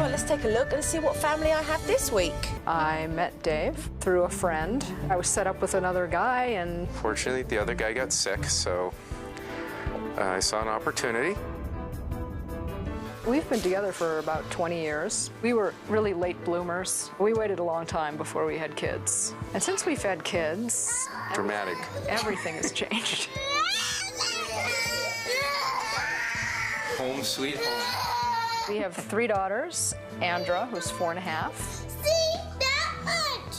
Well, let's take a look and see what family I have this week. I met Dave through a friend. I was set up with another guy, and fortunately, the other guy got sick, so I saw an opportunity. we've been together for about 20 years. We were really late bloomers. We waited a long time before we had kids. And since we've had kids... Dramatic. Everything has changed. Home sweet home. We have 3 daughters, Andra, who's 4 and a half,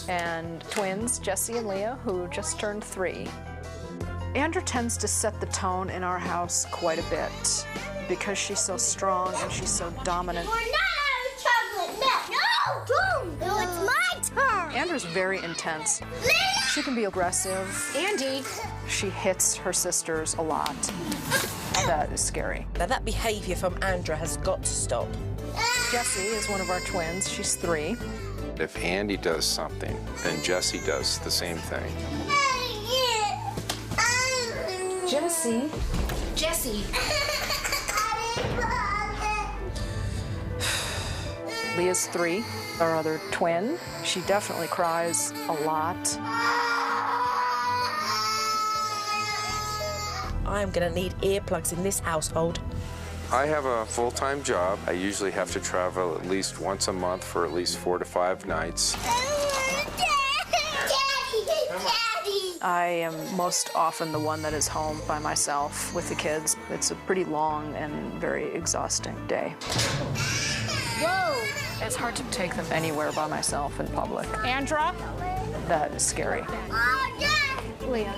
and twins, Jesse and Leah, who just turned 3. Andra tends to set the tone in our house quite a bit because she's so strong and she's so dominant. We're not having chocolate milk. No, don't. No, it's my turn. Andra's very intense. Leah! She can be aggressive. Andy. She hits her sisters a lot. That is scary. Now that behaviour from Andra has got to stop. Jessie is one of our twins. She's 3. If Andy does something, then Jesse does the same thing. Jesse. Leah's 3, our other twin. She definitely cries a lot. I'm going to need earplugs in this household. I have a full-time job. I usually have to travel at least once a month for at least 4 to 5 nights. I am most often the one that is home by myself with the kids. It's a pretty long and very exhausting day. Whoa! It's hard to take them anywhere by myself in public. Andra? That is scary. Leah.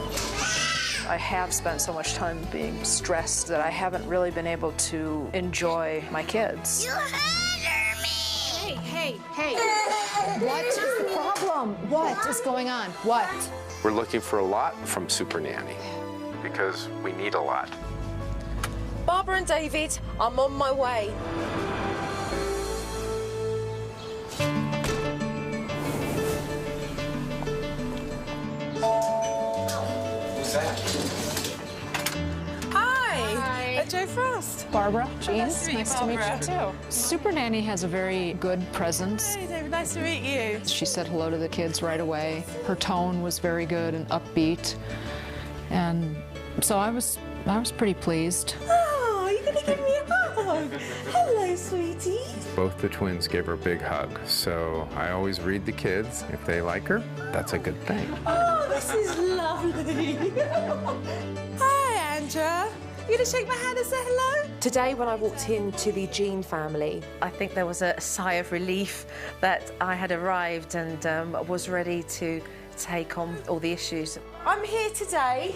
I have spent so much time being stressed that I haven't really been able to enjoy my kids. You hinder me! Hey. What is the problem? What is going on? What? We're looking for a lot from Supernanny because we need a lot. Barbara and David, I'm on my way. Who's that? Hi. Joe Frost. Barbara, Jean, nice to meet you, too. Supernanny has a very good presence. Hey, David, nice to meet you. She said hello to the kids right away. Her tone was very good and upbeat. And so I was pretty pleased. Oh, you're going to give me a hug. Hello, sweetie. Both the twins gave her a big hug, so I always read the kids. If they like her, that's a good thing. Oh, this is lovely. Hi, Andra. You gonna shake my hand and say hello? Today, when I walked into the Jean family, I think there was a sigh of relief that I had arrived and was ready to take on all the issues. I'm here today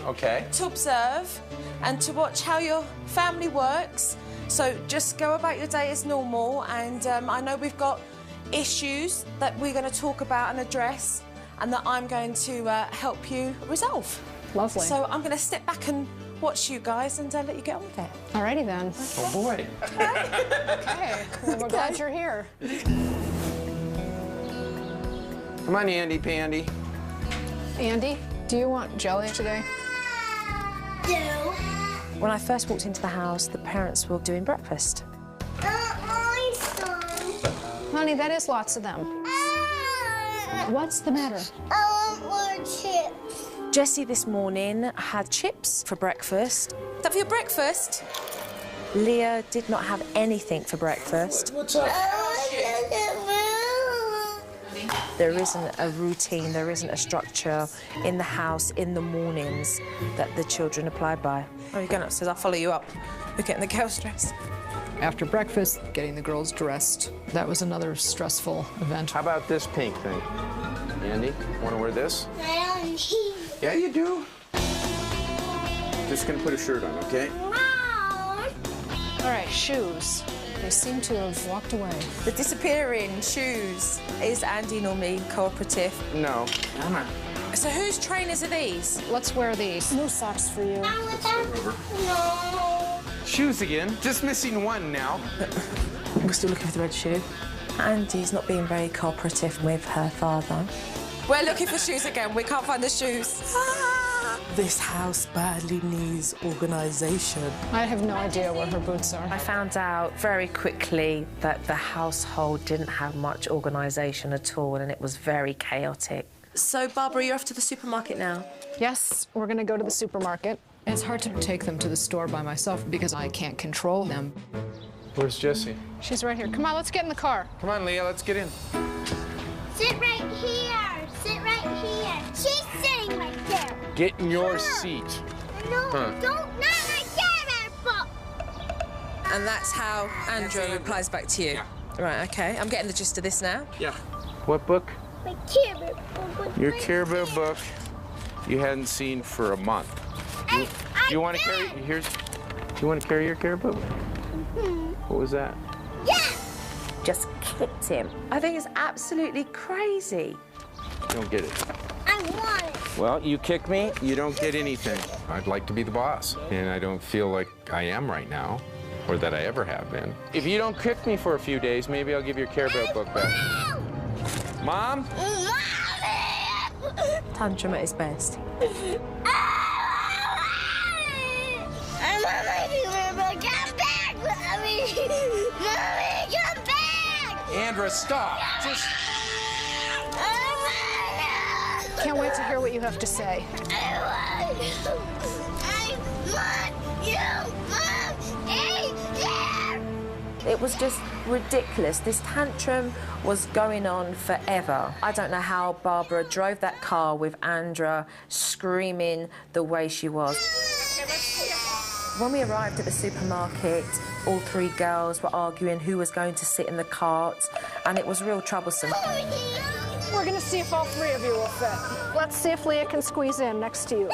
to observe and to watch how your family works. So just go about your day as normal, and I know we've got issues that we're going to talk about and address and that I'm going to help you resolve. Lovely. So I'm going to step back and watch you guys and let you get on with it. Alrighty then. Oh, boy. Okay. Well, we're glad you're here. Come on, Andy Pandy. Andy, do you want jelly today? When I first walked into the house, the parents were doing breakfast. Honey, that is lots of them. What's the matter? I want more chips. Jessie this morning had chips for breakfast. Is that for your breakfast? Leah did not have anything for breakfast. What's up? There isn't a routine, there isn't a structure in the house in the mornings that the children apply by. Oh, you're going upstairs, I'll follow you up. We're getting the girls dressed. After breakfast, getting the girls dressed. That was another stressful event. How about this pink thing? Andy, want to wear this? I don't need. Yeah, you do. Just gonna put a shirt on, okay? Mom. All right, shoes. They seem to have walked away. The disappearing shoes. Is Andy normally cooperative? No. Come on. So whose trainers are these? Let's wear these. New socks for you. No. Shoes again. Just missing one now. We're still looking for the red shoe. Andy's not being very cooperative with her father. We're looking for shoes again. We can't find the shoes. This house badly needs organisation. I have no idea where her boots are. I found out very quickly that the household didn't have much organisation at all, and it was very chaotic. So, Barbara, you're off to the supermarket now? Yes, we're going to go to the supermarket. It's hard to take them to the store by myself because I can't control them. Where's Jessie? She's right here. Come on, let's get in the car. Come on, Leah, let's get in. Sit right here. Sit right here. She's sitting right there. Get in your seat. No, don't. Not my Care book. And that's how Andrew replies back to you. Yeah. Right, OK. I'm getting the gist of this now. Yeah. What book? My Care book. Your Care Bear book you hadn't seen for a month. Do you want to carry? Do you want to carry your Care book? What was that? Yes. Just kicked him. I think it's absolutely crazy. Don't get it. I want it. Well, you kick me, you don't get anything. I'd like to be the boss, and I don't feel like I am right now, or that I ever have been. If you don't kick me for a few days, maybe I'll give your Care Bear book back. Mom? Tantrum at his best. I want my Care book. Come back, Mommy. Mommy, come back. Andra, stop. Just... Can't wait to hear what you have to say. I want you, Mom. Hey, It was just ridiculous. This tantrum was going on forever. I don't know how Barbara drove that car with Andra screaming the way she was. When we arrived at the supermarket, all three girls were arguing who was going to sit in the cart, and it was real troublesome. We're going to see if all three of you will fit. Let's see if Leah can squeeze in next to you.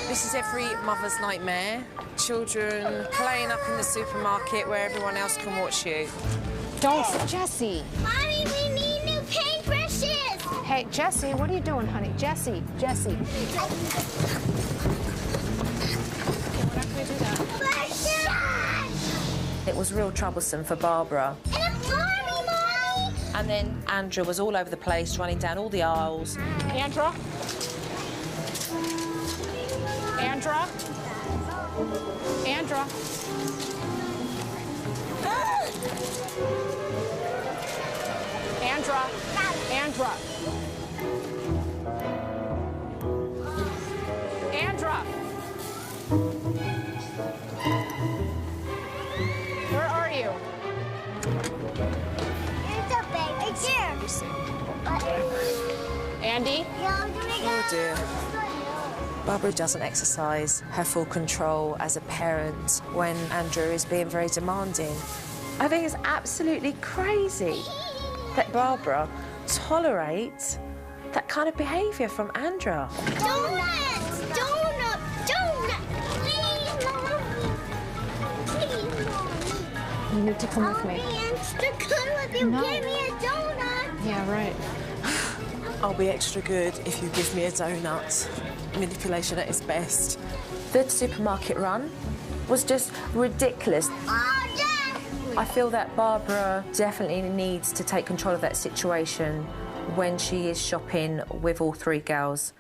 This is every mother's nightmare. Children playing up in the supermarket where everyone else can watch you. Don't, Jessie. Mommy, we need new paintbrushes. Hey, Jessie, what are you doing, honey? Jessie. We're not going to do that. It was real troublesome for Barbara. Mommy. And then Andra was all over the place, running down all the aisles. Andra? Andra? Andra? Andra? Andra? Andra? Where are you? It's a baby chair. Andy? Oh dear. Barbara doesn't exercise her full control as a parent when Andrew is being very demanding. I think it's absolutely crazy that Barbara tolerates that kind of behaviour from Andra. Donuts! Donut! Please, Mommy. Please, Mommy. You need to come with me. I'll be extra good if you give me a donut. Yeah, right. I'll be extra good if you give me a donut. Manipulation at its best. The supermarket run was just ridiculous. Oh, Dad! I feel that Barbara definitely needs to take control of that situation when she is shopping with all three girls.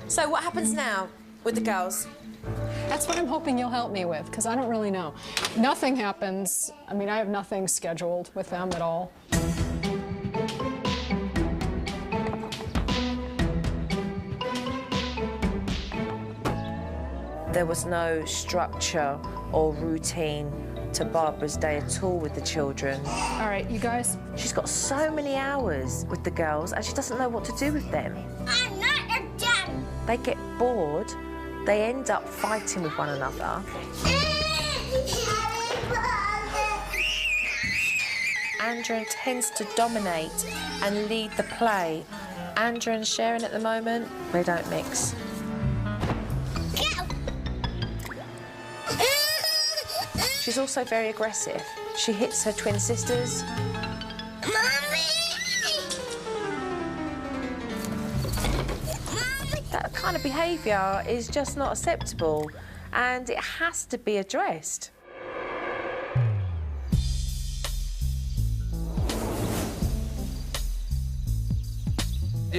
So what happens now with the girls? That's what I'm hoping you'll help me with, because I don't really know. Nothing happens. I mean, I have nothing scheduled with them at all. There was no structure or routine to Barbara's day at all with the children. All right, you guys. She's got so many hours with the girls and she doesn't know what to do with them. I'm not a dad. They get bored, they end up fighting with one another. Andra tends to dominate and lead the play. Andra and Sharon at the moment, they don't mix. She's also very aggressive. She hits her twin sisters. That kind of behaviour is just not acceptable and it has to be addressed.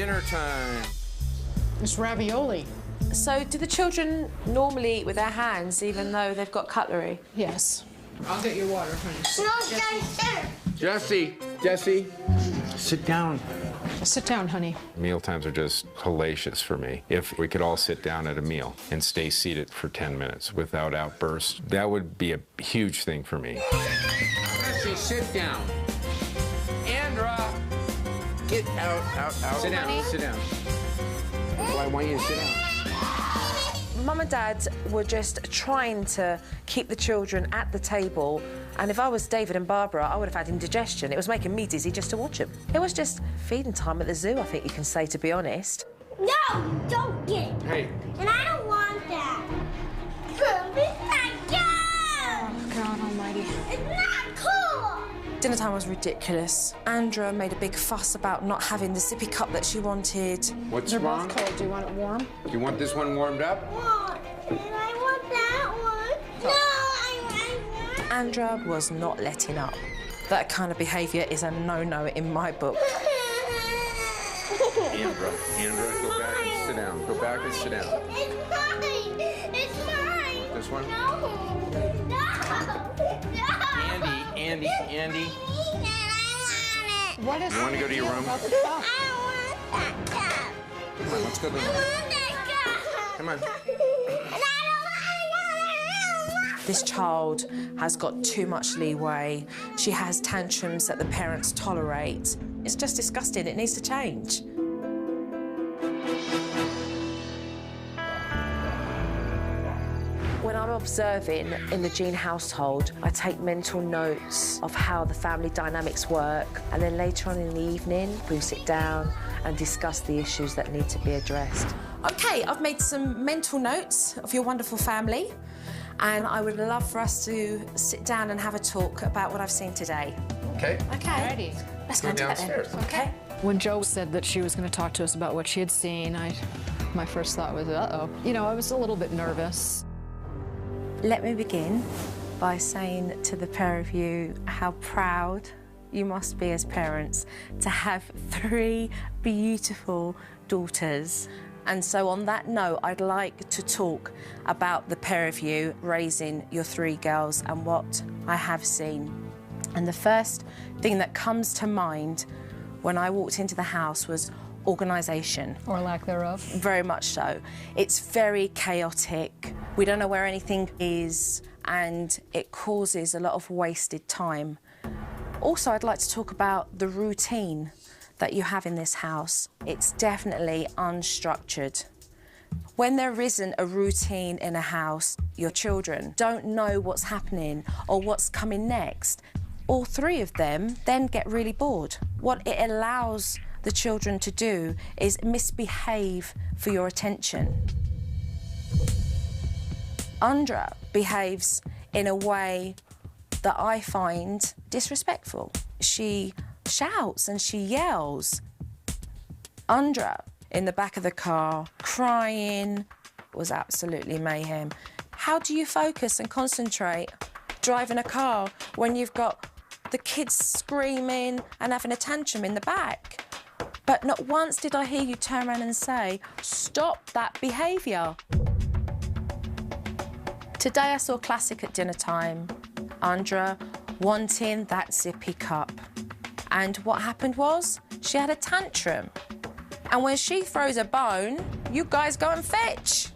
dinner time. It's ravioli. So do the children normally eat with their hands, even though they've got cutlery? Yes. I'll get your water, honey. Jesse, sit down. Sit down, honey. Meal times are just hellacious for me. If we could all sit down at a meal and stay seated for 10 minutes without outbursts, that would be a huge thing for me. Jesse, sit down. Andra, get out. Sit down, sit down. Well, I want you to sit down. Mum and Dad were just trying to keep the children at the table, and if I was David and Barbara, I would have had indigestion. It was making me dizzy just to watch them. It was just feeding time at the zoo, I think you can say, to be honest. No, don't get it. Hey. And I don't want that. It's not good. God almighty. It's not cool. Dinner time was ridiculous. Andra made a big fuss about not having the sippy cup that she wanted. What's They're wrong? both cold. Do you want it warm? Do you want this one warmed up? And I want that one. No, I want. Andra was not letting up. That kind of behaviour is a no-no in my book. Andra, go back and sit down. Go back and sit down. It's mine. It's mine. This one? No. No. Andy. I want it. What is You want to go to your room? about the cup? I want that cup. Come on, let's go to the I room. want that cup. Come on. And I don't want it. This child has got too much leeway. She has tantrums that the parents tolerate. It's just disgusting. It needs to change. When I'm observing in the Jean household, I take mental notes of how the family dynamics work, and then later on in the evening, we sit down and discuss the issues that need to be addressed. OK, I've made some mental notes of your wonderful family, and I would love for us to sit down and have a talk about what I've seen today. Okay. OK. Alrighty. Let's Go go downstairs. downstairs. OK. When Jo said that she was going to talk to us about what she had seen, my first thought was, uh-oh. You know, I was a little bit nervous. Let me begin by saying to the pair of you how proud you must be as parents to have 3 beautiful daughters. And so on that note, I'd like to talk about the pair of you raising your 3 girls and what I have seen. And the first thing that comes to mind when I walked into the house was organisation. Or lack thereof. Very much so. It's very chaotic. We don't know where anything is, and it causes a lot of wasted time. Also, I'd like to talk about the routine that you have in this house. It's definitely unstructured. When there isn't a routine in a house, your children don't know what's happening or what's coming next. All 3 of them then get really bored. What it allows the children to do is misbehave for your attention. Andra behaves in a way that I find disrespectful. She shouts and she yells. Andra, in the back of the car, crying, was absolutely mayhem. How do you focus and concentrate driving a car when you've got the kids screaming and having a tantrum in the back? But not once did I hear you turn around and say, stop that behaviour. Today I saw classic at dinner time. Andra wanting that sippy cup. And what happened was, she had a tantrum. And when she throws a bone, you guys go and fetch.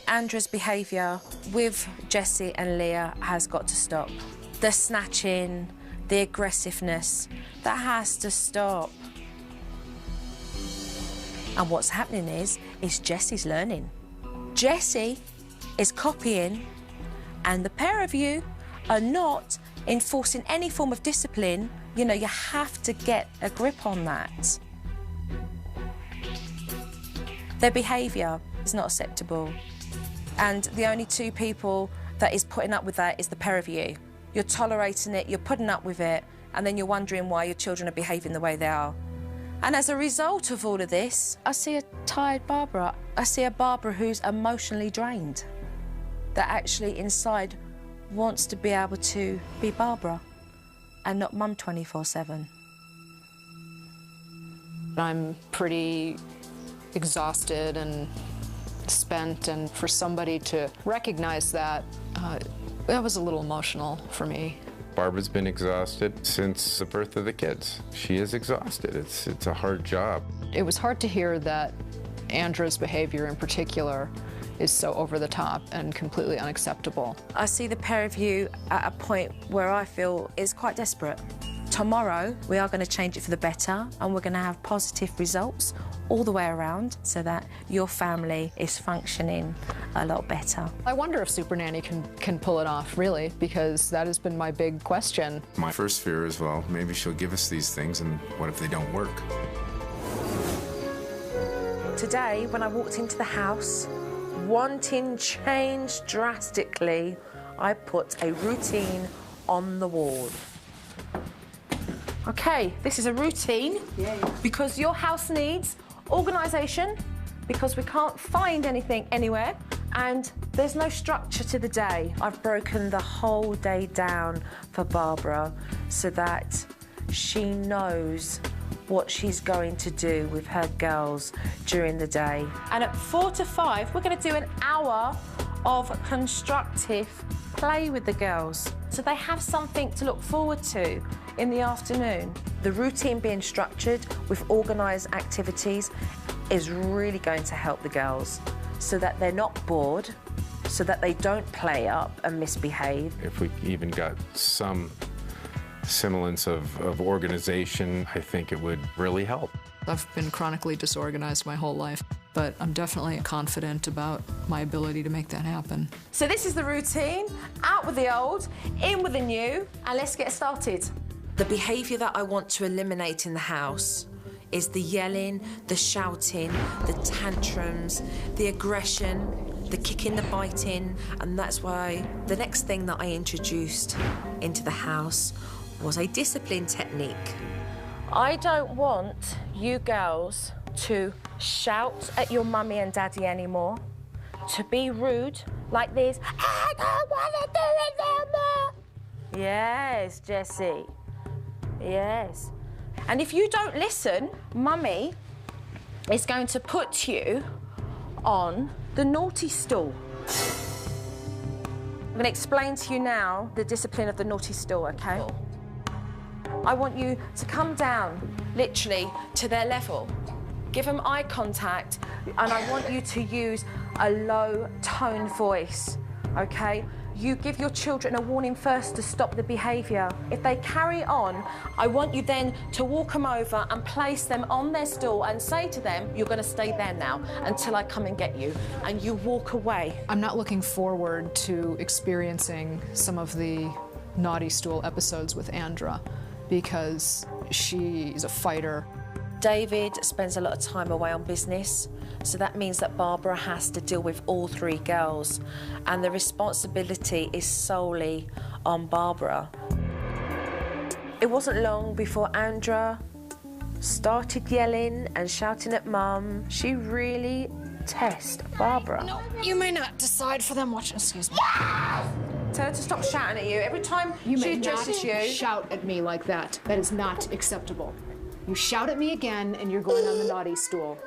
Andra's behaviour with Jessie and Leah has got to stop. The snatching, the aggressiveness, that has to stop. And what's happening is Jessie's learning. Jessie is copying, and the pair of you are not enforcing any form of discipline. You know, you have to get a grip on that. Their behaviour is not acceptable. And the only 2 people that is putting up with that is the pair of you. You're tolerating it, you're putting up with it, and then you're wondering why your children are behaving the way they are. And as a result of all of this, I see a tired Barbara. I see a Barbara who's emotionally drained, that actually inside wants to be able to be Barbara and not mum 24/7. I'm pretty exhausted and spent, and for somebody to recognize that, that was a little emotional for me. Barbara's been exhausted since the birth of the kids. She is exhausted. It's a hard job. It was hard to hear that Andra's behavior in particular is so over the top and completely unacceptable. I see the pair of you at a point where I feel is quite desperate. Tomorrow, we are going to change it for the better, and we're going to have positive results all the way around so that your family is functioning a lot better. I wonder if Supernanny can pull it off, really, because that has been my big question. My first fear is, well, maybe she'll give us these things, and what if they don't work? Today, when I walked into the house, wanting change drastically, I put a routine on the wall. Okay, this is a routine because your house needs organisation, because we can't find anything anywhere, and there's no structure to the day. I've broken the whole day down for Barbara so that she knows what she's going to do with her girls during the day. And at 4 to 5, we're going to do an hour of constructive play with the girls, so they have something to look forward to in the afternoon. The routine being structured with organised activities is really going to help the girls so that they're not bored, so that they don't play up and misbehave. If we even got some semblance of organization, I think it would really help. I've been chronically disorganized my whole life, but I'm definitely confident about my ability to make that happen. So this is the routine, out with the old, in with the new, and let's get started. The behaviour that I want to eliminate in the house is the yelling, the shouting, the tantrums, the aggression, the kicking, the biting, and that's why the next thing that I introduced into the house was a discipline technique. I don't want you girls to shout at your mummy and daddy anymore, to be rude like this. I don't want to do it no more. Yes, Jessie. Yes. And if you don't listen, mummy is going to put you on the naughty stool. I'm going to explain to you now the discipline of the naughty stool, OK? I want you to come down, literally, to their level. Give them eye contact, and I want you to use a low-toned voice, OK? You give your children a warning first to stop the behaviour. If they carry on, I want you then to walk them over and place them on their stool and say to them, you're going to stay there now until I come and get you, and you walk away. I'm not looking forward to experiencing some of the naughty stool episodes with Andra, because she's a fighter. David spends a lot of time away on business, so that means that Barbara has to deal with all 3 girls, and the responsibility is solely on Barbara. It wasn't long before Andra started yelling and shouting at Mum. She really tests Barbara. No, you may not decide for them. Watch, excuse me. Tell her to stop shouting at you. Every time You she may not addresses you... shout at me like that. That is not acceptable. You shout at me again, and you're going on the naughty stool.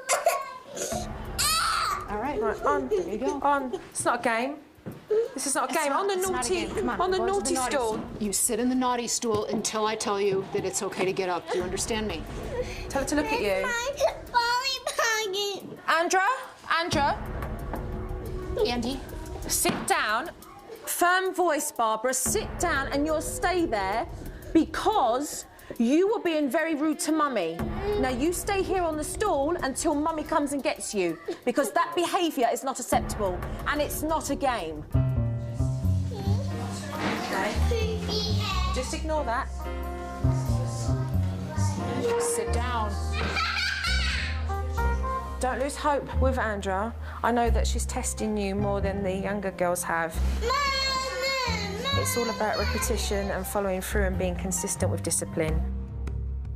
All right. Right, on. There you go. On. It's not a game. This is not a game. On the naughty, on the naughty stool. You sit in the naughty stool until I tell you that it's okay to get up. Do you understand me? Tell her to look at you. Andra, Andy. sit down. Firm voice, Barbara. Sit down, and you'll stay there because you were being very rude to Mummy. Now you stay here on the stool until Mummy comes and gets you, because that behaviour is not acceptable, and it's not a game. Okay? Just ignore that. Sit down. Don't lose hope with Andra. I know that she's testing you more than the younger girls have. It's all about repetition and following through and being consistent with discipline.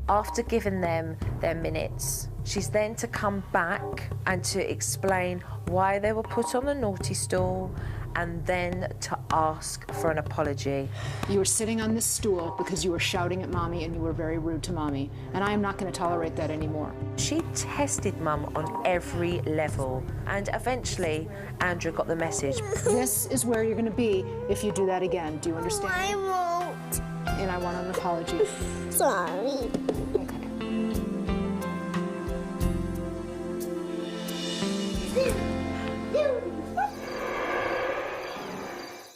After giving them their minutes, she's then to come back and to explain why they were put on the naughty stool and then to ask for an apology. You were sitting on this stool because you were shouting at Mommy and you were very rude to Mommy, and I am not going to tolerate that anymore. She tested Mum on every level, and eventually Andrew got the message. This is where you're going to be if you do that again. Do you understand? I won't. And I want an apology. Sorry.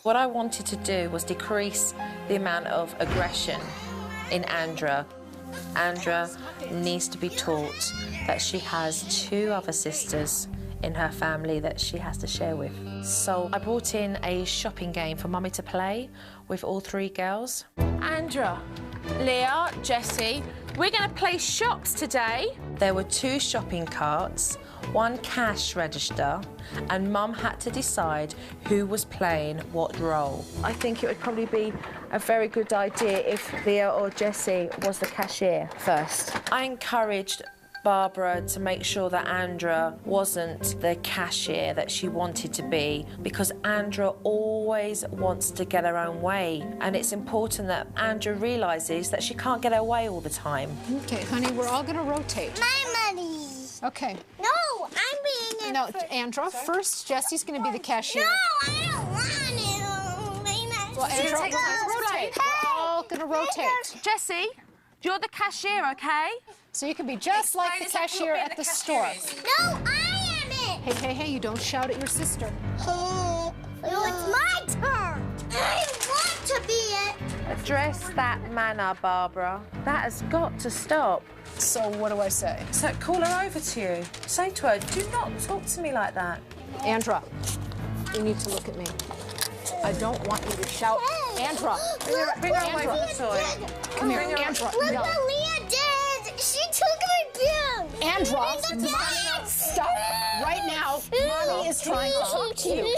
What I wanted to do was decrease the amount of aggression in Andra. Andra needs to be taught that she has 2 other sisters in her family that she has to share with. So I brought in a shopping game for Mummy to play with all 3 girls. Andra, Leah, Jessie, we're going to play shops today. There were 2 shopping carts, 1 cash register, and Mum had to decide who was playing what role. I think it would probably be a very good idea if Leah or Jessie was the cashier first. I encouraged Barbara to make sure that Andra wasn't the cashier that she wanted to be, because Andra always wants to get her own way, and it's important that Andra realises that she can't get her way all the time. Okay, honey, we're all going to rotate. My money. Okay. No, I'm being No, Andra, first Jessie's going to be the cashier. No, I don't want to. Well, Andra, we're going to rotate. We're all going to rotate. Jessie, you're the cashier, okay? So you can be just like the cashier at the store. No, I am it. Hey, you don't shout at your sister. No, it's my turn. I want to be it. Address that manner, Barbara. That has got to stop. So what do I say? So call her over to you. Say to her, do not talk to me like that. Andra, you need to look at me. I don't want you to shout. Andra! Bring her away from the toy. Come here, Andra. Look No. what Leah did. She took my pen. Andra, stop. Right now, Mommy is trying to talk to you.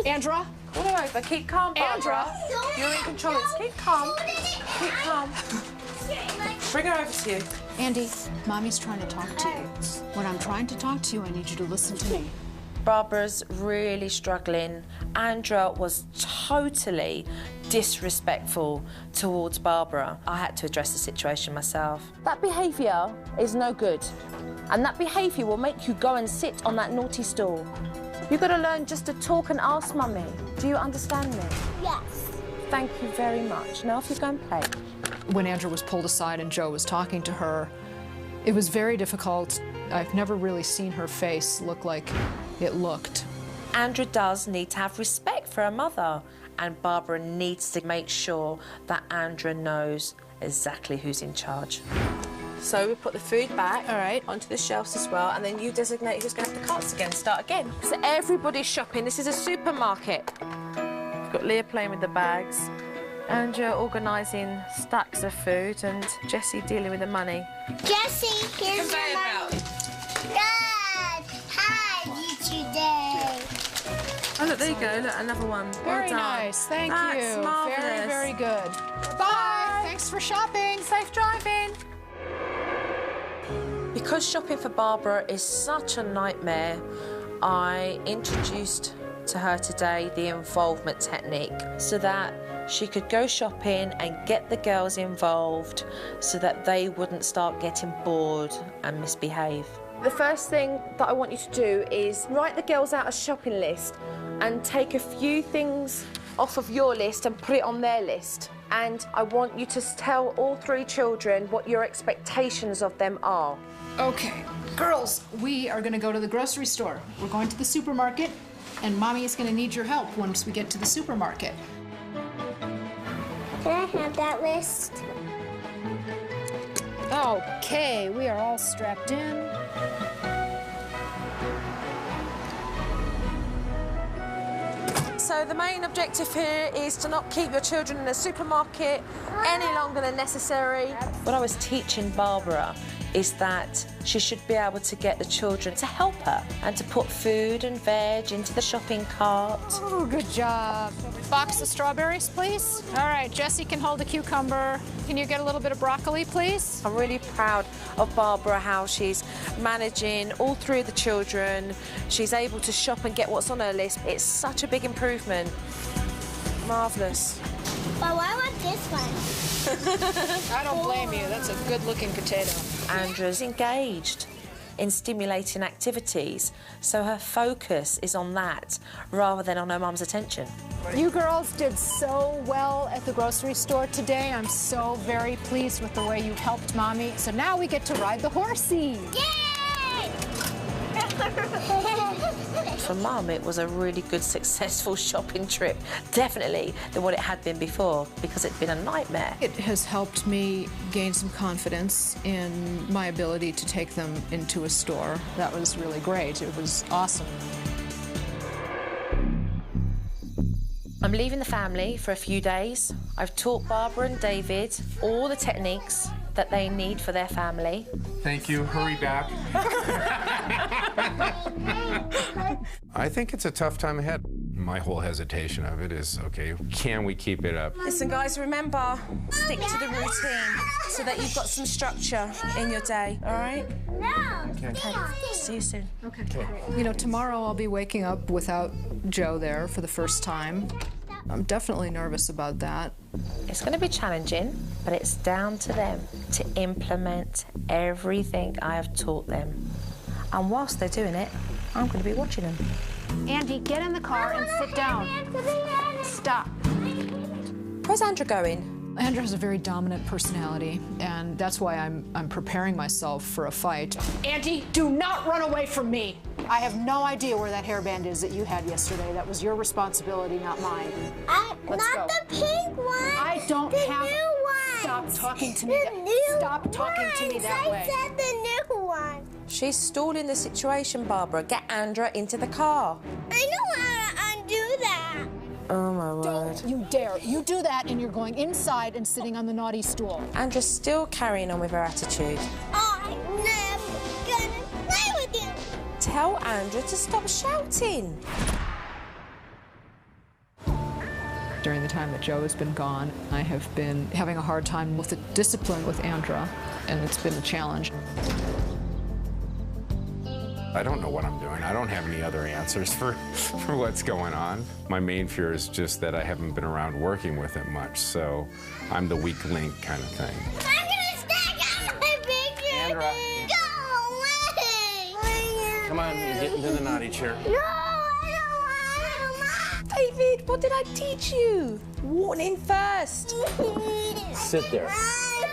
Andra? Call her over. Keep calm, Barbara. Andra? You're in control. Keep calm. Keep calm. Bring her over to you. Andy, Mommy's trying to talk to you. When I'm trying to talk to you, I need you to listen to me. Barbara's really struggling. Andra was totally disrespectful towards Barbara. I had to address the situation myself. That behaviour is no good. And that behaviour will make you go and sit on that naughty stool. You've got to learn just to talk and ask Mummy. Do you understand me? Yes. Thank you very much. Now if you go and play. When Andra was pulled aside and Joe was talking to her, it was very difficult. I've never really seen her face look like it looked. Andra does need to have respect for her mother, and Barbara needs to make sure that Andra knows exactly who's in charge. So we put the food back, all right, onto the shelves as well, and then you designate who's going to have the carts again. Start again. So everybody's shopping. This is a supermarket. We've got Leah playing with the bags, Andra organising stacks of food, and Jessie dealing with the money. Jessie, here's your money. Dad, hi, you today. Oh, look, there you go. Look, another one. Very well done. nice, thank That's you. marvellous. Very, very good. Bye. Thanks for shopping. Safe driving. Because shopping for Barbara is such a nightmare, I introduced to her today the involvement technique so that she could go shopping and get the girls involved so that they wouldn't start getting bored and misbehave. The first thing that I want you to do is write the girls out a shopping list and take a few things off of your list and put it on their list. And I want you to tell all 3 children what your expectations of them are. Okay, girls, we are going to go to the grocery store. We're going to the supermarket, and Mommy is going to need your help once we get to the supermarket. Can I have that list? Okay, we are all strapped in. So the main objective here is to not keep your children in the supermarket any longer than necessary. What I was teaching Barbara is that she should be able to get the children to help her and to put food and veg into the shopping cart. Oh, good job. Box of strawberries, please. All right, Jessie can hold a cucumber. Can you get a little bit of broccoli, please? I'm really proud of Barbara, how she's managing all three of the children. She's able to shop and get what's on her list. It's such a big improvement. Marvellous. But I want this one. I don't blame you. That's a good-looking potato. Andrea's engaged in stimulating activities, so her focus is on that rather than on her mum's attention. You girls did so well at the grocery store today. I'm so very pleased with the way you helped Mommy. So now we get to ride the horsey. Yay! For Mum, it was a really good, successful shopping trip. Definitely than what it had been before, because it'd been a nightmare. It has helped me gain some confidence in my ability to take them into a store. That was really great. It was awesome. I'm leaving the family for a few days. I've taught Barbara and David all the techniques that they need for their family. Thank you. Hurry back. I think it's a tough time ahead. My whole hesitation of it is, okay, can we keep it up? Listen, guys, remember, stick to the routine so that you've got some structure in your day, all right? No. Okay, see you soon. Okay. You know, tomorrow I'll be waking up without Joe there for the first time. I'm definitely nervous about that. It's going to be challenging, but it's down to them to implement everything I have taught them. And whilst they're doing it, I'm going to be watching them. Andy, get in the car and sit down. Stop. Where's Andrew going? Andrew has a very dominant personality, and that's why I'm preparing myself for a fight. Andy, do not run away from me. I have no idea where that hairband is that you had yesterday. That was your responsibility, not mine. Let's Not go. the pink one. I don't the have... new one. Stop talking to me. Stop talking to me that way. I said the new one. She's stalling the situation, Barbara. Get Andrew into the car. I know how to undo that. Oh, my word. Don't you dare. You do that, and you're going inside and sitting on the naughty stool. Andrew's still carrying on with her attitude. I'm never gonna play with you. Tell Andrew to stop shouting. During the time that Joe has been gone, I have been having a hard time with the discipline with Andra, and it's been a challenge. I don't know what I'm doing. I don't have any other answers for what's going on. My main fear is just that I haven't been around working with it much, so I'm the weak link kind of thing. I'm gonna stack out my picture. Andra. Go away. Come on, you're getting to the naughty chair. No, I don't want to. David, what did I teach you? Warning first. Sit there,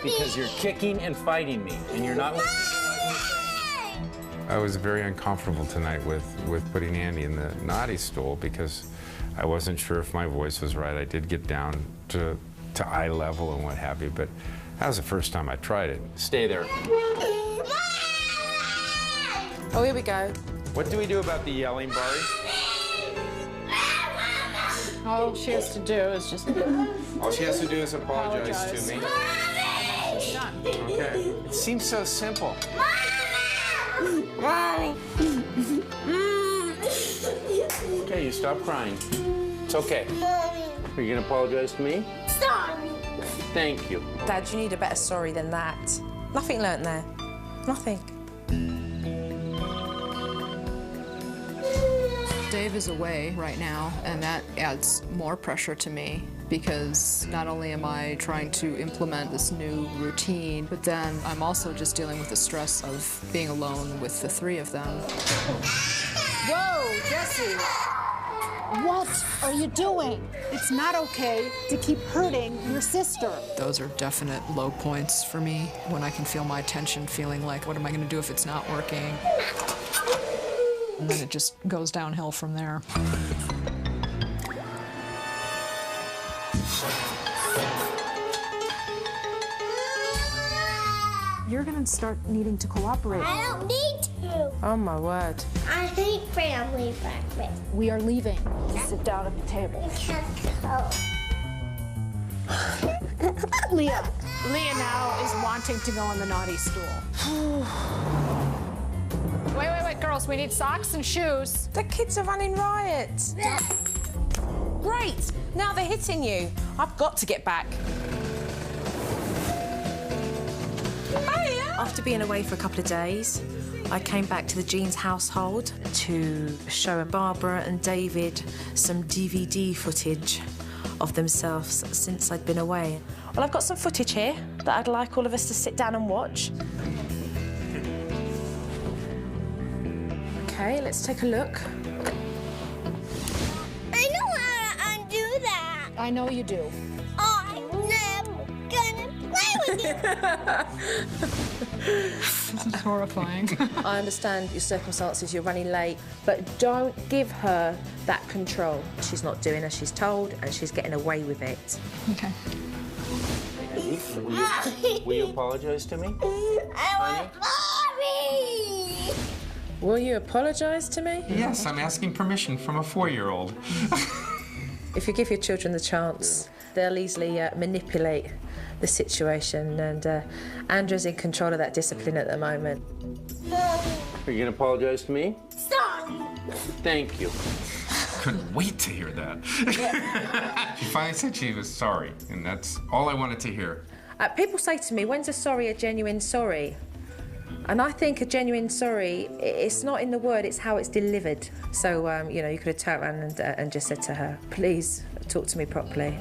because you're kicking and fighting me, and you're not listening. I was very uncomfortable tonight with putting Andy in the naughty stool because I wasn't sure if my voice was right. I did get down to eye level and what have you, but that was the first time I tried it. Stay there. Oh, here we go. What do we do about the yelling, Barry? All she has to do is just... All she has to do is apologize to me. She's done. Okay. It seems so simple. Okay, you stop crying. It's okay. Are you gonna apologize to me? Sorry. Thank you. Dad, you need a better story than that. Nothing learnt there. Nothing. Dave is away right now, and that adds more pressure to me because not only am I trying to implement this new routine, but then I'm also just dealing with the stress of being alone with the three of them. Whoa, Jessie! What are you doing? It's not okay to keep hurting your sister. Those are definite low points for me when I can feel my tension, feeling like, what am I going to do if it's not working? And then it just goes downhill from there. You're gonna start needing to cooperate. I don't need to. Oh, my word. I hate family breakfast. We are leaving. Sit down at the table. I can't go. Leah. Leah now is wanting to go on the naughty stool. Wait, girls, we need socks and shoes. The kids are running riot. Great, now they're hitting you. I've got to get back. Hiya. After being away for a couple of days, I came back to the Jeans household to show Barbara and David some DVD footage of themselves since I'd been away. Well, I've got some footage here that I'd like all of us to sit down and watch. Okay, let's take a look. I know how to undo that. I know you do. I'm never gonna play with you. This is horrifying. I understand your circumstances, you're running late, but don't give her that control. She's not doing as she's told, and she's getting away with it. Okay. Will you apologize to me? I want mommy. Will you apologise to me? Yes, I'm asking permission from a 4-year-old. If you give your children the chance, they'll easily manipulate the situation, and Andrew's in control of that discipline at the moment. Are you going to apologize to me? Sorry. Thank you. Couldn't wait to hear that. She finally said she was sorry, and that's all I wanted to hear. People say to me, when's a sorry a genuine sorry? And I think a genuine sorry, it's not in the word, it's how it's delivered. So, you know, you could have turned around and just said to her, please talk to me properly.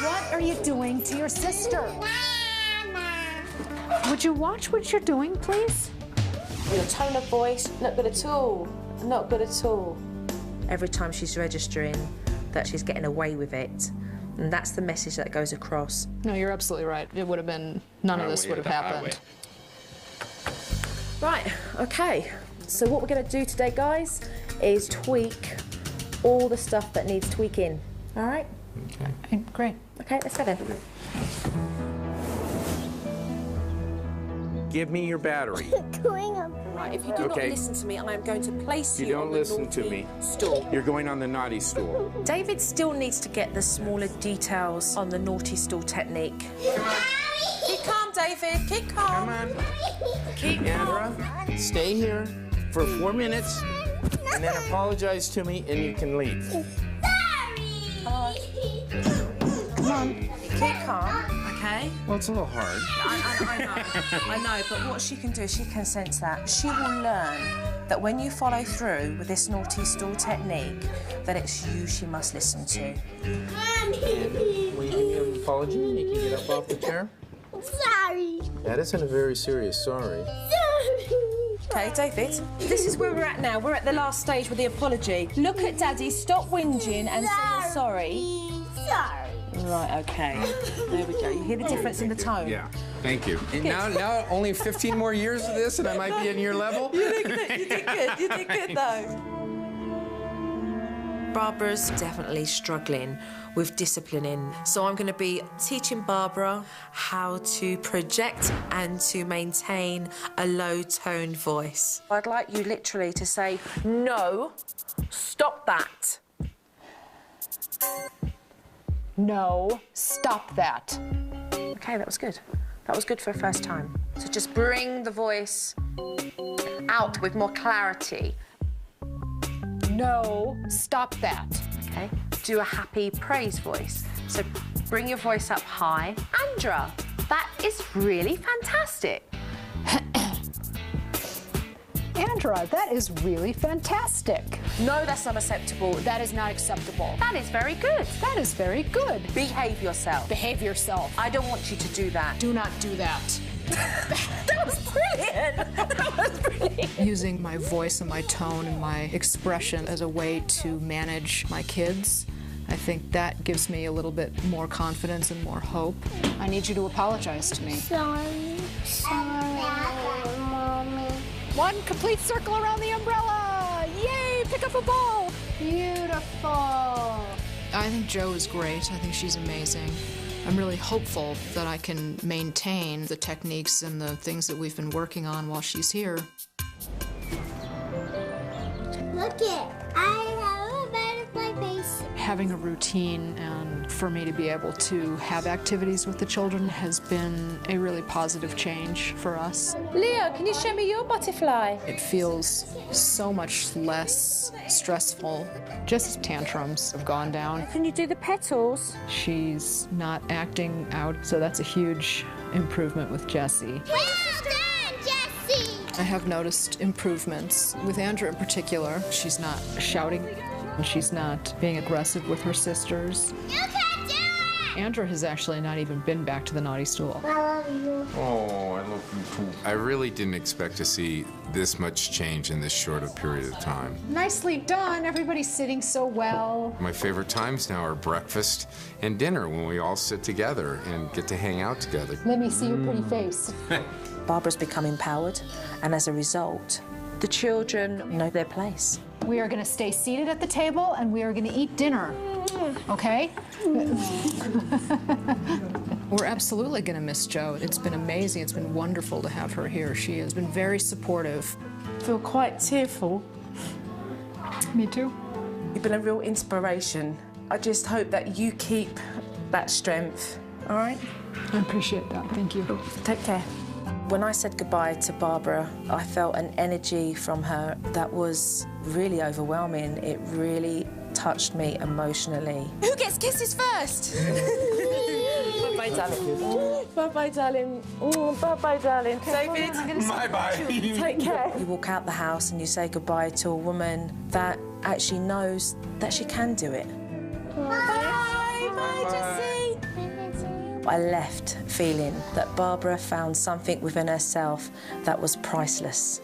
What are you doing to your sister? Would you watch what you're doing, please? Your tone of voice, not good at all. Not good at all. Every time she's registering that she's getting away with it. And that's the message that goes across. No, you're absolutely right. It would have been, none of this would have happened. Right, okay. So what we're gonna do today, guys, is tweak all the stuff that needs tweaking. All right? Okay, great. Okay, let's go then. Give me your battery. Going up. Right, if you do not listen to me, I am going to place you on the listen to naughty me. stool. You're going on the naughty stool. David still needs to get the smaller details on the naughty stool technique. Keep calm, David. Keep calm. Come on. Andra, stay here for 4 minutes, and then apologize to me, and you can leave. Sorry. Come on. Keep calm, okay? Well, it's a little hard. I know, but what she can do, she can sense that. She will learn that when you follow through with this naughty stool technique, that it's you she must listen to. Will you give me an apology and you can get up off the chair? Sorry. That isn't a very serious sorry. Sorry. Okay, David, this is where we're at now. We're at the last stage with the apology. Look at Daddy, stop whinging and say you're sorry. Sorry. Right, okay. There we go. You hear the difference in the tone? Yeah, thank you. And now only 15 more years of this and I might be in your level? You did good. You did good, though. Barbara's definitely struggling with disciplining, so I'm going to be teaching Barbara how to project and to maintain a low-toned voice. I'd like you literally to say, no, stop that. No, stop that. Okay, that was good. That was good for a first time. So just bring the voice out with more clarity. No, stop that. Okay, do a happy praise voice. So bring your voice up high. Andra, that is really fantastic. Andra, that is really fantastic. No, that's not acceptable. That is not acceptable. That is very good. That is very good. Behave yourself. Behave yourself. I don't want you to do that. Do not do that. That was brilliant. That was brilliant. Using my voice and my tone and my expression as a way to manage my kids, I think that gives me a little bit more confidence and more hope. I need you to apologize to me. Sorry. Sorry, Mommy. One complete circle around the umbrella. Yay, pick up a ball. Beautiful. I think Jo is great. I think she's amazing. I'm really hopeful that I can maintain the techniques and the things that we've been working on while she's here. Look it. I have a butterfly face. Having a routine and for me to be able to have activities with the children has been a really positive change for us. Leo, can you show me your butterfly? It feels so much less stressful. Just tantrums have gone down. Can you do the petals? She's not acting out, so that's a huge improvement with Jessie. Well done, Jessie! I have noticed improvements. With Andrea in particular, she's not shouting and she's not being aggressive with her sisters. You can do it! Andrea has actually not even been back to the naughty stool. I love you. Oh, I love you too. I really didn't expect to see this much change in this short a period of time. Nicely done. Everybody's sitting so well. My favorite times now are breakfast and dinner when we all sit together and get to hang out together. Let me see your pretty face. Barbara's become empowered, and as a result, the children know their place. We are going to stay seated at the table and we are going to eat dinner. Okay? We're absolutely going to miss Jo. It's been amazing. It's been wonderful to have her here. She has been very supportive. I feel quite tearful. Me too. You've been a real inspiration. I just hope that you keep that strength, all right? I appreciate that. Thank you. Take care. When I said goodbye to Barbara, I felt an energy from her that was really overwhelming. It really touched me emotionally. Who gets kisses first? Bye-bye, darling. Bye-bye, darling. Bye-bye, darling. David, Bye-bye. take care. You walk out the house and you say goodbye to a woman that actually knows that she can do it. Bye, bye, Jessie. I left feeling that Barbara found something within herself that was priceless.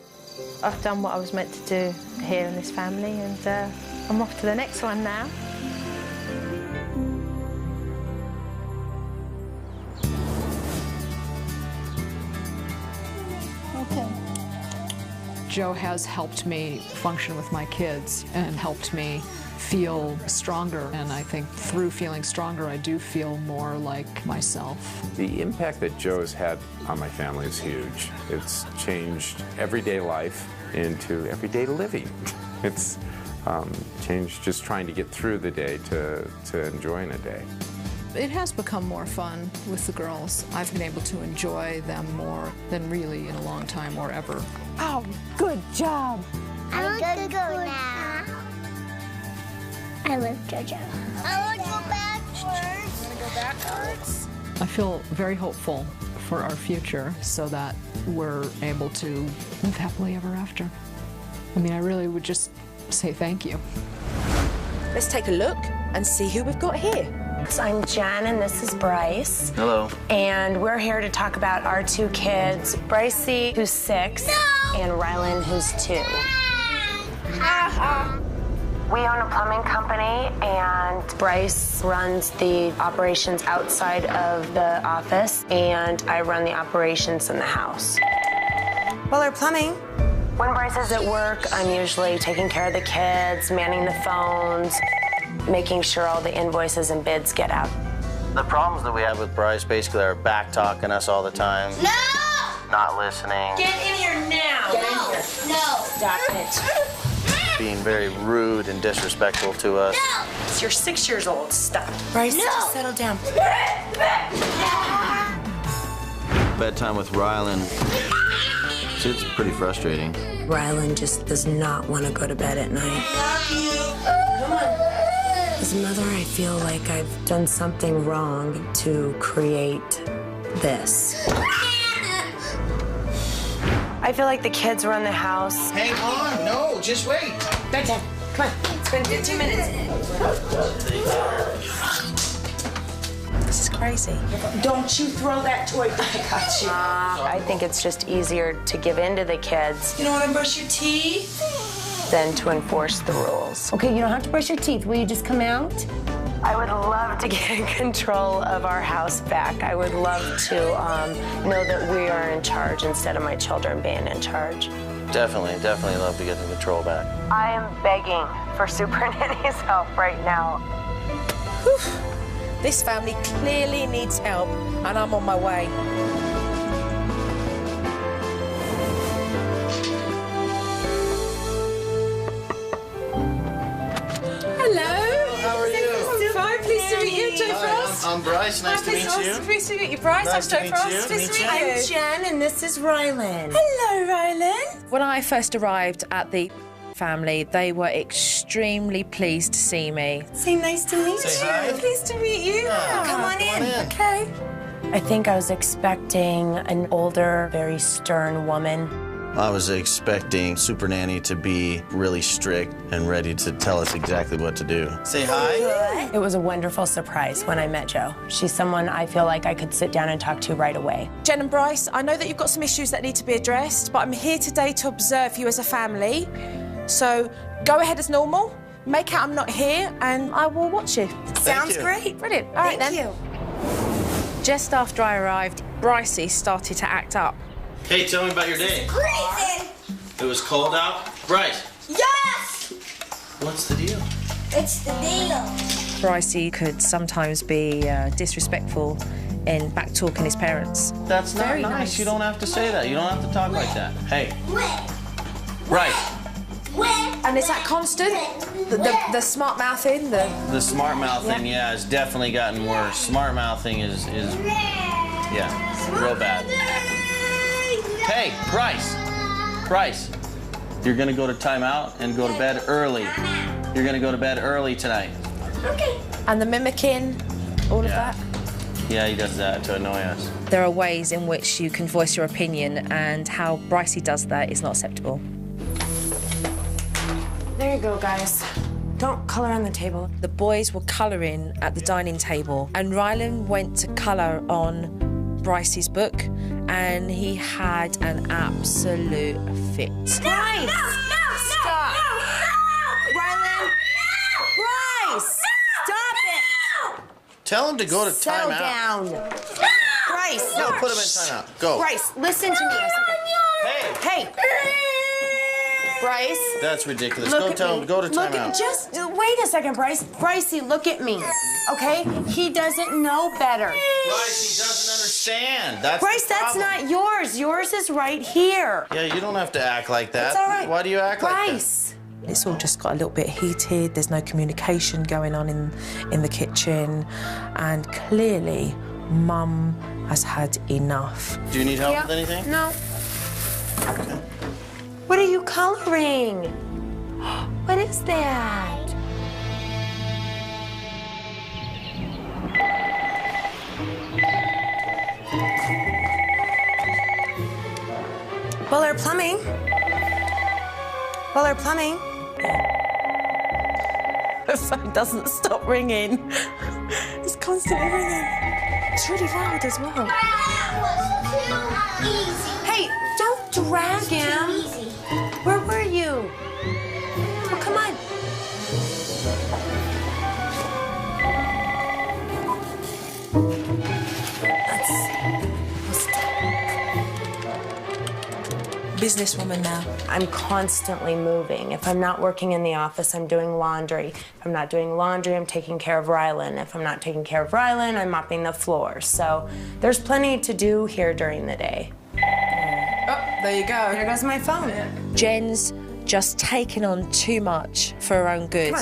I've done what I was meant to do here in this family, and I'm off to the next one now. Jo has helped me function with my kids and helped me feel stronger, and I think through feeling stronger I do feel more like myself. The impact that Jo's had on my family is huge. It's changed everyday life into everyday living. It's changed just trying to get through the day to enjoying a day. It has become more fun with the girls. I've been able to enjoy them more than really in a long time or ever. Oh, good job. I'm gonna go now. I love JoJo. I want to go backwards. Want to go backwards? I feel very hopeful for our future so that we're able to live happily ever after. I mean, I really would just say thank you. Let's take a look and see who we've got here. I'm Jen and this is Bryce. Hello. And we're here to talk about our two kids, Brycey, who's 6, and Rylan, who's 2. We own a plumbing company, and Bryce runs the operations outside of the office, and I run the operations in the house. Well, our plumbing. When Bryce is at work, I'm usually taking care of the kids, manning the phones, making sure all the invoices and bids get out. The problems that we have with Bryce basically are back talking us all the time. No! Not listening. Get in here now. Get in here. No. Stop it. Being very rude and disrespectful to us. It's you're 6 years old. Stop. Bryce, No. just settle down. Bedtime with Rylan. It's pretty frustrating. Rylan just does not want to go to bed at night. As a mother, I feel like I've done something wrong to create this. I feel like the kids run the house. Hang on, no, just wait. Bedtime. Come on. It's been 15 minutes. This is crazy. Don't you throw that toy. I got you. I think it's just easier to give in to the kids You don't want to brush your teeth? than to enforce the rules. Okay, you don't have to brush your teeth. Will you just come out? I would love to get control of our house back. I would love to know that we are in charge instead of my children being in charge. Definitely love to get the control back. I am begging for Supernanny's help right now. Whew. This family clearly needs help, and I'm on my way. Hello. How are you? I'm Bryce. Nice to meet you. Nice to meet you, Bryce. Nice to meet you. Nice to meet you. I'm Jen, and this is Rylan. Hello, Rylan. When I first arrived at the family, they were extremely pleased to see me. Say nice to meet Say you. hi. Pleased to meet you. Come on in. Okay. I think I was expecting an older, very stern woman. I was expecting Supernanny to be really strict and ready to tell us exactly what to do. Say hi. It was a wonderful surprise when I met Jo. She's someone I feel like I could sit down and talk to right away. Jen and Bryce, I know that you've got some issues that need to be addressed, but I'm here today to observe you as a family. So go ahead as normal, make out I'm not here, and I will watch you. Sounds you. great. Brilliant. All right, Thank then. you. Just after I arrived, Brycey started to act up. Hey, tell me about your day. Crazy. It was cold out. Bryce, Yes! what's the deal? It's the deal. Brycey could sometimes be disrespectful in back-talking his parents. That's not Very nice. nice. You don't have to say that. You don't have to talk like that. Hey, Bryce. And is that constant? The smart mouthing, The smart mouthing, yeah, has definitely gotten worse. Smart mouthing is real bad. Hey, Bryce, you're gonna go to timeout and go to bed early. You're gonna go to bed early tonight. and the mimicking, all of that. Yeah, he does that to annoy us. There are ways in which you can voice your opinion, and how Brycey does that is not acceptable. There you go, guys. Don't color on the table. The boys were colouring at the dining table, and Rylan went to colour on Brycey's book, and he had an absolute fit. Bryce! Stop! Rylan! Bryce! Stop it! Tell him to go to Settle timeout. down. Bryce! No, put him in timeout. Go. Bryce, listen to me a second. Hey, Hey! Bryce! that's ridiculous. Look Go at tell me. him. Go to Look timeout. just wait a second, Bryce. Brycey, look at me. Okay? He doesn't know better. Bryce, he doesn't understand. That's Bryce, the that's problem. not yours. Yours is right here. Yeah, you don't have to act like that. That's all right. Why do you act like that? Bryce. It's all just got a little bit heated. There's no communication going on in the kitchen, and clearly, Mum has had enough. Do you need help with anything? No. What are you coloring? What is that? Bullard Plumbing. Bullard Plumbing. The phone doesn't stop ringing. It's constantly ringing. It's really loud as well. Hey, don't drag him. Where were you? Oh, come on. Let's see. Businesswoman now. I'm constantly moving. If I'm not working in the office, I'm doing laundry. If I'm not doing laundry, I'm taking care of Rylan. If I'm not taking care of Rylan, I'm mopping the floor. So there's plenty to do here during the day. Oh, there you go. There goes my phone. Jen's just taken on too much for her own good.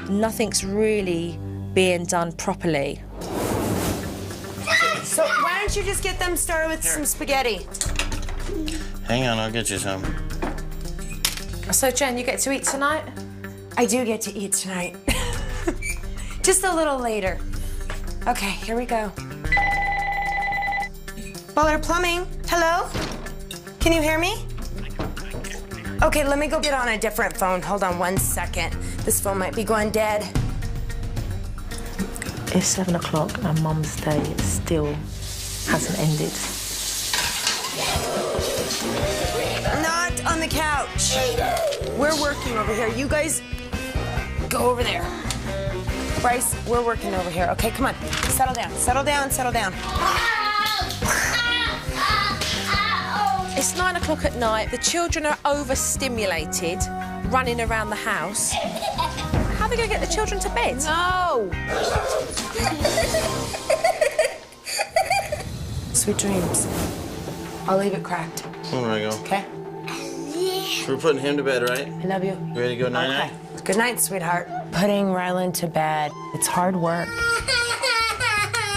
Nothing's really being done properly. So why don't you just get them started with some spaghetti? Hang on, I'll get you some. So, Jen, you get to eat tonight? I do get to eat tonight. Just a little later. Okay, here we go. Bullard Plumbing, hello? Can you hear me? Okay, let me go get on a different phone. Hold on 1 second. This phone might be going dead. It's 7 o'clock and Mum's day still hasn't ended. Not on the couch. We're working over here. You guys go over there. Bryce, we're working over here. Okay, come on. Settle down, settle down, settle down. It's 9 o'clock at night. The children are overstimulated, running around the house. How are they going to get the children to bed? No. Sweet dreams. I'll leave it cracked. There I go. Okay? We're putting him to bed, right? I love you. You ready to go night-night? Okay. Good night, sweetheart. Putting Rylan to bed, it's hard work.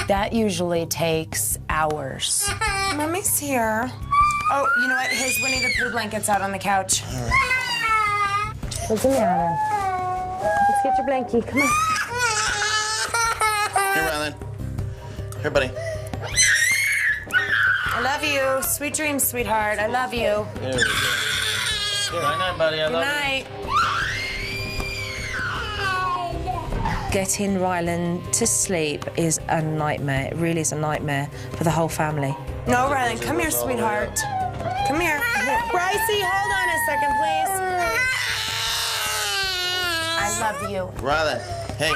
That usually takes hours. Mommy's here. Oh, you know what? His Winnie the Pooh blanket's out on the couch. What's the matter? Let's get your blankie. Come on. Here, Rylan. Here, buddy. I love you. Sweet dreams, sweetheart. I love you. There we go. Good night, buddy. I love you. Good night. Getting Rylan to sleep is a nightmare. It really is a nightmare for the whole family. No, Rylan, come here, sweetheart. Come here. Brycey, hold on a second, please. I love you. Rylan, hey.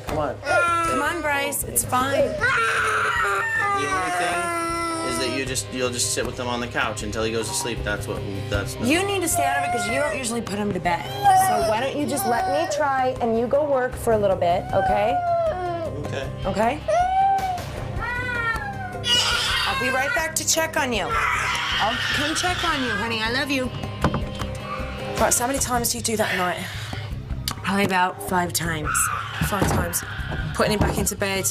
Come on. Come on, Bryce. It's fine. The only thing is that you'll just sit with him on the couch until he goes to sleep. That's. You need to stay out of it because you don't usually put him to bed. So why don't you just let me try and you go work for a little bit, okay? Okay. Okay? I'll be right back to check on you. I'll come check on you, honey. I love you. Right, so how many times do you do that a night? Probably about 5 times. 5 times. Putting him back into bed.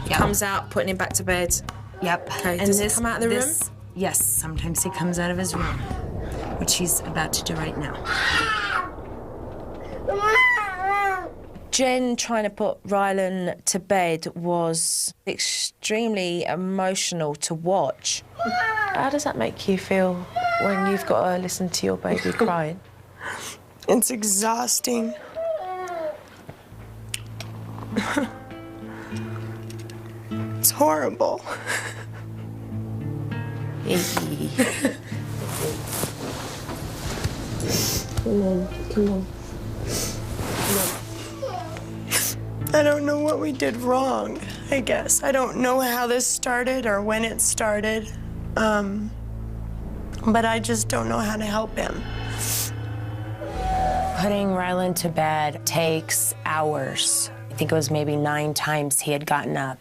He comes out, putting him back to bed. Yep. Okay, does he come out of the room? Yes, sometimes he comes out of his room, which he's about to do right now. Jen trying to put Rylan to bed was extremely emotional to watch. How does that make you feel when you've got to listen to your baby crying? It's exhausting. It's horrible. Come on, come on. I don't know what we did wrong, I guess. I don't know how this started or when it started. But I just don't know how to help him. Putting Rylan to bed takes hours. I think it was maybe 9 times he had gotten up.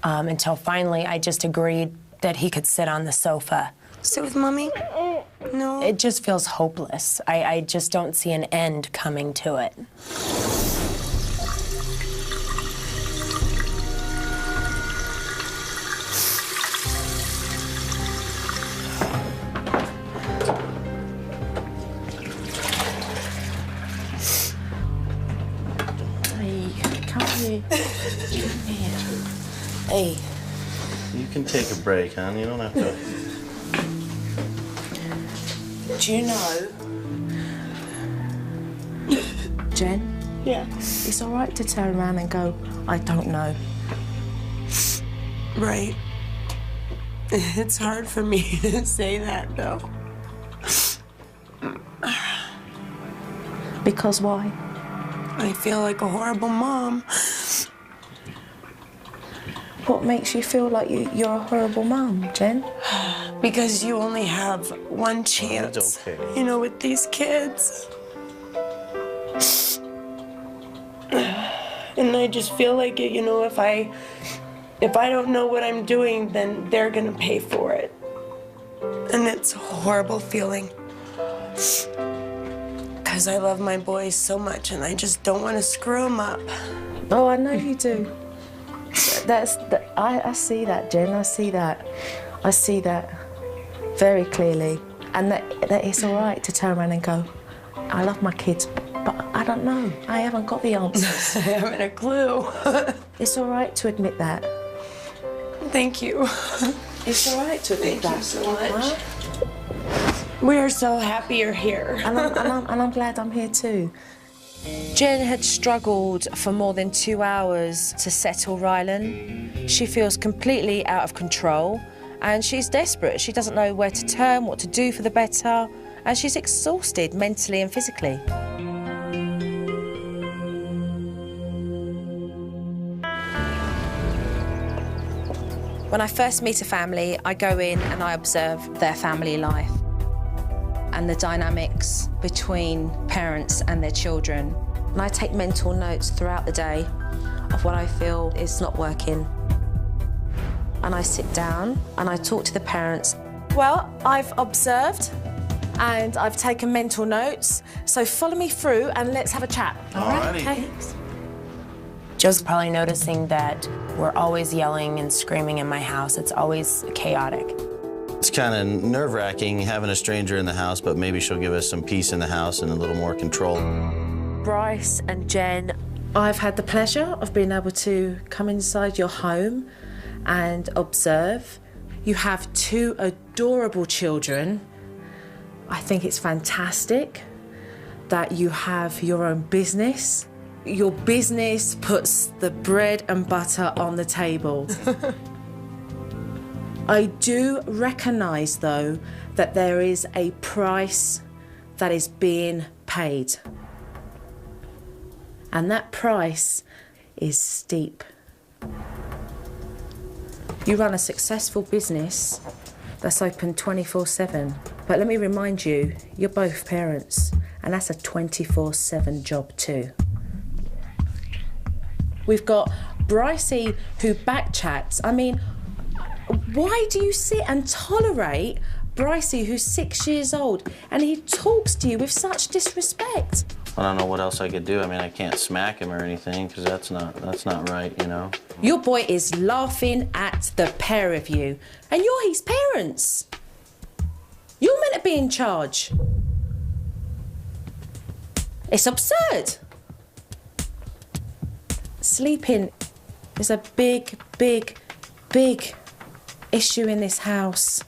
Until finally I just agreed that he could sit on the sofa. Sit with Mommy? No. It just feels hopeless. I just don't see an end coming to it. Hey. You can take a break, hon. You don't have to. Do you know, Jen? Yeah. It's all right to turn around and go, I don't know. Right. It's hard for me to say that, though. Because why? I feel like a horrible mom. What makes you feel like you're a horrible mom, Jen? Because you only have one chance, It's okay. you know, with these kids. And I just feel like, you know, if I don't know what I'm doing, then they're gonna pay for it. And it's a horrible feeling. Because I love my boys so much and I just don't want to screw them up. Oh, I know you do. I see that, Jen. I see that. I see that very clearly. And that it's all right to turn around and go, I love my kids, but I don't know. I haven't got the answers. I haven't a clue. It's all right to admit that. Thank you. It's all right to admit that. Thank you so much. We are so happy you're here. And I'm glad I'm here too. Jen had struggled for more than 2 hours to settle Rylan. She feels completely out of control and she's desperate. She doesn't know where to turn, what to do for the better, and she's exhausted mentally and physically. When I first meet a family, I go in and I observe their family life and the dynamics between parents and their children. And I take mental notes throughout the day of what I feel is not working. And I sit down and I talk to the parents. Well, I've observed and I've taken mental notes, so follow me through and let's have a chat. All righty. Okay. Joe's probably noticing that we're always yelling and screaming in my house. It's always chaotic. It's kind of nerve-wracking having a stranger in the house, but maybe she'll give us some peace in the house and a little more control. Bryce and Jen, I've had the pleasure of being able to come inside your home and observe. You have 2 adorable children. I think it's fantastic that you have your own business. Your business puts the bread and butter on the table. I do recognise, though, that there is a price that is being paid. And that price is steep. You run a successful business that's open 24/7. But let me remind you, you're both parents, and that's a 24/7 job too. We've got Brycey who backchats. I mean, why do you sit and tolerate Brycey who's 6 years old and he talks to you with such disrespect? I don't know what else I could do. I mean, I can't smack him or anything because that's not right, you know. Your boy is laughing at the pair of you, and you're his parents. You're meant to be in charge. It's absurd. Sleeping is a big, big, big issue in this house.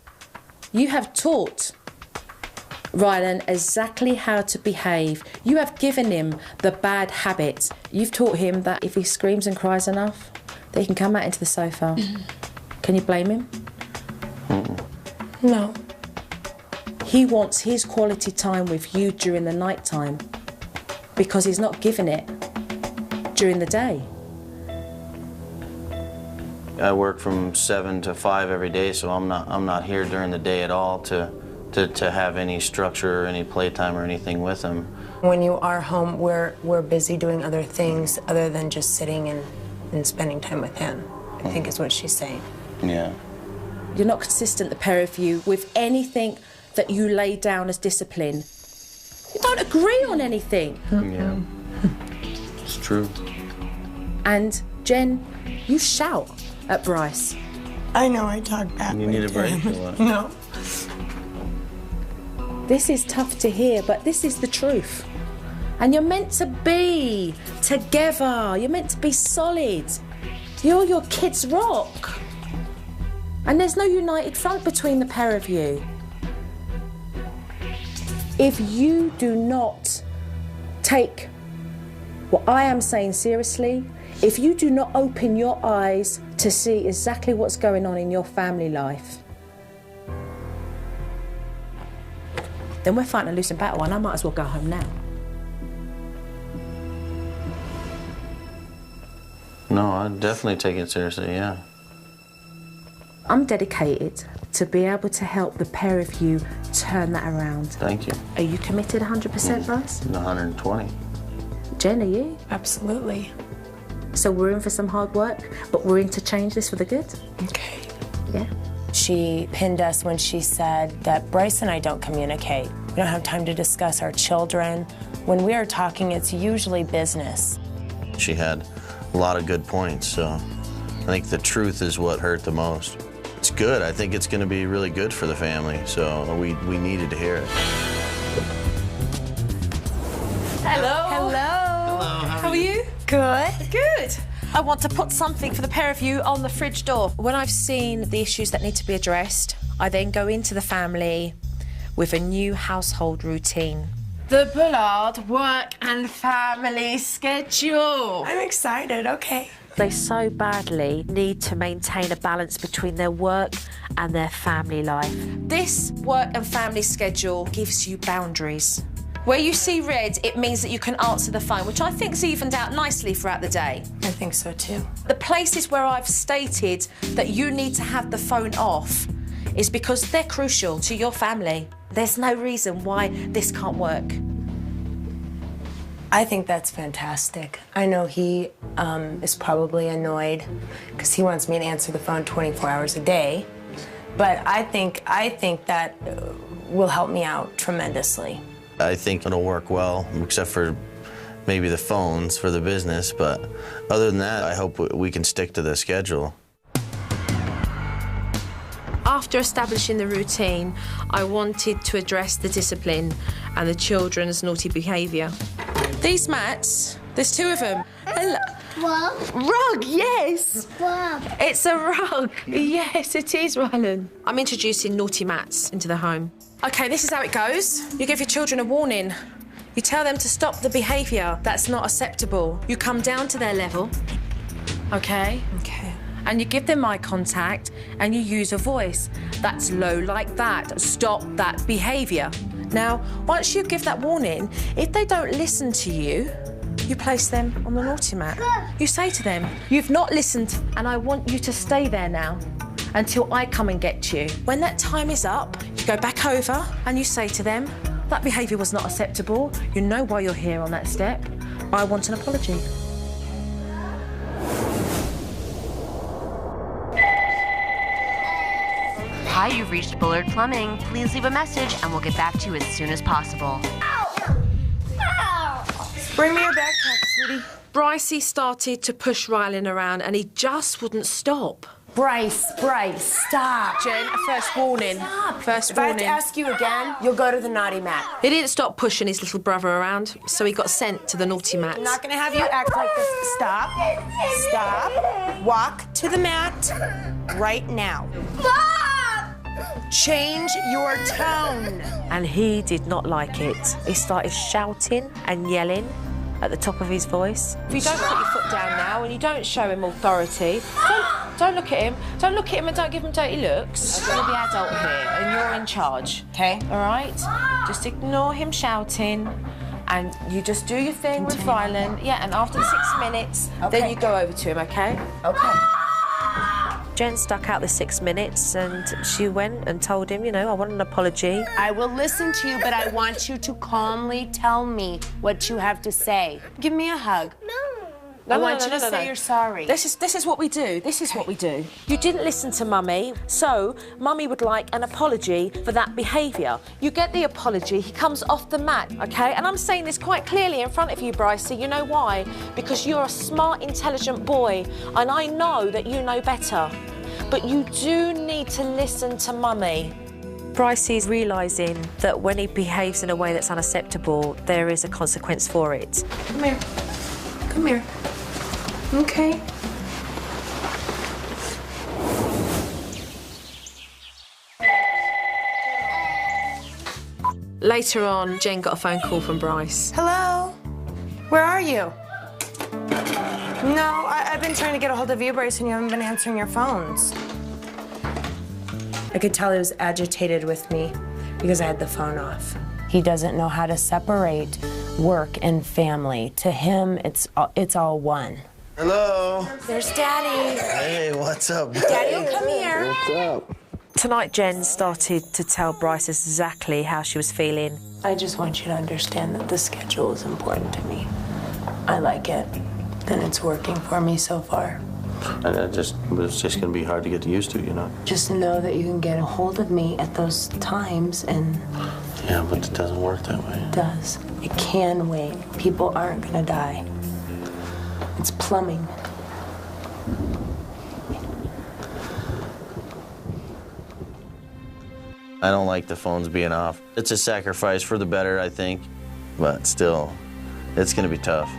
You have taught Rylan exactly how to behave. You have given him the bad habits. You've taught him that if he screams and cries enough, that he can come out into the sofa. Can you blame him? No. He wants his quality time with you during the night time because he's not given it during the day. I work from 7 to 5 every day, so I'm not here during the day at all to have any structure or any playtime or anything with him. When you are home, we're busy doing other things other than just sitting and spending time with him, I think is what she's saying. Yeah. You're not consistent, the pair of you, with anything that you lay down as discipline. You don't agree on anything. Yeah. It's true. And Jen, you shout at Bryce. I know I talk back. You need a break or what? No. This is tough to hear, but this is the truth. And you're meant to be together. You're meant to be solid. You're your kids' rock. And there's no united front between the pair of you. If you do not take what I am saying seriously, if you do not open your eyes to see exactly what's going on in your family life, then we're fighting a losing battle, and I might as well go home now. No, I definitely take it seriously, yeah. I'm dedicated to be able to help the pair of you turn that around. Thank you. Are you committed 100%, Bryce? 120. Jen, are you? Absolutely. So we're in for some hard work, but we're in to change this for the good? Okay. Yeah. She pinned us when she said that Bryce and I don't communicate. We don't have time to discuss our children. When we are talking, it's usually business. She had a lot of good points, so I think the truth is what hurt the most. It's good. I think it's going to be really good for the family, so we needed to hear it. Hello. Hello, How are you? Good. Good. I want to put something for the pair of you on the fridge door. When I've seen the issues that need to be addressed, I then go into the family with a new household routine. The Bullard work and family schedule. I'm excited, okay. They so badly need to maintain a balance between their work and their family life. This work and family schedule gives you boundaries. Where you see red, it means that you can answer the phone, which I think's evened out nicely throughout the day. I think so too. The places where I've stated that you need to have the phone off is because they're crucial to your family. There's no reason why this can't work. I think that's fantastic. I know he is probably annoyed because he wants me to answer the phone 24 hours a day, but I think that will help me out tremendously. I think it'll work well, except for maybe the phones for the business, but other than that, I hope we can stick to the schedule. After establishing the routine, I wanted to address the discipline and the children's naughty behaviour. These mats, there's 2 of them. Rug, yes. Rug. It's a rug. Yes, it is, Rylan. I'm introducing naughty mats into the home. OK, this is how it goes. You give your children a warning. You tell them to stop the behaviour that's not acceptable. You come down to their level, OK? OK. And you give them eye contact and you use a voice that's low like that. Stop that behaviour. Now, once you give that warning, if they don't listen to you, you place them on the naughty mat. You say to them, you've not listened and I want you to stay there now until I come and get you. When that time is up, you go back over and you say to them, that behaviour was not acceptable. You know why you're here on that step. I want an apology. Hi, you've reached Bullard Plumbing. Please leave a message and we'll get back to you as soon as possible. Bring me your backpack, sweetie. Brycey started to push Rylan around and he just wouldn't stop. Bryce, stop. Jen, a first warning. Stop. First if warning. I have to ask you again, you'll go to the naughty mat. He didn't stop pushing his little brother around, so he got sent to the naughty mat. I'm not going to have you act like this. Stop. Stop. Walk to the mat right now. Change your tone. And he did not like it. He started shouting and yelling at the top of his voice. If you don't put your foot down now and you don't show him authority, don't look at him. Don't look at him and don't give him dirty looks. You're the adult here and you're in charge. Okay. All right? Just ignore him shouting and you just do your thing with Rylan. Yeah, and after the 6 minutes, then you go over to him, OK? OK. Jen stuck out the 6 minutes and she went and told him, you know, I want an apology. I will listen to you, but I want you to calmly tell me what you have to say. Give me a hug. I want you to say you're sorry. This is what we do. This is what we do. You didn't listen to Mummy, so Mummy would like an apology for that behaviour. You get the apology, he comes off the mat, OK? And I'm saying this quite clearly in front of you, Brycey. You know why? Because you're a smart, intelligent boy, and I know that you know better. But you do need to listen to Mummy. Brycey's realising that when he behaves in a way that's unacceptable, there is a consequence for it. Come here. Come here. Okay. Later on, Jen got a phone call from Bryce. Hello? Where are you? No, I've been trying to get a hold of you, Bryce, and you haven't been answering your phones. I could tell he was agitated with me because I had the phone off. He doesn't know how to separate work and family. To him, it's all one. Hello. There's Daddy. Hey, what's up? Daddy, come here. What's up? Tonight, Jen started to tell Bryce exactly how she was feeling. I just want you to understand that the schedule is important to me. I like it, and it's working for me so far. And it's just going to be hard to get used to, you know? Just know that you can get a hold of me at those times, and... Yeah, but it doesn't work that way. It does. It can wait. People aren't going to die. It's plumbing. I don't like the phones being off. It's a sacrifice for the better, I think. But still, it's going to be tough.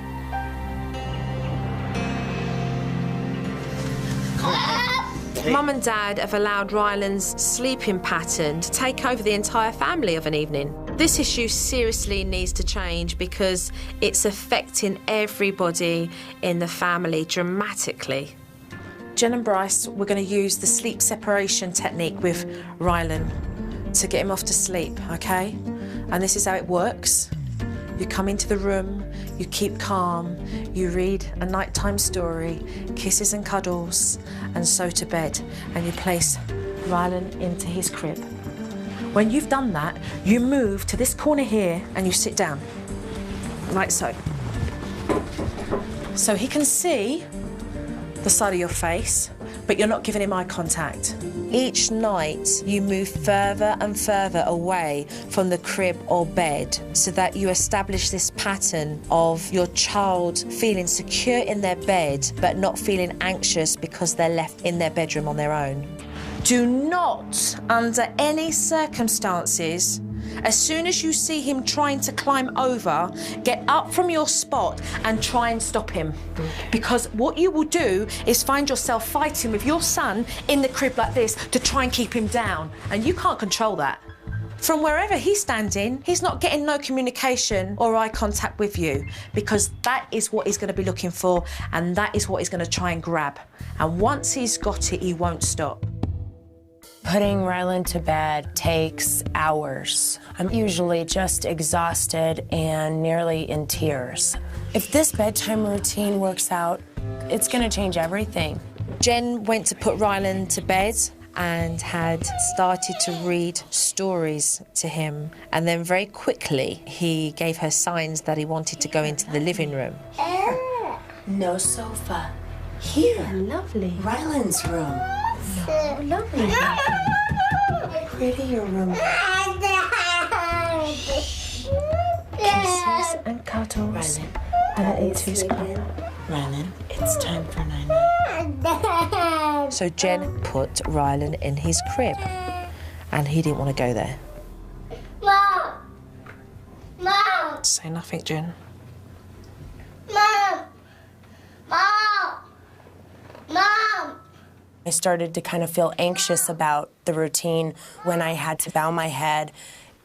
Mum and Dad have allowed Rylan's sleeping pattern to take over the entire family of an evening. This issue seriously needs to change because it's affecting everybody in the family dramatically. Jen and Bryce, we're going to use the sleep separation technique with Rylan to get him off to sleep, OK? And this is how it works. You come into the room, you keep calm, you read a nighttime story, kisses and cuddles, and so to bed, and you place Rylan into his crib. When you've done that, you move to this corner here and you sit down, like so. So he can see the side of your face, but you're not giving him eye contact. Each night, you move further and further away from the crib or bed so that you establish this pattern of your child feeling secure in their bed but not feeling anxious because they're left in their bedroom on their own. Do not, under any circumstances, as soon as you see him trying to climb over, get up from your spot and try and stop him. Because what you will do is find yourself fighting with your son in the crib like this to try and keep him down. And you can't control that. From wherever he's standing, he's not getting no communication or eye contact with you, because that is what he's going to be looking for, and that is what he's going to try and grab. And once he's got it, he won't stop. Putting Rylan to bed takes hours. I'm usually just exhausted and nearly in tears. If this bedtime routine works out, it's gonna change everything. Jen went to put Rylan to bed and had started to read stories to him. And then very quickly, he gave her signs that he wanted to go into the living room. No sofa. Here. Lovely. Rylan's room. Oh, lovely. Prettier room. Kisses and cuddles. Rylan. And eat his cup. Rylan, it's time for night-night. So Jen put Rylan in his crib, and he didn't want to go there. Mom! Mom! Say nothing, Jen. Mom! Mom! Mom! I started to kind of feel anxious about the routine when I had to bow my head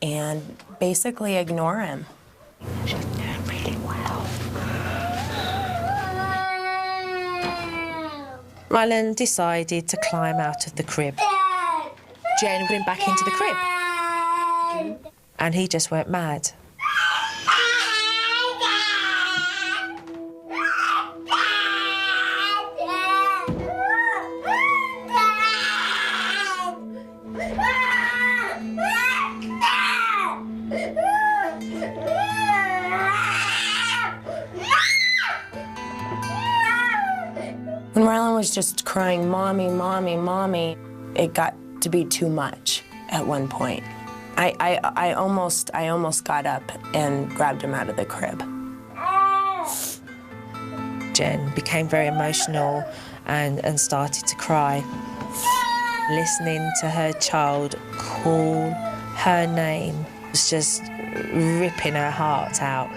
and basically ignore him. She's doing really well. Rylan decided to climb out of the crib. Jen went back into the crib. And he just went mad. When Rylan was just crying, "Mommy, Mommy, Mommy," it got to be too much at one point. I almost got up and grabbed him out of the crib. Jen became very emotional and started to cry. Listening to her child call her name was just ripping her heart out.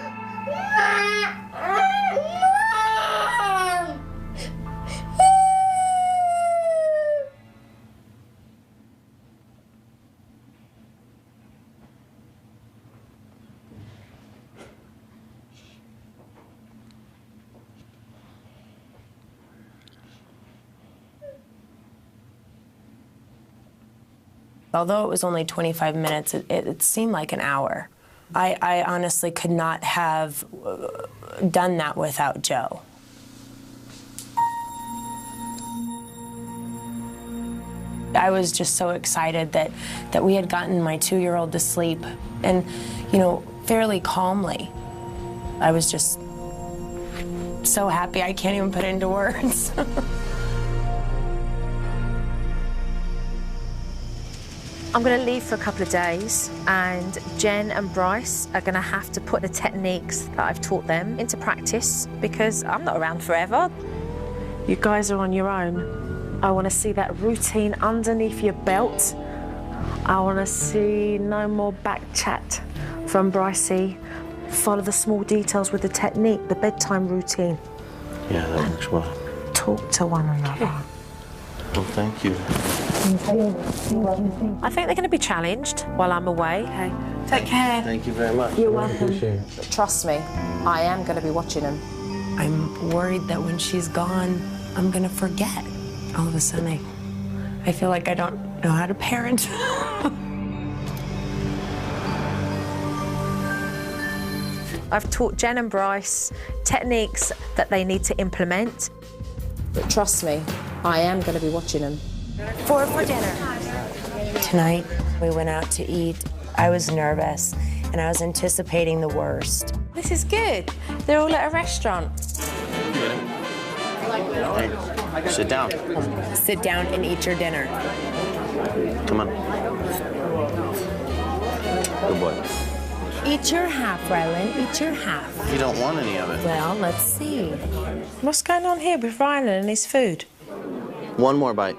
Although it was only 25 minutes, it seemed like an hour. I honestly could not have done that without Joe. I was just so excited that we had gotten my 2-year-old to sleep, and, you know, fairly calmly. I was just so happy I can't even put it into words. I'm going to leave for a couple of days, and Jen and Bryce are going to have to put the techniques that I've taught them into practice, because I'm not around forever. You guys are on your own. I want to see that routine underneath your belt. I want to see no more back chat from Brycey. Follow the small details with the technique, the bedtime routine. Yeah, that works well. Talk to one another. Well, thank you. I think they're going to be challenged while I'm away. Okay. Take care. Thank you very much. You're welcome. Trust me, I am going to be watching them. I'm worried that when she's gone, I'm going to forget. All of a sudden, I feel like I don't know how to parent. I've taught Jen and Bryce techniques that they need to implement. But trust me, I am going to be watching them. 4 for dinner. Tonight, we went out to eat. I was nervous, and I was anticipating the worst. This is good. They're all at a restaurant. Sit down. Sit down and eat your dinner. Come on. Good boy. Eat your half, Rylan. Eat your half. You don't want any of it. Well, let's see. What's going on here with Rylan and his food? One more bite.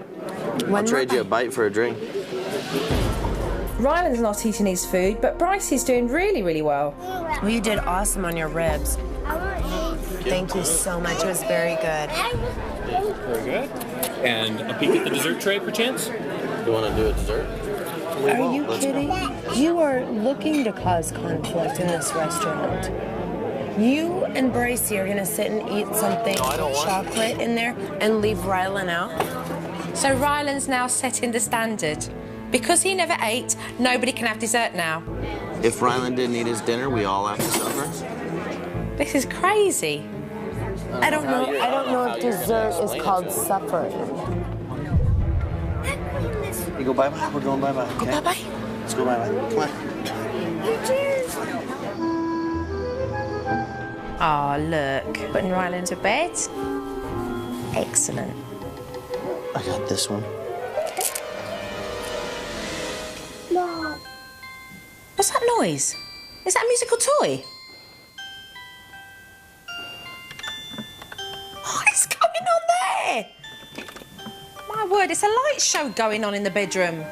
I'll trade you a bite for a drink. Rylan's not eating his food, but Brycey's doing really, really well. Well, you did awesome on your ribs. Thank you so much. It was very good. Very good. And a peek at the dessert tray, perchance? You want to do a dessert? Are you kidding? You are looking to cause conflict in this restaurant. You and Brycey are gonna sit and eat something chocolate in there and leave Rylan out? So Rylan's now setting the standard. Because he never ate, nobody can have dessert now. If Rylan didn't eat his dinner, we all have to suffer. This is crazy. I don't know if dessert is called suffering. You go bye-bye? We're going bye-bye, okay? Go bye-bye. Let's go bye-bye. Come on. Oh, look. Putting Rylan to bed. Excellent. I got this one. Mom. What's that noise? Is that a musical toy? What is going on there? My word, it's a light show going on in the bedroom.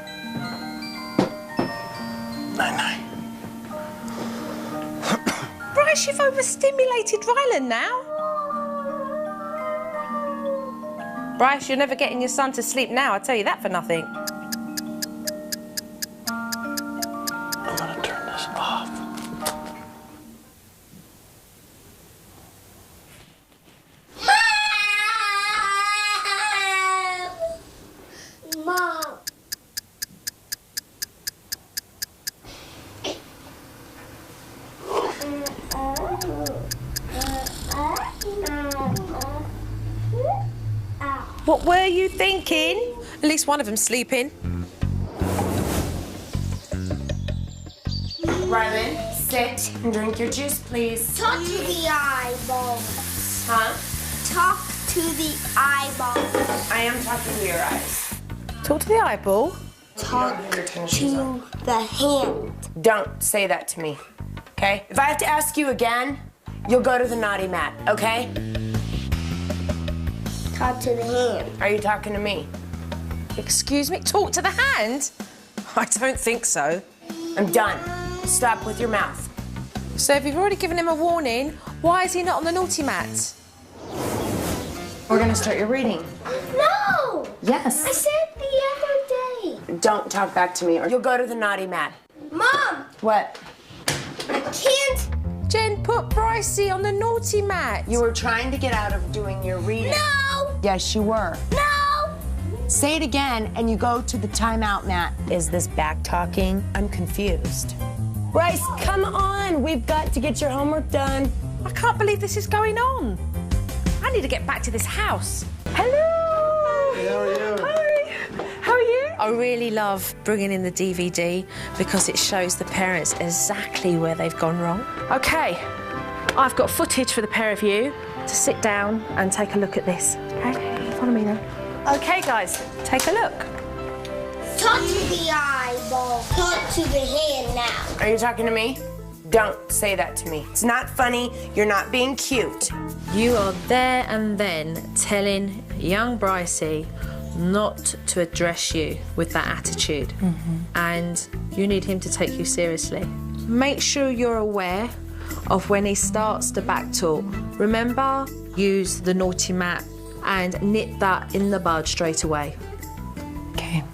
Night-night. Bryce, you've overstimulated Rylan now. Bryce, you're never getting your son to sleep now, I'll tell you that for nothing. I'm gonna turn this off. Mom. What were you thinking? At least one of them's sleeping. Rylan, sit and drink your juice, please. Talk to the eyeballs. Huh? Talk to the eyeballs. I am talking to your eyes. Talk to the eyeball. Talk to the hand. Don't say that to me, okay? If I have to ask you again, you'll go to the naughty mat, okay? Talk to the hand. Are you talking to me? Excuse me? Talk to the hand? I don't think so. I'm done. Stop with your mouth. So if you've already given him a warning, why is he not on the naughty mat? We're gonna start your reading. No! Yes. I said the other day. Don't talk back to me or you'll go to the naughty mat. Mom! What? I can't. Jen, put Brycey on the naughty mat. You were trying to get out of doing your reading. No! Yes, you were. No! Say it again and you go to the timeout mat. Is this back talking? I'm confused. Bryce, come on. We've got to get your homework done. I can't believe this is going on. I need to get back to this house. Hello! Hey, how are you? Hi! How are you? I really love bringing in the DVD because it shows the parents exactly where they've gone wrong. OK, I've got footage for the pair of you to sit down and take a look at this. OK, follow me then. OK, guys, take a look. Talk to the eyeball. Talk to the hand now. Are you talking to me? Don't say that to me. It's not funny. You're not being cute. You are there and then telling young Brycey not to address you with that attitude. And you need him to take you seriously. Make sure you're aware of when he starts to backtalk. Remember, use the naughty mat and nip that in the bud straight away. Okay.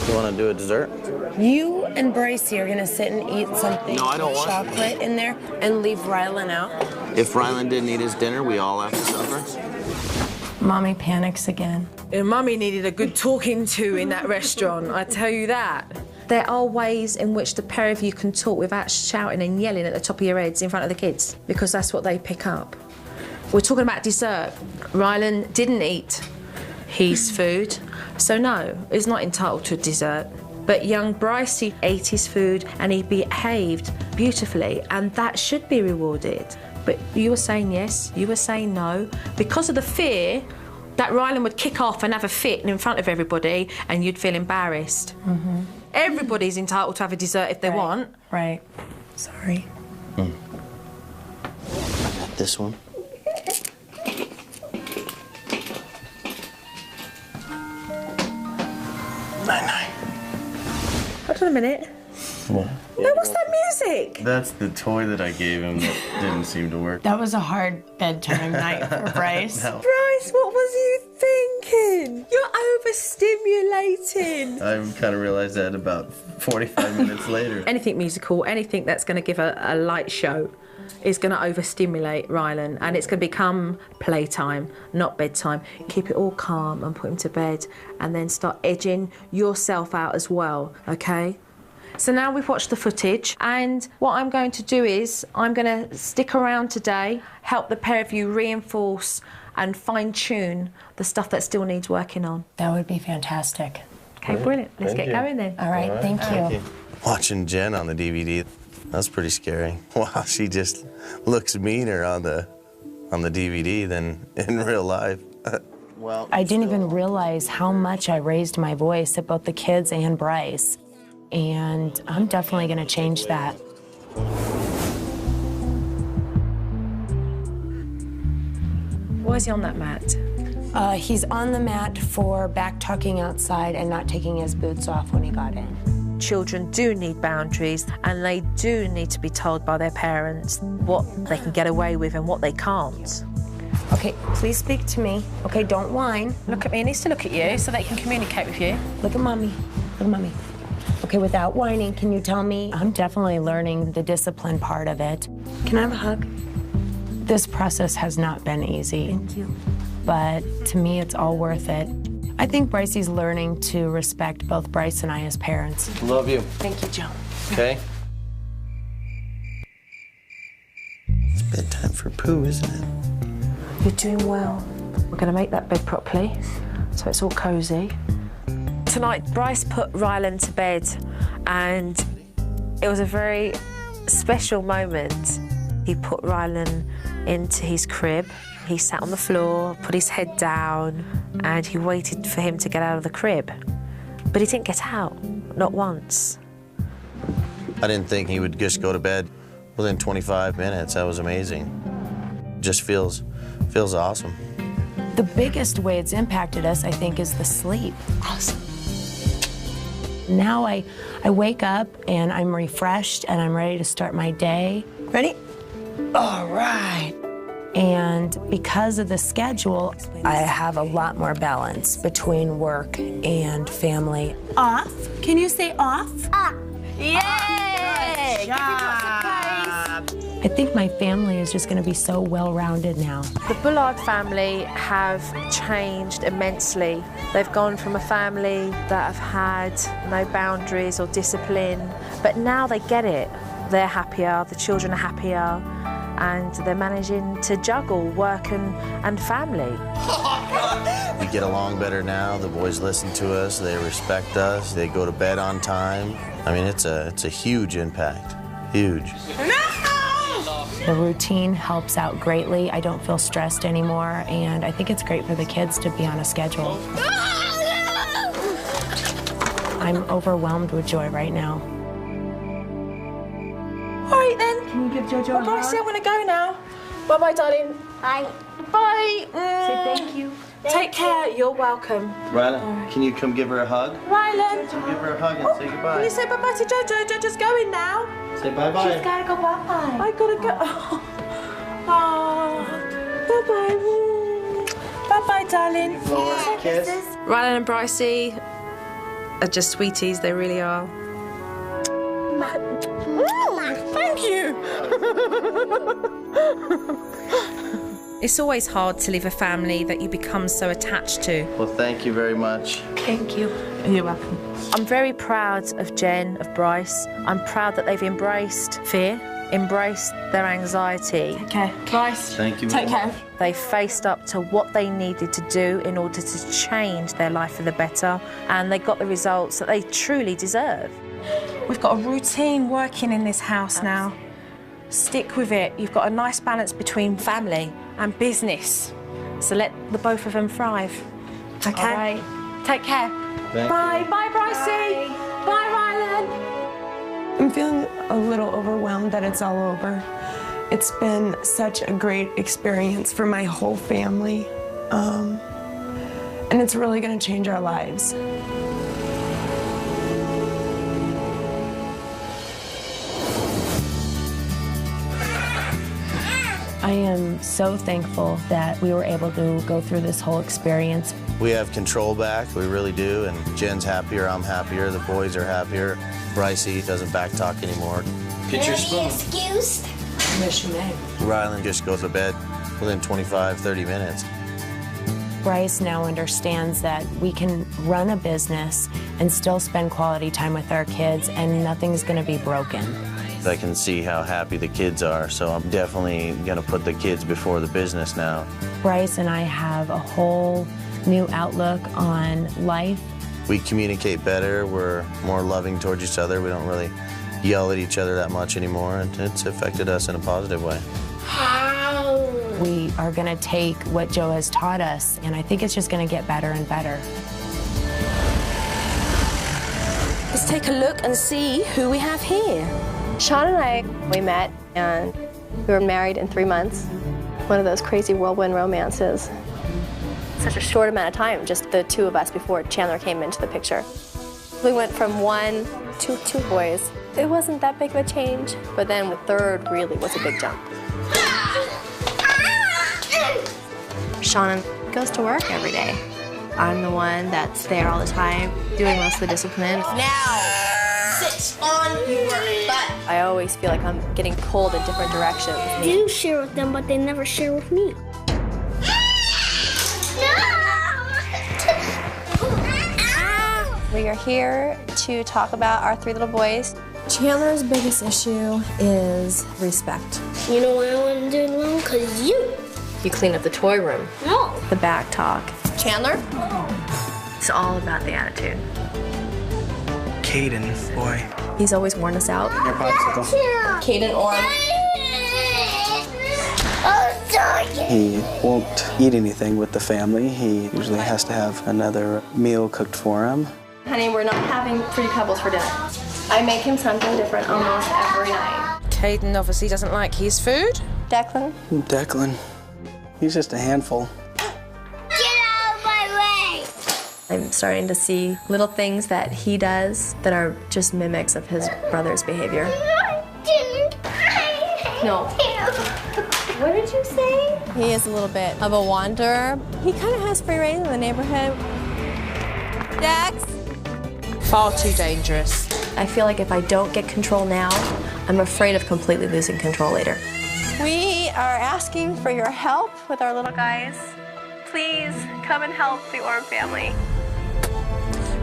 You want to do a dessert? You and Brycey are gonna sit and eat something No, I don't want chocolate in there and leave Rylan out. If Rylan didn't eat his dinner, we all have to suffer. Mommy panics again. Mummy needed a good talking to in that restaurant, I tell you that. There are ways in which the pair of you can talk without shouting and yelling at the top of your heads in front of the kids, because that's what they pick up. We're talking about dessert. Rylan didn't eat his food, so no, he's not entitled to a dessert. But young Brycey ate his food and he behaved beautifully, and that should be rewarded. But you were saying yes, you were saying no, because of the fear that Rylan would kick off and have a fit in front of everybody and you'd feel embarrassed. Everybody's entitled to have a dessert if they want. Right. Sorry. I got this one. Night-night. Hold on a minute. What? No, what's that music? That's the toy that I gave him that didn't seem to work. That was a hard bedtime night for Bryce. No. Bryce, what was you thinking? You're overstimulating. I kind of realized that about 45 minutes later. Anything musical, anything that's going to give a light show is going to overstimulate Rylan, and it's going to become playtime, not bedtime. Keep it all calm and put him to bed, and then start edging yourself out as well, okay? So now we've watched the footage, and what I'm going to do is I'm going to stick around today, help the pair of you reinforce and fine-tune the stuff that still needs working on. That would be fantastic. Okay, brilliant. Let's get going then. All right, thank you. Watching Jen on the DVD, that's pretty scary. Wow, she just looks meaner on the DVD than in real life. Well, I didn't even realize how much I raised my voice at both the kids and Bryce. And I'm definitely going to change that. Why is he on that mat? He's on the mat for back-tucking outside and not taking his boots off when he got in. Children do need boundaries, and they do need to be told by their parents what they can get away with and what they can't. Okay, please speak to me. Okay, don't whine. Look at me. He needs to look at you so they can communicate with you. Look at Mommy. Look at Mommy. Okay, without whining, can you tell me? I'm definitely learning the discipline part of it. Can I have a hug? This process has not been easy. Thank you. But to me, it's all worth it. I think Brycey's learning to respect both Bryce and I as parents. Love you. Thank you, Joe. Okay. It's bedtime for Pooh, isn't it? You're doing well. We're going to make that bed properly, so it's all cosy. Tonight, Bryce put Rylan to bed, and it was a very special moment. He put Rylan into his crib. He sat on the floor, put his head down, and he waited for him to get out of the crib. But he didn't get out, not once. I didn't think he would just go to bed within 25 minutes. That was amazing. Just feels awesome. The biggest way it's impacted us, I think, is the sleep. Awesome. Now I wake up and I'm refreshed and I'm ready to start my day. Ready? All right. And because of the schedule, I have a lot more balance between work and family. off. Can you say off? Yay! I think my family is just going to be so well-rounded now. The Bullard family have changed immensely. They've gone from a family that have had no boundaries or discipline, but now they get it. They're happier, the children are happier, and they're managing to juggle work and family. We get along better now. The boys listen to us. They respect us. They go to bed on time. I mean, it's a huge impact. Huge. The routine helps out greatly. I don't feel stressed anymore, and I think it's great for the kids to be on a schedule. I'm overwhelmed with joy right now. All right then. Can you give Jojo a hug? Bryce, I'm gonna go now. Bye-bye, darling. Bye. Bye. Say thank you. Take care. You're welcome. Rylan, can you come give her a hug? Rylan. Give her a hug and say Can goodbye. you say bye-bye to Jojo? Jojo's going now. Say bye-bye. She's gotta go bye-bye. I gotta go. Oh. Bye-bye. Bye-bye, darling. Kiss. Rylan and Brycey are just sweeties. They really are. Thank you. It's always hard to leave a family that you become so attached to. Well, thank you very much. Thank you. You're welcome. I'm very proud of Jen, of Bryce. I'm proud that they've embraced fear, embraced their anxiety. Okay, Bryce. Thank you. Take care. They faced up to what they needed to do in order to change their life for the better, and they got the results that they truly deserve. We've got a routine working in this house now. Stick with it. You've got a nice balance between family and business. So let the both of them thrive. Okay? All right. Take care. Bye. Bye, Brycey. Bye, Rylan. I'm feeling a little overwhelmed that it's all over. It's been such a great experience for my whole family. And it's really going to change our lives. I am so thankful that we were able to go through this whole experience. We have control back, we really do, and Jen's happier, I'm happier, the boys are happier. Brycey doesn't backtalk anymore. Get your spoon. Excused? Yes, you may. Rylan just goes to bed within 25, 30 minutes. Bryce now understands that we can run a business and still spend quality time with our kids, and nothing's going to be broken. I can see how happy the kids are, so I'm definitely going to put the kids before the business now. Bryce and I have a whole new outlook on life. We communicate better, we're more loving towards each other, we don't really yell at each other that much anymore, and it's affected us in a positive way. We are going to take what Joe has taught us, and I think it's just going to get better and better. Let's take a look and see who we have here. Sean and I, we met and we were married in 3 months. One of those crazy whirlwind romances. Such a short amount of time, just the two of us before Chandler came into the picture. We went from 1 to 2 boys. It wasn't that big of a change, but then the third really was a big jump. Sean goes to work every day. I'm the one that's there all the time, doing most of the discipline. Now, sit on your butt. I always feel like I'm getting pulled in different directions. I do share with them, but they never share with me. We are here to talk about our 3 little boys. Chandler's biggest issue is respect. You know why I wouldn't do it alone? Because you. You clean up the toy room. No. The back talk. Chandler? It's all about the attitude. Caden, boy. He's always worn us out. Caden, Orm. He won't eat anything with the family. He usually has to have another meal cooked for him. Honey, we're not having Fruity Pebbles for dinner. I make him something different almost every night. Caden obviously doesn't like his food. Declan? Declan. He's just a handful. Get out of my way! I'm starting to see little things that he does that are just mimics of his brother's behavior. No. What did you say? He is a little bit of a wanderer. He kind of has free reign in the neighborhood. Dex? Far too dangerous. I feel like if I don't get control now, I'm afraid of completely losing control later. We are asking for your help with our little guys. Please come and help the Orm family.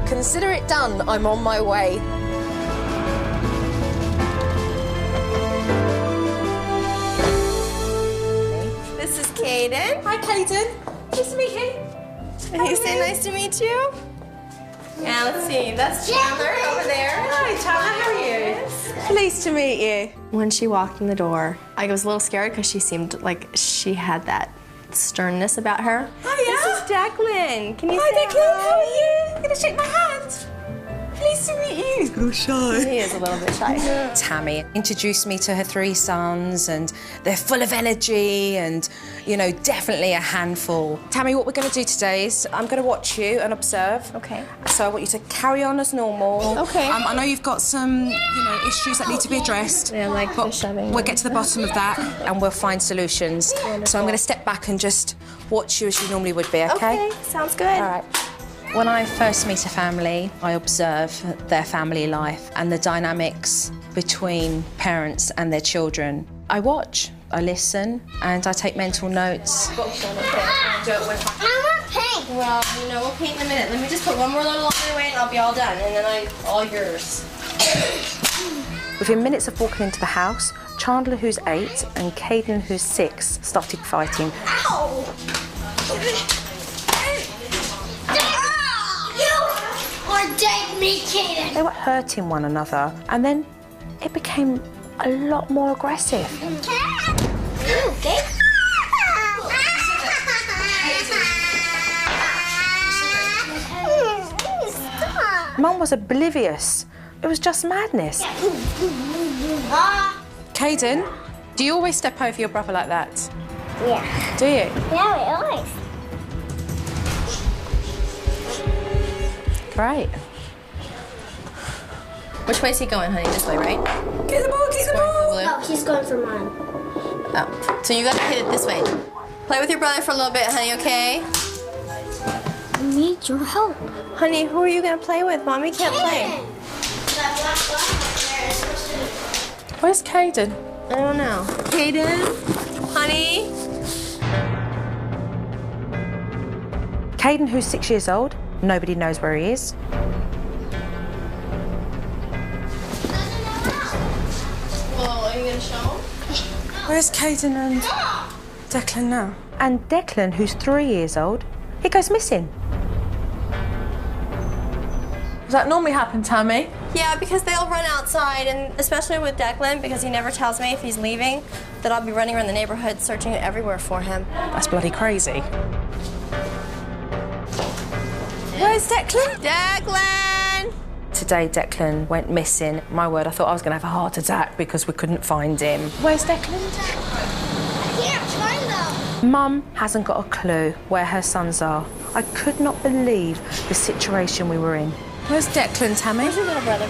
Consider it done. I'm on my way. This is Caden. Hi, Caden. Nice to meet you. And you say nice to meet you? Yeah, let's see. That's Chandler over there. Hi, Chandler. How are you? Pleased to meet you. When she walked in the door, I was a little scared because she seemed like she had that sternness about her. Oh, yeah? This is Declan. Can you Hi, say Declan. hi? How are you? You're going to shake my hand. Pleased to meet you. He's a little shy. He is a little bit shy. Tammy introduced me to her 3 sons, and they're full of energy and, you know, definitely a handful. Tammy, what we're going to do today is I'm going to watch you and observe. Okay. So I want you to carry on as normal. Okay. I know you've got some, issues that need to be addressed. Yeah, like the shoving. We'll get to the bottom of that and we'll find solutions. Wonderful. So I'm going to step back and just watch you as you normally would be, okay? Okay, sounds good. All right. When I first meet a family, I observe their family life and the dynamics between parents and their children. I watch, I listen, and I take mental notes. I want paint. Well, we'll paint in a minute. Let me just put one more little laundry away and I'll be all done, and then all yours. Within minutes of walking into the house, Chandler, who's 8, and Caden, who's 6, started fighting. Ow! You ordained me, Caden. They were hurting one another, and then it became a lot more aggressive. Okay? Mum was oblivious. It was just madness. Caden, do you always step over your brother like that? Yeah. Do you? Yeah, we always. Great. Which way is he going, honey? This way, right? Get the ball, get the ball! Blue. No, he's going for mine. Oh, so you gotta hit it this way. Play with your brother for a little bit, honey, okay? I need your help. Honey, who are you gonna play with? Mommy can't play. Where's Caden? I don't know. Caden? Honey? Caden, who's 6 years old, nobody knows where he is. Well, are you gonna show him? Where's Caden and Declan now? And Declan, who's 3 years old, he goes missing. Does that normally happen, Tammy? Yeah, because they'll run outside, and especially with Declan, because he never tells me if he's leaving, that I'll be running around the neighborhood searching everywhere for him. That's bloody crazy. Where's Declan? Declan! Today, Declan went missing. My word, I thought I was going to have a heart attack because we couldn't find him. Where's Declan? I can't find them. Mum hasn't got a clue where her sons are. I could not believe the situation we were in. Where's Declan, Tammy? Where's your little brother?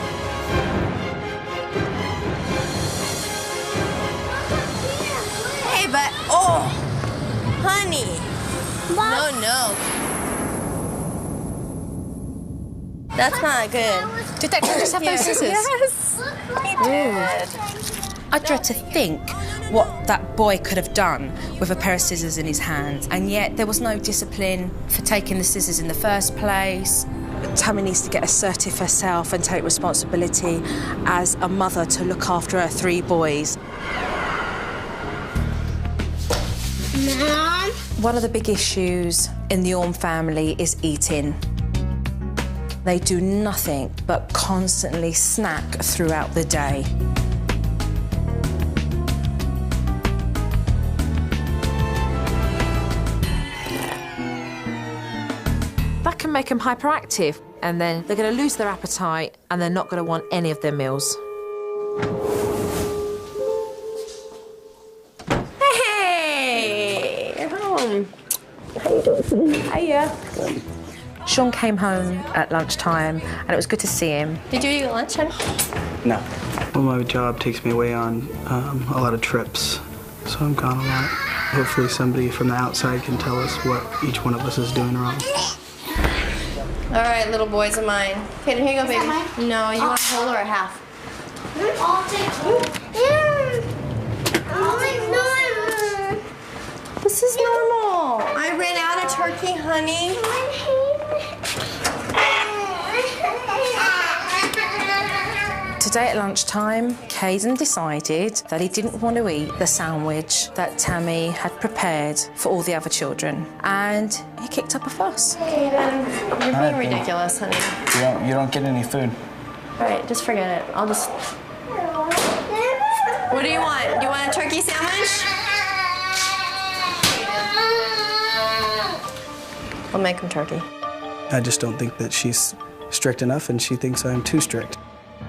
Hey, but, oh, honey. Mom. No. That's not good. Did Declan just have those scissors? Yes, he did. I dread to think what that boy could have done with a pair of scissors in his hand, and yet there was no discipline for taking the scissors in the first place. Tammy needs to get assertive herself and take responsibility as a mother to look after her 3 boys. Mom? One of the big issues in the Orm family is eating. They do nothing but constantly snack throughout the day. That can make them hyperactive, and then they're going to lose their appetite and they're not going to want any of their meals. Hey, you're home. How you doing? Hiya. Sean came home at lunchtime, and it was good to see him. Did you eat lunch, honey? No. Well, my job takes me away on a lot of trips, so I'm gone a lot. Hopefully somebody from the outside can tell us what each one of us is doing wrong. All right, little boys of mine. Okay, here you go, baby. No, you want a whole or a half? I'll take one. This is normal. I ran out of turkey, honey. Today at lunchtime, Caden decided that he didn't want to eat the sandwich that Tammy had prepared for all the other children, and he kicked up a fuss. Caden, you're being ridiculous, honey. You don't get any food. All right, just forget it. I'll just... What do you want? Do you want a turkey sandwich? I'll make him turkey. I just don't think that she's strict enough, and she thinks I'm too strict.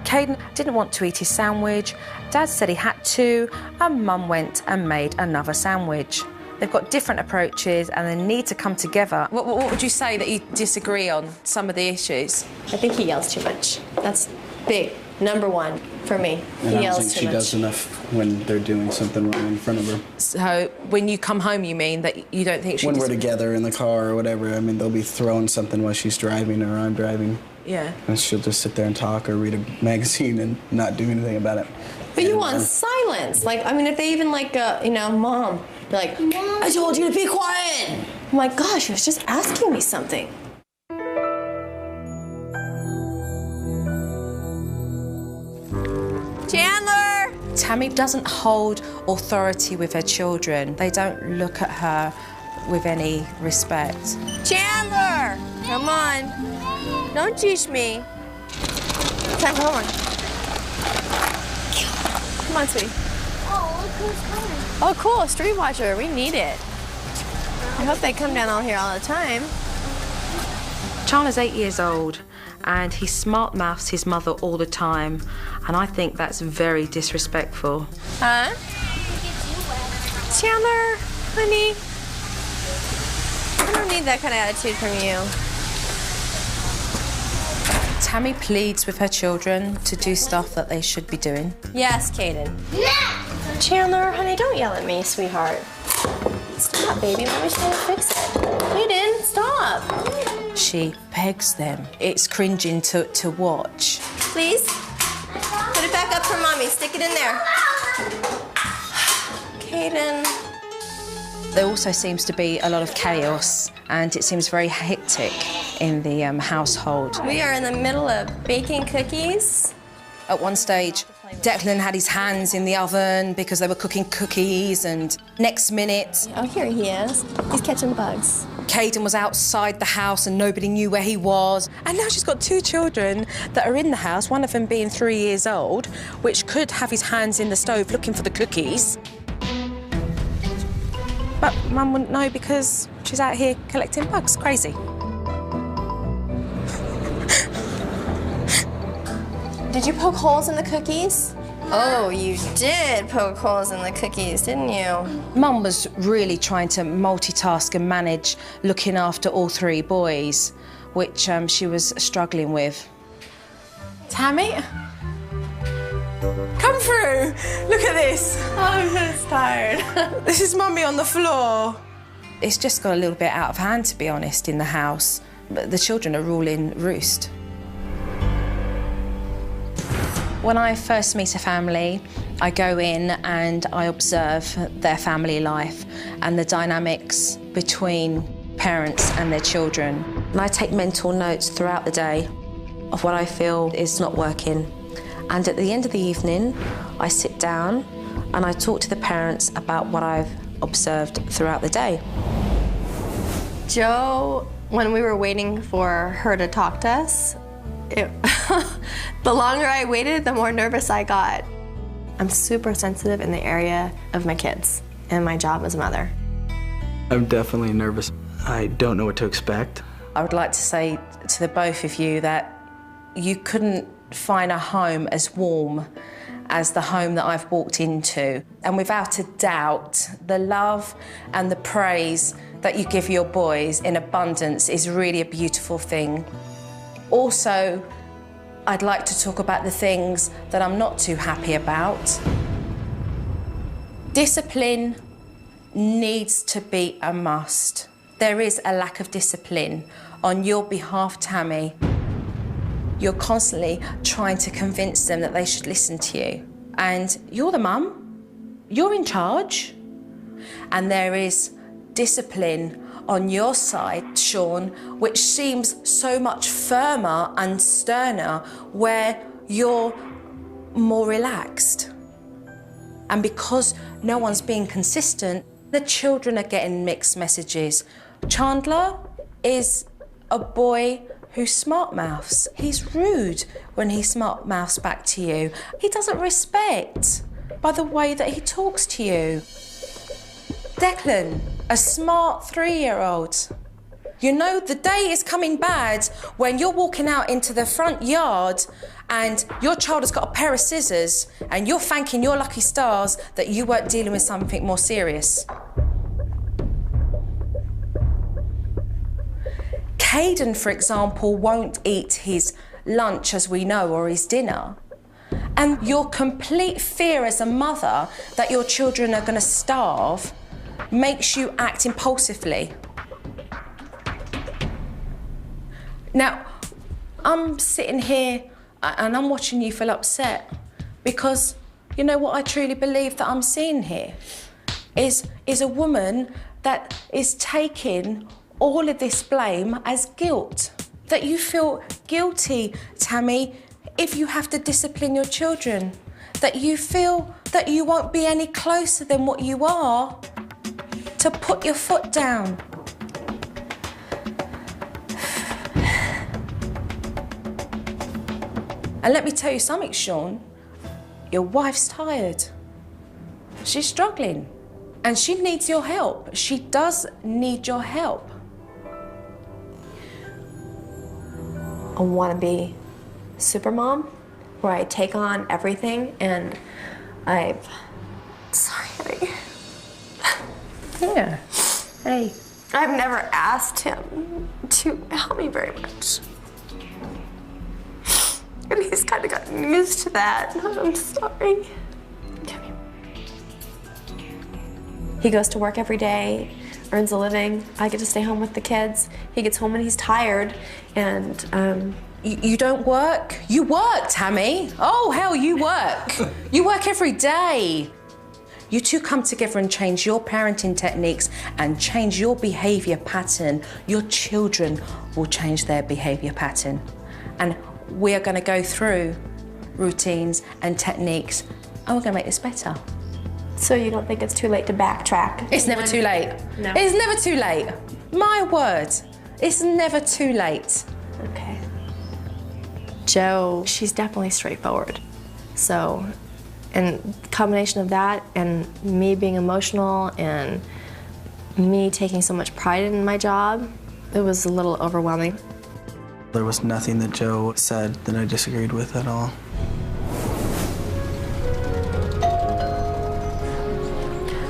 Caden didn't want to eat his sandwich. Dad said he had to, and Mum went and made another sandwich. They've got different approaches and they need to come together. What would you say that you disagree on some of the issues? I think he yells too much. That's big. Number one for me. And He I don't yells think too she much. does enough when they're doing something wrong in front of her. So when you come home, you mean that you don't think she... When we're together in the car or whatever, I mean, they'll be throwing something while she's driving or I'm driving. Yeah. And she'll just sit there and talk or read a magazine and not do anything about it. But you want silence. Like, I mean, if they even like, you know, Mom, be like, I told you to be quiet. I'm like, gosh, she was just asking me something. Chandler! Tammy doesn't hold authority with her children. They don't look at her with any respect. Chandler! Come on. Don't teach me. Time for homework. Come on, sweetie. Oh, look who's coming. Oh, cool. Street watcher. We need it. I hope they come down all here all the time. Chandler's 8 years old, and he smart mouths his mother all the time, and I think that's very disrespectful. Huh? Chandler, honey, I don't need that kind of attitude from you. Tammy pleads with her children to do stuff that they should be doing. Yes, Caden. Chandler, honey, don't yell at me, sweetheart. Stop, baby. Mommy's trying to fix it. Caden, stop. She begs them. It's cringing to watch. Please? Put it back up for Mommy. Stick it in there. Caden. There also seems to be a lot of chaos, and it seems very hectic in the household. We are in the middle of baking cookies. At one stage, Declan had his hands in the oven because they were cooking cookies, and next minute... Oh, here he is. He's catching bugs. Caden was outside the house and nobody knew where he was. And now she's got 2 children that are in the house, one of them being 3 years old, which could have his hands in the stove looking for the cookies. But Mum wouldn't know because she's out here collecting bugs. Crazy. Did you poke holes in the cookies? Oh, you did poke holes in the cookies, didn't you? Mum was really trying to multitask and manage looking after all 3 boys, which she was struggling with. Tammy? Come through! Look at this! I'm just tired. This is Mummy on the floor. It's just got a little bit out of hand, to be honest, in the house. But the children are ruling roost. When I first meet a family, I go in and I observe their family life and the dynamics between parents and their children. And I take mental notes throughout the day of what I feel is not working. And at the end of the evening, I sit down and I talk to the parents about what I've observed throughout the day. Joe, when we were waiting for her to talk to us, the longer I waited, the more nervous I got. I'm super sensitive in the area of my kids and my job as a mother. I'm definitely nervous. I don't know what to expect. I would like to say to the both of you that you couldn't find a home as warm as the home that I've walked into. And without a doubt, the love and the praise that you give your boys in abundance is really a beautiful thing. Also, I'd like to talk about the things that I'm not too happy about. Discipline needs to be a must. There is a lack of discipline on your behalf, Tammy. You're constantly trying to convince them that they should listen to you. And you're the mum, you're in charge. And there is discipline on your side, Sean, which seems so much firmer and sterner, where you're more relaxed. And because no one's being consistent, the children are getting mixed messages. Chandler is a boy who smart mouths. He's rude when he smart mouths back to you. He doesn't respect by the way that he talks to you. Declan, a smart 3-year-old. You know, the day is coming bad when you're walking out into the front yard and your child has got a pair of scissors and you're thanking your lucky stars that you weren't dealing with something more serious. Caden, for example, won't eat his lunch, as we know, or his dinner. And your complete fear as a mother that your children are going to starve makes you act impulsively. Now, I'm sitting here and I'm watching you feel upset because you know what I truly believe that I'm seeing here is a woman that is taking all of this blame as guilt. That you feel guilty, Tammy, if you have to discipline your children. That you feel that you won't be any closer than what you are to put your foot down. And let me tell you something, Sean, your wife's tired. She's struggling and she needs your help. She does need your help. a wannabe super mom where I take on everything, and sorry. Yeah. Hey. I've never asked him to help me very much. And he's kind of gotten used to that. I'm sorry. Come here. He goes to work every day, earns a living. I get to stay home with the kids. He gets home and he's tired, and You don't work? You work, Tammy. Oh, hell, you work. You work every day. You two come together and change your parenting techniques and change your behaviour pattern. Your children will change their behaviour pattern. And we are going to go through routines and techniques, and we're going to make this better. So you don't think it's too late to backtrack? It's never too late. No. It's never too late. My word. It's never too late. Okay. Jo, she's definitely straightforward. So, and the combination of that and me being emotional and me taking so much pride in my job, it was a little overwhelming. There was nothing that Jo said that I disagreed with at all.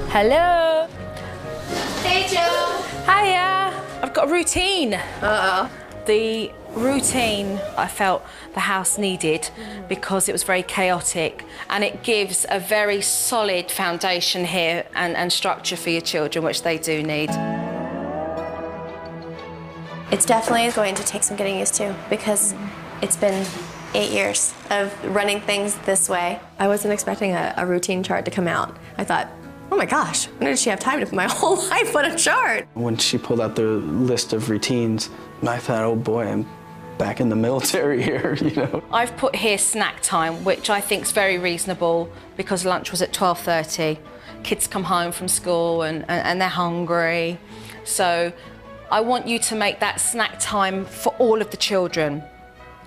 Hello. Hey, Jo. Hiya. I've got a routine. The routine I felt the house needed because it was very chaotic, and it gives a very solid foundation here and structure for your children, which they do need. It's definitely going to take some getting used to because it's been 8 years of running things this way. I wasn't expecting a routine chart to come out. I thought, oh my gosh, when did she have time to put my whole life on a chart? When she pulled out the list of routines, I thought, oh boy, I'm back in the military here, you know. I've put here snack time, which I think is very reasonable because lunch was at 12:30. Kids come home from school and they're hungry. So I want you to make that snack time for all of the children,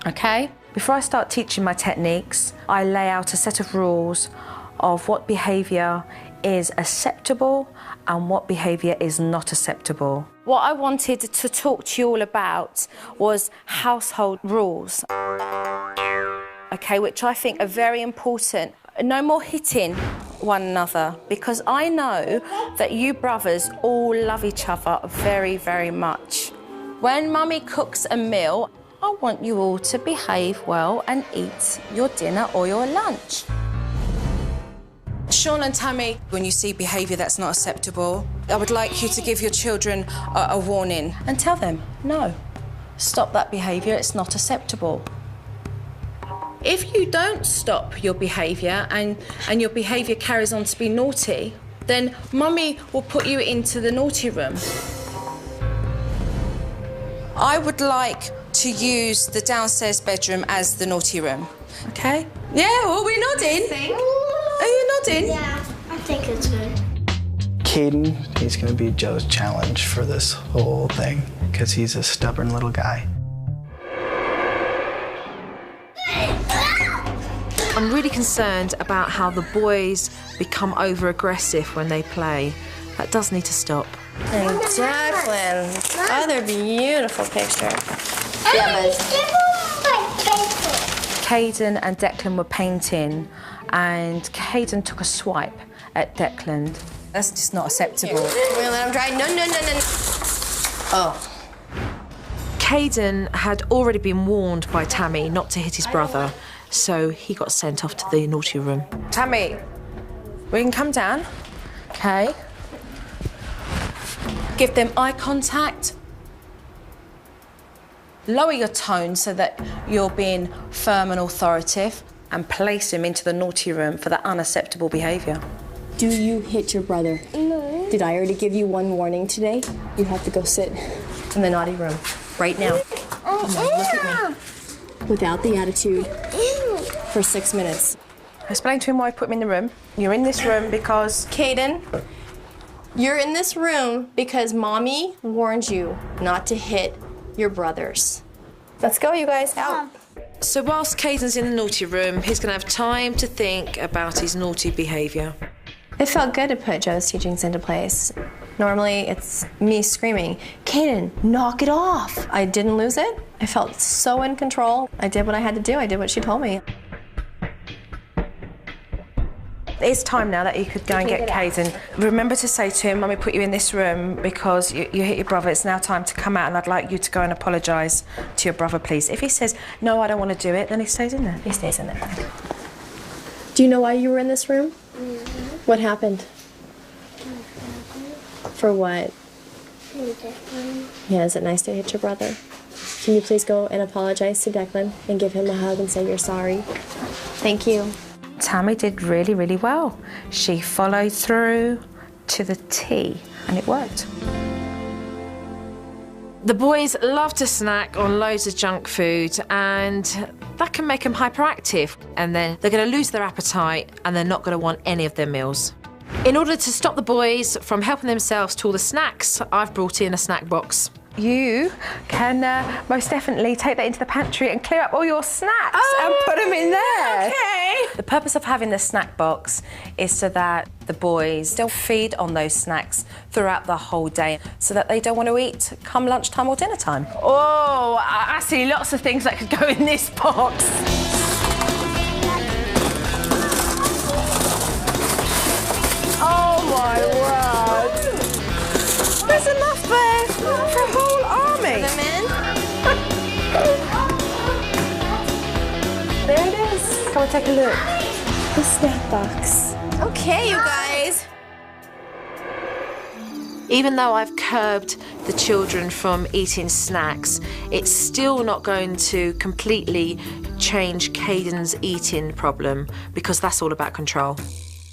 okay? Before I start teaching my techniques, I lay out a set of rules of what behaviour is acceptable and what behaviour is not acceptable. What I wanted to talk to you all about was household rules, okay, which I think are very important. No more hitting one another, because I know that you brothers all love each other very, very much. When Mummy cooks a meal, I want you all to behave well and eat your dinner or your lunch. Sean and Tammy, when you see behaviour that's not acceptable, I would like you to give your children a warning and tell them, no, stop that behaviour, it's not acceptable. If you don't stop your behaviour and your behaviour carries on to be naughty, then Mummy will put you into the naughty room. I would like to use the downstairs bedroom as the naughty room, okay? Yeah, well, we're nodding. Are you nodding? Yeah, I think it's good. Caden, he's going to be Joe's challenge for this whole thing because he's a stubborn little guy. I'm really concerned about how the boys become over-aggressive when they play. That does need to stop. And Declan, other beautiful picture. Caden and Declan were painting, and Caden took a swipe at Declan. That's just not acceptable. We're gonna let him dry. No. Oh. Caden had already been warned by Tammy not to hit his brother, so he got sent off to the naughty room. Tammy, we can come down, okay? Give them eye contact. Lower your tone so that you're being firm and authoritative, and place him into the naughty room for that unacceptable behaviour. Do you hit your brother? No. Did I already give you one warning today? You have to go sit in the naughty room right now. Look at me. Without the attitude for 6 minutes. Explain to him why I put him in the room. You're in this room because... Caden, you're in this room because Mommy warned you not to hit your brothers. Let's go, you guys, out. So whilst Caden's in the naughty room, he's going to have time to think about his naughty behaviour. It felt good to put Joe's teachings into place. Normally, it's me screaming, Caden, knock it off. I didn't lose it. I felt so in control. I did what I had to do. I did what she told me. It's time now that you could go and get Caden. Remember to say to him, Mummy put you in this room because you hit your brother. It's now time to come out and I'd like you to go and apologise to your brother, please. If he says, no, I don't want to do it, then he stays in there. He stays in there. Do you know why you were in this room? What happened? For what? Yeah, is it nice to hit your brother? Can you please go and apologize to Declan and give him a hug and say you're sorry? Thank you. Tammy did really, really well. She followed through to the T, and it worked. The boys love to snack on loads of junk food, and that can make them hyperactive, and then they're going to lose their appetite, and they're not going to want any of their meals. In order to stop the boys from helping themselves to all the snacks, I've brought in a snack box. You can most definitely take that into the pantry and clear up all your snacks and put them in there. Okay. The purpose of having the snack box is so that the boys don't feed on those snacks throughout the whole day, so that they don't want to eat come lunchtime or dinner time. Oh, I see lots of things that could go in this box. Oh my word! There's enough there for a whole army. Put them in. There it is. Come and take a look. The snack box. Okay, you guys. Even though I've curbed the children from eating snacks, it's still not going to completely change Caden's eating problem, because that's all about control.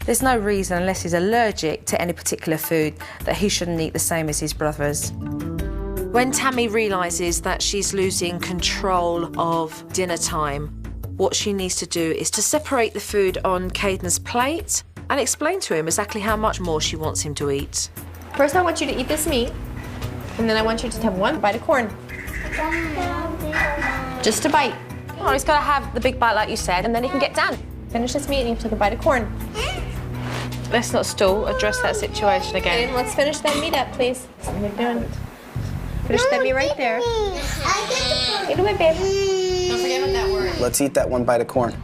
There's no reason, unless he's allergic to any particular food, that he shouldn't eat the same as his brothers. When Tammy realises that she's losing control of dinner time, what she needs to do is to separate the food on Caden's plate and explain to him exactly how much more she wants him to eat. First, I want you to eat this meat, and then I want you to have one bite of corn. Just a bite. Oh, he's got to have the big bite like you said, and then he can get done. Finish this meat and you take a bite of corn. Let's not stall, address that situation again. And let's finish that meat up, please. What are you doing? Finish that meat right there. Eat away, babe. Don't forget what that word. Let's eat that one bite of corn.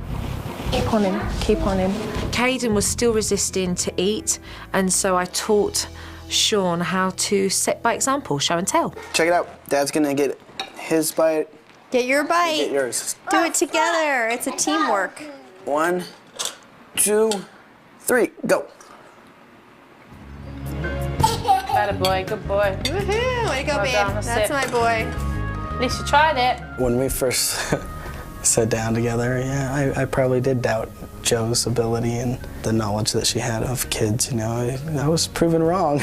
Keep on him, keep on him. Caden was still resisting to eat, and so I taught Sean how to set by example, show and tell. Check it out. Dad's gonna get his bite. Get your bite. Get yours. Do it together. It's a teamwork. 1, 2, 3, go. Better boy, good boy. Woohoo! Way to go, Well babe. done, That's my boy. At least you tried it. When we first sat down together, yeah, I probably did doubt Joe's ability and the knowledge that she had of kids. You know, I was proven wrong.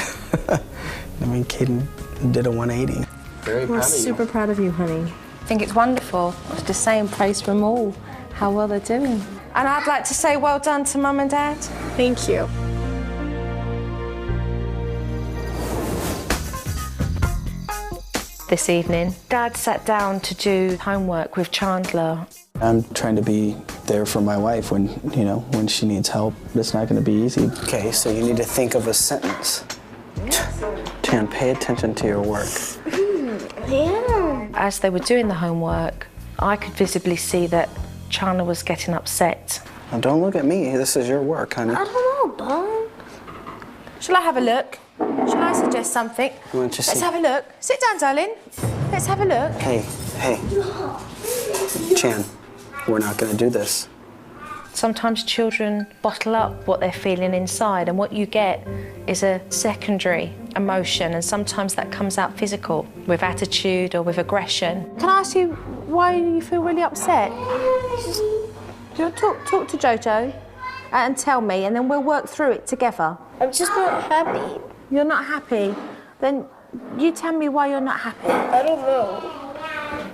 I mean, Caden did a 180. Very proud We're of you. super proud of you, honey. I think it's wonderful. It's the same praise from all, how well they're doing. And I'd like to say well done to Mum and Dad. Thank you. This evening, Dad sat down to do homework with Chandler. I'm trying to be there for my wife when, you know, when she needs help. It's not going to be easy. Okay, so you need to think of a sentence. Jan, pay attention to your work. Yeah. As they were doing the homework, I could visibly see that Chandler was getting upset. Now, don't look at me. This is your work, honey. I don't know, Dad. Shall I have a look? Shall I suggest something? Let's have a look. Sit down, darling. Let's have a look. Hey, Chan, we're not going to do this. Sometimes children bottle up what they're feeling inside, and what you get is a secondary emotion, and sometimes that comes out physical, with attitude or with aggression. Can I ask you why you feel really upset? Talk to Jojo and tell me, and then we'll work through it together. I'm just not happy. You're not happy? Then you tell me why you're not happy. I don't know.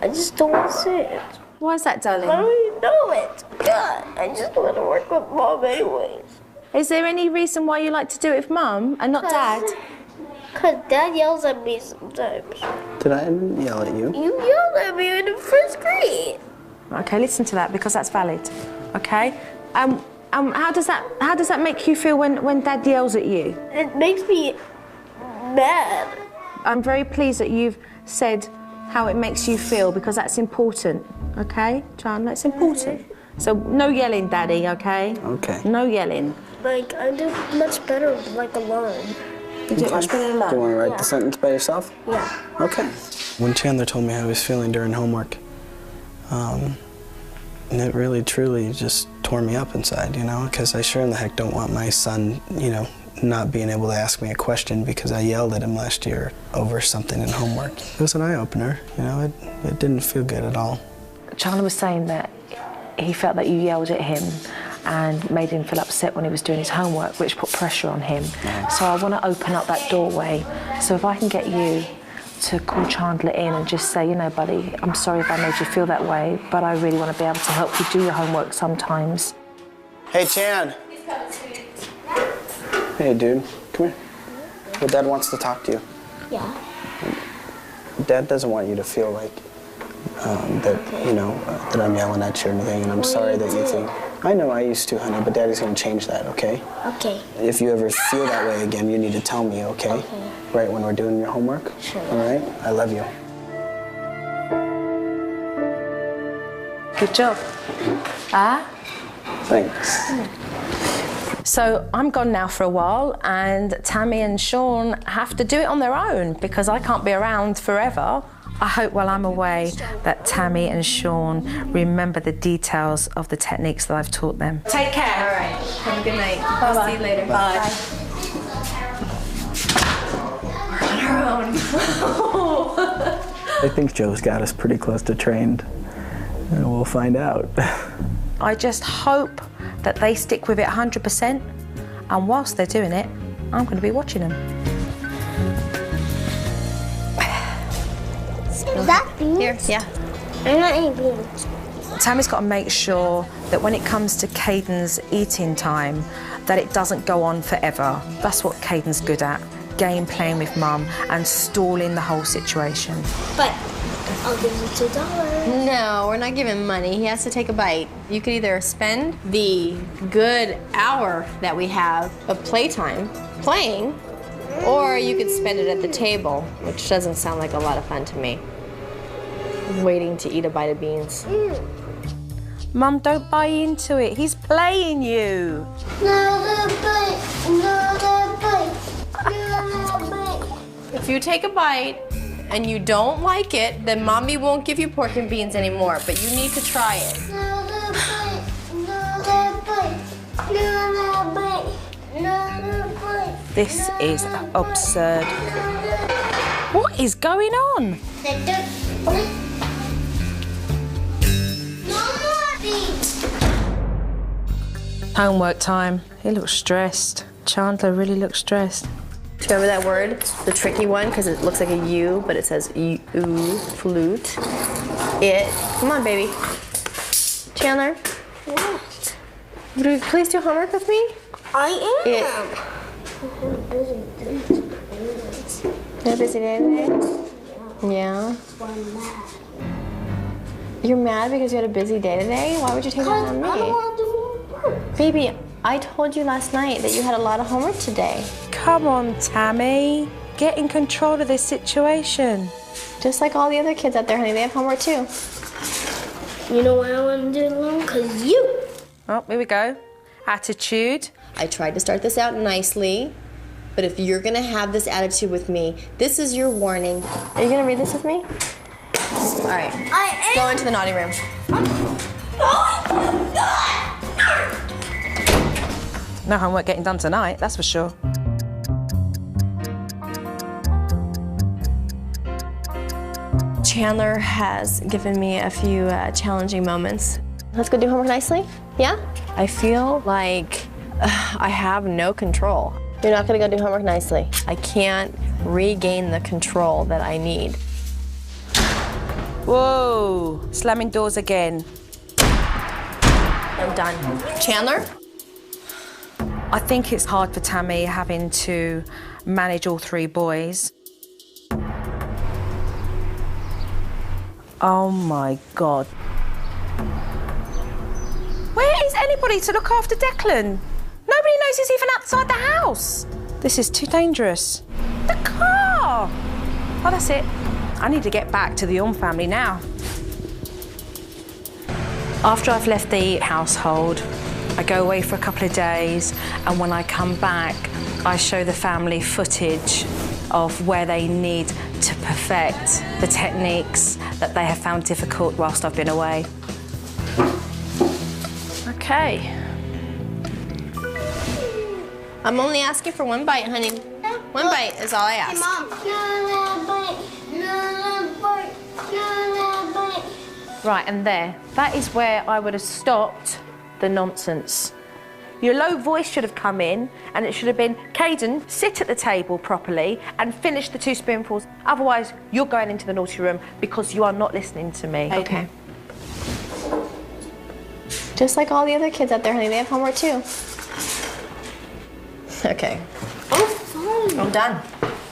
I just don't want to say it. Why is that, darling? I don't even know it. God, I just want to work with Mom anyways. Is there any reason why you like to do it with Mum and not Dad? Because Dad yells at me sometimes. Did I yell at you? You yelled at me in the first grade. Okay, listen to that, because that's valid. Okay? How does that make you feel when Dad yells at you? It makes me mad. I'm very pleased that you've said how it makes you feel, because that's important, okay, Chandler? It's important. So no yelling, Daddy, okay? Okay. No yelling. Like, I do much better, like, alone. You do it much better alone? Do you want to write the sentence by yourself? Yeah. Okay. When Chandler told me how he was feeling during homework, it really, truly just tore me up inside, you know, because I sure in the heck don't want my son, you know, not being able to ask me a question because I yelled at him last year over something in homework. It was an eye-opener, you know, it didn't feel good at all. Chandler was saying that he felt that you yelled at him and made him feel upset when he was doing his homework, which put pressure on him. So I want to open up that doorway. So if I can get you to call Chandler in and just say, you know, buddy, I'm sorry if I made you feel that way, but I really want to be able to help you do your homework sometimes. Hey, Chan. Hey, dude, come here. Well, Dad wants to talk to you. Yeah. Dad doesn't want you to feel like that, you know, that I'm yelling at you or anything, and I'm sorry that you think. I know I used to, honey, but Daddy's gonna change that, okay? Okay. If you ever feel that way again, you need to tell me, okay? Okay. Right when we're doing your homework? Sure. All right? I love you. Good job. Ah? Thanks. So I'm gone now for a while, and Tammy and Sean have to do it on their own because I can't be around forever. I hope while I'm away that Tammy and Sean remember the details of the techniques that I've taught them. Take care. All right. Have a good night. I'll see you later. Bye. Bye. We're on our own. I think Joe's got us pretty close to trained, and we'll find out. I just hope that they stick with it 100%, and whilst they're doing it, I'm going to be watching them. Is that beans? Here, yeah. I'm not eating beans. Tammy's got to make sure that when it comes to Caden's eating time, that it doesn't go on forever. That's what Caden's good at, game playing with Mum and stalling the whole situation. But I'll give you $2. No, we're not giving money. He has to take a bite. You could either spend the good hour that we have of playtime playing, or you could spend it at the table, which doesn't sound like a lot of fun to me. Waiting to eat a bite of beans. Mum, don't buy into it. He's playing you. If you take a bite and you don't like it, then Mommy won't give you pork and beans anymore, but you need to try it. This is absurd. What is going on? Homework time. He looks stressed. Chandler really looks stressed. Remember that word? The tricky one, because it looks like a U, but it says ooh, flute. It. Come on, baby. Chandler? What? Would you please do homework with me? I am. You had a busy day today? Yeah. You're mad because you had a busy day today? Why would you take that on me? I don't want to do homework. Baby, I told you last night that you had a lot of homework today. Come on, Tammy. Get in control of this situation. Just like all the other kids out there, honey, they have homework too. You know why I want to do it alone? Because you. Oh, here we go. Attitude. I tried to start this out nicely, but if you're gonna have this attitude with me, this is your warning. Are you gonna read this with me? All right. Go into the naughty room. No homework getting done tonight, that's for sure. Chandler has given me a few challenging moments. Let's go do homework nicely? Yeah? I feel like I have no control. You're not gonna go do homework nicely. I can't regain the control that I need. Whoa, slamming doors again. I'm done. Chandler? I think it's hard for Tammy having to manage all three boys. Oh my God. Where is anybody to look after Declan? Nobody knows he's even outside the house. This is too dangerous. The car! Oh, that's it. I need to get back to the Orm family now. After I've left the household, I go away for a couple of days, and when I come back, I show the family footage of where they need to perfect the techniques that they have found difficult whilst I've been away. Okay. I'm only asking for one bite, honey. One bite is all I ask. Mom. Right, and there. That is where I would have stopped the nonsense. Your low voice should have come in, and it should have been, Caden, sit at the table properly and finish the 2 spoonfuls. Otherwise, you're going into the naughty room because you are not listening to me. Okay. Just like all the other kids out there, honey, they have homework too. Okay. I'm done.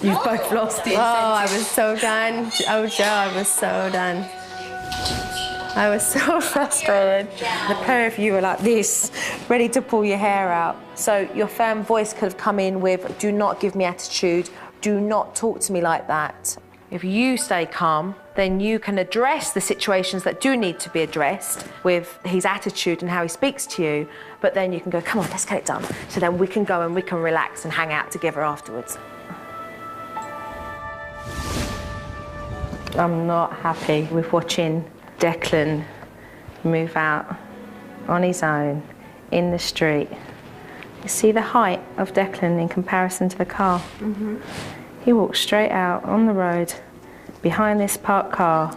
You've both lost it. Oh, I was so done. Oh, Joe, I was so done. I was so frustrated. The pair of you are like this, ready to pull your hair out. So your firm voice could have come in with, do not give me attitude, do not talk to me like that. If you stay calm, then you can address the situations that do need to be addressed with his attitude and how he speaks to you, but then you can go, come on, let's get it done. So then we can go and we can relax and hang out together afterwards. I'm not happy with watching Declan move out on his own in the street. You see the height of Declan in comparison to the car? Mm-hmm. He walked straight out on the road behind this parked car,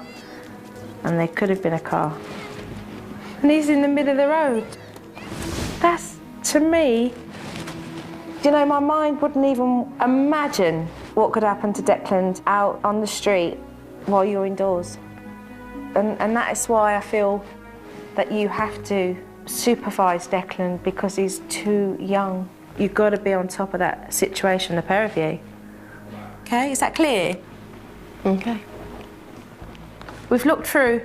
and there could have been a car. And he's in the middle of the road. That's, to me, you know, my mind wouldn't even imagine what could happen to Declan out on the street while you're indoors. And that is why I feel that you have to supervise Declan, because he's too young. You've got to be on top of that situation, the pair of you. Okay, is that clear? Okay. We've looked through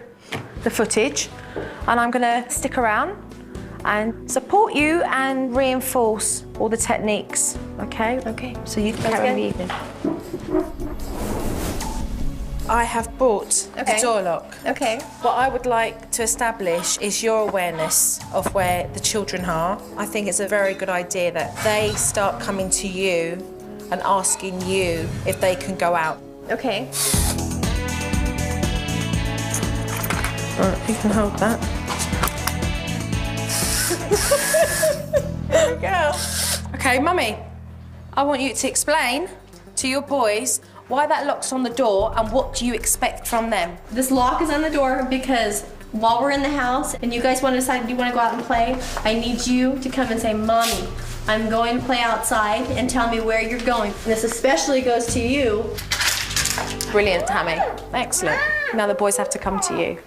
the footage, and I'm going to stick around and support you and reinforce all the techniques, okay? Okay. So you can carry on the evening. I have brought a door lock. Okay. What I would like to establish is your awareness of where the children are. I think it's a very good idea that they start coming to you and asking you if they can go out. Okay. Right, you can hold that. There we go. Okay, Mummy, I want you to explain to your boys why that lock's on the door and what do you expect from them? This lock is on the door because while we're in the house and you guys want to decide you want to go out and play, I need you to come and say, Mommy, I'm going to play outside, and tell me where you're going. This especially goes to you. Brilliant, Tammy. Excellent. Now the boys have to come to you.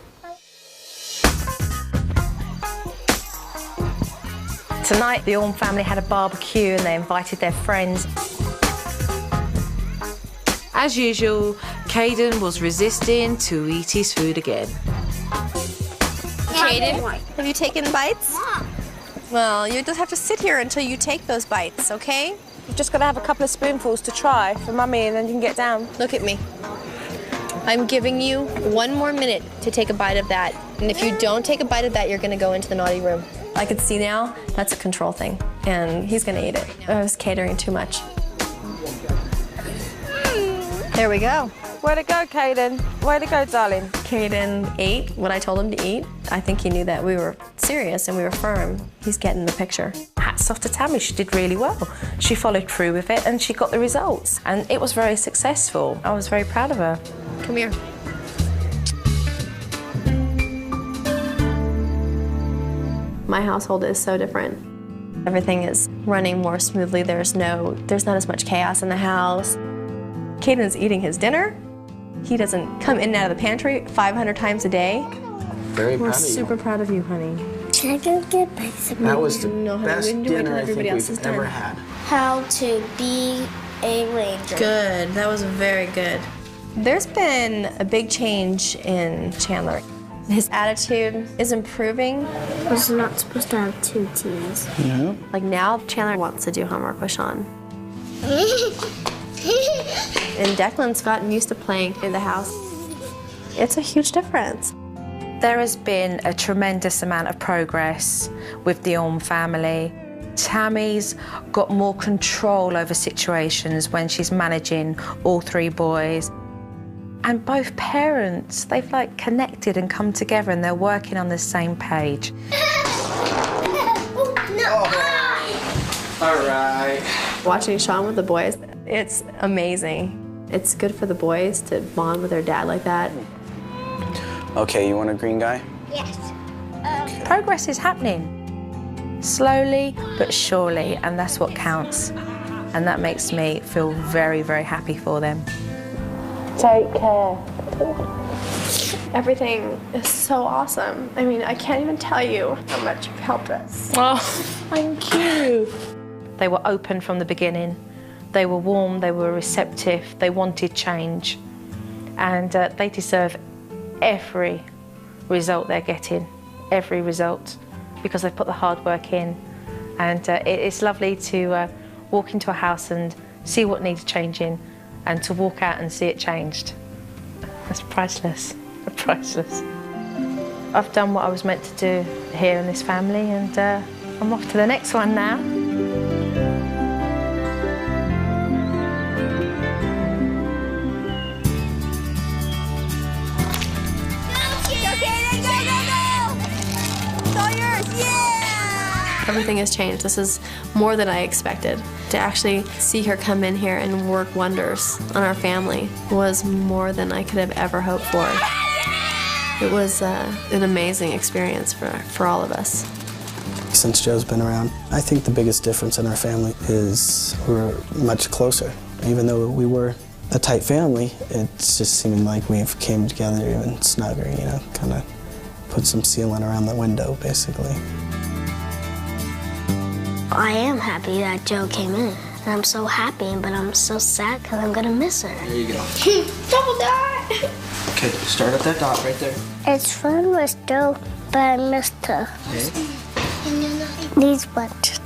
Tonight, the Orm family had a barbecue and they invited their friends. As usual, Caden was resisting to eat his food again. Caden, have you taken bites? Well, you just have to sit here until you take those bites, okay? You've just got to have a couple of spoonfuls to try for Mummy, and then you can get down. Look at me. I'm giving you 1 more minute to take a bite of that. And if you don't take a bite of that, you're going to go into the naughty room. I could see now that's a control thing, and he's going to eat it. I was catering too much. There we go. Way to go, Caden. Way to go, darling. Caden ate what I told him to eat. I think he knew that we were serious and we were firm. He's getting the picture. Hats off to Tammy. She did really well. She followed through with it and she got the results. And it was very successful. I was very proud of her. Come here. My household is so different. Everything is running more smoothly. There's not as much chaos in the house. Caden's eating his dinner. He doesn't come in and out of the pantry 500 times a day. Very proud of you. We're super proud of you, honey. Can I go get bites of That was the honey, best we dinner I think we've ever had. How to be a ranger. Good. That was very good. There's been a big change in Chandler. His attitude is improving. I was not supposed to have 2 teams. Yeah. Like now, Chandler wants to do homework with Sean. And Declan's gotten used to playing in the house. It's a huge difference. There has been a tremendous amount of progress with the Orm family. Tammy's got more control over situations when she's managing all 3 boys. And both parents, they've like connected and come together and they're working on the same page. All right. Watching Sean with the boys, it's amazing. It's good for the boys to bond with their dad like that. Okay, you want a green guy? Yes. Progress is happening, slowly but surely, and that's what counts. And that makes me feel very, very happy for them. Take care. Everything is so awesome. I mean, I can't even tell you how much you've helped us. Oh, thank you. They were open from the beginning. They were warm, they were receptive, they wanted change. And they deserve every result they're getting, every result, because they've put the hard work in. And it's lovely to walk into a house and see what needs changing, and to walk out and see it changed. That's priceless, priceless. I've done what I was meant to do here in this family, and I'm off to the next one now. Everything has changed. This is more than I expected. To actually see her come in here and work wonders on our family was more than I could have ever hoped for. It was an amazing experience for all of us. Since Joe's been around, I think the biggest difference in our family is we're much closer. Even though we were a tight family, it's just seeming like we've came together even snugger, you know, kind of put some sealant around the window, basically. I am happy that Joe came in. And I'm so happy, but I'm so sad because I'm going to miss her. There you go. Double dot! Okay, start at that dot right there. It's fun with Joe, but I missed her. Okay. These ones.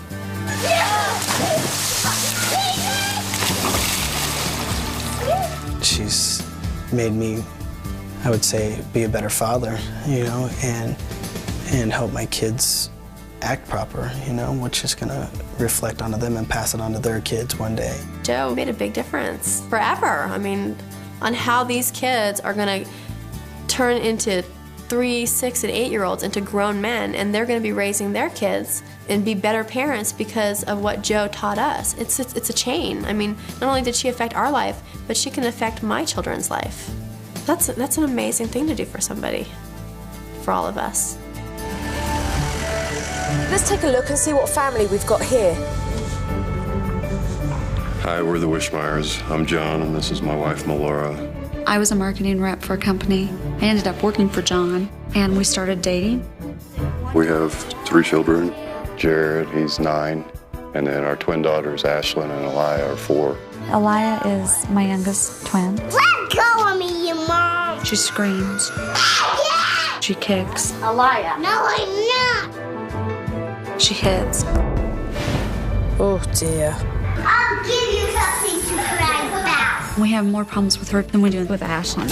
She's made me, I would say, be a better father, you know, and help my kids act proper, you know, which is gonna reflect onto them and pass it on to their kids one day. Joe made a big difference forever. I mean, on how these kids are gonna turn into 3, 6, and 8-year-olds into grown men, and they're gonna be raising their kids and be better parents because of what Joe taught us. It's a chain. I mean, not only did she affect our life, but she can affect my children's life. That's an amazing thing to do for somebody, for all of us. Let's take a look and see what family we've got here. Hi, we're the Wischmeyers. I'm John, and this is my wife, Melora. I was a marketing rep for a company. I ended up working for John, and we started dating. We have 3 children. Jared, he's 9, and then our twin daughters, Ashlyn and Elia, are 4. Elia is my youngest twin. Let go of me, you mom! She screams. Yeah! She kicks. Elia. No, I'm not! She hits. Oh, dear. I'll give you something to cry about. We have more problems with her than we do with Ashlyn.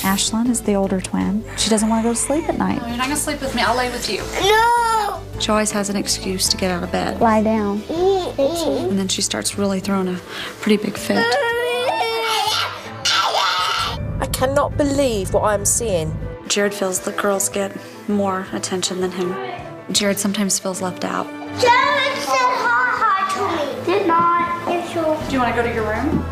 Ashlyn is the older twin. She doesn't want to go to sleep at night. No, you're not gonna sleep with me. I'll lay with you. No! She always has an excuse to get out of bed. Lie down. And then she starts really throwing a pretty big fit. I cannot believe what I'm seeing. Jared feels the girls get more attention than him. Jared sometimes feels left out. Jared said ha-ha to me. Did not. It's true. Do you want to go to your room?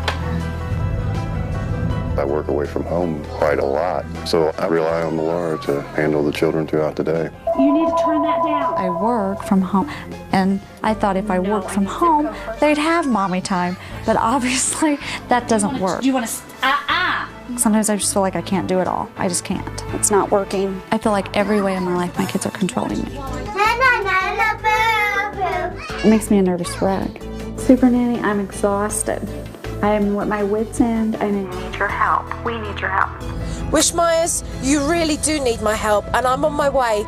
I work away from home quite a lot, so I rely on Melora to handle the children throughout the day. You need to turn that down. I work from home, and I thought if I worked from home, they'd have mommy time, but obviously that doesn't work. Do you want to... Sometimes I just feel like I can't do it all. I just can't. It's not working. I feel like every way in my life my kids are controlling me. It makes me a nervous wreck. Supernanny, I'm exhausted. I am at my wit's end, and I need your help. We need your help. Wischmeyers, you really do need my help, and I'm on my way.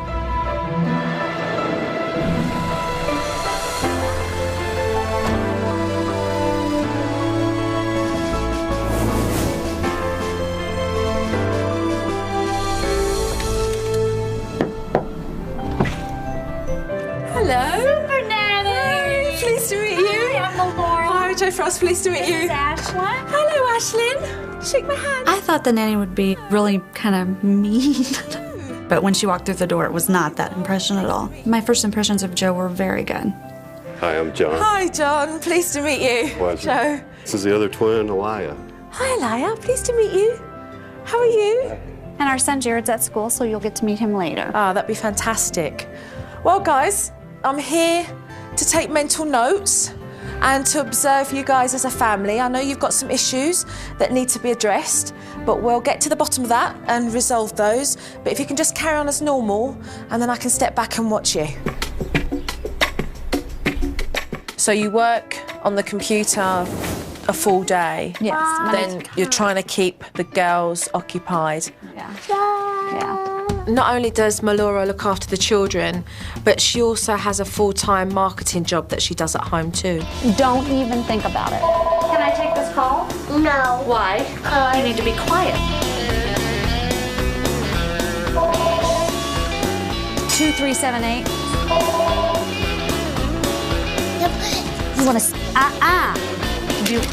Hello. Supernanny. Hi, pleased to meet you. Hi, I'm Laura. Hi, Joe Frost, pleased to meet you. This is Ashlyn. Hello, Ashlyn. Shake my hand. I thought the nanny would be really kind of mean. But when she walked through the door, it was not that impression at all. My first impressions of Joe were very good. Hi, I'm John. Hi, John. Pleased to meet you. Pleasure. Joe. This is the other twin, Elia. Hi, Elia. Pleased to meet you. How are you? And our son Jared's at school, so you'll get to meet him later. Ah, that'd be fantastic. Well, guys, I'm here to take mental notes and to observe you guys as a family. I know you've got some issues that need to be addressed, but we'll get to the bottom of that and resolve those. But if you can just carry on as normal, and then I can step back and watch you. So you work on the computer a full day. Yes. Then you're trying to keep the girls occupied. Yeah. Yeah. Not only does Melora look after the children, but she also has a full-time marketing job that she does at home too. Don't even think about it. Can I take this call? No. Why? You need to be quiet. 2378. You want to?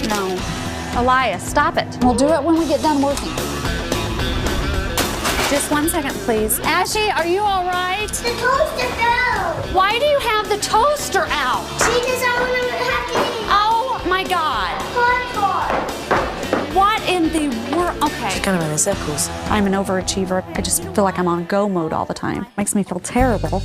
No. Elias, stop it. We'll do it when we get done working. Just 1 second, please. Ashley, are you all right? The toaster fell. Why do you have the toaster out? Because I want to have to eat. Oh my God. What in the world? Okay. She's going around in circles. I'm an overachiever. I just feel like I'm on go mode all the time. Makes me feel terrible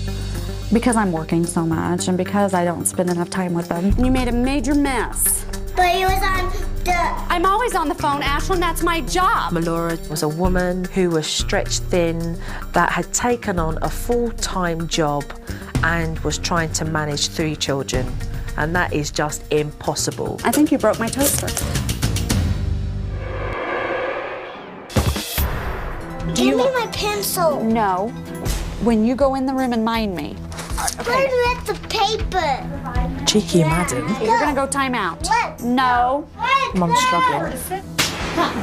because I'm working so much and because I don't spend enough time with them. And you made a major mess. But it was on the... I'm always on the phone, Ashlyn. That's my job. Melora was a woman who was stretched thin, that had taken on a full-time job and was trying to manage 3 children. And that is just impossible. I think you broke my toaster. Give me my pencil. No. When you go in the room and mind me. Okay. Where's the paper? Cheeky madam. You're gonna go time out. What? No. Mom's struggling.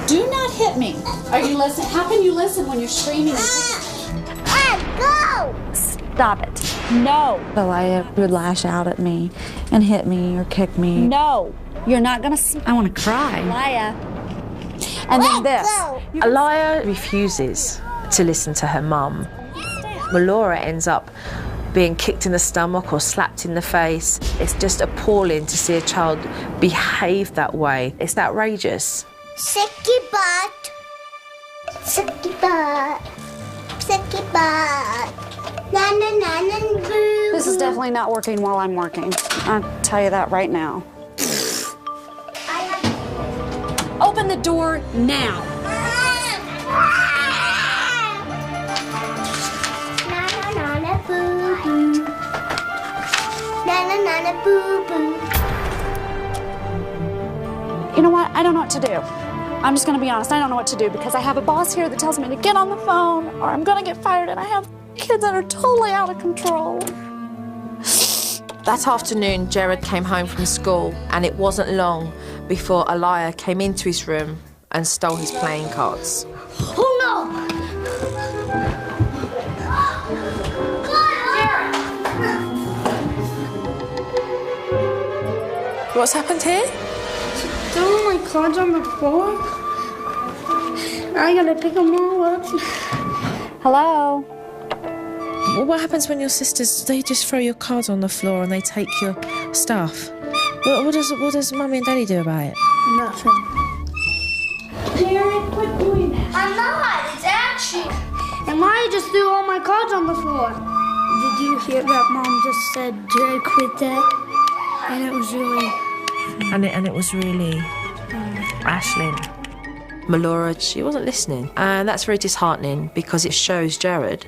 Do not hit me. Are you listening? How can you listen when you're screaming and Go! Stop it. No. Elia would lash out at me and hit me or kick me. No. You're not gonna. I want to cry. Elia. And then this. Elia refuses to listen to her mum. Melora ends up being kicked in the stomach or slapped in the face. It's just appalling to see a child behave that way. It's outrageous. Sicky butt. Sicky butt. Sicky butt. Na na na na boo. This is definitely not working while I'm working. I'll tell you that right now. Open the door now. You know what? I don't know what to do. I'm just gonna be honest. I don't know what to do because I have a boss here that tells me to get on the phone or I'm gonna get fired, and I have kids that are totally out of control. That afternoon, Jared came home from school, and it wasn't long before Elia came into his room and stole his playing cards. Oh no! What's happened here? Throwing my cards on the floor. I gotta pick them all up. Hello? Well, what happens when your sisters, they just throw your cards on the floor and they take your stuff? What does Mummy and Daddy do about it? Nothing. Jared, quit doing that. I'm not. It's action. And Maya just threw all my cards on the floor. Did you hear that Mom just said Jared quit that? And it was really... And it was really Ashlyn. Melora, she wasn't listening. And that's very disheartening because it shows Jared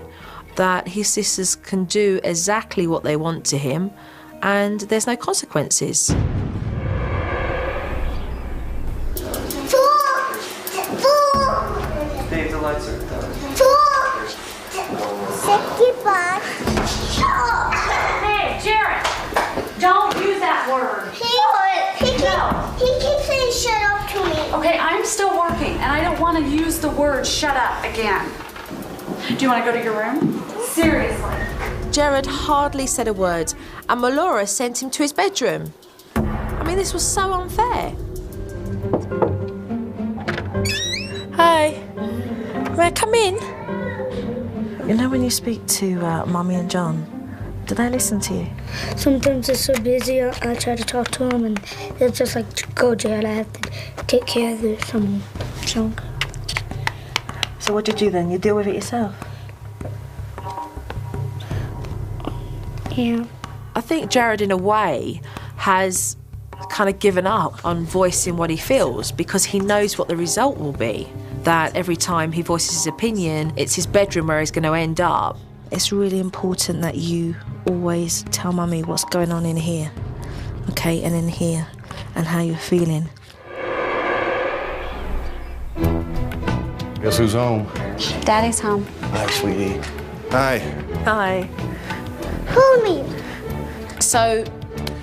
that his sisters can do exactly what they want to him and there's no consequences. Dave, the lights are done. Hey, Jared! Don't use that word. He keeps saying shut up to me. Okay, I'm still working, and I don't want to use the word shut up again. Do you want to go to your room? Seriously. Jared hardly said a word, and Melora sent him to his bedroom. I mean, this was so unfair. Hi. May I come in? You know when you speak to Mummy and John, do they listen to you? Sometimes they're so busy, I try to talk to them, and they're just like, go, Jared, I have to take care of some junk. So what do you do then? You deal with it yourself? Yeah. I think Jared, in a way, has kind of given up on voicing what he feels because he knows what the result will be. That every time he voices his opinion, it's his bedroom where he's going to end up. It's really important that you always tell Mummy what's going on in here, okay, and in here, and how you're feeling. Guess who's home? Daddy's home. Hi, sweetie. Hi. Hi. Homie. So,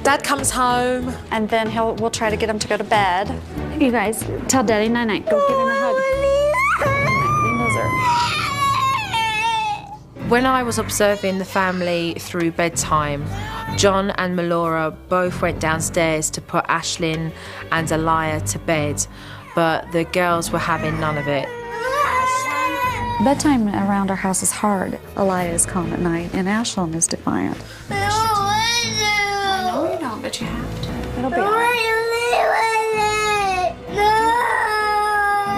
Dad comes home. And then we'll try to get him to go to bed. You guys, tell Daddy night-night. Go give him a hug. When I was observing the family through bedtime, John and Melora both went downstairs to put Ashlyn and Aliyah to bed, but the girls were having none of it. Bedtime around our house is hard. Aliyah is calm at night, and Ashlyn is defiant. I know you don't, but you have to. It'll be all right.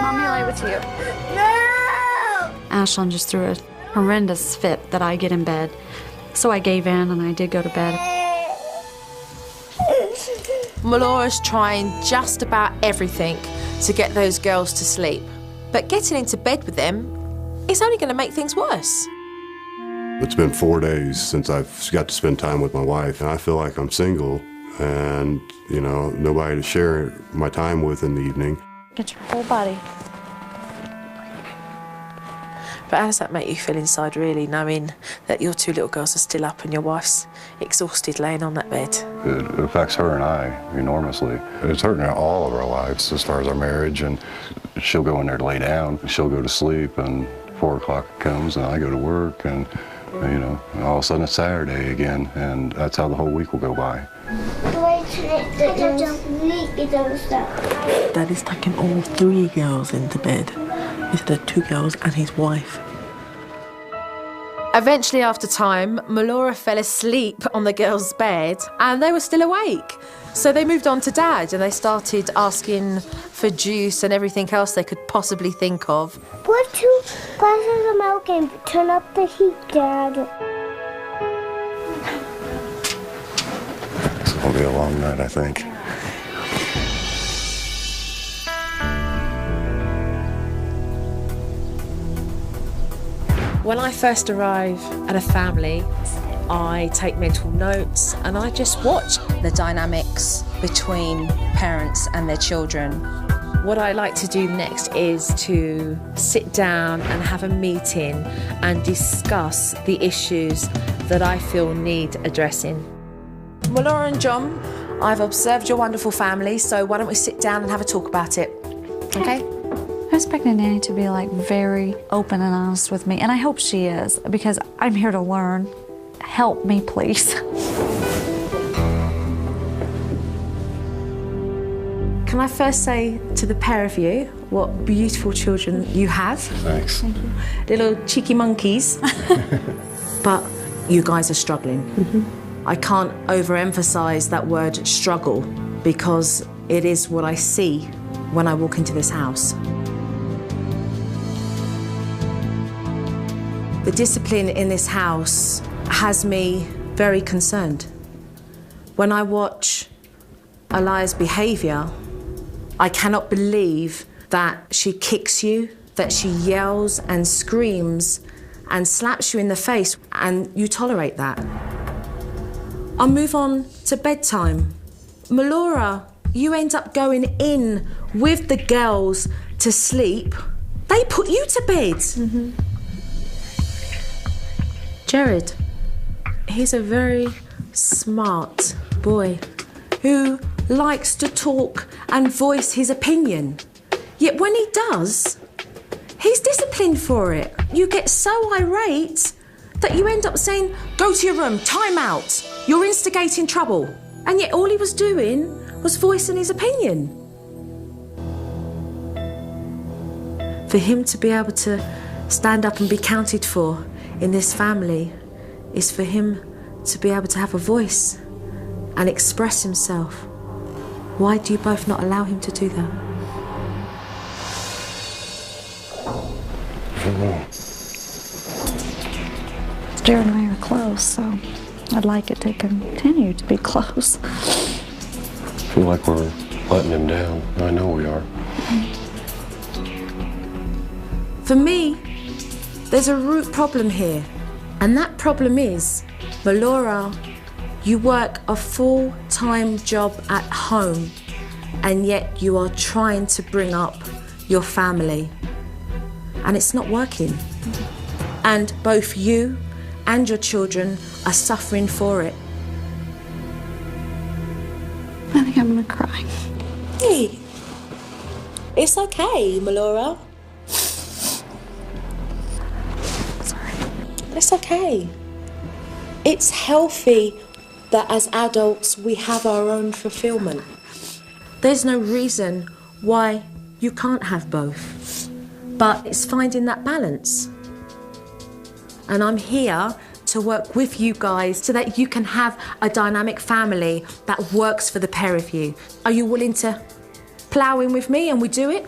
Mommy lay with you. Ashlyn just threw a horrendous fit that I get in bed. So I gave in and I did go to bed. Melora's trying just about everything to get those girls to sleep. But getting into bed with them is only going to make things worse. It's been 4 days since I've got to spend time with my wife, and I feel like I'm single and, you know, nobody to share my time with in the evening. Get your whole body. But how does that make you feel inside, really, knowing that your two little girls are still up and your wife's exhausted laying on that bed? It affects her and I enormously. It's hurting all of our lives as far as our marriage, and she'll go in there to lay down, she'll go to sleep, and 4 o'clock comes and I go to work, and you know, all of a sudden it's Saturday again, and that's how the whole week will go by. Daddy's taking all 3 girls into bed instead of 2 girls and his wife. Eventually, after time, Melora fell asleep on the girls' bed and they were still awake. So they moved on to Dad and they started asking for juice and everything else they could possibly think of. Put 2 glasses of milk and turn up the heat, Dad. It's gonna be a long night, I think. When I first arrive at a family, I take mental notes and I just watch the dynamics between parents and their children. What I like to do next is to sit down and have a meeting and discuss the issues that I feel need addressing. Melora and John, I've observed your wonderful family, so why don't we sit down and have a talk about it, okay? I'm expecting Nanny to be like very open and honest with me, and I hope she is, because I'm here to learn. Help me, please. Can I first say to the pair of you what beautiful children you have? Thanks. Thank you. Little cheeky monkeys. But you guys are struggling. I can't overemphasize that word struggle because it is what I see when I walk into this house. The discipline in this house has me very concerned. When I watch Aliyah's behaviour, I cannot believe that she kicks you, that she yells and screams and slaps you in the face, and you tolerate that. I'll move on to bedtime. Melora, you end up going in with the girls to sleep. They put you to bed. Jared, he's a very smart boy who likes to talk and voice his opinion. Yet when he does, he's disciplined for it. You get so irate that you end up saying, go to your room, time out, you're instigating trouble. And yet all he was doing was voicing his opinion. For him to be able to stand up and be counted for in this family is for him to be able to have a voice and express himself. Why do you both not allow him to do that? Jared and I are close, so I'd like it to continue to be close. I feel like we're letting him down. I know we are. For me, there's a root problem here, and that problem is, Melora, you work a full-time job at home, and yet you are trying to bring up your family, and it's not working. And both you and your children are suffering for it. I think I'm gonna cry. Hey, it's okay, Melora. Sorry. It's okay. It's healthy that as adults we have our own fulfillment. There's no reason why you can't have both, but it's finding that balance. And I'm here to work with you guys so that you can have a dynamic family that works for the pair of you. Are you willing to plough in with me and we do it?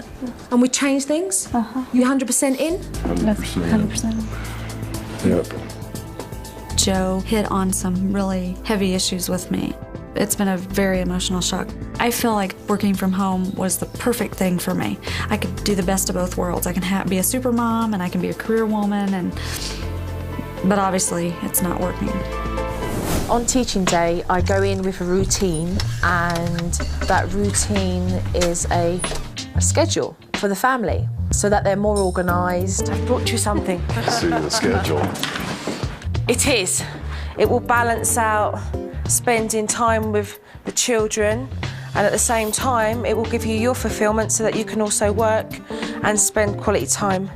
And we change things? You 100% in? 100%. Yep. Joe hit on some really heavy issues with me. It's been a very emotional shock. I feel like working from home was the perfect thing for me. I could do the best of both worlds. I can be a super mom and I can be a career woman, but obviously it's not working. On teaching day, I go in with a routine, and that routine is a schedule for the family so that they're more organised. I've brought you something. See the schedule. It is. It will balance out spending time with the children, and at the same time it will give you your fulfilment so that you can also work and spend quality time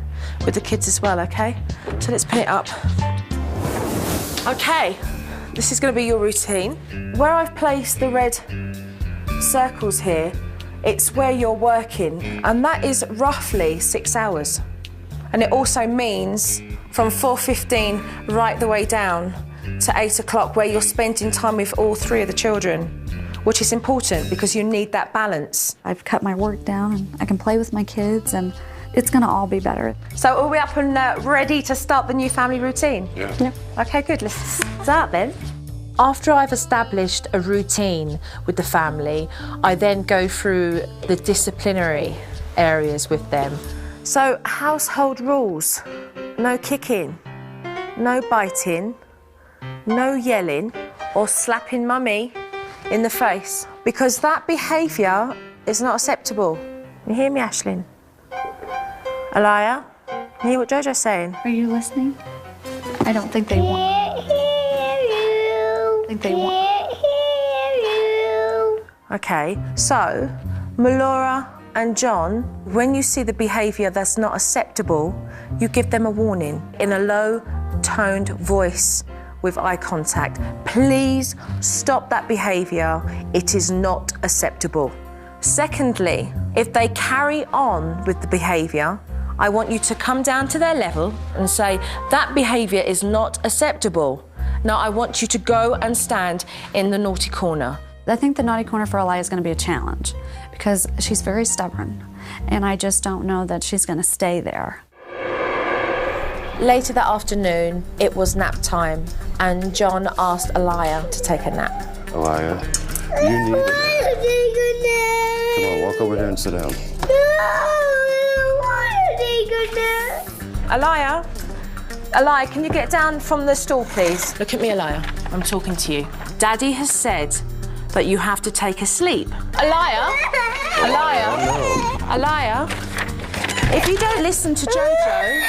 with the kids as well, okay? So let's pin it up. Okay, this is going to be your routine. Where I've placed the red circles here, it's where you're working, and that is roughly 6 hours. And it also means from 4:15 right the way down to 8 o'clock, where you're spending time with all three of the children, which is important because you need that balance. I've cut my work down and I can play with my kids, and it's gonna all be better. So are we up and ready to start the new family routine? Yeah. Okay, good, let's start then. After I've established a routine with the family, I then go through the disciplinary areas with them. So household rules: no kicking, no biting, no yelling or slapping mummy in the face, because that behaviour is not acceptable. You hear me, Ashlyn? Aliyah, you hear what Jojo's saying? Are you listening? I don't think they want. I think they want. Okay, so Melora and John, when you see the behaviour that's not acceptable, you give them a warning in a low-toned voice with eye contact. Please stop that behaviour. It is not acceptable. Secondly, if they carry on with the behaviour, I want you to come down to their level and say, that behaviour is not acceptable. Now I want you to go and stand in the naughty corner. I think the naughty corner for Aliyah is going to be a challenge because she's very stubborn, and I just don't know that she's going to stay there. Later that afternoon, it was nap time, and John asked Aliyah to take a nap. Aliyah, you need a nap. Come on, walk over here and sit down. Aliyah, can you get down from the stool, please? Look at me, Aliyah. I'm talking to you. Daddy has said that you have to take a sleep. Aliyah, if you don't listen to Jojo,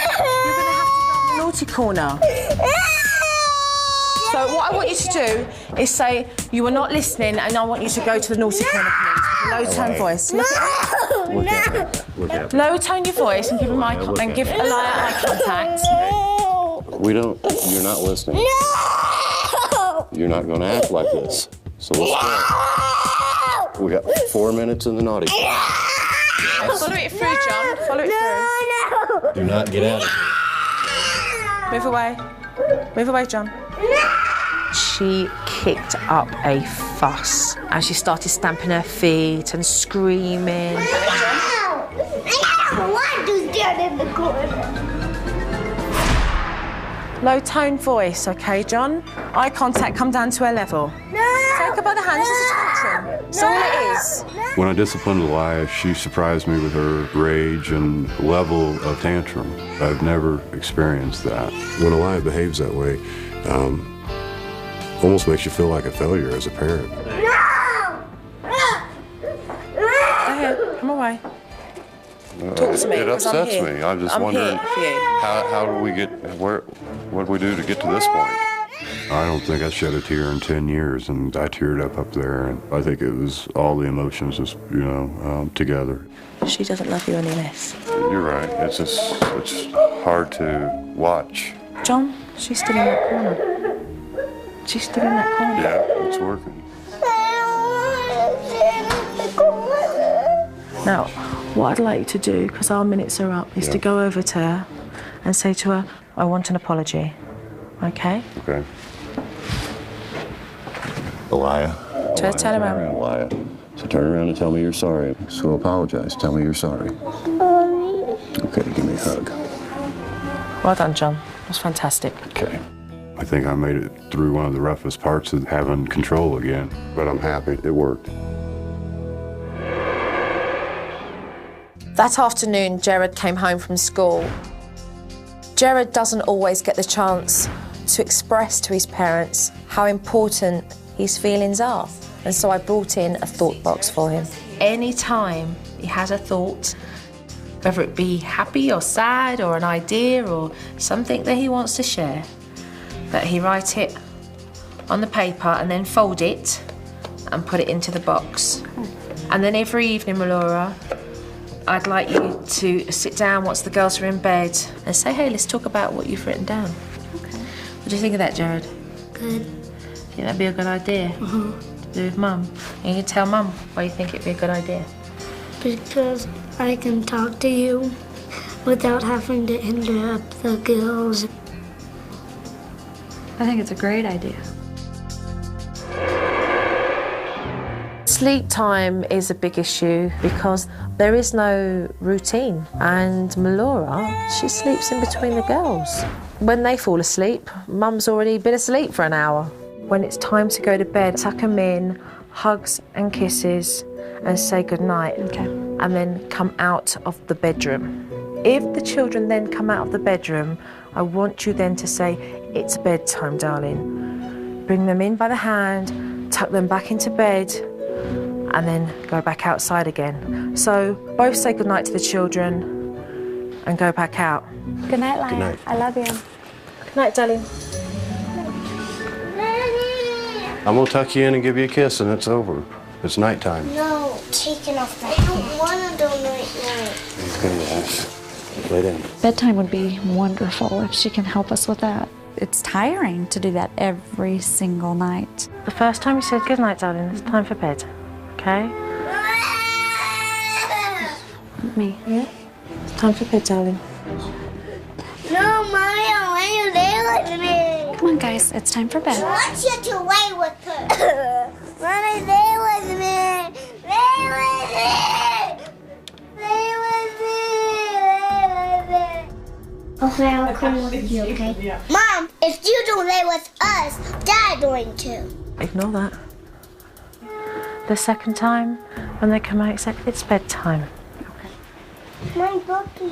you're going to have to go in the naughty corner. So what I want you to do is say you are not listening, and I want you to go to the naughty corner, please. Low tone voice. Look at Low tone your voice and give him give Aliyah eye contact. You're not listening. No! You're not going to act like this. So let's go. We got 4 minutes in the naughty. Follow it through, John. Follow it through. Do not get out of here. Move away. Move away, John. She kicked up a fuss and she started stamping her feet and screaming. Why do stand in the corner? Low tone voice, okay, John? Eye contact, come down to her level. No! Take her by the hands, it's a tantrum. That's all it is. When I disciplined Elia, she surprised me with her rage and level of tantrum. I've never experienced that. When Elia behaves that way, almost makes you feel like a failure as a parent. No! Go ahead, come away. Talk to me. It upsets me. I'm just wondering how do we get what do we do to get to this point? I don't think I shed a tear in 10 years, and I teared up there, and I think it was all the emotions just together. She doesn't love you any less. You're right. It's hard to watch. John, she's still in that corner. She's still in that corner. Yeah, it's working. Now, what I'd like you to do, because our minutes are up, is to go over to her and say to her, I want an apology. Okay? Okay. Elia. Turn around. Elia. So turn around and tell me you're sorry. So apologize. Tell me you're sorry. Okay, give me a hug. Well done, John. That was fantastic. Okay. I think I made it through one of the roughest parts of having control again, but I'm happy it worked. That afternoon, Jared came home from school. Jared doesn't always get the chance to express to his parents how important his feelings are. And so I brought in a thought box for him. Any time he has a thought, whether it be happy or sad or an idea or something that he wants to share, that he write it on the paper and then fold it and put it into the box. And then every evening, Melora, I'd like you to sit down once the girls are in bed and say, hey, let's talk about what you've written down. Okay. What do you think of that, Jared? Good. Think that'd be a good idea? To do with Mum. And you tell Mum why you think it'd be a good idea. Because I can talk to you without having to interrupt the girls. I think it's a great idea. Sleep time is a big issue because there is no routine, and Melora, she sleeps in between the girls. When they fall asleep, Mum's already been asleep for an hour. When it's time to go to bed, tuck them in, hugs and kisses, and say goodnight. Okay. And then come out of the bedroom. If the children then come out of the bedroom, I want you then to say, it's bedtime, darling. Bring them in by the hand, tuck them back into bed, and then go back outside again. So both say goodnight to the children and go back out. Good night, Lila. Good night. I love you. Good night, darling. I'm gonna tuck you in and give you a kiss, and it's over. It's nighttime. No, taking off the I don't want to do night-night. Okay, yes. Lay down. Bedtime would be wonderful if she can help us with that. It's tiring to do that every single night. The first time you said good night, darling, it's time for bed. Okay? Me. Yeah? It's time for bed, darling. No, Mommy, I want you to lay with me. Come on, guys, it's time for bed. I want you to lay with her. Mommy, lay with me. Lay with me. Lay with me. Lay with me. Okay, I'll come with you, okay? Mom, if you don't lay with us, Dad's going to. Ignore that. The second time, when they come out, say, it's bedtime. My puppy.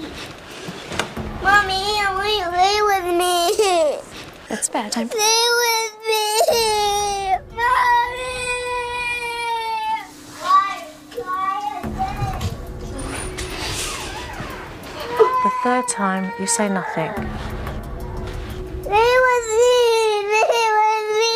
Mommy, I want you to lay with me. It's bedtime. Lay with me. Mommy. The third time, you say nothing. Lay with me. Lay with me.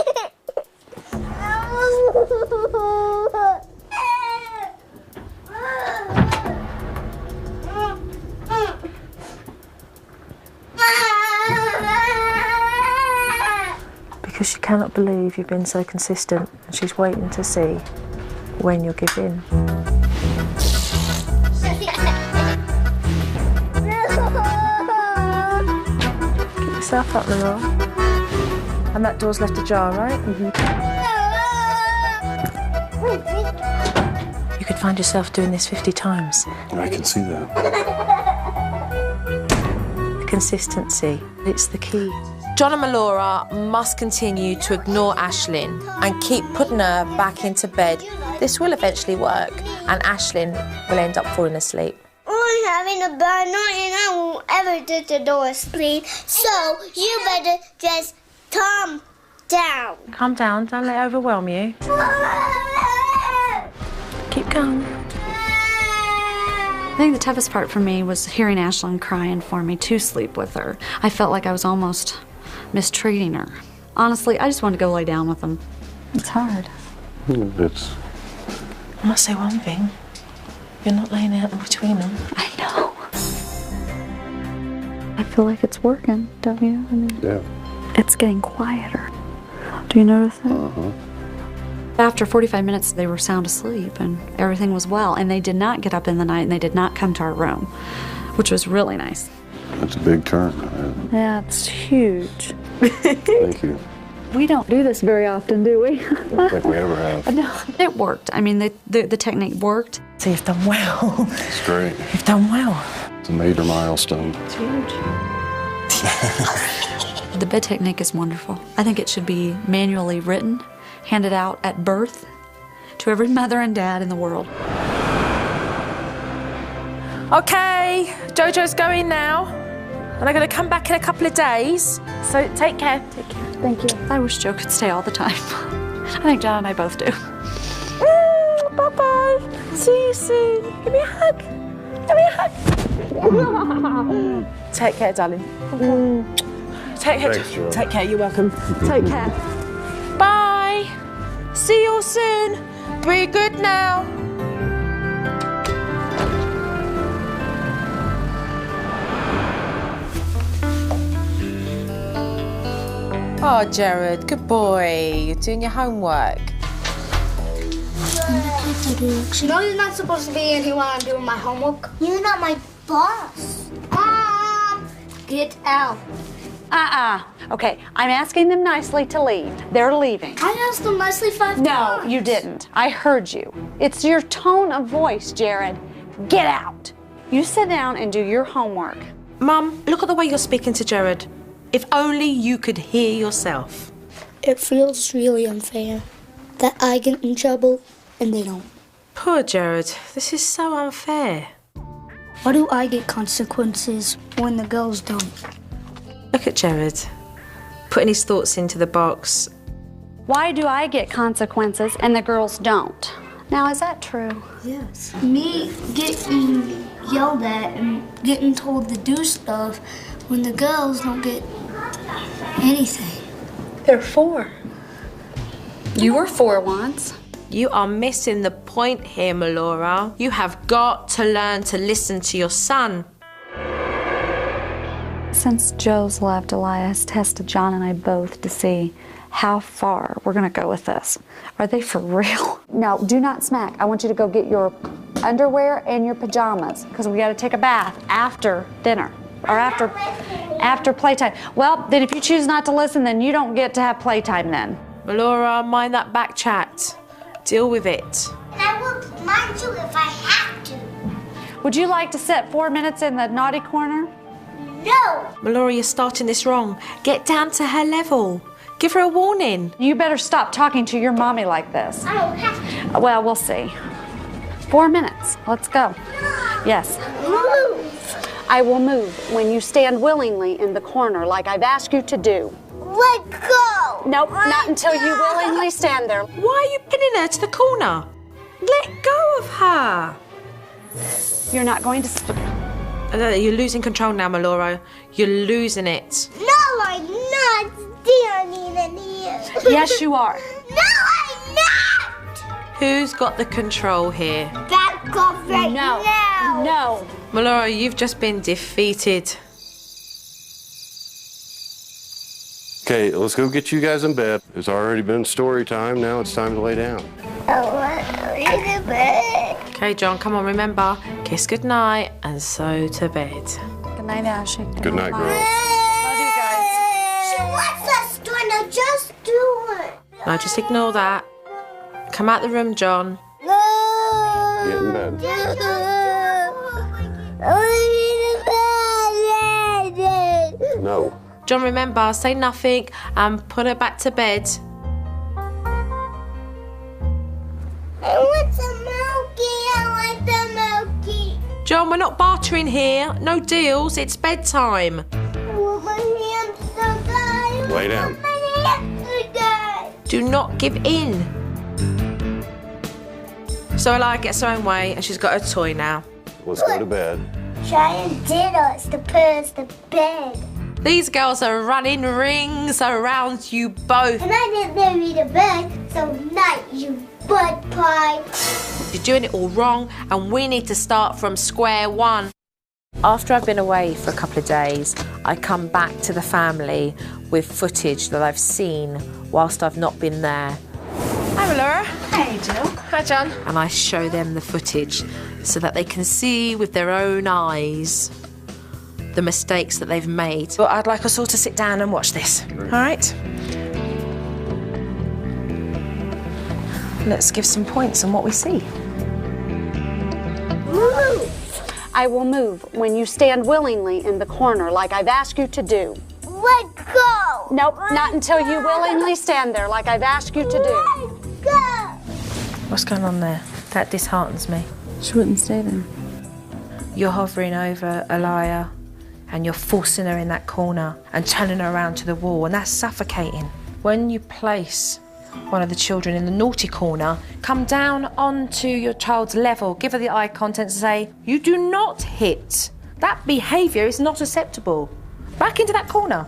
cannot believe you've been so consistent, and she's waiting to see when you'll give in. Keep yourself up, Laura. And that door's left ajar, right? You could find yourself doing this 50 times. I can see that. Consistency, it's the key. John and Melora must continue to ignore Aislinn and keep putting her back into bed. This will eventually work, and Aislinn will end up falling asleep. I'm having a bad night and I won't ever do the door asleep, so you better just calm down. Calm down, don't let it overwhelm you. Keep calm. I think the toughest part for me was hearing Aislinn crying for me to sleep with her. I felt like I was almost mistreating her. Honestly, I just wanted to go lay down with them. It's hard. It's... I must say one thing. You're not laying out in between them. I know. I feel like it's working, don't you? I mean, yeah. It's getting quieter. Do you notice that? After 45 minutes, they were sound asleep and everything was well. And they did not get up in the night and they did not come to our room, which was really nice. That's a big turn. Yeah, it's huge. Thank you. We don't do this very often, do we? I don't think we ever have. No, it worked. I mean, the technique worked. So you've done well. It's great. You've done well. It's a major milestone. It's huge. The bed technique is wonderful. I think it should be manually written, handed out at birth to every mother and dad in the world. Okay, Jojo's going now, and I'm going to come back in a couple of days, so take care. Take care. Thank you. I wish Joe could stay all the time. I think John and I both do. Bye-bye. See you soon. Give me a hug. Give me a hug. Take care, darling. Take care. Thanks, Joe. Take care. You're welcome. Take care. Bye. See you all soon. Be good now. Oh, Jared, good boy. You're doing your homework. No, you're not supposed to be in here while I'm doing my homework. You're not my boss. Get out. Okay, I'm asking them nicely to leave. They're leaving. I asked them nicely 5 times. No, you didn't. I heard you. It's your tone of voice, Jared. Get out. You sit down and do your homework. Mum, look at the way you're speaking to Jared. If only you could hear yourself. It feels really unfair that I get in trouble and they don't. Poor Jared. This is so unfair. Why do I get consequences when the girls don't? Look at Jared, putting his thoughts into the box. Why do I get consequences and the girls don't? Now, is that true? Yes. Me getting yelled at and getting told to do stuff when the girls don't get anything. They're 4. You were 4 once. You are missing the point here, Melora. You have got to learn to listen to your son. Since Joe's left, Elias tested John and I both to see how far we're gonna go with this. Are they for real? No, do not smack. I want you to go get your underwear and your pajamas because we gotta take a bath after dinner or after playtime. Well, then if you choose not to listen, then you don't get to have playtime then. Melora, mind that back chat. Deal with it. I will mind you if I have to. Would you like to sit 4 minutes in the naughty corner? No! Melora, you're starting this wrong. Get down to her level. Give her a warning. You better stop talking to your mommy like this. I don't have to. Well, we'll see. 4 minutes. Let's go. Yes. Move! I will move when you stand willingly in the corner like I've asked you to do. Let go! Nope, not until you willingly stand there. Why are you pinning her to the corner? Let go of her. You're not going to... You're losing control now, Melora. You're losing it. No, I'm not standing in here. Yes, you are. No, I'm not! Who's got the control here? Back off right now. No. Melora, you've just been defeated. Okay, let's go get you guys in bed. It's already been story time. Now it's time to lay down. I want to read in bed. Okay, John, come on, remember. Kiss goodnight and so to bed. Good night, Ashley. Good night, girls. Love you guys. She wants us to know, just do it. No, just ignore that. Come out the room, John. Get in bed. No. John, remember, say nothing and put her back to bed. I want some milky. I want the milky. John, we're not bartering here. No deals. It's bedtime. My hands so tired. Lay down. My hands so tired. Do not give in. So Elia gets her own way and she's got her toy now. Let's go to bed. Trying did us to put us to bed. These girls are running rings around you both. And I didn't let me to bed, so night, you butt pie. You're doing it all wrong and we need to start from square one. After I've been away for a couple of days, I come back to the family with footage that I've seen whilst I've not been there. Hi, Laura. Hey, Jill. Hi, John. And I show them the footage so that they can see with their own eyes the mistakes that they've made. But I'd like us all to sit down and watch this. All right? Let's give some points on what we see. Move. I will move when you stand willingly in the corner like I've asked you to do. Let go. Nope, not until you willingly stand there like I've asked you to do. Let go. What's going on there? That disheartens me. She wouldn't stay there. You're hovering over Elia and you're forcing her in that corner and turning her around to the wall, and that's suffocating. When you place one of the children in the naughty corner, come down onto your child's level, give her the eye contact and say, you do not hit. That behaviour is not acceptable. Back into that corner.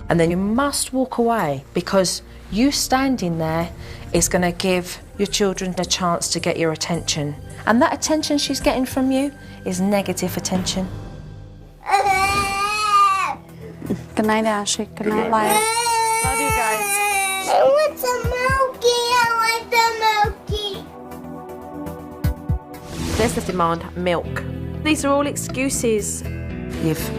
And then you must walk away, because you standing there is going to give your children a chance to get your attention. And that attention she's getting from you is negative attention. Good night, Ashley. Good night, Lila. Love you guys. I want some milky. I want the milky. There's the demand, milk. These are all excuses. You've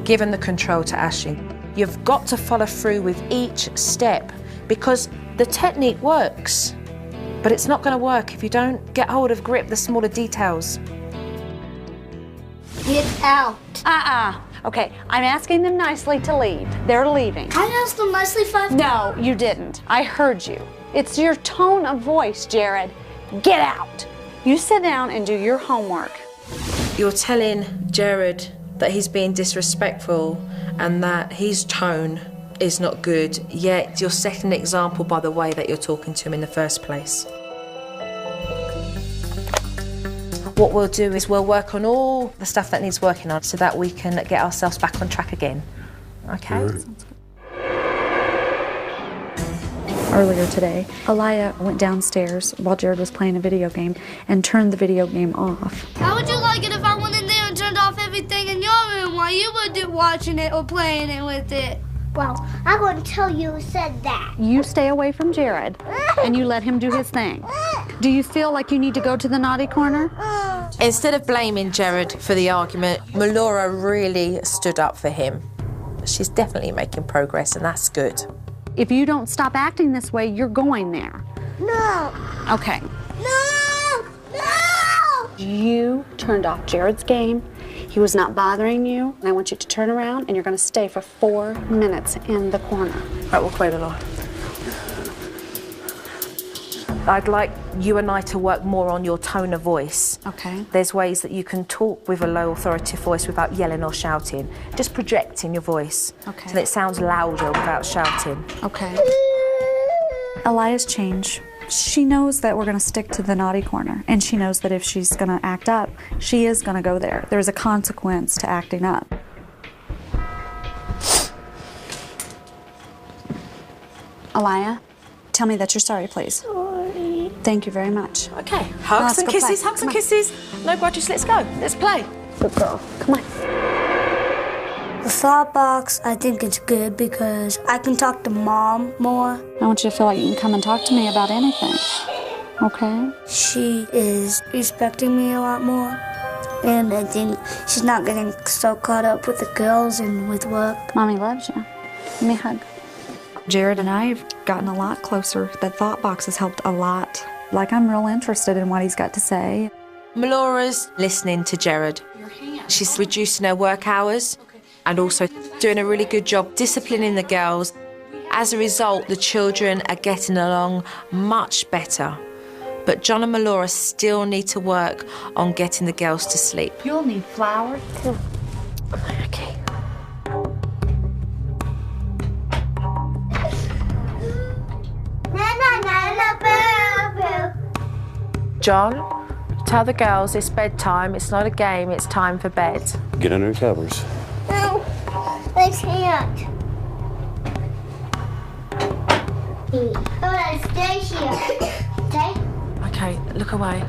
given the control to Ashley. You've got to follow through with each step, because the technique works, but it's not going to work if you don't get hold of grip the smaller details. Get out. Okay, I'm asking them nicely to leave. They're leaving. I asked them nicely 5 times. No, you didn't. I heard you. It's your tone of voice, Jared. Get out. You sit down and do your homework. You're telling Jared that he's being disrespectful and that his tone is not good, yet you're setting an example by the way that you're talking to him in the first place. What we'll do is we'll work on all the stuff that needs working on so that we can get ourselves back on track again. Okay? Earlier today, Elia went downstairs while Jared was playing a video game and turned the video game off. How would you like it if I went in there and turned off everything in your room while you were watching it or playing it with it? Well, I'm going to tell you who said that. You stay away from Jared and you let him do his thing. Do you feel like you need to go to the naughty corner? Instead of blaming Jared for the argument, Melora really stood up for him. She's definitely making progress, and that's good. If you don't stop acting this way, you're going there. No. Okay. No. No. You turned off Jared's game. He was not bothering you. And I want you to turn around, and you're going to stay for 4 minutes in the corner. All right, we'll wait a lot. I'd like you and I to work more on your tone of voice. Okay. There's ways that you can talk with a low authoritative voice without yelling or shouting. Just projecting your voice. Okay. So that it sounds louder without shouting. Okay. Elia's changed. She knows that we're going to stick to the naughty corner, and she knows that if she's going to act up, she is going to go there. There's a consequence to acting up. Elia, tell me that you're sorry, please. Sorry. Thank you very much. Okay, hugs and kisses, hugs and kisses. No grudges, let's go. Let's play. Good girl. Come on. thought box, I think it's good because I can talk to Mom more. I want you to feel like you can come and talk to me about anything, okay? She is respecting me a lot more, and I think she's not getting so caught up with the girls and with work. Mommy loves you. Give me a hug. Jared and I have gotten a lot closer. That thought box has helped a lot. Like, I'm real interested in what he's got to say. Melora's listening to Jared. She's reducing her work hours and also doing a really good job disciplining the girls. As a result, the children are getting along much better. But John and Melora still need to work on getting the girls to sleep. You'll need flour too. Okay. John, tell the girls it's bedtime. It's not a game. It's time for bed. Get under the covers. No, I can't. Oh, stay here. Stay. Okay, look away.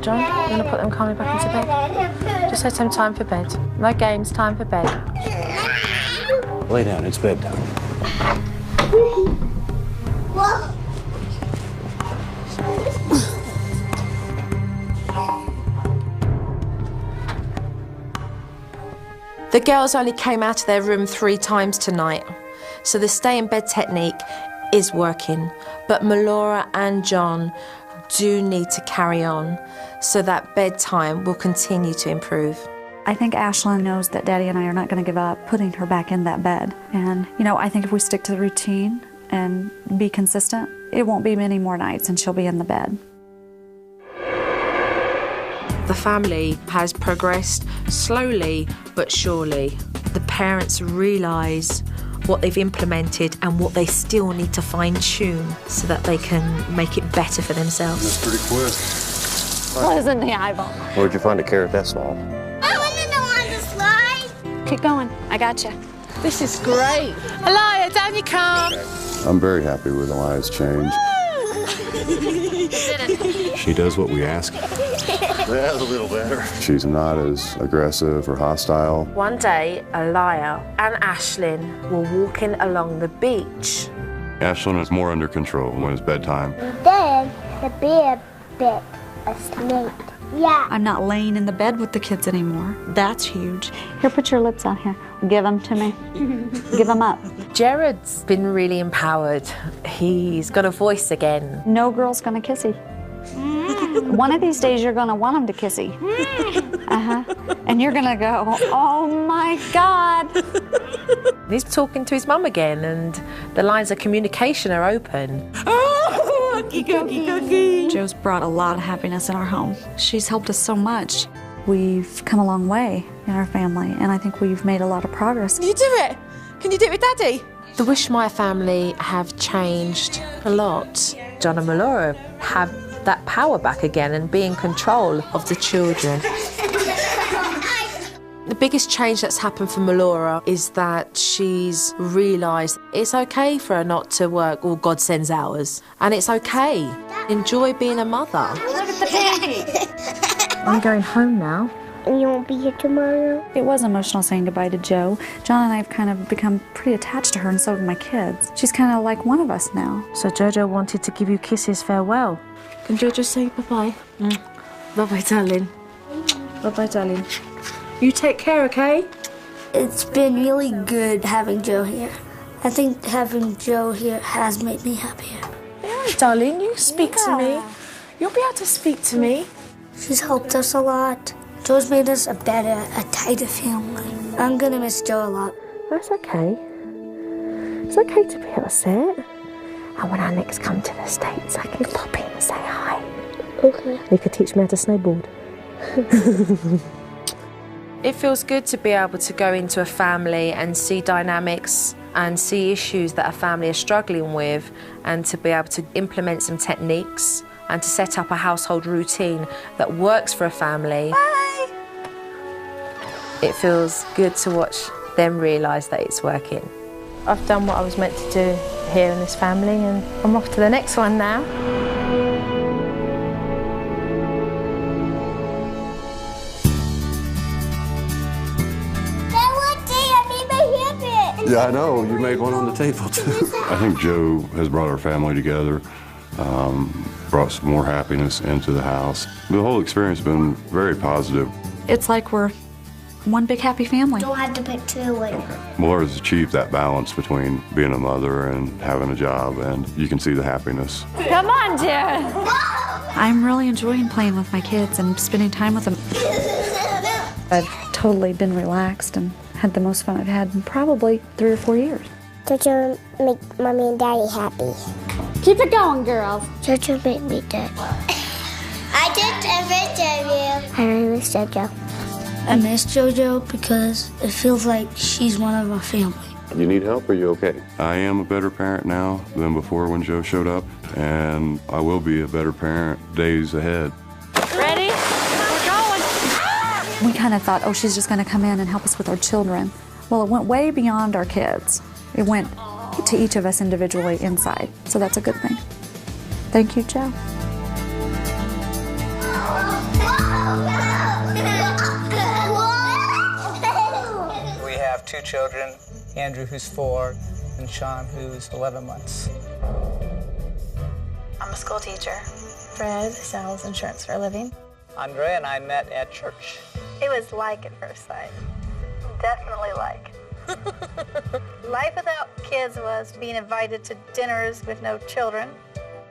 John, you're going to put them calmly back into bed? Just say some time for bed. No games, time for bed. Lay down, it's bedtime. Whoa. The girls only came out of their room 3 times tonight, so the stay in bed technique is working. But Melora and John do need to carry on so that bedtime will continue to improve. I think Ashlyn knows that Daddy and I are not going to give up putting her back in that bed. And, you know, I think if we stick to the routine and be consistent, it won't be many more nights and she'll be in the bed. The family has progressed slowly but surely. The parents realise what they've implemented and what they still need to fine-tune so that they can make it better for themselves. That's pretty quick. Well, isn't the eyeball? Where'd you find a carrot that small? I want to know on the slide. Keep going. I got you. This is great. Elia, down you come. I'm very happy with Elia's change. She does what we ask. That's a little better. She's not as aggressive or hostile. One day, Elia and Ashlyn were walking along the beach. Ashlyn is more under control when it's bedtime. Then the bear bit a snake. Yeah. I'm not laying in the bed with the kids anymore. That's huge. Here, put your lips on here. Give them to me. Give them up. Jared's been really empowered. He's got a voice again. No girl's gonna kissy. One of these days you're gonna want him to kissy. And you're gonna go, oh my God. He's talking to his mum again and the lines of communication are open. Jo's brought a lot of happiness in our home. She's helped us so much. We've come a long way in our family, and I think we've made a lot of progress. Can you do it? Can you do it with Daddy? The Wischmeyer family have changed a lot. John and Melora have that power back again and be in control of the children. The biggest change that's happened for Melora is that she's realised it's okay for her not to work all God sends hours. And it's okay. Enjoy being a mother. Look at the baby. I'm going home now. And you won't be here tomorrow? It was emotional saying goodbye to Jo. John and I have kind of become pretty attached to her, and so have my kids. She's kind of like one of us now. So Jojo wanted to give you kisses farewell. Can Jojo say bye-bye? Bye-bye, darling. Bye-bye, darling. You take care, okay? It's been really good having Jo here. I think having Jo here has made me happier. Yeah, darling, you speak to me. You'll be able to speak to me. She's helped us a lot. Jo's made us a better, a tighter family. I'm gonna miss Jo a lot. That's okay. It's okay to be upset. And when I next come to the States, I can pop in and say hi. Okay. You could teach me how to snowboard. It feels good to be able to go into a family and see dynamics and see issues that a family are struggling with, and to be able to implement some techniques and to set up a household routine that works for a family. Bye. It feels good to watch them realise that it's working. I've done what I was meant to do here in this family, and I'm off to the next one now. Say what to your Yeah, I know. You made one on the table, too. I think Joe has brought our family together, brought some more happiness into the house. The whole experience has been very positive. It's like we're one big happy family. Don't have to pick two. Laura has achieved that balance between being a mother and having a job, and you can see the happiness. Come on, Jared. I'm really enjoying playing with my kids and spending time with them. I've totally been relaxed and had the most fun I've had in probably 3 or 4 years. Jojo make Mommy and Daddy happy. Keep it going, girls. Jojo made me dead. I just miss you. I miss Jojo. I miss Jojo because it feels like she's one of our family. You need help, or are you okay? I am a better parent now than before when Joe showed up, and I will be a better parent days ahead. Ready? We're going. We kind of thought, oh, she's just going to come in and help us with our children. Well, it went way beyond our kids. It went to each of us individually inside, so that's a good thing. Thank you, Joe. We have 2 children, Andrew, who's 4, and Sean, who's 11 months. I'm a school teacher. Fred sells insurance for a living. Andrea and I met at church. It was like at first sight. Definitely like. Life without kids was being invited to dinners with no children.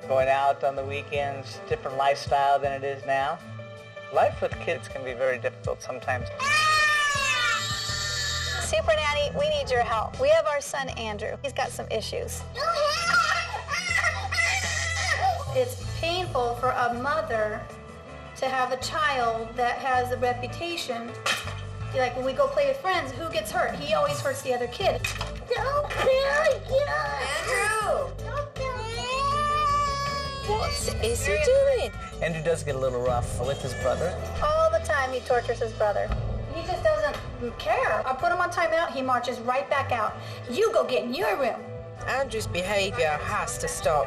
Going out on the weekends, different lifestyle than it is now. Life with kids can be very difficult sometimes. Supernanny, we need your help. We have our son, Andrew. He's got some issues. It's painful for a mother to have a child that has a reputation. Like when we go play with friends, who gets hurt? He always hurts the other kid. Don't kill you. Andrew! What is he doing? Andrew does get a little rough with his brother. All the time he tortures his brother. He just doesn't care. I put him on timeout, he marches right back out. You go get in your room. Andrew's behavior has to stop.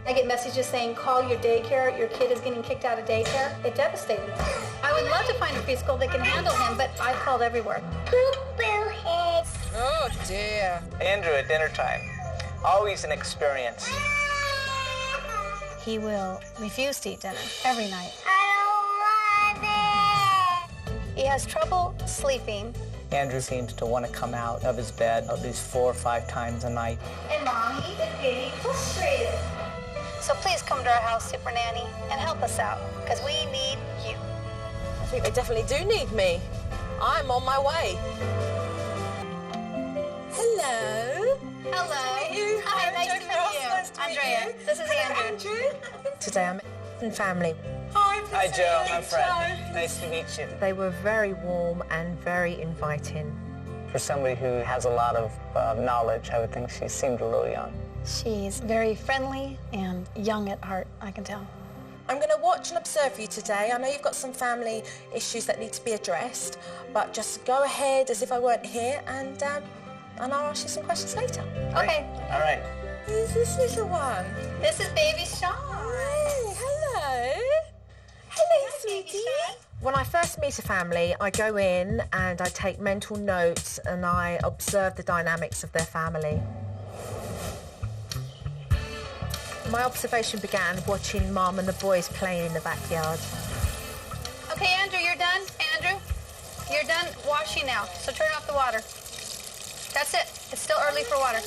I get messages saying, call your daycare, your kid is getting kicked out of daycare. It devastated me. I would love to find a preschool that can handle him, but I've called everywhere. Oh dear. Andrew at dinner time, always an experience. He will refuse to eat dinner every night. I don't want it. He has trouble sleeping. Andrew seems to want to come out of his bed at least 4 or 5 times a night. And Mommy is getting frustrated. So please come to our house, Supernanny, and help us out, because we need you. I think they definitely do need me. I'm on my way. Hello. Hello. You. Hi, nice to Joe meet Ross, you. nice to meet Andrea. you. This is Andrew. Today I'm in family. Hi, Joe. I'm Fred. Nice to meet you. They were very warm and very inviting. For somebody who has a lot of knowledge, I would think she seemed a little young. She's very friendly and young at heart, I can tell. I'm going to watch and observe you today. I know you've got some family issues that need to be addressed, but just go ahead as if I weren't here, and I'll ask you some questions later. Okay. All right. Who's this little one? This is baby Sean. Hey, hello. Hello, sweetie. When I first meet a family, I go in and I take mental notes and I observe the dynamics of their family. My observation began watching Mum and the boys playing in the backyard. Okay, Andrew, you're done? Andrew, you're done washing now, so turn off the water. That's it. It's still early for water.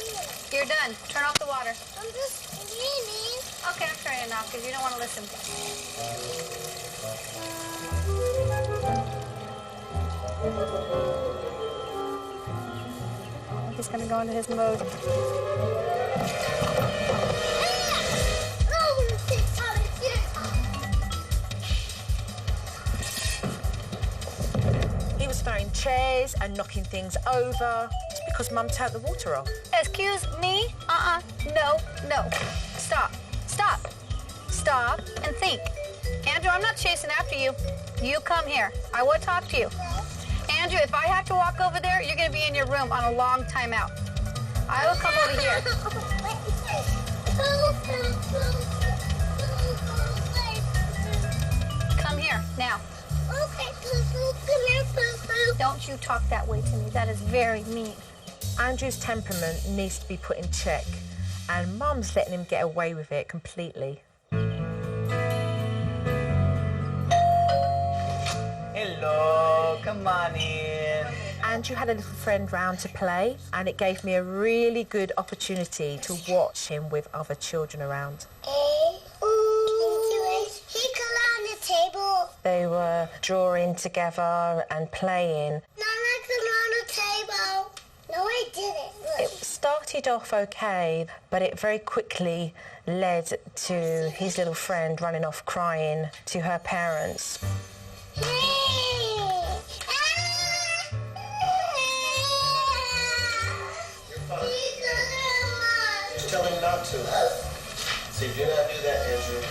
You're done. Turn off the water. I'm just cleaning. Okay, I'm turning it off because you don't want to listen. Oh, he's going to go into his mode. He was throwing chairs and knocking things over just because Mum turned the water off. Excuse me? No. Stop. Stop and think. Andrew, I'm not chasing after you. You come here. I will talk to you. Andrew, if I have to walk over there, you're going to be in your room on a long time out. I will come over here. Come here, now. Okay. Don't you talk that way to me. That is very mean. Andrew's temperament needs to be put in check, and Mum's letting him get away with it completely. Hello, come on in. Andrew had a little friend round to play, and it gave me a really good opportunity to watch him with other children around. On the table. They were drawing together and playing. No, on the table. No, I didn't. Look. It started off okay, but it very quickly led to his little friend running off crying to her parents. Just tell him not to. See, do not do that, Andrew.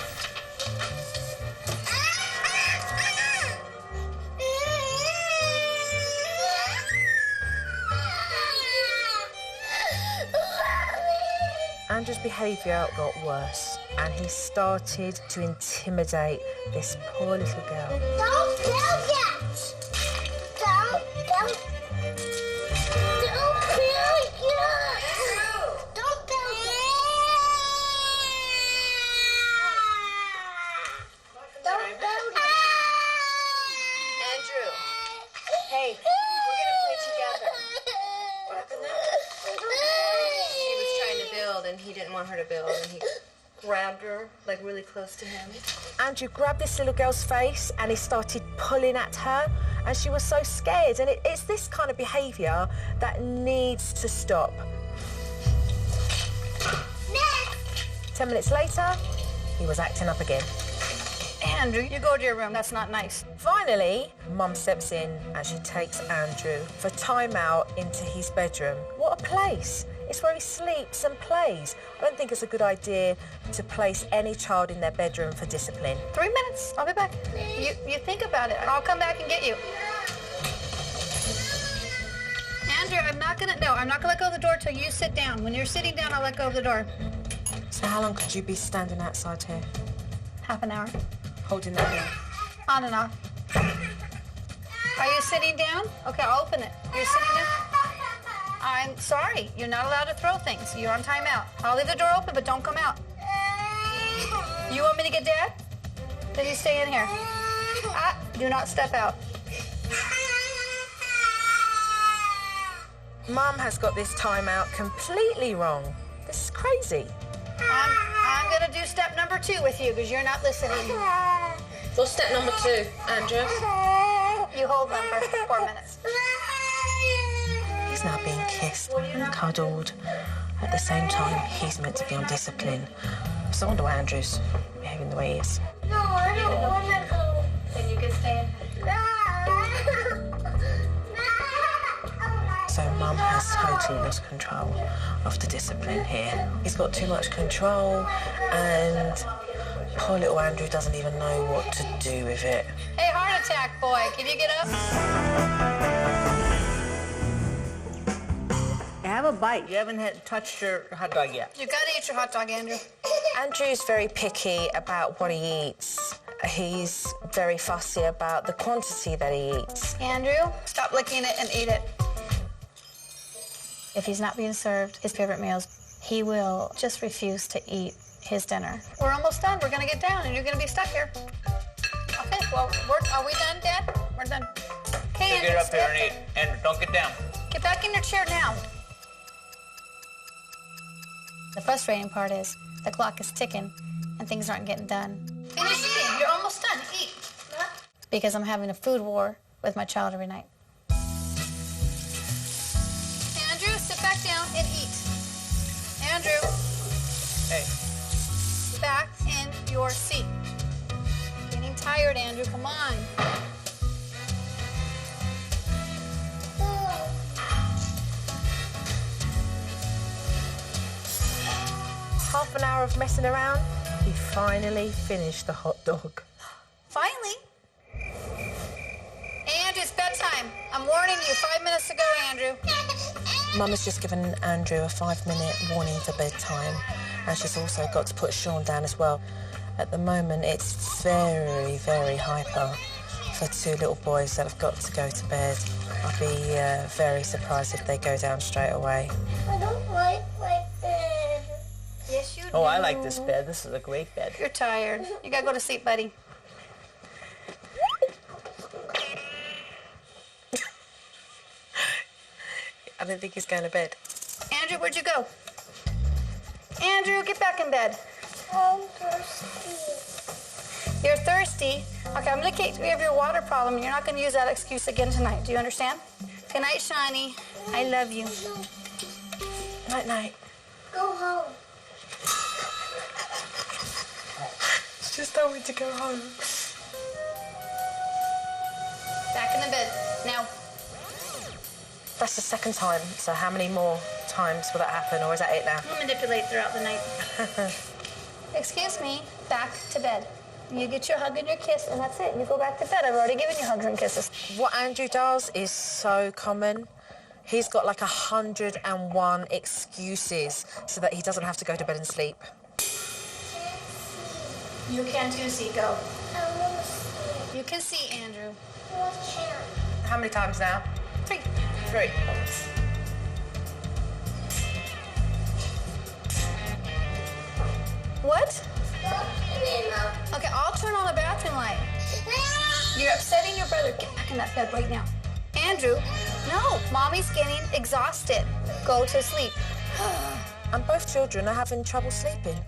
Andrew's behaviour got worse, and he started to intimidate this poor little girl. Don't build yet. Don't build yet. Don't build yet. Don't build yet. Andrew, hey, we're gonna play together. What happened there? She was trying to build, and he didn't want her to build, and he grabbed her, like, really close to him. Andrew grabbed this little girl's face and he started pulling at her, and she was so scared. And it's this kind of behaviour that needs to stop. 10 minutes later, he was acting up again. Andrew, you go to your room. That's not nice. Finally, Mum steps in and she takes Andrew for time out into his bedroom. What a place. It's where he sleeps and plays. I don't think it's a good idea to place any child in their bedroom for discipline. 3 minutes. I'll be back. You think about it. I'll come back and get you. Andrew, I'm not gonna let go of the door till you sit down. When you're sitting down, I'll let go of the door. So how long could you be standing outside here? Half an hour. Holding that door? On and off. Are you sitting down? Okay, I'll open it. You're sitting down? I'm sorry. You're not allowed to throw things. You're on timeout. I'll leave the door open, but don't come out. You want me to get Dad? Then you stay in here. Do not step out. Mum has got this timeout completely wrong. This is crazy. I'm gonna do step number 2 with you because you're not listening. What's step number 2, Andrew? You hold them for 4 minutes. He's now being kissed and cuddled. At the same time, he's meant to be on discipline. So I wonder why Andrew's behaving the way he is. No, I don't want to go. Then you can stay in. So Mum has totally lost control of the discipline here. He's got too much control, and poor little Andrew doesn't even know what to do with it. Hey, heart attack, boy. Can you get up? Have a bite. You haven't touched your hot dog yet. You gotta eat your hot dog, Andrew. Andrew's very picky about what he eats. He's very fussy about the quantity that he eats. Andrew, stop licking it and eat it. If he's not being served his favorite meals, he will just refuse to eat his dinner. We're almost done. We're gonna get down, and you're gonna be stuck here. Okay, well, are we done, Dad? We're done. Okay, Get up here and eat. Andrew, don't get down. Get back in your chair now. The frustrating part is the clock is ticking, and things aren't getting done. Finish eating. You're almost done. Eat. Because I'm having a food war with my child every night. Andrew, sit back down and eat. Andrew. Hey. Back in your seat. Getting tired, Andrew. Come on. Half an hour of messing around, he finally finished the hot dog. Finally. Andrew, it's bedtime. I'm warning you 5 minutes to go, Andrew. Mum has just given Andrew a 5-minute warning for bedtime, and she's also got to put Sean down as well. At the moment, it's very, very hyper for two little boys that have got to go to bed. I'd be very surprised if they go down straight away. I don't like my bed. Yes, you do. Oh, I like this bed. This is a great bed. You're tired. You gotta go to sleep, buddy. I don't think he's going to bed. Andrew, where'd you go? Andrew, get back in bed. I'm thirsty. You're thirsty? Okay, I'm gonna take care of your water problem. You're not gonna use that excuse again tonight. Do you understand? Good night, Shani. I love you. Night, night. Go home. She just told me to go home. Back in the bed, now. That's the second time, so how many more times will that happen, or is that it now? I'll manipulate throughout the night. Excuse me, back to bed. You get your hug and your kiss, and that's it. You go back to bed. I've already given you hugs and kisses. What Andrew does is so common. He's got like 101 excuses so that he doesn't have to go to bed and sleep. You can too, see, go. I want to see. You can see, Andrew. I can't. How many times now? 3. 3. What? Okay, I'll turn on the bathroom light. You're upsetting your brother. Get back in that bed right now. Andrew, no. Mommy's getting exhausted. Go to sleep. And both children are having trouble sleeping.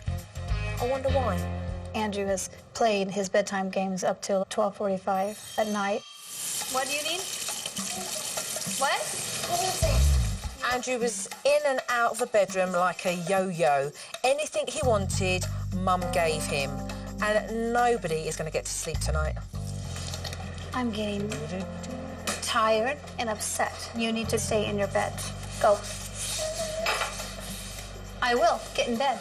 I wonder why. Andrew has played his bedtime games up till 12:45 at night. What do you need? What? What is it? Andrew was in and out of the bedroom like a yo-yo. Anything he wanted, Mum gave him. And nobody is going to get to sleep tonight. I'm getting tired and upset. You need to stay in your bed. Go. I will. Get in bed.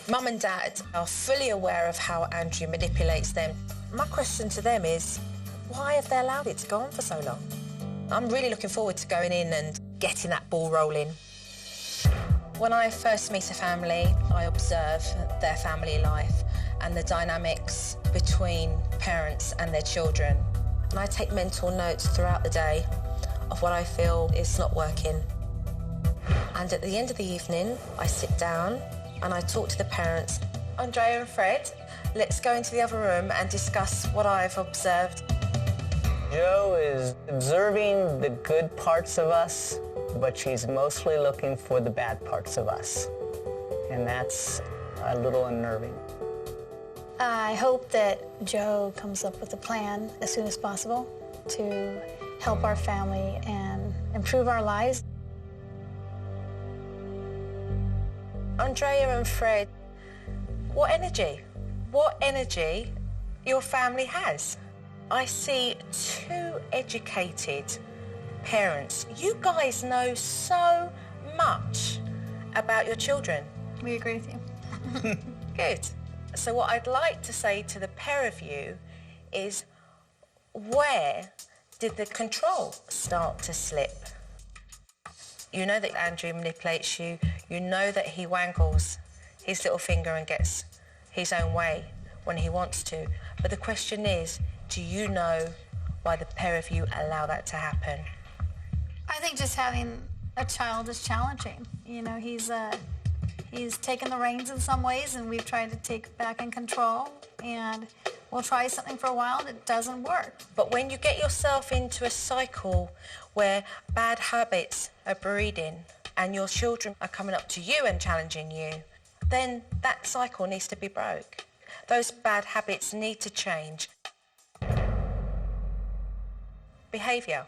Mum and Dad are fully aware of how Andrew manipulates them. My question to them is, why have they allowed it to go on for so long? I'm really looking forward to going in and getting that ball rolling. When I first meet a family, I observe their family life and the dynamics between parents and their children. And I take mental notes throughout the day of what I feel is not working. And at the end of the evening, I sit down and I talk to the parents. Andrea and Fred, let's go into the other room and discuss what I've observed. Jo is observing the good parts of us, but she's mostly looking for the bad parts of us. And that's a little unnerving. I hope that Jo comes up with a plan as soon as possible to help our family and improve our lives. Andrea and Fred, what energy your family has. I see 2 educated parents. You guys know so much about your children. We agree with you. Good. So what I'd like to say to the pair of you is, where did the control start to slip? You know that Andrew manipulates you. You know that he wangles his little finger and gets his own way when he wants to. But the question is, do you know why the pair of you allow that to happen? I think just having a child is challenging. You know, he's taken the reins in some ways, and we've tried to take back in control, and we'll try something for a while and it doesn't work. But when you get yourself into a cycle where bad habits are breeding and your children are coming up to you and challenging you, then that cycle needs to be broke. Those bad habits need to change. Behaviour.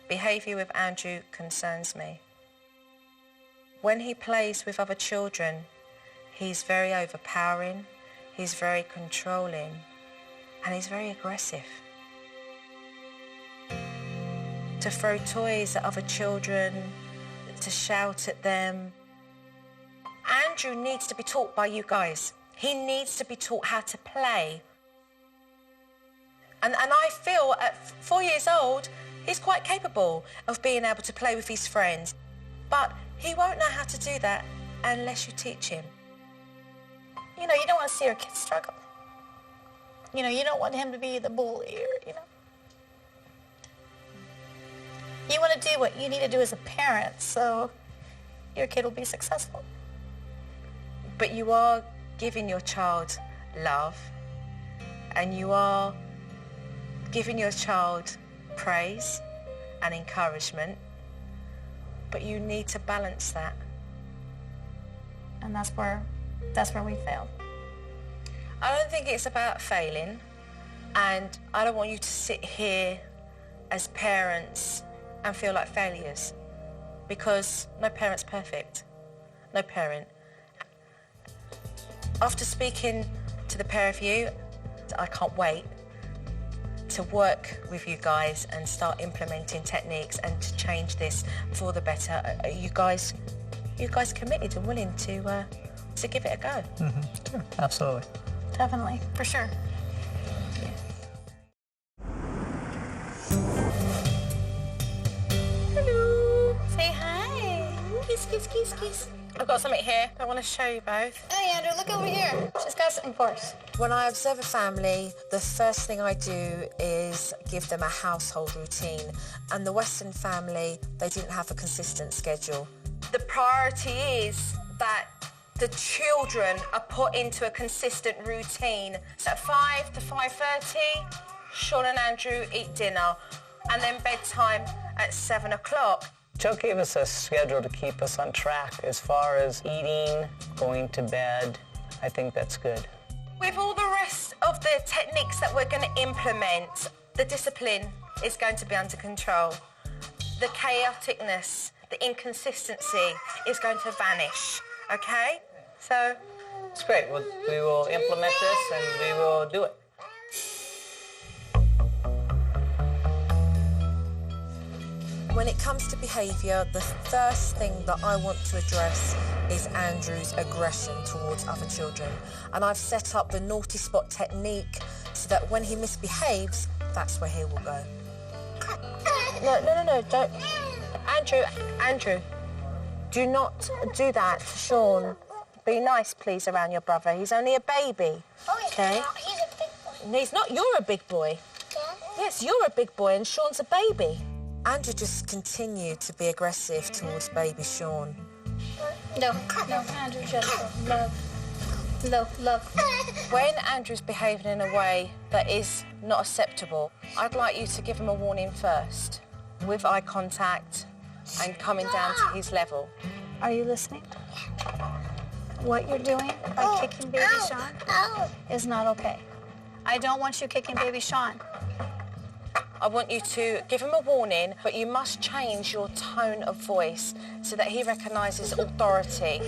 Behaviour with Andrew concerns me. When he plays with other children, he's very overpowering, he's very controlling, and he's very aggressive. To throw toys at other children, to shout at them. Andrew needs to be taught by you guys. He needs to be taught how to play. And I feel at 4 years old, he's quite capable of being able to play with his friends. But he won't know how to do that unless you teach him. You know, you don't want to see your kids struggle. You know, you don't want him to be the bully, or, you know. You want to do what you need to do as a parent, so your kid will be successful. But you are giving your child love, and you are giving your child praise and encouragement, but you need to balance that. And that's where we failed. I don't think it's about failing, and I don't want you to sit here as parents and feel like failures, because no parent's perfect. No parent. After speaking to the pair of you, I can't wait to work with you guys and start implementing techniques and to change this for the better. Are you guys committed and willing to give it a go? Mm-hmm. Sure, absolutely. Definitely, for sure. Hello. Say hi. Kiss, kiss, kiss, kiss. I've got something here I want to show you both. Hey, Andrew, look over here. She's got something for us. When I observe a family, the first thing I do is give them a household routine. And the Weston family, they didn't have a consistent schedule. The priority is that the children are put into a consistent routine. So at 5 to 5:30, Sean and Andrew eat dinner, and then bedtime at 7 o'clock. Joe gave us a schedule to keep us on track as far as eating, going to bed. I think that's good. With all the rest of the techniques that we're going to implement, the discipline is going to be under control. The chaoticness, the inconsistency is going to vanish, okay? So... It's great. We will implement this and we will do it. When it comes to behaviour, the first thing that I want to address is Andrew's aggression towards other children. And I've set up the naughty spot technique so that when he misbehaves, that's where he will go. No, don't. Andrew, do not do that to Sean. Be nice, please, around your brother. He's only a baby. Oh, okay? He's a big boy. He's not. You're a big boy. Yeah? Yes, you're a big boy and Sean's a baby. Andrew just continued to be aggressive towards baby Sean. No, Andrew, just love. When Andrew's behaving in a way that is not acceptable, I'd like you to give him a warning first, with eye contact and coming down to his level. Are you listening? What you're doing by kicking baby Sean is not okay. I don't want you kicking baby Sean. I want you to give him a warning, but you must change your tone of voice so that he recognises authority.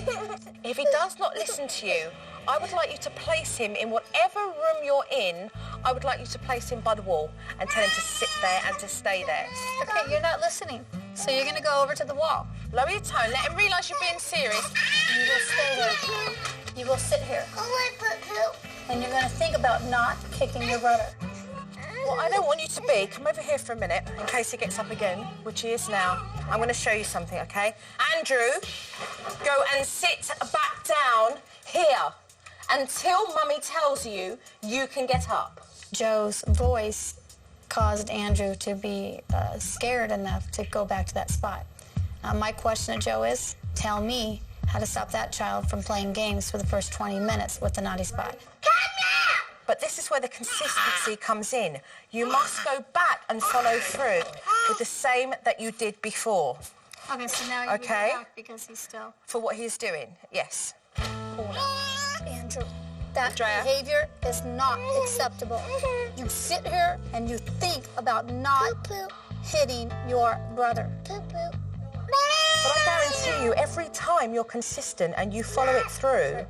If he does not listen to you, I would like you to place him in whatever room you're in. I would like you to place him by the wall and tell him to sit there and to stay there. Okay, you're not listening, so you're going to go over to the wall. Lower your tone, let him realise you're being serious. You will stay here. You will sit here. And you're going to think about not kicking your brother. What I don't want you to be, come over here for a minute, in case he gets up again, which he is now. I'm going to show you something, okay? Andrew, go and sit back down here until Mummy tells you you can get up. Joe's voice caused Andrew to be scared enough to go back to that spot. My question to Joe is, tell me how to stop that child from playing games for the first 20 minutes with the naughty spot. But this is where the consistency comes in. You must go back and follow through with the same that you did before. Okay, so now you go back because he's still... For what he's doing, yes. Andrew, that behavior is not acceptable. You sit here and you think about not hitting your brother. But I guarantee you, every time you're consistent and you follow it through,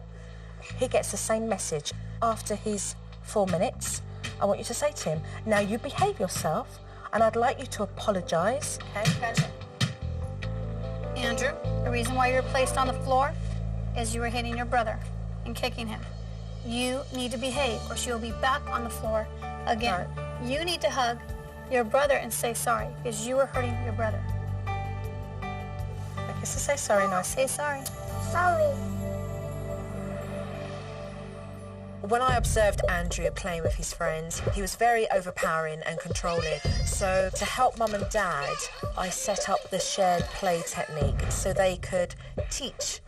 he gets the same message. After his 4 minutes, I want you to say to him, now you behave yourself, and I'd like you to apologise. Okay? Gotcha. Andrew, the reason why you're placed on the floor is you were hitting your brother and kicking him. You need to behave, or she'll be back on the floor again. Right. You need to hug your brother and say sorry, because you were hurting your brother. I guess to say sorry now. Say sorry. Sorry. When I observed Andrew playing with his friends, he was very overpowering and controlling. So to help Mum and Dad, I set up the shared play technique so they could teach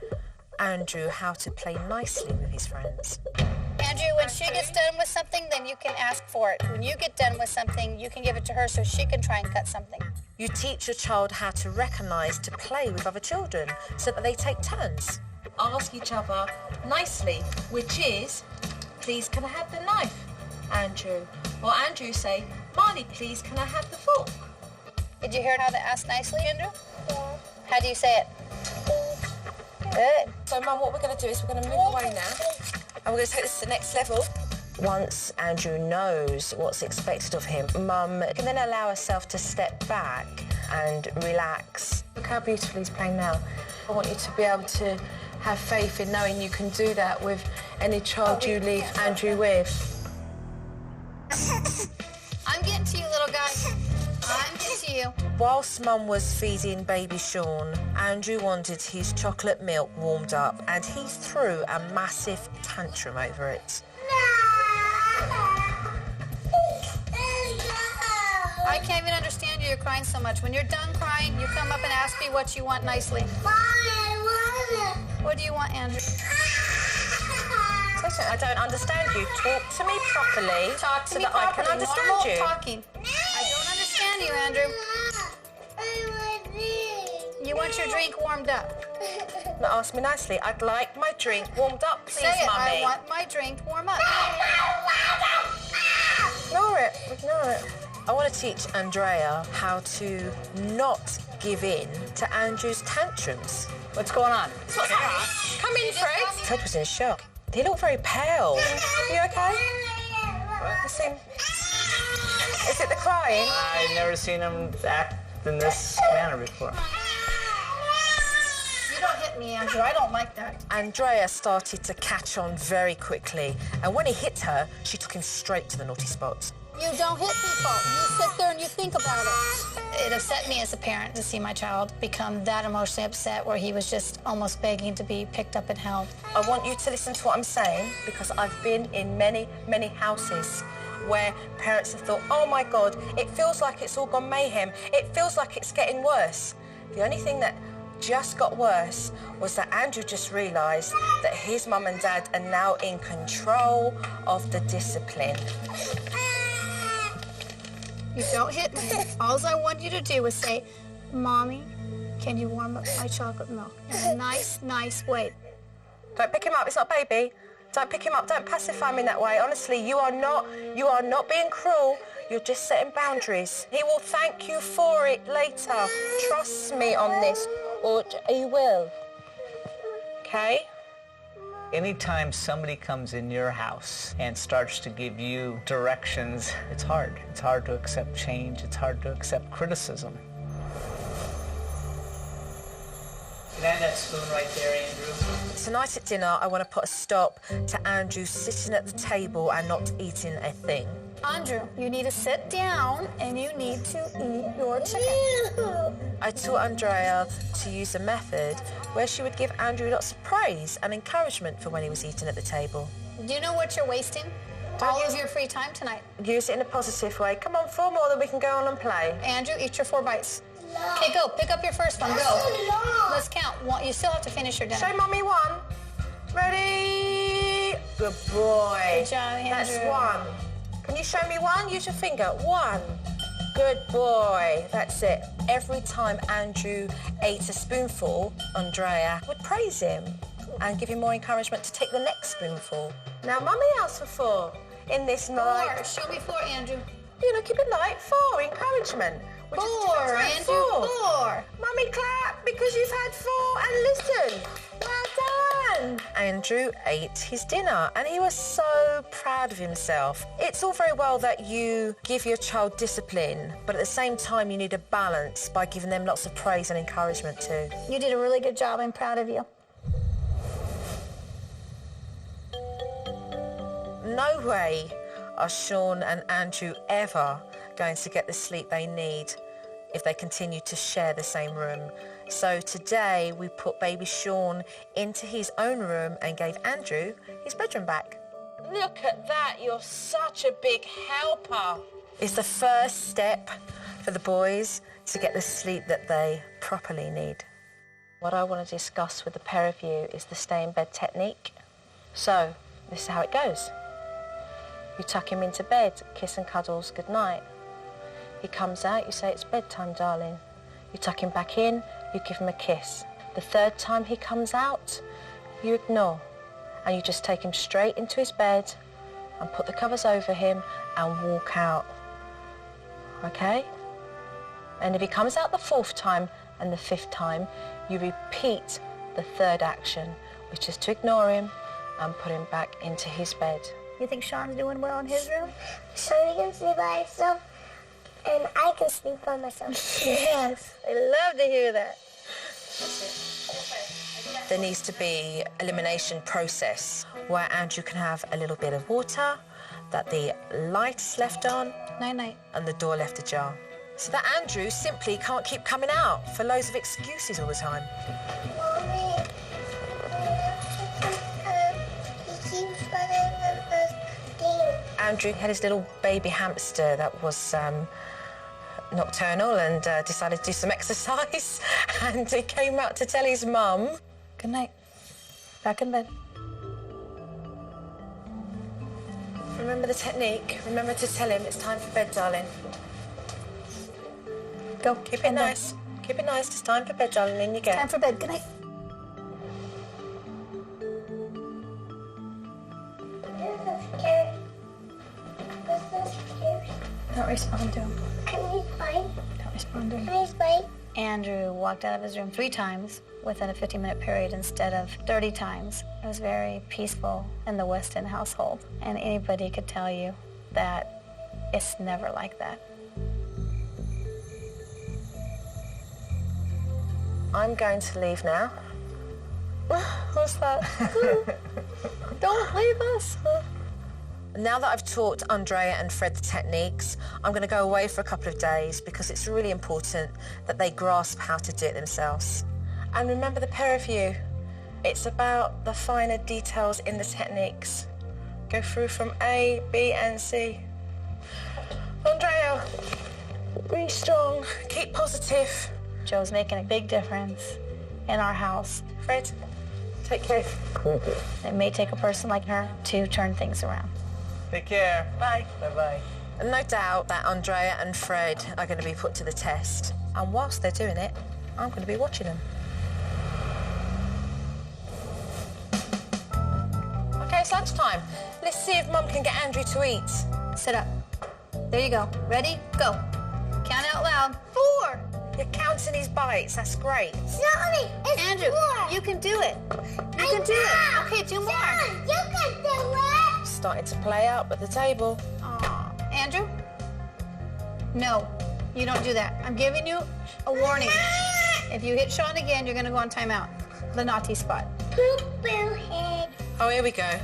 Andrew how to play nicely with his friends. Andrew, when she gets done with something, then you can ask for it. When you get done with something, you can give it to her so she can try and cut something. You teach your child how to recognise to play with other children so that they take turns. Ask each other nicely, which is, please can I have the knife, Andrew? Or Andrew say, Marley, please can I have the fork? Did you hear how to ask nicely, Andrew? Yeah. How do you say it? Good. So, Mum, what we're going to do is we're going to move away now, and we're going to take this to the next level. Once Andrew knows what's expected of him, Mum can then allow herself to step back and relax. Look how beautifully he's playing now. I want you to be able to have faith in knowing you can do that with any child you leave Andrew with. I'm getting to you, little guy. I'm getting to you. Whilst Mum was feeding baby Sean, Andrew wanted his chocolate milk warmed up and he threw a massive tantrum over it. I can't even understand you. You're crying so much. When you're done crying, you come up and ask me what you want nicely. What do you want, Andrew? I don't understand you. Talk to me properly. Talk to me that properly. I can understand Normal you. talking. I don't understand you, Andrew. You want your drink warmed up. Now ask me nicely. I'd like my drink warmed up, please, Say it. Mummy. I want my drink warm up. Ignore it. Ignore it. I want to teach Andrea how to not give in to Andrew's tantrums. What's going on? Come in, Fred. Ted was in shock. He looked very pale. Are you okay? You seem... Is it the crying? I've never seen him act in this manner before. You don't hit me, Andrew. I don't like that. Andrea started to catch on very quickly, and when he hit her, she took him straight to the naughty spots. You don't hit people. You sit there and you think about it. It upset me as a parent to see my child become that emotionally upset where he was just almost begging to be picked up and held. I want you to listen to what I'm saying because I've been in many, many houses where parents have thought, oh my God, it feels like it's all gone mayhem. It feels like it's getting worse. The only thing that just got worse was that Andrew just realised that his mum and dad are now in control of the discipline. You don't hit me. All I want you to do is say, Mommy, can you warm up my chocolate milk in a nice, nice way? Don't pick him up, it's not a baby. Don't pick him up, don't pacify him in that way. Honestly, you are not being cruel. You're just setting boundaries. He will thank you for it later. Trust me on this, or he will. Okay? Anytime somebody comes in your house and starts to give you directions, it's hard. It's hard to accept change. It's hard to accept criticism. Can I have that spoon right there, Andrew? Tonight at dinner, I want to put a stop to Andrew sitting at the table and not eating a thing. Andrew, you need to sit down and you need to eat your chicken. I taught Andrea to use a method where she would give Andrew lots of praise and encouragement for when he was eating at the table. Do you know what you're wasting? All of your free time tonight. Use it in a positive way. Come on, 4 more, then we can go on and play. Andrew, eat your 4 bites. Okay, go. Pick up your first one. Go. Let's count. You still have to finish your dinner. Show Mommy 1. Ready? Good boy. Good job, Andrew. That's 1. Can you show me 1? Use your finger. 1. Good boy. That's it. Every time Andrew ate a spoonful, Andrea would praise him and give him more encouragement to take the next spoonful. Now, Mummy asked for 4 in this night. 4. Show me 4, Andrew. You know, keep it light. 4. Encouragement. 4, Andrew. 4. Mummy, clap because you've had 4 and listen. Well done. Andrew ate his dinner and he was so proud of himself. It's all very well that you give your child discipline, but at the same time you need a balance by giving them lots of praise and encouragement too. You did a really good job. I'm proud of you. No way are Sean and Andrew ever going to get the sleep they need if they continue to share the same room. So today we put baby Sean into his own room and gave Andrew his bedroom back. Look at that, you're such a big helper. It's the first step for the boys to get the sleep that they properly need. What I want to discuss with the pair of you is the stay in bed technique. So, this is how it goes. You tuck him into bed, kiss and cuddles, good night. He comes out, you say, it's bedtime, darling. You tuck him back in, you give him a kiss. The third time he comes out, you ignore. And you just take him straight into his bed and put the covers over him and walk out. Okay? And if he comes out the fourth time and the fifth time, you repeat the third action, which is to ignore him and put him back into his bed. You think Sean's doing well in his room? Sean can sleep by himself, and I can sleep by myself. Yes, I love to hear that. There needs to be elimination process where Andrew can have a little bit of water, that the light's left on, Night-night. and the door left ajar. So that Andrew simply can't keep coming out for loads of excuses all the time. Mommy, he keeps running the thing. Andrew had his little baby hamster that was nocturnal and decided to do some exercise, and he came out to tell his mum. Good night. Back in bed. Remember the technique. Remember to tell him it's time for bed, darling. Go. Keep it nice. Keep it nice. It's time for bed, darling. In you go. Time for bed. Good night. Don't respond to him. Can we fight? Don't respond to him. Can we fight? Andrew walked out of his room 3 times within a 50-minute period instead of 30 times. It was very peaceful in the Weston household, and anybody could tell you that it's never like that. I'm going to leave now. What's that? Don't leave us. Now that I've taught Andrea and Fred the techniques, I'm going to go away for a couple of days because it's really important that they grasp how to do it themselves. And remember, the pair of you, it's about the finer details in the techniques. Go through from A, B, and C. Andrea, be strong, keep positive. Joe's making a big difference in our house. Fred, take care. It may take a person like her to turn things around. Take care. Bye. Bye-bye. And no doubt that Andrea and Fred are going to be put to the test. And whilst they're doing it, I'm going to be watching them. Okay, it's lunchtime. Let's see if Mum can get Andrew to eat. Sit up. There you go. Ready? Go. Count out loud. 4. You're counting his bites. That's great. Sorry, it's Andrew, 4. you can do it. You can do it. Okay, 2 more. Sean, you can do it. Starting to play up at the table. Aw. Andrew? No, you don't do that. I'm giving you a warning. If you hit Sean again, you're going to go on timeout. The naughty spot. Poop head. Oh, here we go.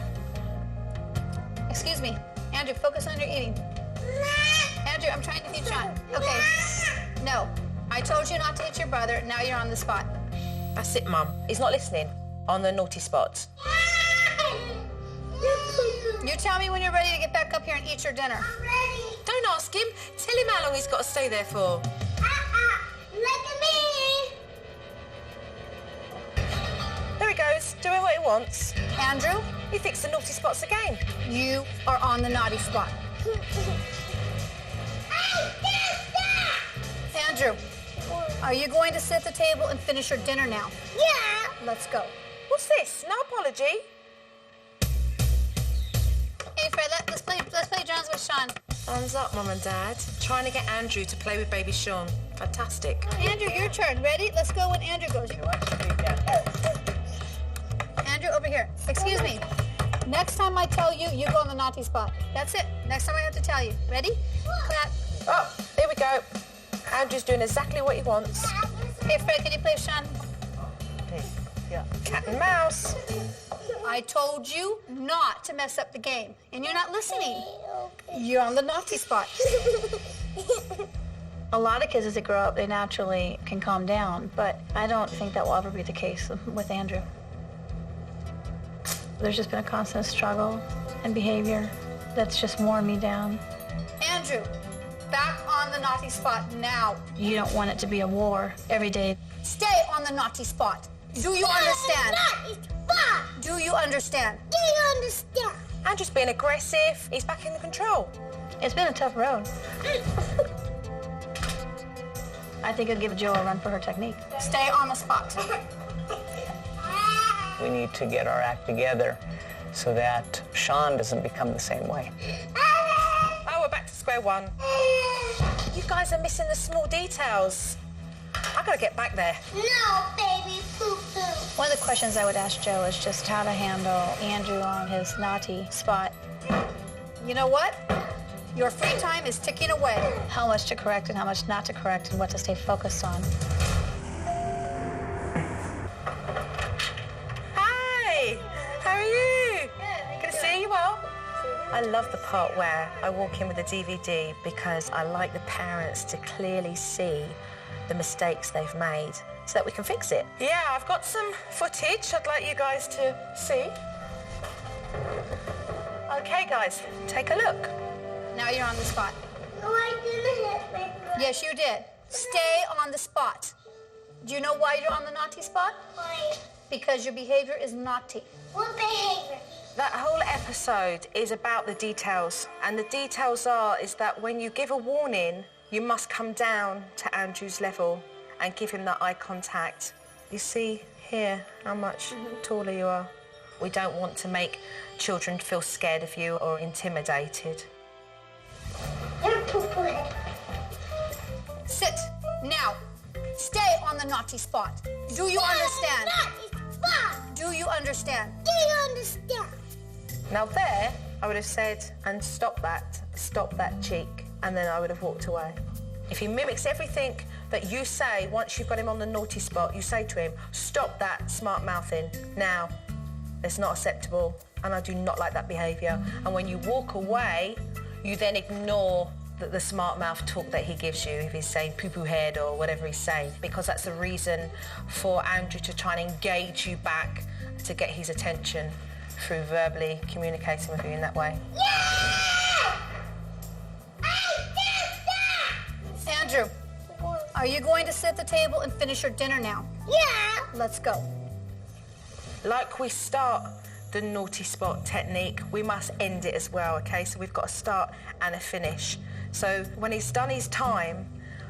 Excuse me. Andrew, focus on your eating. Andrew, I'm trying to feed Sean. Okay. No. I told you not to hit your brother. Now you're on the spot. That's it, Mum. He's not listening. On the naughty spot. You tell me when you're ready to get back up here and eat your dinner. I'm ready. Don't ask him. Tell him how long he's got to stay there for. Look at me. There he goes, doing what he wants. Andrew, He fixed the naughty spots again. you are on the naughty spot. Andrew, are you going to sit at the table and finish your dinner now? Yeah. Let's go. What's this? No apology? Hey, Fred, let's play drums with Sean. Thumbs up, Mum and Dad. Trying to get Andrew to play with baby Sean. Fantastic. Andrew, your turn. Ready? Let's go when Andrew goes. Andrew, over here. Excuse me. Next time I tell you, you go on the naughty spot. That's it. Next time I have to tell you. Ready? Clap. Oh, here we go. Andrew's doing exactly what he wants. Hey, Fred, can you play with Sean? Yeah. Cat and mouse. I told you not to mess up the game, and you're not listening. You're on the naughty spot. A lot of kids, as they grow up, they naturally can calm down, but I don't think that will ever be the case with Andrew. There's just been a constant struggle and behavior that's just worn me down. Andrew, back on the naughty spot now. You don't want it to be a war every day. Stay on the naughty spot. Do you understand? Do you understand? Do you understand? Andrew's being aggressive. He's back in the control. It's been a tough road. I think I'd give Jo a run for her technique. Stay on the spot. We need to get our act together so that Sean doesn't become the same way. Oh, we're back to square one. You guys are missing the small details. I gotta get back there. No, baby, poo-poo. One of the questions I would ask Jo is just how to handle Andrew on his naughty spot. You know what? Your free time is ticking away. How much to correct and how much not to correct and what to stay focused on. Hi, how are you? Good to see you well. I love the part where I walk in with a DVD because I like the parents to clearly see the mistakes they've made so that we can fix it. Yeah, I've got some footage I'd like you guys to see. Okay, guys, take a look. Now you're on the spot. No, I didn't hit my brother. Yes, you did. Stay on the spot. Do you know why you're on the naughty spot? Why? Because your behavior is naughty. What behavior? That whole episode is about the details. And the details is that when you give a warning, you must come down to Andrew's level and give him that eye contact. You see here how much taller you are. We don't want to make children feel scared of you or intimidated. You're poo-poo head. Sit. Now. Stay on the naughty spot. Do you understand? Naughty spot. Do you understand? Do you understand? Now there, I would have said, and stop that cheek, and then I would have walked away. If he mimics everything that you say once you've got him on the naughty spot, you say to him, stop that smart mouthing now. It's not acceptable, and I do not like that behaviour. And when you walk away, you then ignore the smart mouth talk that he gives you if he's saying poo-poo head or whatever he's saying, because that's the reason for Andrew to try and engage you back to get his attention through verbally communicating with you in that way. Yeah! I did that! Andrew, are you going to sit at the table and finish your dinner now? Yeah! Let's go. Like we start the naughty spot technique, we must end it as well, okay? So we've got a start and a finish. So when he's done his time,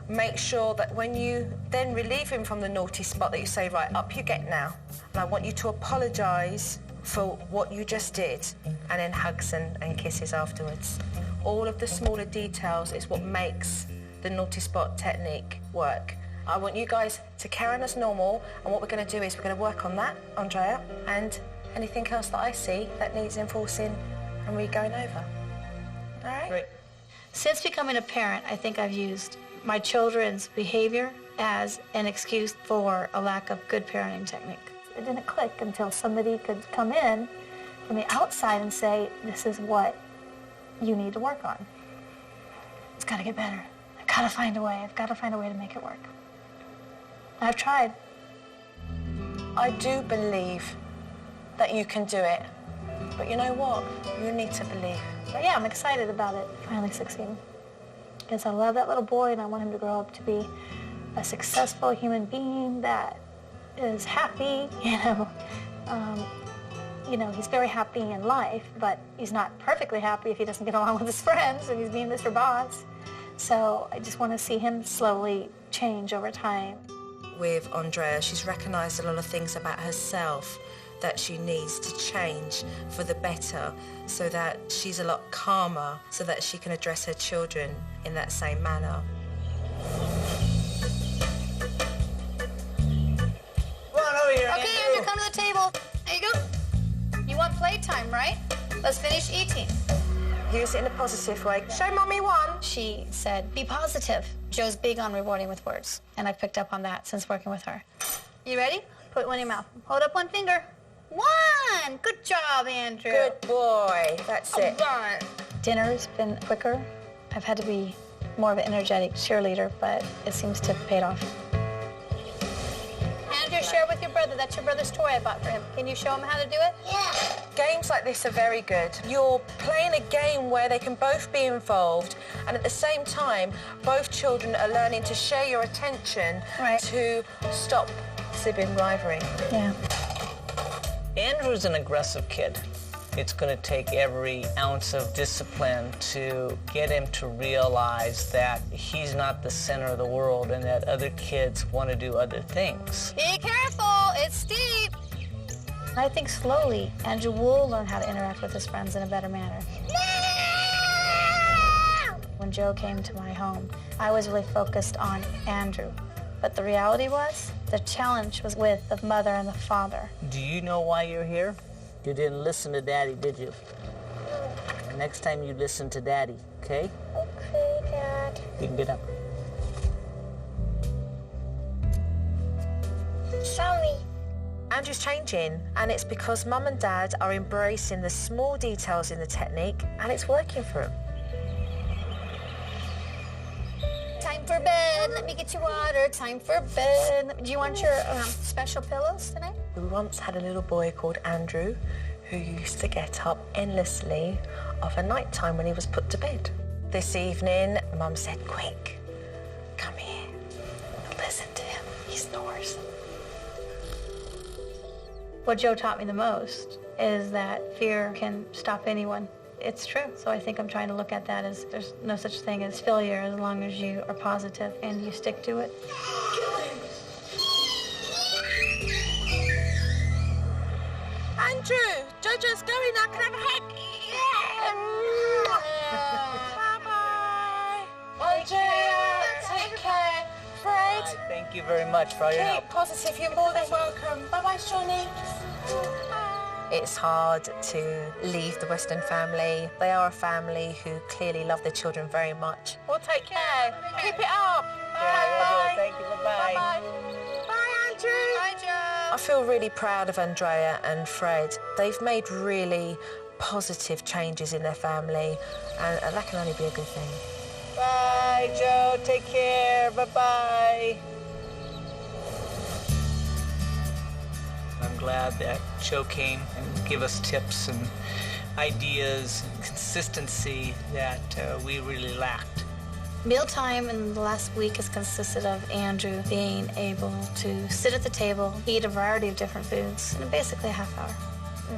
make sure that when you then relieve him from the naughty spot that you say, right, up you get now. And I want you to apologise for what you just did, and then hugs and kisses afterwards. All of the smaller details is what makes the naughty spot technique work. I want you guys to carry on as normal, and what we're going to do is we're going to work on that, Andrea, and anything else that I see that needs enforcing and re-going over. All right? Right. Since becoming a parent, I think I've used my children's behavior as an excuse for a lack of good parenting technique. It didn't click until somebody could come in from the outside and say, this is what you need to work on. It's got to get better. I've got to find a way. I've got to find a way to make it work. And I've tried. I do believe that you can do it. But you know what? You need to believe. But yeah, I'm excited about it finally succeeding. Because I love that little boy and I want him to grow up to be a successful human being that is happy, you know, he's very happy in life, but he's not perfectly happy if he doesn't get along with his friends and he's being Mr. Boss. So I just want to see him slowly change over time. With Andrea, she's recognised a lot of things about herself that she needs to change for the better, so that she's a lot calmer, so that she can address her children in that same manner. Come on over here, Okay, Andrew, come to the table. There you go. You want playtime, right? Let's finish eating. Use it in a positive way. Show Mummy one. She said, be positive. Jo's big on rewarding with words, and I've picked up on that since working with her. You ready? Put one in your mouth. Hold up one finger. One! Good job, Andrew. Good boy. That's it. Right. Dinner's been quicker. I've had to be more of an energetic cheerleader, but it seems to have paid off. Andrew, share with your brother. That's your brother's toy I bought for him. Can you show him how to do it? Yeah. Games like this are very good. You're playing a game where they can both be involved, and at the same time, both children are learning to share your attention to stop sibling rivalry. Yeah. Andrew's an aggressive kid. It's going to take every ounce of discipline to get him to realize that he's not the center of the world and that other kids want to do other things. Be careful, it's steep. I think slowly, Andrew will learn how to interact with his friends in a better manner. When Joe came to my home, I was really focused on Andrew. But the reality was, the challenge was with the mother and the father. Do you know why you're here? You didn't listen to Daddy, did you? Next time you listen to Daddy, okay? Okay, Dad. You can get up. Show me. Andrew's changing, and it's because Mum and Dad are embracing the small details in the technique, and it's working for him. Time for bed. Let me get you water. Time for bed. Do you want your special pillows tonight? We once had a little boy called Andrew who used to get up endlessly of a night time when he was put to bed. This evening, Mum said, quick, come here. Listen to him. He snores. What Joe taught me the most is that fear can stop anyone. It's true. So I think I'm trying to look at that as there's no such thing as failure as long as you are positive and you stick to it. Andrew, Jojo's going now. Can I have a hug? Bye-bye. Andrea, take care. Fred. Thank you very much for all your help. Keep positive. You're more than welcome. Bye-bye, Johnny. It's hard to leave the Weston family. They are a family who clearly love their children very much. Well, take care. Keep it up. Bye. Thank you. Bye-bye. Bye, Andrew. Bye, Joe. I feel really proud of Andrea and Fred. They've made really positive changes in their family, and that can only be a good thing. Bye, Joe. Take care. Bye-bye. I'm glad that Joe came and gave us tips and ideas and consistency that we really lacked. Mealtime in the last week has consisted of Andrew being able to sit at the table, eat a variety of different foods in basically a half hour.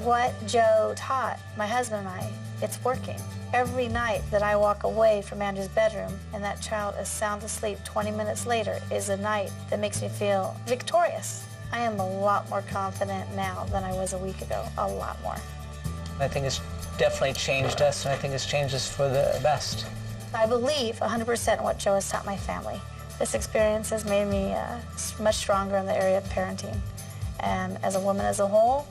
What Joe taught my husband and I, it's working. Every night that I walk away from Andrew's bedroom and that child is sound asleep 20 minutes later is a night that makes me feel victorious. I am a lot more confident now than I was a week ago, a lot more. I think it's definitely changed us, and I think it's changed us for the best. I believe 100% in what Joe has taught my family. This experience has made me much stronger in the area of parenting. And as a woman as a whole,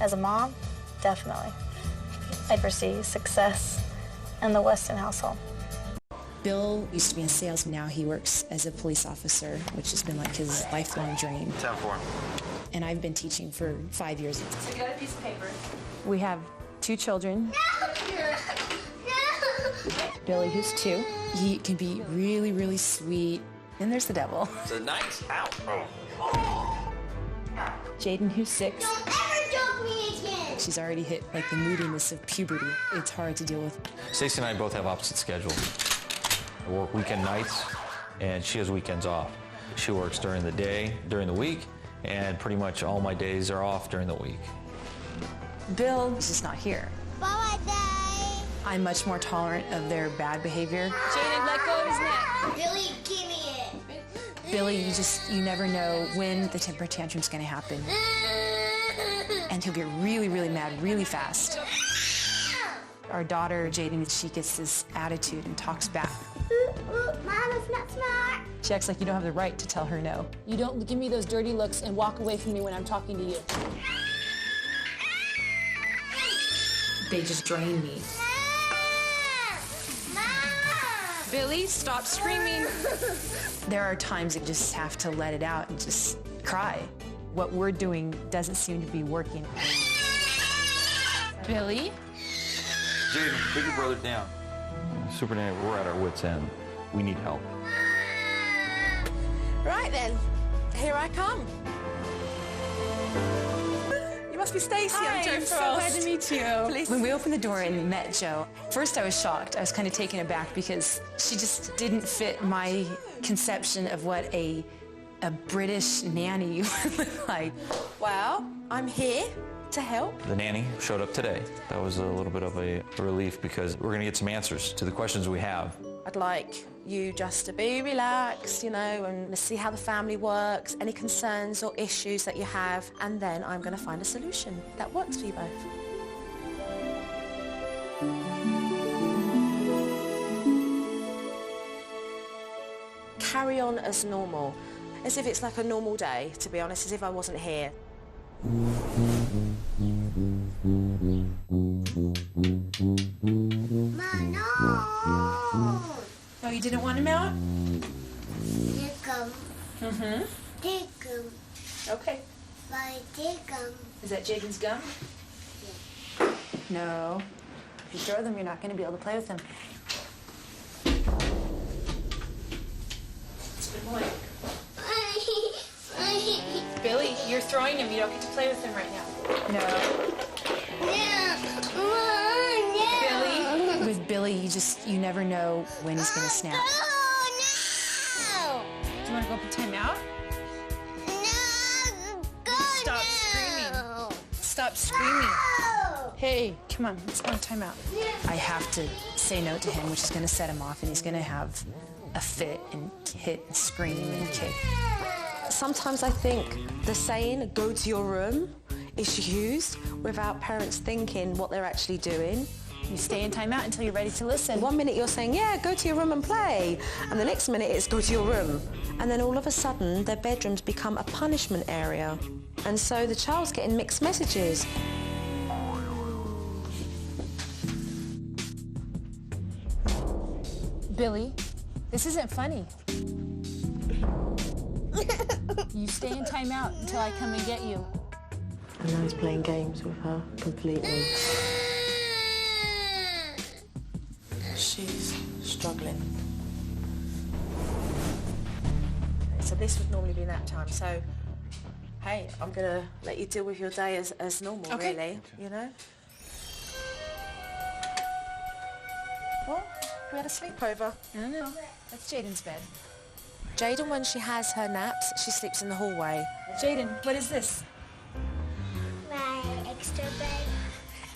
as a mom, definitely. I foresee success in the Weston household. Bill used to be in sales. Now he works as a police officer, which has been like his lifelong dream. 10-4. And I've been teaching for 5 years. So get a piece of paper. We have 2 children. Billy, who's 2. He can be really, really sweet. And there's the devil. It's a nice out. Jaden, who's 6. Don't ever joke me again. She's already hit like the moodiness of puberty. It's hard to deal with. Stacey and I both have opposite schedules. I work weekend nights, and she has weekends off. She works during the day, during the week, and pretty much all my days are off during the week. Bill is just not here. Bye-bye, Daddy. I'm much more tolerant of their bad behavior. Jaden, let go of his neck. Billy, give me it. Billy, you never know when the temper tantrum's gonna happen. And he'll get really, really mad really fast. Our daughter, Jaden, she gets this attitude and talks back. Mama's not smart. She acts like you don't have the right to tell her no. You don't give me those dirty looks and walk away from me when I'm talking to you. They just drain me. Billy, stop screaming. There are times you just have to let it out and just cry. What we're doing doesn't seem to be working. Billy? Jaden, put your brother down. Supernanny, we're at our wits' end. We need help. Right then, here I come. You must be Stacey. I'm Joe Frost. So glad to meet you. Please. When we opened the door and met Jo, first I was shocked. I was kind of taken aback because she just didn't fit my conception of what a British nanny would look like. Well, I'm here to help. The nanny showed up today. That was a little bit of a relief because we're going to get some answers to the questions we have. I'd like you just to be relaxed, you know, and see how the family works, any concerns or issues that you have, and then I'm going to find a solution that works for you both. Carry on as normal, as if it's like a normal day, to be honest, as if I wasn't here. Oh, you didn't want him out? Take him. Mm-hmm. Take him. Okay. Bye, take him. Is that Jaden's gum? No. If you throw them, you're not going to be able to play with them. Good boy. Billy, you're throwing him. You don't get to play with him right now. No. Billy? With Billy, you never know when he's going to snap. Oh, no! Do you want to go up and time out? No! Stop screaming. Stop screaming. No! Hey, come on, let's go on time out. I have to say no to him, which is going to set him off, and he's going to have a fit and hit and scream and kick. Sometimes I think the saying, go to your room, is used without parents thinking what they're actually doing. You stay in timeout until you're ready to listen. One minute you're saying, yeah, go to your room and play. And the next minute it's go to your room. And then all of a sudden, their bedrooms become a punishment area. And so the child's getting mixed messages. Billy, this isn't funny. You stay in timeout until I come and get you. And now he's playing games with her completely. She's struggling. So this would normally be nap time. So, hey, I'm gonna let you deal with your day as normal, Okay. really, you know? What? We had a sleepover. No. That's Jaden's bed. Jaden, when she has her naps, she sleeps in the hallway. Jaden, what is this? My extra bed.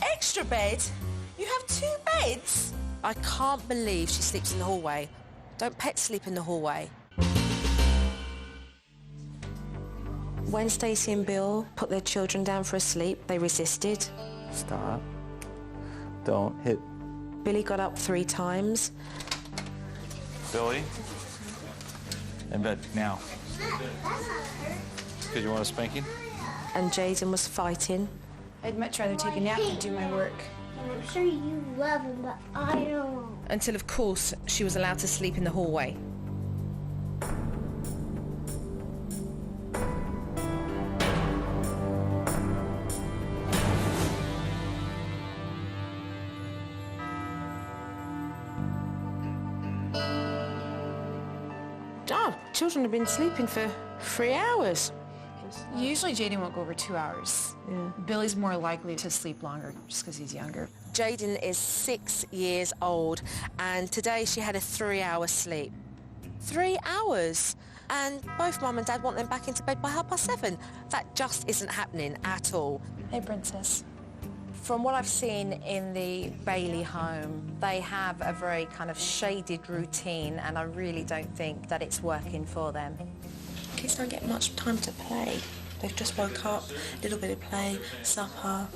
Extra bed? You have 2 beds? I can't believe she sleeps in the hallway. Don't pets sleep in the hallway? When Stacey and Bill put their children down for a sleep, they resisted. Stop. Don't hit. Billy got up 3 times. Billy? In bed now. Because you want a spanking? And Jaden was fighting. I'd much rather take a nap than do my work. I'm sure you love him, but I don't. Until, of course, she was allowed to sleep in the hallway. Oh, children have been sleeping for 3 hours. Usually Jaden won't go over 2 hours. Yeah. Billy's more likely to sleep longer just because he's younger. Jaden is 6 years old, and today she had a 3-hour sleep. 3 hours! And both Mum and Dad want them back into bed by 7:30. That just isn't happening at all. Hey, Princess. From what I've seen in the Bailey home, they have a very kind of shaded routine, and I really don't think that it's working for them. Kids don't get much time to play. They've just woke up, a little bit of play, supper,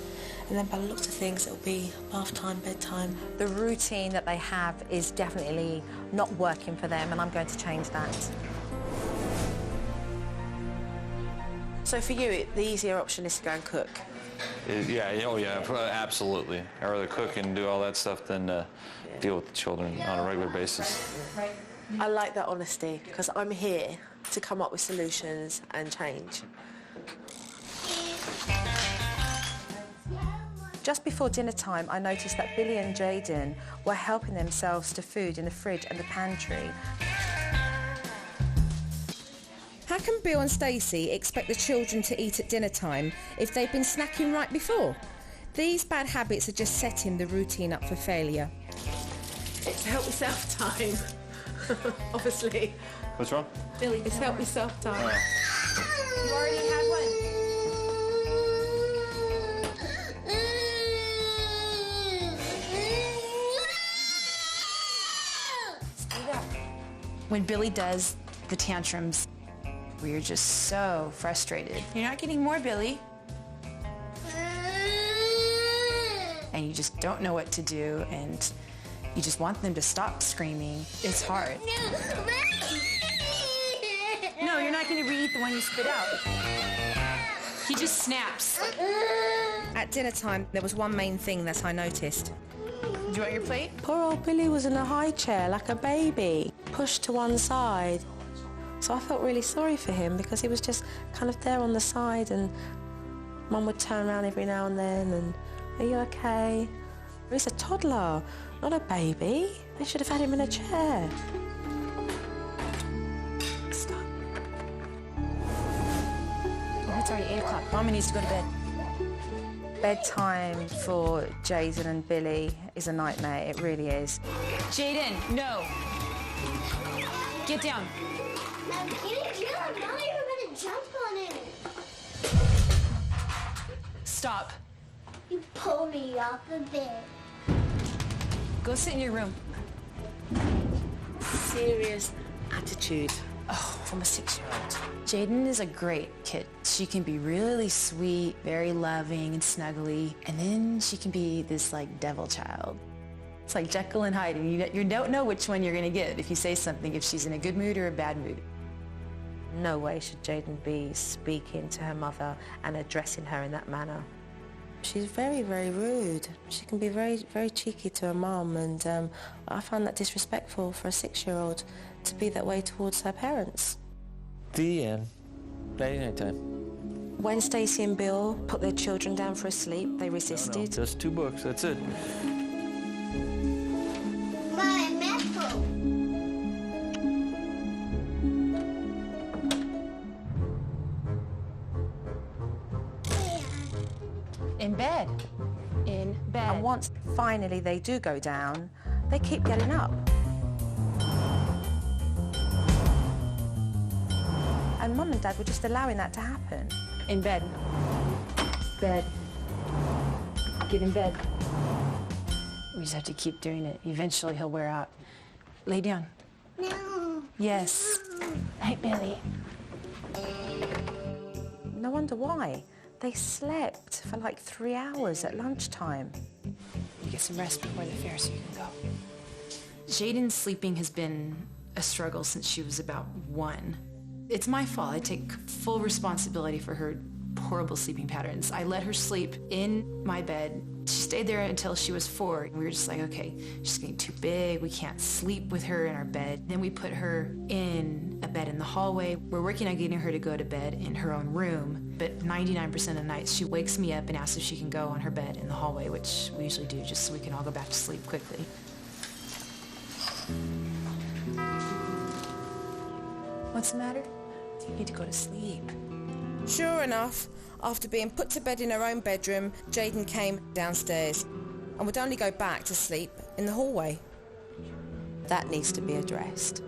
and then by the looks of things, it'll be bath time, bedtime. The routine that they have is definitely not working for them, and I'm going to change that. So for you, the easier option is to go and cook. Yeah, absolutely. I'd rather cook and do all that stuff than deal with the children on a regular basis. I like that honesty, because I'm here to come up with solutions and change. Just before dinner time, I noticed that Billy and Jaden were helping themselves to food in the fridge and the pantry. How can Bill and Stacey expect the children to eat at dinner time if they've been snacking right before? These bad habits are just setting the routine up for failure. It's help yourself time, obviously. What's wrong? Billy, it's help yourself time. You already had one. When Billy does the tantrums, we're just so frustrated. You're not getting more, Billy. And you just don't know what to do, and you just want them to stop screaming. It's hard. No, you're not going to re-eat the one you spit out. He just snaps. At dinner time, there was one main thing that I noticed. Do you want your plate? Poor old Billy was in a high chair like a baby, pushed to one side. So I felt really sorry for him because he was just kind of there on the side, and Mum would turn around every now and then and, are you okay? He's a toddler, not a baby. They should have had him in a chair. Stop. Oh, it's already 8 o'clock. Mama needs to go to bed. Bedtime for Jaden and Billy is a nightmare, it really is. Jaden, no. Get down. I'm getting down. Now you're gonna jump on it. Stop. You pull me off the bed. Go sit in your room. Serious attitude. Oh, from a 6-year-old. Jaden is a great kid. She can be really sweet, very loving and snuggly, and then she can be this like devil child. It's like Jekyll and Hyde, and you don't know which one you're gonna get if you say something, if she's in a good mood or a bad mood. No way should Jaden be speaking to her mother and addressing her in that manner. She's very, very rude. She can be very, very cheeky to her mum, and I find that disrespectful for a 6-year-old to be that way towards her parents. The end. Night time. When Stacey and Bill put their children down for a sleep, they resisted. No, just 2 books, that's it. My metal. In bed. In bed. And once finally they do go down, they keep getting up. And Mum and Dad were just allowing that to happen. In bed. Bed. Get in bed. We just have to keep doing it. Eventually he'll wear out. Lay down. No. Yes. Night, Billy. No wonder why. They slept for like 3 hours at lunchtime. You get some rest before the fair so you can go. Jaden's sleeping has been a struggle since she was about 1. It's my fault. I take full responsibility for her horrible sleeping patterns. I let her sleep in my bed. She stayed there until she was 4. We were just like, okay, she's getting too big. We can't sleep with her in our bed. Then we put her in a bed in the hallway. We're working on getting her to go to bed in her own room, but 99% of the nights she wakes me up and asks if she can go on her bed in the hallway, which we usually do just so we can all go back to sleep quickly. What's the matter? You need to go to sleep. Sure enough, after being put to bed in her own bedroom, Jaden came downstairs and would only go back to sleep in the hallway. That needs to be addressed.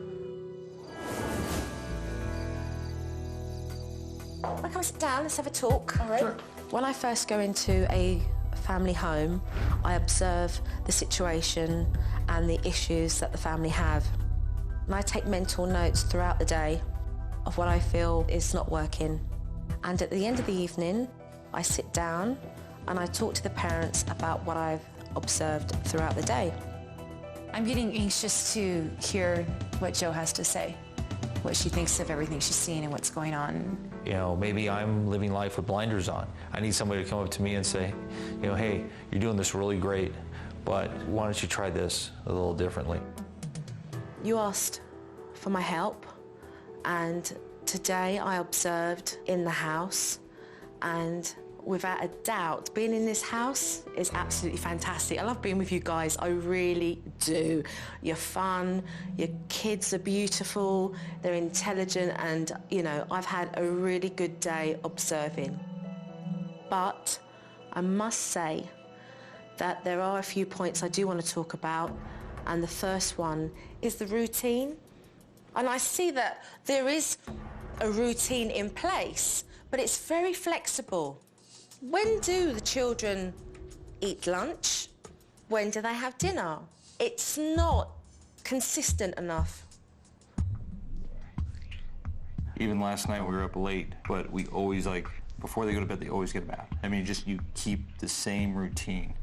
Well, come sit down, let's have a talk. All right. Sure. When I first go into a family home, I observe the situation and the issues that the family have. And I take mental notes throughout the day of what I feel is not working. And at the end of the evening, I sit down and I talk to the parents about what I've observed throughout the day. I'm getting anxious to hear what Jo has to say, what she thinks of everything she's seen and what's going on. You know, maybe I'm living life with blinders on. I need somebody to come up to me and say, you know, hey, you're doing this really great, but why don't you try this a little differently? You asked for my help, and today I observed in the house, and without a doubt, being in this house is absolutely fantastic. I love being with you guys, I really do. You're fun, your kids are beautiful, they're intelligent, and, you know, I've had a really good day observing. But I must say that there are a few points I do want to talk about, and the first one is the routine. And I see that there is a routine in place, but it's very flexible. When do the children eat lunch? When do they have dinner? It's not consistent enough. Even last night we were up late, but we always, like, before they go to bed, they always get a bath. I mean, just you keep the same routine.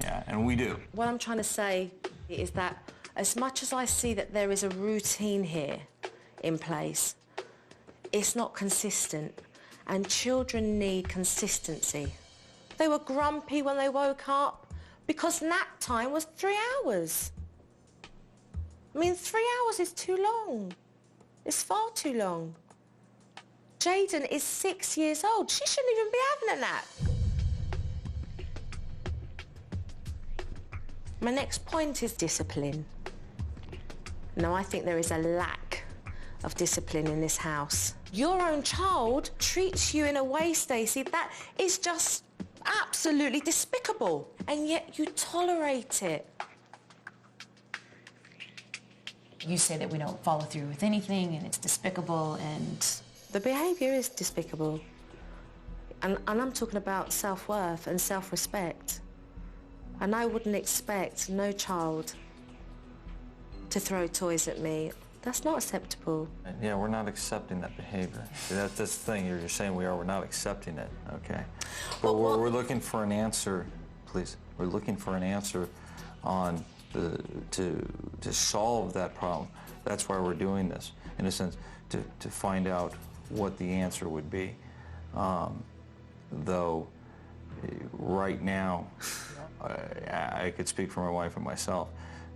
Yeah, and we do. What I'm trying to say is that as much as I see that there is a routine here in place, it's not consistent, and children need consistency. They were grumpy when they woke up because nap time was 3 hours. I mean, 3 hours is too long. It's far too long. Jaden is 6 years old. She shouldn't even be having a nap. My next point is discipline. Now, I think there is a lack of discipline in this house. Your own child treats you in a way, Stacey, that is just absolutely despicable, and yet you tolerate it. You say that we don't follow through with anything and it's despicable, and... The behaviour is despicable. And I'm talking about self-worth and self-respect. And I wouldn't expect no child to throw toys at me. That's not acceptable. Yeah, we're not accepting that behavior. That's the thing you're saying we're not accepting it, okay? But we're looking for an answer, please. We're looking for an answer on to solve that problem. That's why we're doing this, in a sense, to find out what the answer would be. Though, right now, I could speak for my wife and myself,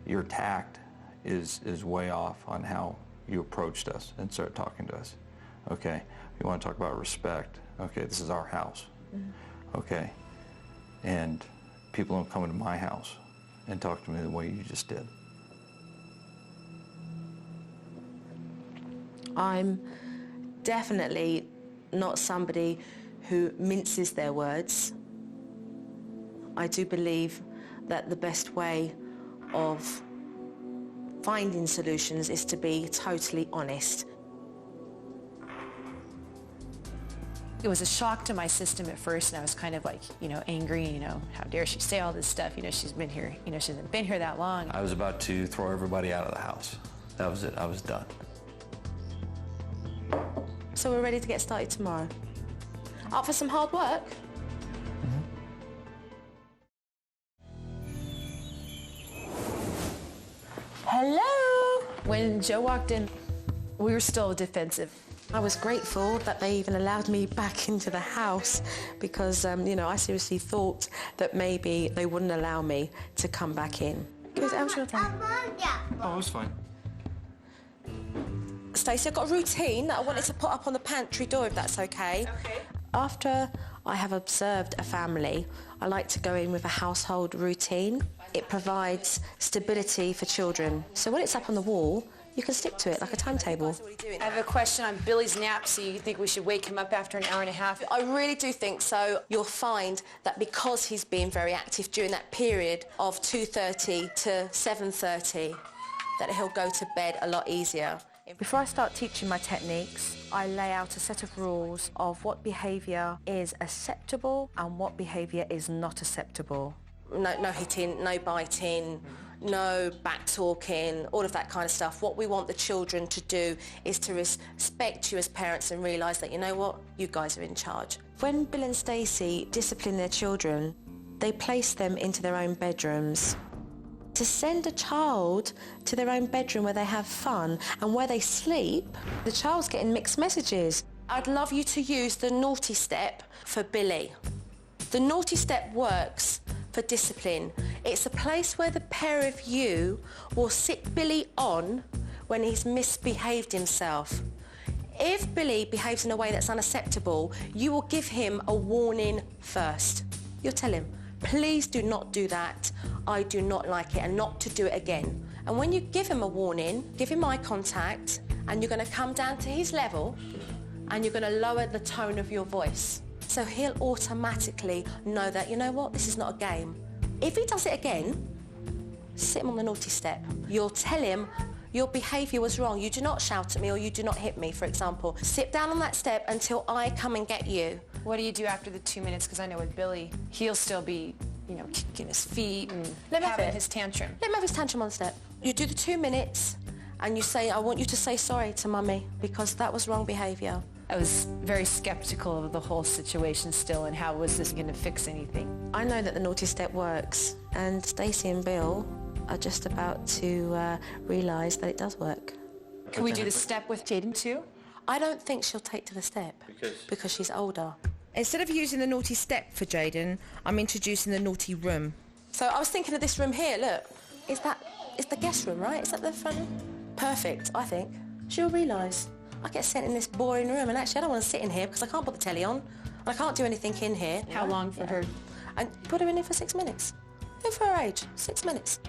your tact is way off on how you approached us and started talking to us. Okay, you want to talk about respect. Okay, this is our house. Okay, and people don't come into my house and talk to me the way you just did. I'm definitely not somebody who minces their words. I do believe that the best way of finding solutions is to be totally honest. It was a shock to my system at first, and I was kind of like, you know, angry, you know, how dare she say all this stuff, you know, she's been here, you know, she hasn't been here that long. I was about to throw everybody out of the house. That was it, I was done. So we're ready to get started tomorrow. Up for some hard work? Hello! When Joe walked in, we were still defensive. I was grateful that they even allowed me back into the house because, you know, I seriously thought that maybe they wouldn't allow me to come back in. How's your time? Oh, it was fine. Stacey, I've got a routine that I wanted to put up on the pantry door, if that's okay. Okay. After I have observed a family, I like to go in with a household routine. It provides stability for children. So when it's up on the wall, you can stick to it like a timetable. I have a question on Billy's nap, so you think we should wake him up after an hour and a half? I really do think so. You'll find that because he's been very active during that period of 2:30 to 7:30, that he'll go to bed a lot easier. Before I start teaching my techniques, I lay out a set of rules of what behaviour is acceptable and what behaviour is not acceptable. No hitting, no biting, no back-talking, all of that kind of stuff. What we want the children to do is to respect you as parents and realise that, you know what, you guys are in charge. When Bill and Stacey discipline their children, they place them into their own bedrooms. To send a child to their own bedroom where they have fun and where they sleep, the child's getting mixed messages. I'd love you to use the naughty step for Billy. The naughty step works for discipline. It's a place where the pair of you will sit Billy on when he's misbehaved himself. If Billy behaves in a way that's unacceptable, you will give him a warning first. You'll tell him, please do not do that. I do not like it, and not to do it again. And when you give him a warning, give him eye contact, and you're going to come down to his level, and you're going to lower the tone of your voice. So he'll automatically know that, you know what, this is not a game. If he does it again, sit him on the naughty step. You'll tell him your behaviour was wrong. You do not shout at me, or you do not hit me, for example. Sit down on that step until I come and get you. What do you do after the 2 minutes? Because I know with Billy, he'll still be, you know, kicking his feet and having his tantrum. Let him have his tantrum on the step. You do the 2 minutes and you say, I want you to say sorry to Mummy because that was wrong behaviour. I was very sceptical of the whole situation still, and how was this going to fix anything? I know that the naughty step works, and Stacey and Bill are just about to realise that it does work. Can we do the step with Jaden too? I don't think she'll take to the step because she's older. Instead of using the naughty step for Jaden, I'm introducing the naughty room. So I was thinking of this room here, look. It's the guest room, right? Is that the front room? Perfect, I think. She'll realise. I get sent in this boring room, and actually I don't want to sit in here because I can't put the telly on, and I can't do anything in here. How long for her? And put her in here for 6 minutes. Look for her age, 6 minutes.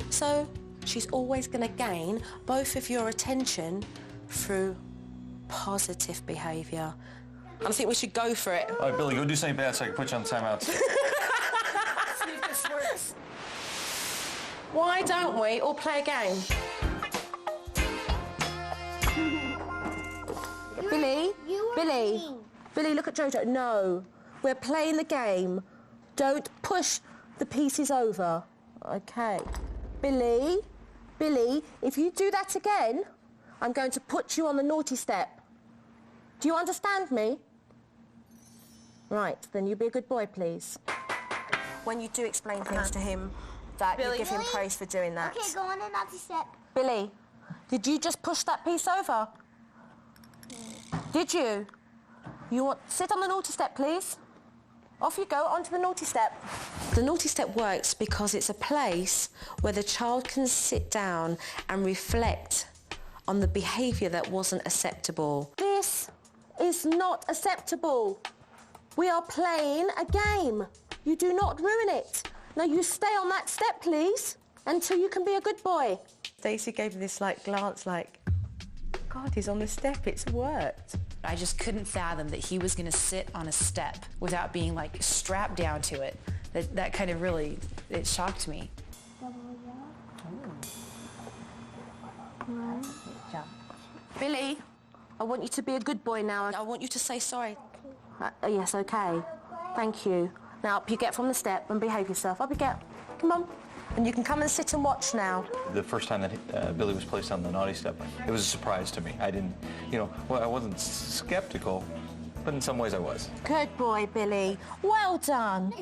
So she's always going to gain both of your attention through positive behaviour. I think we should go for it. All right, Billy, go do something bad so I can put you on timeout. See if this works. Why don't we all play a game? Billy, look at Jojo. No, we're playing the game. Don't push the pieces over. Okay. Billy, if you do that again, I'm going to put you on the naughty step. Do you understand me? Right, then you be a good boy, please. When you do explain things to him, that you give him praise for doing that. Okay, go on the naughty step. Billy, did you just push that piece over? Did you? Sit on the naughty step, please. Off you go, onto the naughty step. The naughty step works because it's a place where the child can sit down and reflect on the behaviour that wasn't acceptable. This is not acceptable. We are playing a game. You do not ruin it. Now you stay on that step, please, until you can be a good boy. Stacey gave me this glance God, he's on the step, it's worked. I just couldn't fathom that he was going to sit on a step without being strapped down to it. That kind of really, it shocked me. Billy, I want you to be a good boy now. I want you to say sorry. Yes, okay. Thank you. Now up you get from the step and behave yourself. Up you get. Come on. And you can come and sit and watch now. The first time that Billy was placed on the naughty step, it was a surprise to me. I didn't, I wasn't skeptical, but in some ways I was. Good boy, Billy. Well done.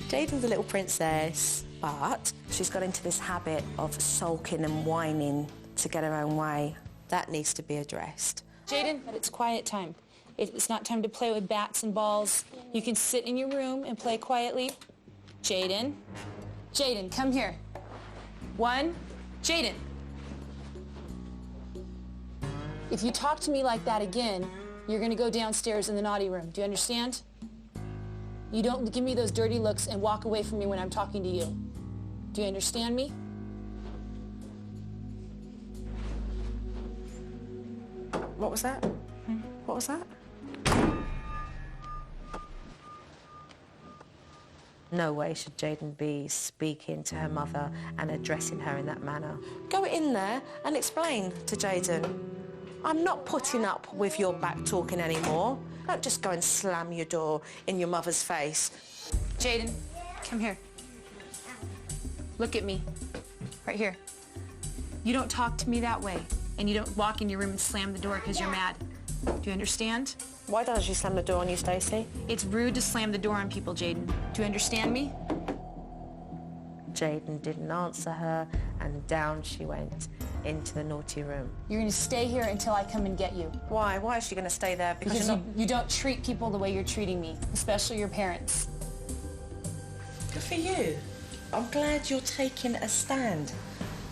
Jaden's a little princess, but she's got into this habit of sulking and whining to get her own way. That needs to be addressed. Jaden, it's quiet time. It's not time to play with bats and balls. You can sit in your room and play quietly. Jaden. Jaden, come here. Jaden. If you talk to me like that again, you're going to go downstairs in the naughty room. Do you understand? You don't give me those dirty looks and walk away from me when I'm talking to you. Do you understand me? What was that? What was that? No way should Jaden be speaking to her mother and addressing her in that manner. Go in there and explain to Jaden, I'm not putting up with your back talking anymore. Don't just go and slam your door in your mother's face. Jaden, come here. Look at me. Right here. You don't talk to me that way, and you don't walk in your room and slam the door because you're mad. Do you understand? Why doesn't she slam the door on you, Stacey? It's rude to slam the door on people, Jaden. Do you understand me? Jaden didn't answer her, and down she went into the naughty room. You're going to stay here until I come and get you. Why? Why is she going to stay there? Because you don't treat people the way you're treating me, especially your parents. Good for you. I'm glad you're taking a stand.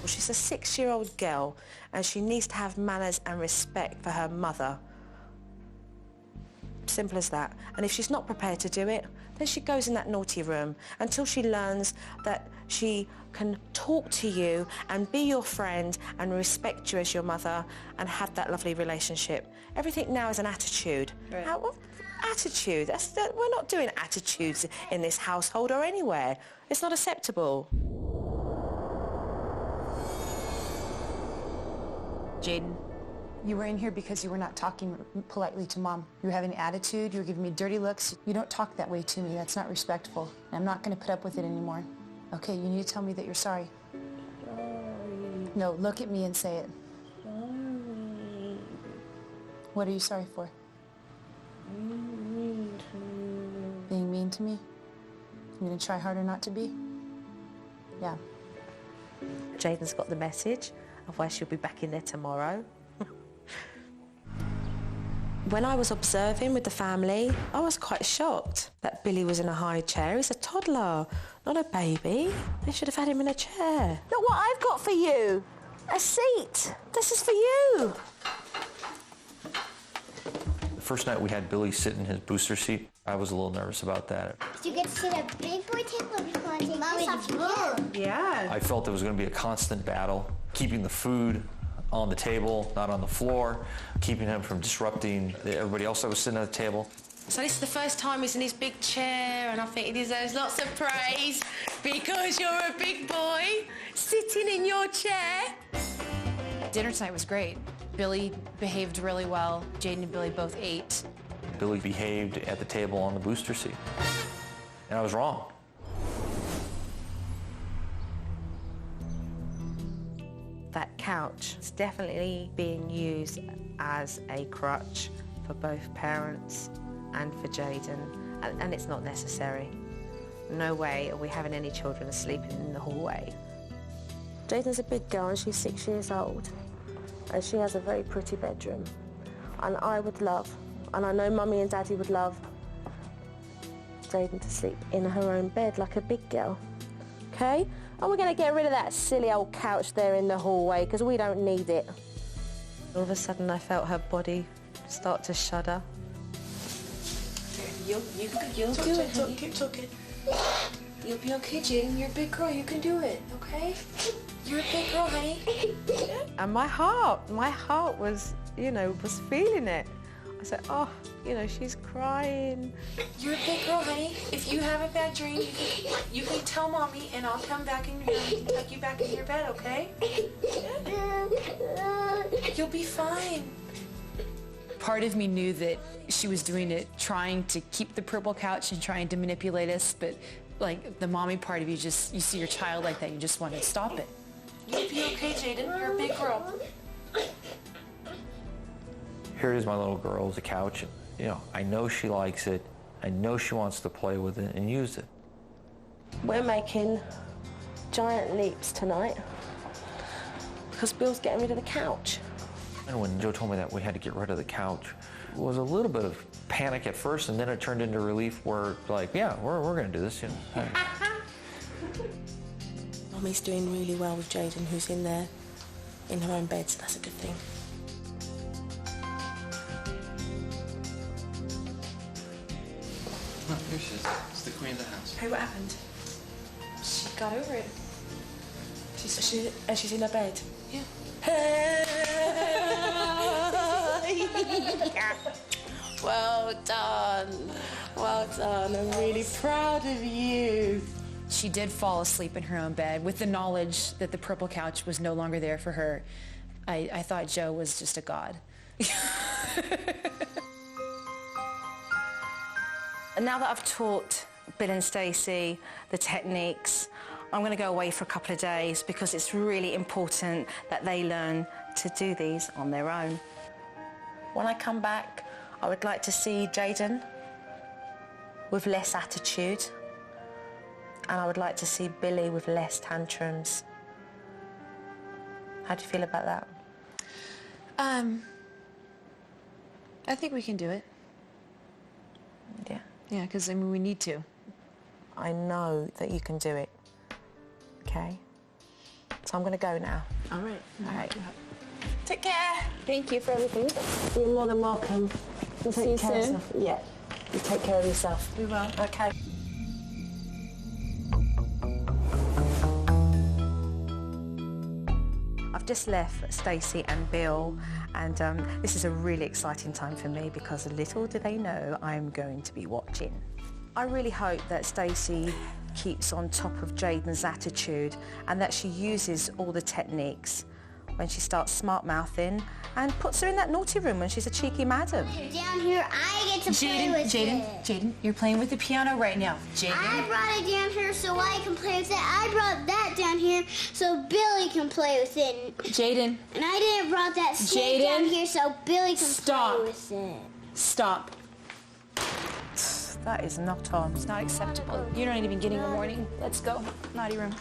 Well, she's a 6-year-old girl and she needs to have manners and respect for her mother. Simple as that. And if she's not prepared to do it, then she goes in that naughty room until she learns that she can talk to you and be your friend and respect you as your mother and have that lovely relationship. Everything now is an attitude. Right. What attitude? We're not doing attitudes in this household or anywhere. It's not acceptable. Jaden, you were in here because you were not talking politely to Mom. You were having an attitude, you were giving me dirty looks. You don't talk that way to me, that's not respectful. I'm not gonna put up with it anymore. Okay, you need to tell me that you're sorry. Sorry. No, look at me and say it. Sorry. What are you sorry for? Being mean to me. Being mean to me? I'm gonna try harder not to be? Yeah. Jaden's got the message, otherwise she'll be back in there tomorrow. When I was observing with the family, I was quite shocked that Billy was in a high chair. He's a toddler, not a baby. They should have had him in a chair. Look what I've got for you. A seat. This is for you. The first night we had Billy sit in his booster seat, I was a little nervous about that. Do you get to sit at big boy table or do you want to take Mom's Yeah. I felt there was going to be a constant battle, keeping the food on the table, not on the floor, keeping him from disrupting everybody else that was sitting at the table. So this is the first time he's in his big chair and I think he deserves lots of praise because you're a big boy sitting in your chair. Dinner tonight was great. Billy behaved really well. Jaden and Billy both ate. Billy behaved at the table on the booster seat, and I was wrong. That couch is definitely being used as a crutch for both parents and for Jaden, and it's not necessary. No way are we having any children sleeping in the hallway. Jaden's a big girl and she's 6 years old, and she has a very pretty bedroom. And I would love, and I know Mummy and Daddy would love, Jaden to sleep in her own bed like a big girl, okay? And we're going to get rid of that silly old couch there in the hallway because we don't need it. All of a sudden I felt her body start to shudder. You'll do it, honey. Keep talking. You'll be okay, Jaden. You're a big girl. You can do it, okay? You're a big girl, honey. And my heart was, was feeling it. I said, oh, she's crying. You're a big girl, honey. If you have a bad dream, you can tell Mommy and I'll come back in your room and tuck you back in your bed, okay? You'll be fine. Part of me knew that she was doing it, trying to keep the purple couch and trying to manipulate us, but like the mommy part of you, you see your child like that, you just want to stop it. You'll be okay, Jaden. You're a big girl. Here is my little girl with the couch. I know she likes it. I know she wants to play with it and use it. We're making giant leaps tonight because Bill's getting rid of the couch. And when Joe told me that we had to get rid of the couch, it was a little bit of panic at first, and then it turned into relief where, like, yeah, we're going to do this. Mommy's doing really well with Jaden, who's in there in her own bed, so that's a good thing. No, here she is. It's the queen of the house. Hey, what happened? She got over it. She's in her bed? Yeah. Well done. Well done. I'm really proud of you. She did fall asleep in her own bed with the knowledge that the purple couch was no longer there for her. I thought Joe was just a god. And now that I've taught Bill and Stacey the techniques, I'm going to go away for a couple of days because it's really important that they learn to do these on their own. When I come back, I would like to see Jaden with less attitude, and I would like to see Billy with less tantrums. How do you feel about that? I think we can do it. Yeah. Yeah, because, we need to. I know that you can do it, okay? So I'm going to go now. All right. All right. Take care. Thank you for everything. You're more than welcome. We'll see you soon. Yeah. You take care of yourself. We will. Okay. I've just left Stacey and Bill, and this is a really exciting time for me because little do they know I'm going to be watching. I really hope that Stacey keeps on top of Jaden's attitude and that she uses all the techniques when she starts smart-mouthing and puts her in that naughty room when she's a cheeky madam. Down here, I get to play with it. Jaden, you're playing with the piano right now. Jaden. I brought it down here so I can play with it. I brought that down here so Billy can play with it. Jaden. And I didn't brought that snake down here so Billy can play with it. Stop. That is not on. It's not acceptable. You're not even getting a warning. Let's go. Naughty room.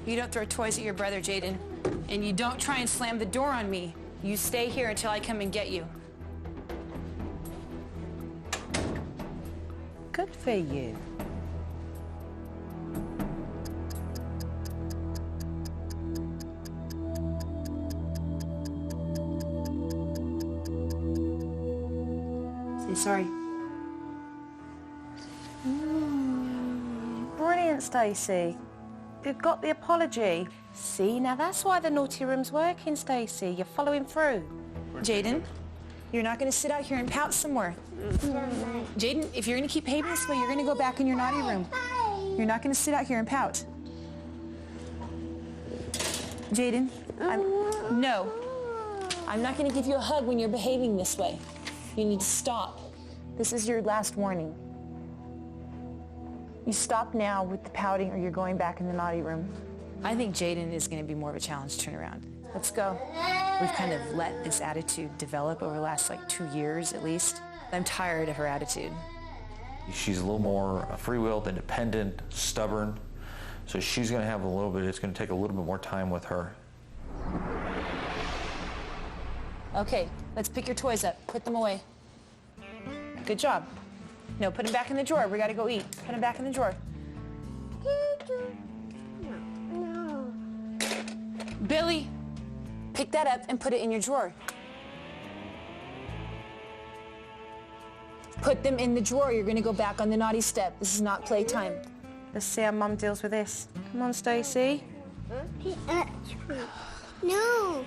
You don't throw toys at your brother, Jaden. And you don't try and slam the door on me. You stay here until I come and get you. Good for you. Say sorry. Brilliant, Stacey. You've got the apology. See, now that's why the naughty room's working, Stacey. You're following through. Jaden, you're not going to sit out here and pout somewhere. Jaden, if you're going to keep behaving this way, you're going to go back in your naughty room. You're not going to sit out here and pout. Jaden, no. I'm not going to give you a hug when you're behaving this way. You need to stop. This is your last warning. You stop now with the pouting or you're going back in the naughty room. I think Jaden is going to be more of a challenge to turn around. Let's go. We've kind of let this attitude develop over the last 2 years at least. I'm tired of her attitude. She's a little more free-willed, independent, stubborn. So she's going to have it's going to take a little bit more time with her. Okay, let's pick your toys up. Put them away. Good job. No, put them back in the drawer. We got to go eat. Put them back in the drawer. No. Billy, pick that up and put it in your drawer. Put them in the drawer. You're going to go back on the naughty step. This is not playtime. Let's see how Mum deals with this. Come on, Stacey. No.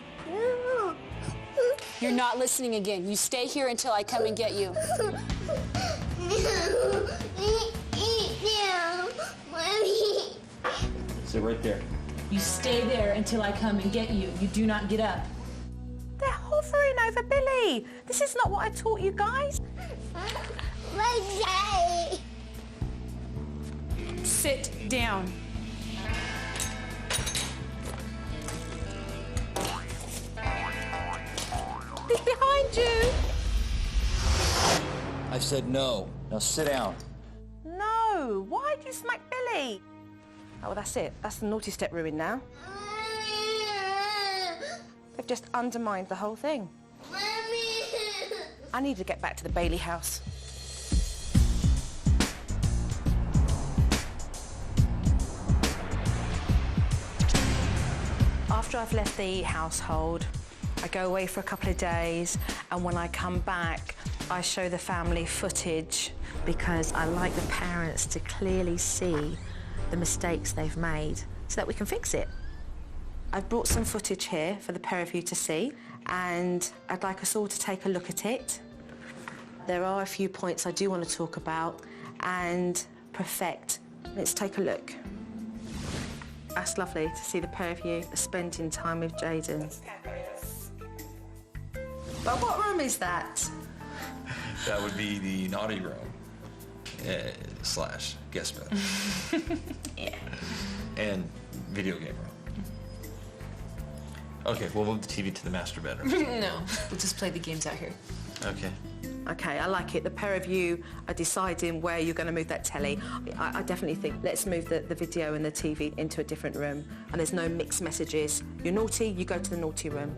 You're not listening again. You stay here until I come and get you. Mommy. Sit right there. You stay there until I come and get you. You do not get up. They're hovering over Billy. This is not what I taught you guys. Sit down. He's behind you. I said no. Now sit down. No. Why did you smack Billy? Oh, well, that's it. That's the naughty step ruined now. They've just undermined the whole thing. I need to get back to the Bailey house. After I've left the household, I go away for a couple of days, and when I come back, I show the family footage because I like the parents to clearly see the mistakes they've made so that we can fix it. I've brought some footage here for the pair of you to see, and I'd like us all to take a look at it. There are a few points I do want to talk about and perfect. Let's take a look. That's lovely to see the pair of you spending time with Jaden. But what room is that? That would be the naughty room slash guest bed. Yeah. And video game room. Okay, we'll move the TV to the master bedroom. No, we'll just play the games out here. Okay. Okay, I like it. The pair of you are deciding where you're going to move that telly. I definitely think let's move the video and the TV into a different room, and there's no mixed messages. You're naughty, you go to the naughty room.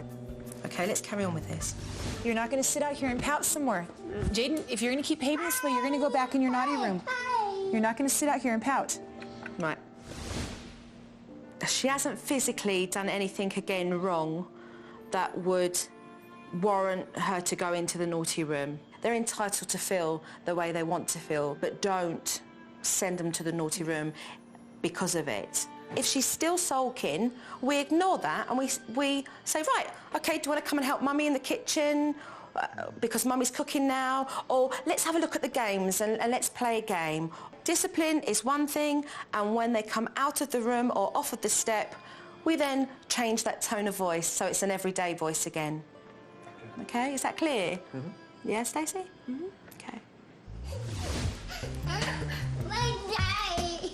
Okay, let's carry on with this. You're not going to sit out here and pout somewhere. Jaden, if you're going to keep behaving this way, you're going to go back in your naughty room. You're not going to sit out here and pout. Right. She hasn't physically done anything again wrong that would warrant her to go into the naughty room. They're entitled to feel the way they want to feel, but don't send them to the naughty room because of it. If she's still sulking, we ignore that and we say, right, okay, do you want to come and help Mummy in the kitchen? Because Mummy's cooking now, or let's have a look at the games and let's play a game. Discipline is one thing, and when they come out of the room or off of the step, we then change that tone of voice so it's an everyday voice again. Okay, is that clear? Mm-hmm. Yeah, Stacey? Mm-hmm. Okay.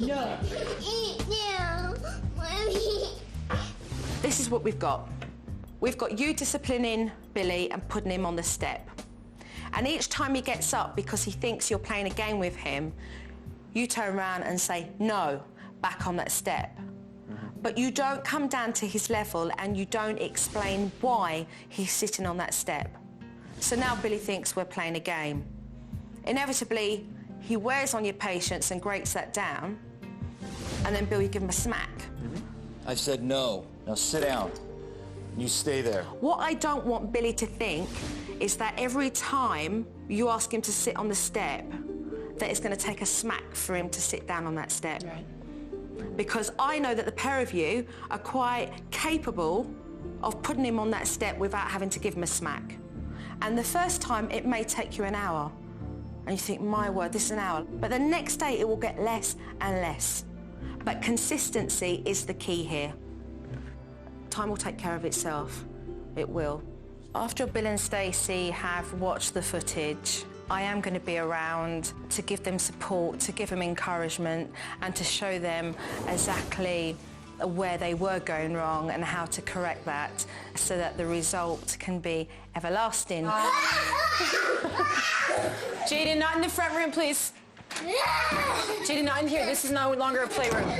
No. This is what we've got. We've got you disciplining Billy and putting him on the step. And each time he gets up because he thinks you're playing a game with him, you turn around and say, no, back on that step. But you don't come down to his level and you don't explain why he's sitting on that step. So now Billy thinks we're playing a game. Inevitably, he wears on your patience and grates that down, and then Bill, you give him a smack. I said no. Now sit down. You stay there. What I don't want Billy to think is that every time you ask him to sit on the step, that it's going to take a smack for him to sit down on that step. Right. Because I know that the pair of you are quite capable of putting him on that step without having to give him a smack. And the first time, it may take you an hour. And you think, my word, this is an hour. But the next day, it will get less and less. But consistency is the key here. Time will take care of itself. It will. After Bill and Stacey have watched the footage, I am going to be around to give them support, to give them encouragement, and to show them exactly where they were going wrong and how to correct that so that the result can be everlasting. Jaden, not in the front room, please. Jaden, not in here. This is no longer a playroom.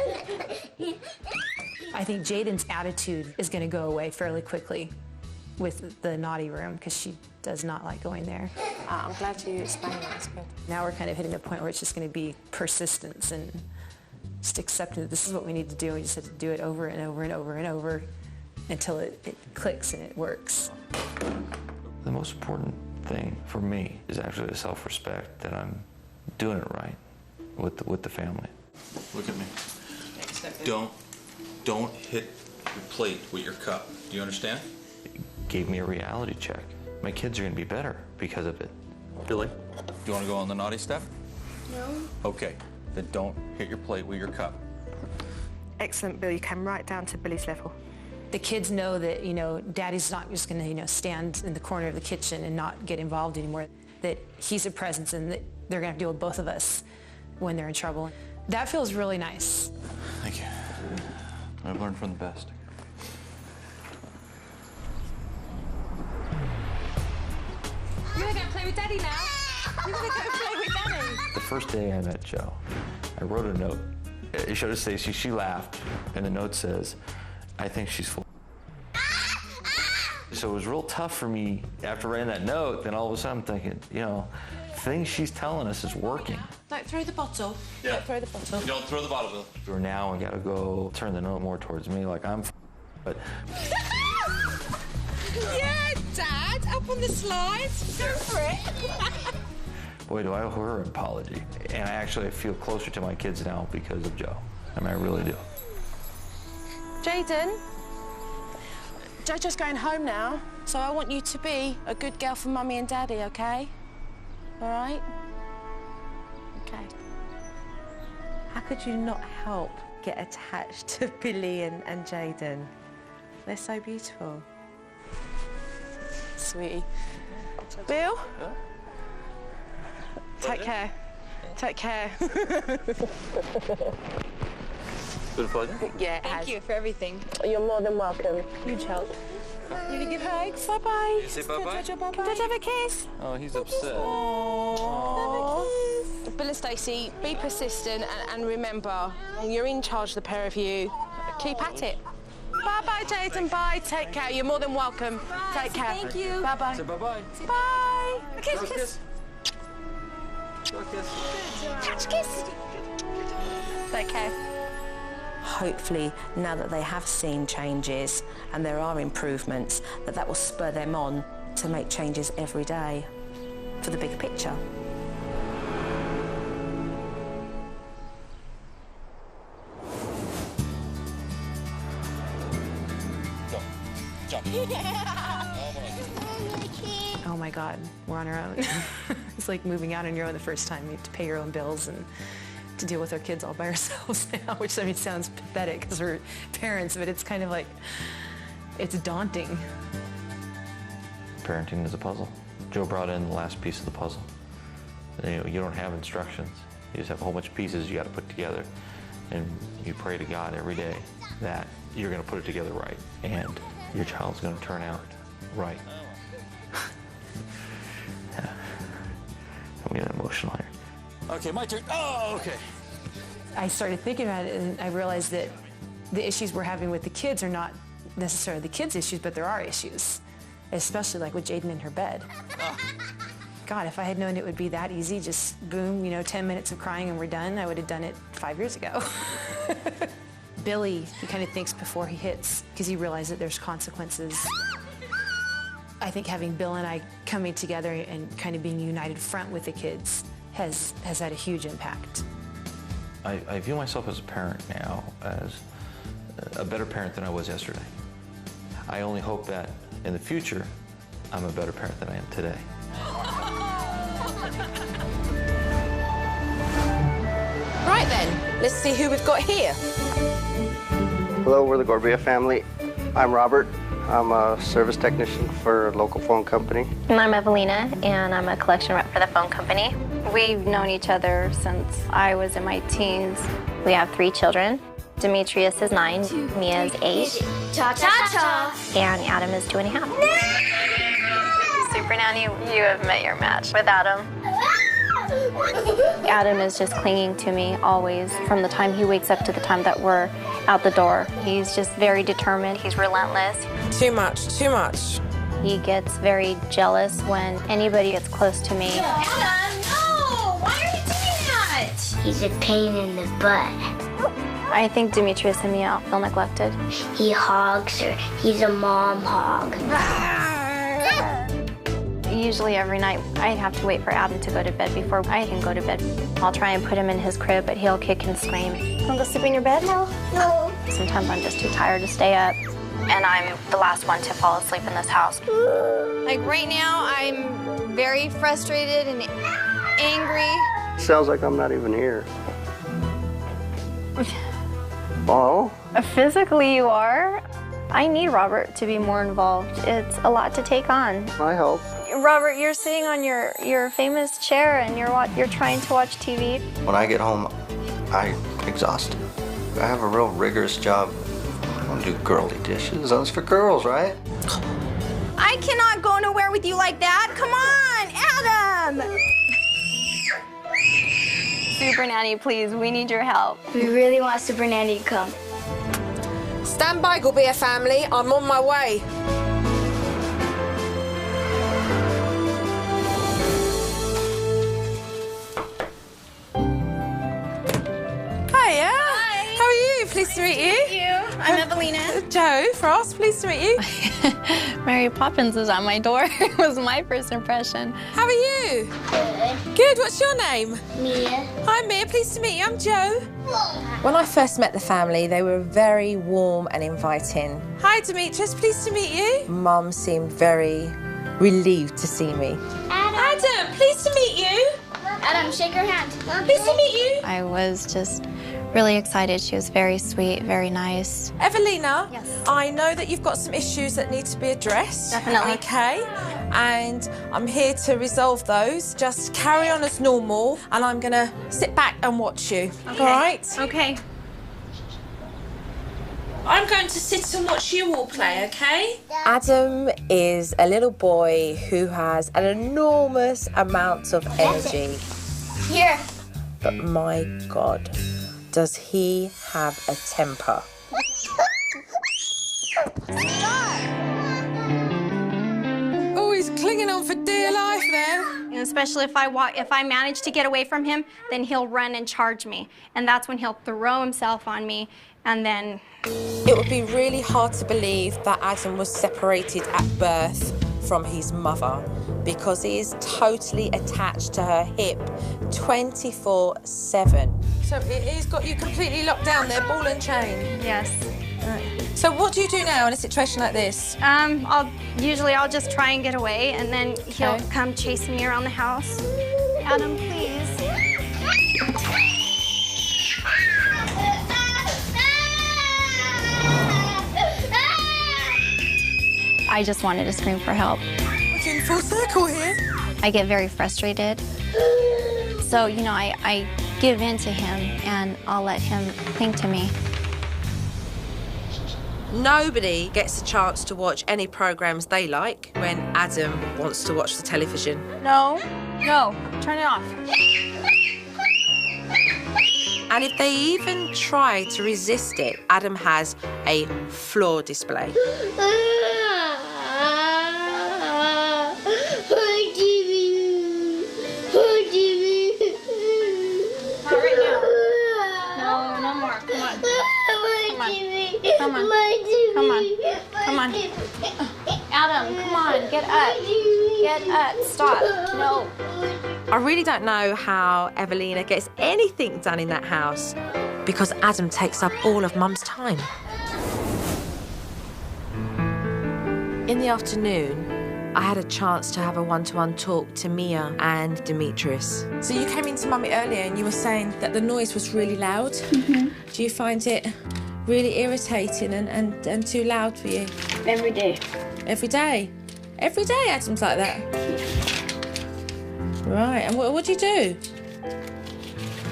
I think Jaden's attitude is going to go away fairly quickly with the naughty room because she does not like going there. I'm glad you explained that. That's good. Now we're kind of hitting the point where it's just going to be persistence and just accepting that this is what we need to do. We just have to do it over and over and over and over until it clicks and it works. The most important thing for me is actually the self-respect that I'm doing it right with the family. Look at me. Don't hit your plate with your cup. Do you understand? It gave me a reality check. My kids are going to be better because of it. Billy, do you want to go on the naughty step? No. Okay, then don't hit your plate with your cup. Excellent, Bill. You came right down to Billy's level. The kids know that, Daddy's not just going to, stand in the corner of the kitchen and not get involved anymore, that he's a presence and that they're going to have to deal with both of us when they're in trouble. That feels really nice. Thank you. I've learned from the best. You're going to play with Daddy now. You're going to play with Daddy. The first day I met Joe, I wrote a note. I showed it to Stacey. She laughed, and the note says, I think she's full. So it was real tough for me after writing that note, then all of a sudden I'm thinking, things she's telling us is working. Don't throw the bottle. Yeah. Don't throw the bottle. Don't throw the bottle, Bill. For now, I gotta go turn the note more towards me, like I'm but... Yeah, Dad, up on the slide. Go for it. Boy, do I owe her an apology. And I actually feel closer to my kids now because of Joe. I mean, I really do. Jaden, Jojo's going home now, so I want you to be a good girl for Mummy and Daddy, okay? All right? Okay. How could you not help get attached to Billy and Jaden? They're so beautiful. Sweetie. Bill? Yeah? Take care. Take care. Been a pleasure? Yeah, it has. Thank you for everything. You're more than welcome. Huge help. You gonna give hugs? Bye-bye. You say bye-bye? Jojo, bye-bye. Did you have a kiss? Oh, he's upset. Aww. Bill and Stacey, be persistent and remember, you're in charge, the pair of you. Keep at it. Bye-bye, Jaden. Bye. Take care. You're more than welcome. Bye. Take care. Thank you. Bye-bye. Say bye-bye. Bye. A kiss, Go kiss. Go kiss. Catch kiss. Take care. hopefully, now that they have seen changes and there are improvements, that will spur them on to make changes every day for the bigger picture. Oh my God, we're on our own. It's like moving out on your own the first time. You have to pay your own bills and to deal with our kids all by ourselves now, which I mean sounds pathetic because we're parents, but it's kind of like, it's daunting. Parenting is a puzzle. Joe brought in the last piece of the puzzle. You don't have instructions. You just have a whole bunch of pieces you got to put together, and you pray to God every day that you're going to put it together right, and your child's going to turn out right. I'm getting emotional here. Okay, my turn. Oh, okay. I started thinking about it, and I realized that the issues we're having with the kids are not necessarily the kids' issues, but there are issues, especially like with Jaden in her bed. God, if I had known it would be that easy, just boom, 10 minutes of crying and we're done, I would have done it 5 years ago. Billy, he kind of thinks before he hits, because he realizes that there's consequences. I think having Bill and I coming together and kind of being a united front with the kids has had a huge impact. I view myself as a parent now, as a better parent than I was yesterday. I only hope that in the future, I'm a better parent than I am today. Right then, let's see who we've got here. Hello, we're the Gorbea Family. I'm Robert. I'm a service technician for a local phone company. And I'm Evelina, and I'm a collection rep for the phone company. We've known each other since I was in my teens. We have 3 children. Demetrius is 9, Mia is 8. Cha-cha-cha. And Adam is 2.5. Supernanny, you have met your match with Adam. Adam is just clinging to me always, from the time he wakes up to the time that we're out the door. He's just very determined. He's relentless. Too much. He gets very jealous when anybody gets close to me. Adam, no! Why are you doing that? He's a pain in the butt. I think Demetrius and Mia feel neglected. He hogs her. He's a mom hog. Usually every night I have to wait for Adam to go to bed before I can go to bed. I'll try and put him in his crib, but he'll kick and scream. Want to go sleep in your bed? No. Sometimes I'm just too tired to stay up, and I'm the last one to fall asleep in this house. Like right now, I'm very frustrated and angry. Sounds like I'm not even here. Oh? Physically you are. I need Robert to be more involved. It's a lot to take on. I hope. Robert, you're sitting on your famous chair and you're trying to watch TV. When I get home, I'm exhausted. I have a real rigorous job. I don't do girly dishes. Those for girls, right? I cannot go nowhere with you like that. Come on, Adam! Supernanny, please, we need your help. We really want Supernanny to come. Stand by, Gorbea family. I'm on my way. Hiya. Hi. How are you? Pleased to meet you. Thank you. I'm Evelina. Joe Frost, pleased to meet you. Mary Poppins is at my door. It was my first impression. How are you? Good. Good. What's your name? Mia. Hi, Mia. Pleased to meet you. I'm Joe. When I first met the family, they were very warm and inviting. Hi, Demetrius. Pleased to meet you. Mum seemed very relieved to see me. Adam, pleased to meet you. Adam, shake her hand. Pleased to meet you. I was just really excited. She was very sweet, very nice. Evelina, yes. I know that you've got some issues that need to be addressed. Definitely. Okay, and I'm here to resolve those. Just carry on as normal, and I'm gonna sit back and watch you. Okay. All right? Okay. I'm going to sit and watch you all play, okay? Adam is a little boy who has an enormous amount of energy. Here. But my God, does he have a temper? Oh, he's clinging on for dear life there. And especially if I manage to get away from him, then he'll run and charge me. And that's when he'll throw himself on me, and then... It would be really hard to believe that Adam was separated at birth from his mother, because he is totally attached to her hip 24/7. So he's got you completely locked down there, ball and chain? Yes. Right. So what do you do now in a situation like this? Usually I'll just try and get away, and then he'll come chasing me around the house. Adam, please. I just wanted to scream for help. We're in full circle here. I get very frustrated. So, you know, I give in to him, and I'll let him cling to me. Nobody gets a chance to watch any programmes they like when Adam wants to watch the television. No, turn it off. And if they even try to resist it, Adam has a floor display. Come on. Adam, come on, get up. Get up, stop. No. I really don't know how Evelina gets anything done in that house, because Adam takes up all of Mum's time. In the afternoon, I had a chance to have a one-to-one talk to Mia and Demetrius. So you came into Mummy earlier and you were saying that the noise was really loud. Mm-hmm. Do you find it really irritating and too loud for you? Every day. Every day? Every day Adam's like that? Right, and what do you do?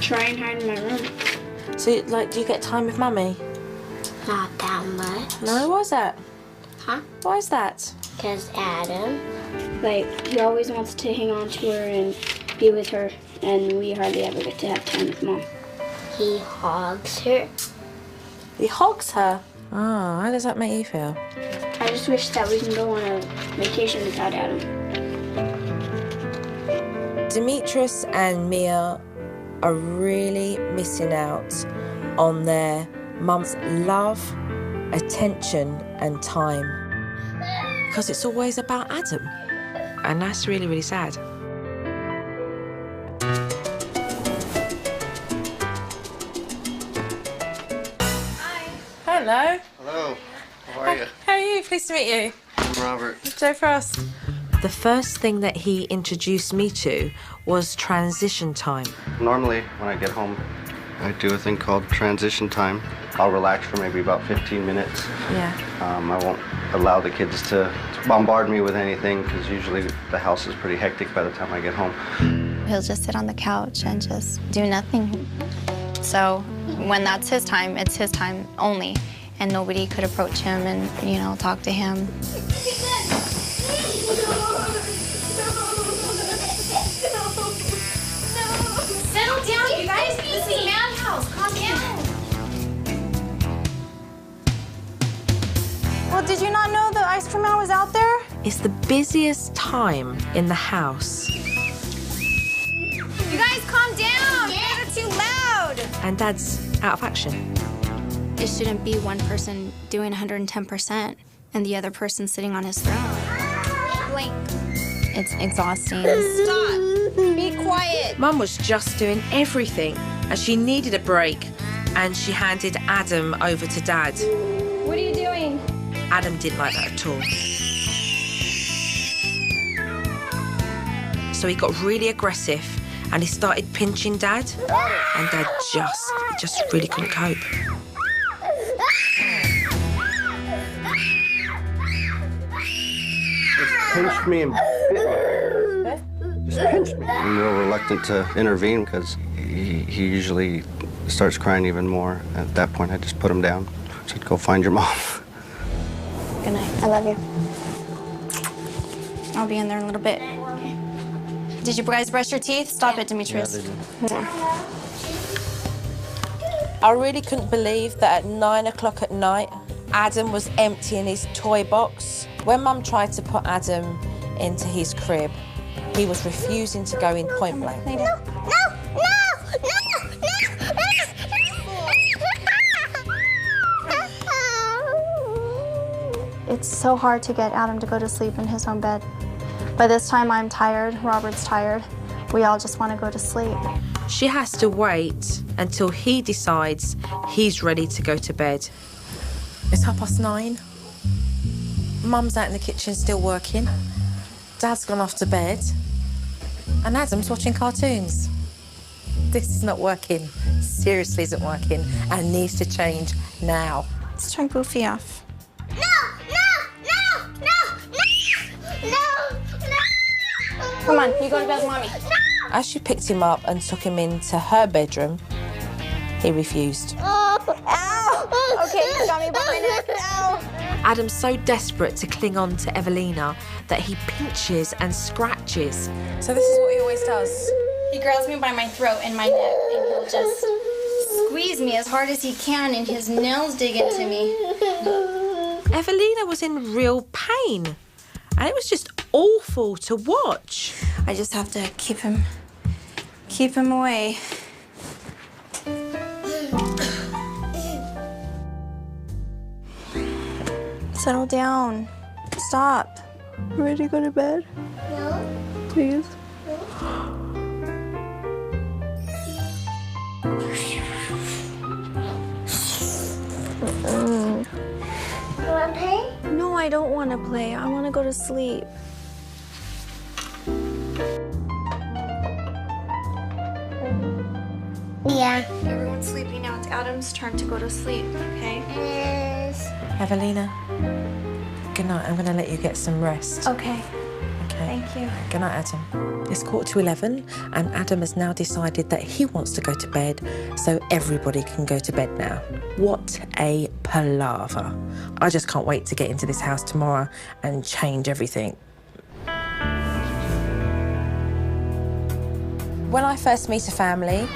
Try and hide in my room. So, like, do you get time with Mummy? Not that much. No, why's that? Huh? Why is that? Because Adam, like, he always wants to hang on to her and be with her, and we hardly ever get to have time with Mom. He hogs her. He hogs her? Oh, how does that make you feel? I just wish that we can go on a vacation without Adam. Demetrius and Mia are really missing out on their mum's love, attention and time, because it's always about Adam, and that's really, really sad. Hello. Hello. How are you? How are you? Pleased to meet you. I'm Robert. Joe Frost. The first thing that he introduced me to was transition time. Normally, when I get home, I do a thing called transition time. I'll relax for maybe about 15 minutes. Yeah. I won't allow the kids to bombard me with anything, because usually the house is pretty hectic by the time I get home. He'll just sit on the couch and just do nothing. So when that's his time, it's his time only, and nobody could approach him and, you know, talk to him. Settle down, you guys. This is madhouse. Calm down. Well, did you not know the ice cream man was out there? It's the busiest time in the house. You guys, calm down. You guys are too loud. And Dad's out of action. It shouldn't be one person doing 110% and the other person sitting on his throne. Blink. It's exhausting. Stop. Be quiet. Mum was just doing everything, and she needed a break, and she handed Adam over to Dad. What are you doing? Adam didn't like that at all. So he got really aggressive, and he started pinching Dad, and Dad just really couldn't cope. Just pinched me and bit me. Just pinched me. I'm real reluctant to intervene, because he usually starts crying even more. At that point, I just put him down. I said, go find your mom. Good night. I love you. I'll be in there in a little bit. Did you guys brush your teeth? Stop it, Demetrius. Yeah, I really couldn't believe that at 9 o'clock at night, Adam was emptying his toy box. When Mum tried to put Adam into his crib, he was refusing to go in point blank. It's so hard to get Adam to go to sleep in his own bed. By this time, I'm tired, Robert's tired. We all just want to go to sleep. She has to wait until he decides he's ready to go to bed. It's 9:30. Mum's out in the kitchen still working. Dad's gone off to bed. And Adam's watching cartoons. This is not working. Seriously isn't working and needs to change now. Let's turn Goofy off. Come on, you go to bed with Mommy. As she picked him up and took him into her bedroom, he refused. Ow! Okay, you got me by my neck. Ow! Adam's so desperate to cling on to Evelina that he pinches and scratches. So this is what he always does? He grabs me by my throat and my neck, and he'll just squeeze me as hard as he can, and his nails dig into me. Evelina was in real pain, and it was just awful to watch. I just have to keep him away. Settle down. Stop. Ready to go to bed? No. Please. You want to play? No, I don't want to play. I want to go to sleep. Yeah. Everyone's sleeping now. It's Adam's turn to go to sleep, okay? Yes. Evelina, good night. I'm going to let you get some rest. Okay. Okay. Thank you. Good night, Adam. It's 11:15, and Adam has now decided that he wants to go to bed, so everybody can go to bed now. What a palaver. I just can't wait to get into this house tomorrow and change everything. When I first meet a family,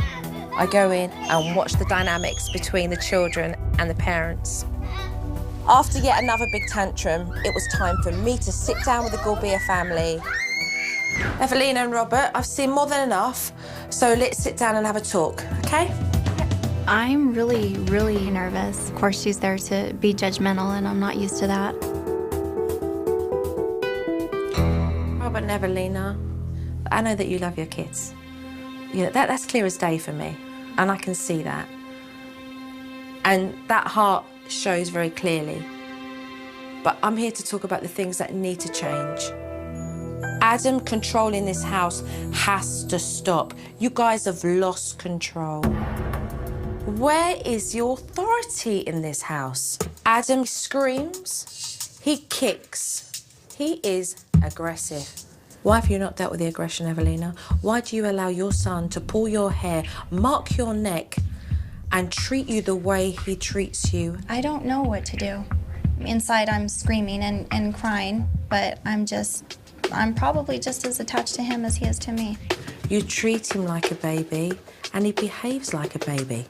I go in and watch the dynamics between the children and the parents. After yet another big tantrum, it was time for me to sit down with the Gorbea family. Evelina and Robert, I've seen more than enough, so let's sit down and have a talk, okay? I'm really, really nervous. Of course, she's there to be judgmental, and I'm not used to that. Robert and Evelina, I know that you love your kids. Yeah, that's clear as day for me, and I can see that. And that heart shows very clearly. But I'm here to talk about the things that need to change. Adam controlling this house has to stop. You guys have lost control. Where is the authority in this house? Adam screams, he kicks, he is aggressive. Why have you not dealt with the aggression, Evelina? Why do you allow your son to pull your hair, mark your neck, and treat you the way he treats you? I don't know what to do. Inside, I'm screaming and crying, but I'm probably just as attached to him as he is to me. You treat him like a baby, and he behaves like a baby.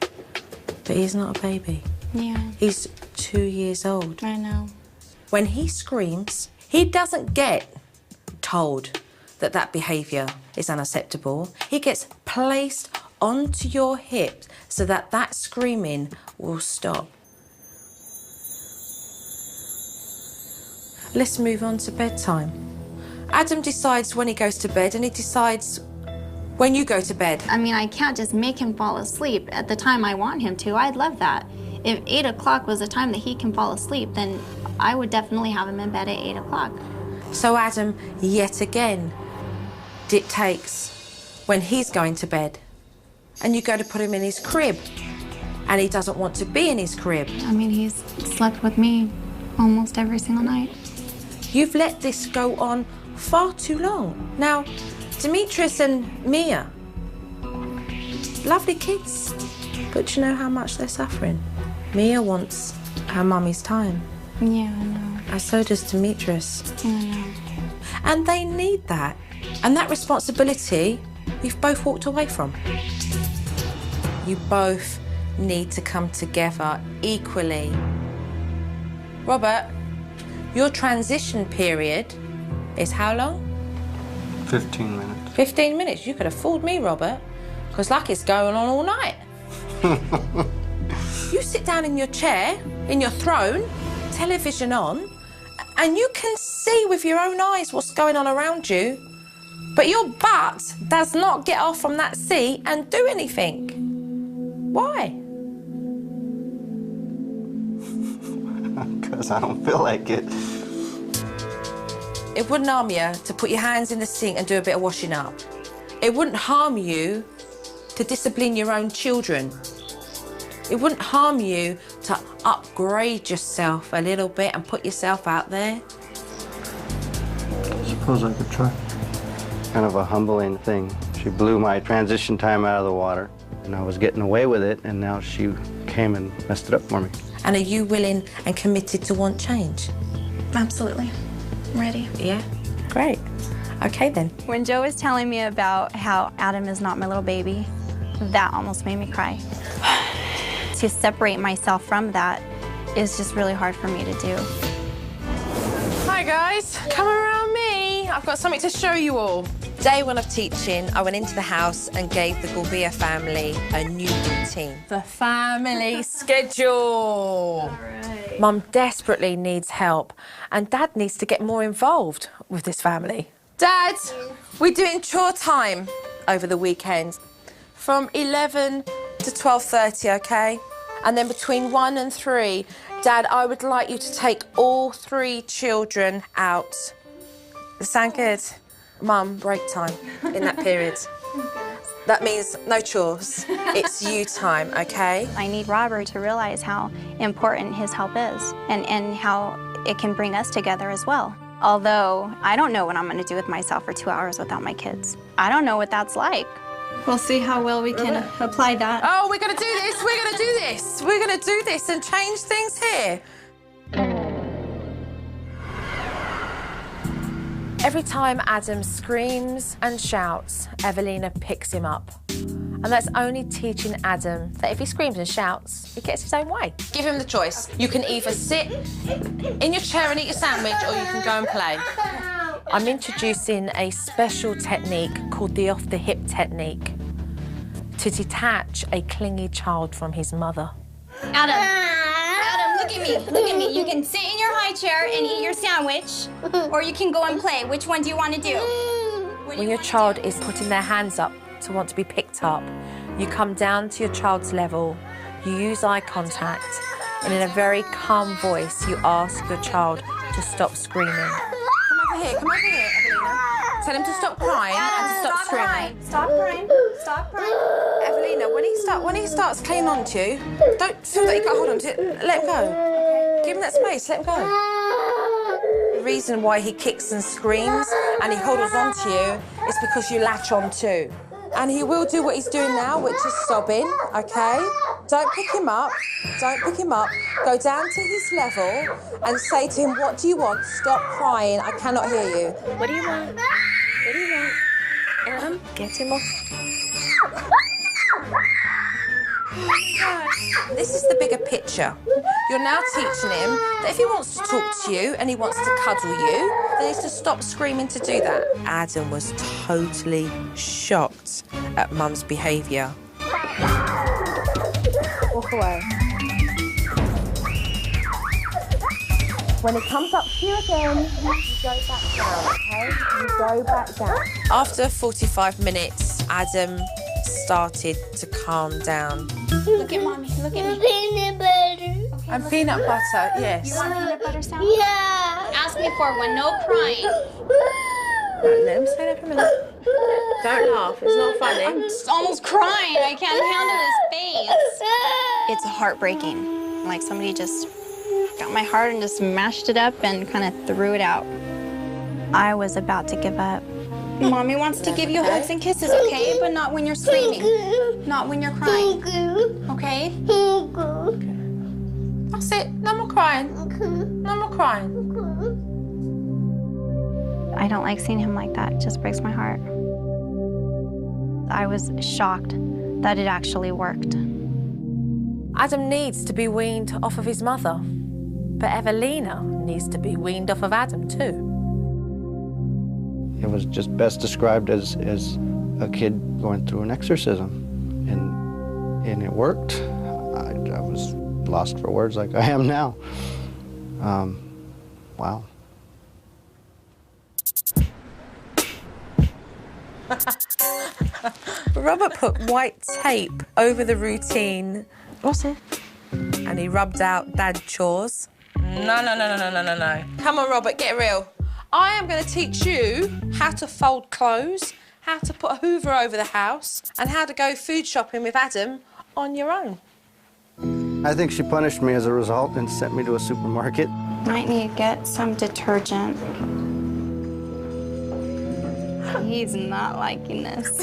But he's not a baby. Yeah. He's 2 years old. I know. When he screams, he doesn't get told that that behaviour is unacceptable. He gets placed onto your hip so that that screaming will stop. Let's move on to bedtime. Adam decides when he goes to bed, and he decides when you go to bed. I mean, I can't just make him fall asleep at the time I want him to. I'd love that. If 8 o'clock was the time that he can fall asleep, then I would definitely have him in bed at 8 o'clock. So Adam, yet again, dictates when he's going to bed. And you go to put him in his crib, and he doesn't want to be in his crib. I mean, he's slept with me almost every single night. You've let this go on far too long. Now, Demetrius and Mia, lovely kids, but do you know how much they're suffering? Mia wants her mummy's time. Yeah, I know. And so does Demetrius. I know. And they need that. And that responsibility, you've both walked away from. You both need to come together equally. Robert, your transition period is how long? 15 minutes. 15 minutes. You could have fooled me, Robert, because like it's going on all night. You sit down in your chair, in your throne, television on, and you can see with your own eyes what's going on around you, but your butt does not get off from that seat and do anything. Why? Because I don't feel like it. It wouldn't harm you to put your hands in the sink and do a bit of washing up. It wouldn't harm you to discipline your own children. It wouldn't harm you to upgrade yourself a little bit and put yourself out there. I suppose I could try. Kind of a humbling thing. She blew my transition time out of the water, and I was getting away with it, and now she came and messed it up for me. And are you willing and committed to want change? Absolutely. I'm ready. Yeah? Great. Okay then. When Joe was telling me about how Adam is not my little baby, that almost made me cry. To separate myself from that is just really hard for me to do. Hi guys, come around me. I've got something to show you all. Day one of teaching, I went into the house and gave the Gorbea family a new routine. The family schedule. Right. Mum desperately needs help, and Dad needs to get more involved with this family. Dad, we're doing chore time over the weekend from 11 to 12:30, okay? And then between 1 and 3, Dad, I would like you to take all 3 children out. Does that sound good? Mum, break time in that period. That means no chores. It's you time, okay? I need Robert to realize how important his help is and how it can bring us together as well. Although I don't know what I'm going to do with myself for 2 hours without my kids. I don't know what that's like. We'll see how well we can apply that. Oh, we're going to do this, we're going to do this. We're going to do this and change things here. Every time Adam screams and shouts, Evelina picks him up. And that's only teaching Adam that if he screams and shouts, he gets his own way. Give him the choice. You can either sit in your chair and eat your sandwich, or you can go and play. I'm introducing a special technique called the off-the-hip technique to detach a clingy child from his mother. Adam, look at me, look at me. You can sit in your high chair and eat your sandwich, or you can go and play. Which one do you want to do? When your child is putting their hands up to want to be picked up, you come down to your child's level, you use eye contact, and in a very calm voice, you ask your child to stop screaming. Come over here, Evelina. Tell him to stop crying and to stop screaming. Crying. Stop crying. Stop crying. Evelina, when he starts clinging on to you, don't feel that you got hold on to it. Let him go. Give him that space. Let him go. The reason why he kicks and screams and he holds on to you is because you latch on too. And he will do what he's doing now, which is sobbing, okay? Don't pick him up. Don't pick him up. Go down to his level and say to him, what do you want? Stop crying. I cannot hear you. What do you want? What do you want? Adam, get him off. This is the bigger picture. You're now teaching him that if he wants to talk to you and he wants to cuddle you, then he's to stop screaming to do that. Adam was totally shocked at Mum's behaviour. Walk away. When it comes up to you again, you go back down, okay? You go back down. After 45 minutes, Adam started to calm down. Look at Mommy, look at me. Peanut butter. And peanut butter, yes. You want a peanut butter sandwich? Yeah. Ask me for one, no crying. Right, let him say that for a minute. Don't laugh, it's not funny. I'm just almost crying. I can't handle his face. It's heartbreaking. Like somebody just got my heart and just mashed it up and kind of threw it out. I was about to give up. Mommy wants to give you hugs and kisses, okay? But not when you're screaming. Not when you're crying. Okay? That's it. No more crying. No more crying. I don't like seeing him like that. It just breaks my heart. I was shocked that it actually worked. Adam needs to be weaned off of his mother, but Evelina needs to be weaned off of Adam too. It was just best described as a kid going through an exorcism. And it worked. I was lost for words like I am now. Wow. Robert put white tape over the routine. What's it? And he rubbed out dad chores. No. Come on, Robert, get real. I am going to teach you how to fold clothes, how to put a hoover over the house, and how to go food shopping with Adam on your own. I think she punished me as a result and sent me to a supermarket. Might need to get some detergent. He's not liking this.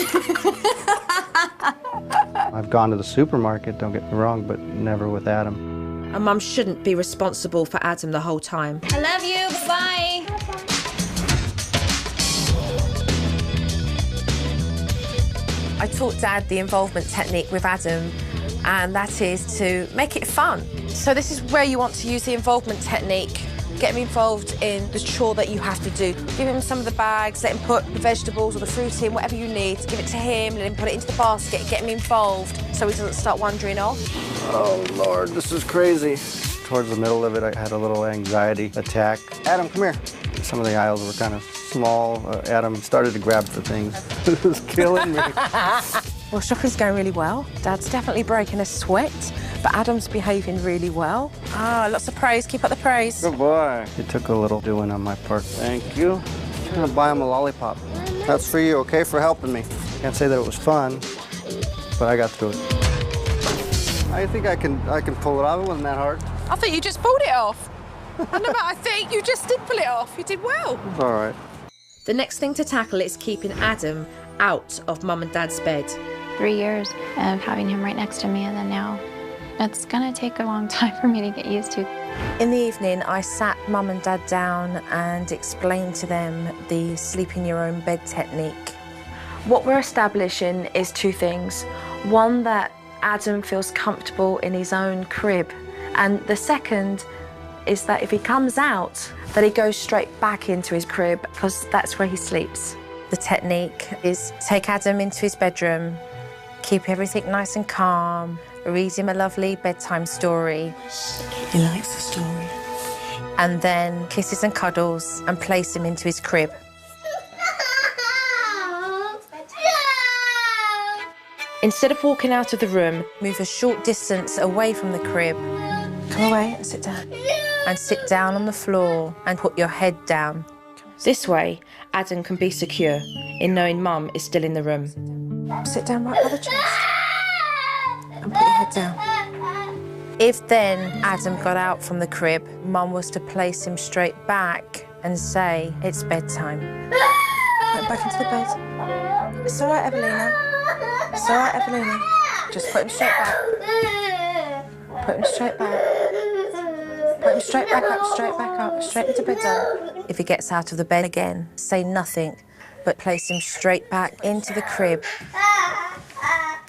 I've gone to the supermarket, don't get me wrong, but never with Adam. A mum shouldn't be responsible for Adam the whole time. I love you, bye-bye. I taught Dad the involvement technique with Adam, and that is to make it fun. So this is where you want to use the involvement technique. Get him involved in the chore that you have to do. Give him some of the bags, let him put the vegetables or the fruit in, whatever you need. Give it to him, let him put it into the basket, get him involved so he doesn't start wandering off. Oh, Lord, this is crazy. Towards the middle of it, I had a little anxiety attack. Adam, come here. Some of the aisles were kind of small. Adam started to grab for things. It was killing me. Well, shopping's going really well. Dad's definitely breaking a sweat, but Adam's behaving really well. Ah, lots of praise. Keep up the praise. Good boy. It took a little doing on my part. Thank you. I'm gonna buy him a lollipop. That's for you, okay, for helping me. Can't say that it was fun, but I got through it. I think I can pull it off. It wasn't that hard. I think you just pulled it off. I think you just did pull it off. You did well. It's all right. The next thing to tackle is keeping Adam out of Mum and Dad's bed. 3 years of having him right next to me, and then now it's gonna take a long time for me to get used to. In the evening, I sat Mum and Dad down and explained to them the sleep in your own bed technique. What we're establishing is two things. One, that Adam feels comfortable in his own crib, and the second is that if he comes out, that he goes straight back into his crib, because that's where he sleeps. The technique is take Adam into his bedroom, keep everything nice and calm, read him a lovely bedtime story. He likes the story. And then kisses and cuddles and place him into his crib. Instead of walking out of the room, move a short distance away from the crib. Come away and sit down. And sit down on the floor and put your head down. This way, Adam can be secure in knowing Mum is still in the room. Sit down right by the chest and put your head down. If then Adam got out from the crib, Mum was to place him straight back and say, it's bedtime. Put him back into the bed. It's all right, Evelina. It's all right, Evelina. Just put him straight back. Put him straight back. Put him straight back up, straight into bed down. If he gets out of the bed again, say nothing, but place him straight back into the crib.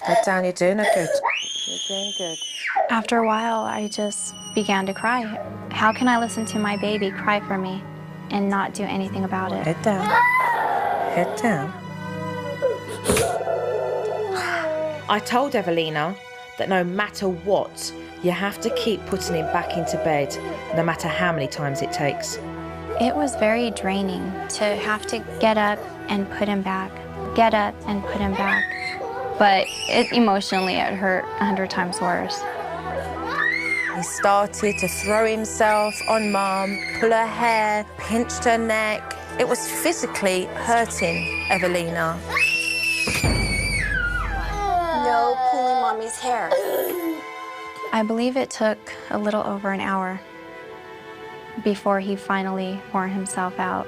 Head down, you're doing it good. You're doing good. After a while, I just began to cry. How can I listen to my baby cry for me and not do anything about it? Head down. Head down. I told Evelina that no matter what, you have to keep putting him back into bed, no matter how many times it takes. It was very draining to have to get up and put him back, get up and put him back. But emotionally, it hurt 100 times worse. He started to throw himself on Mum, pull her hair, pinched her neck. It was physically hurting Evelina. No pulling Mommy's hair. I believe it took a little over an hour before he finally wore himself out.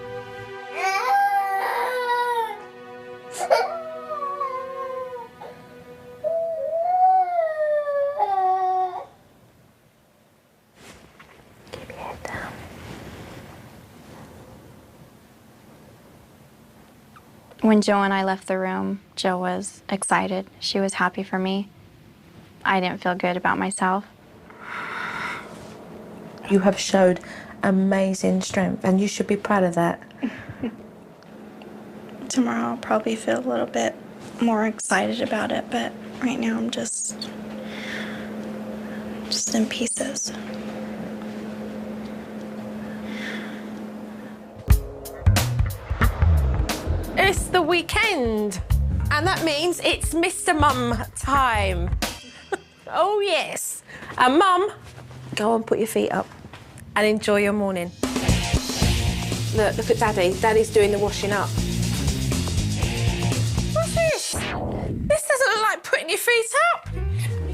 Keep your head down. When Joe and I left the room, Joe was excited. She was happy for me. I didn't feel good about myself. You have showed amazing strength, and you should be proud of that. Tomorrow I'll probably feel a little bit more excited about it, but right now I'm just in pieces. It's the weekend, and that means it's Mr. Mum time. Oh, yes. And Mum, go and put your feet up and enjoy your morning. Look at Daddy. Daddy's doing the washing up. What's this? This doesn't look like putting your feet up.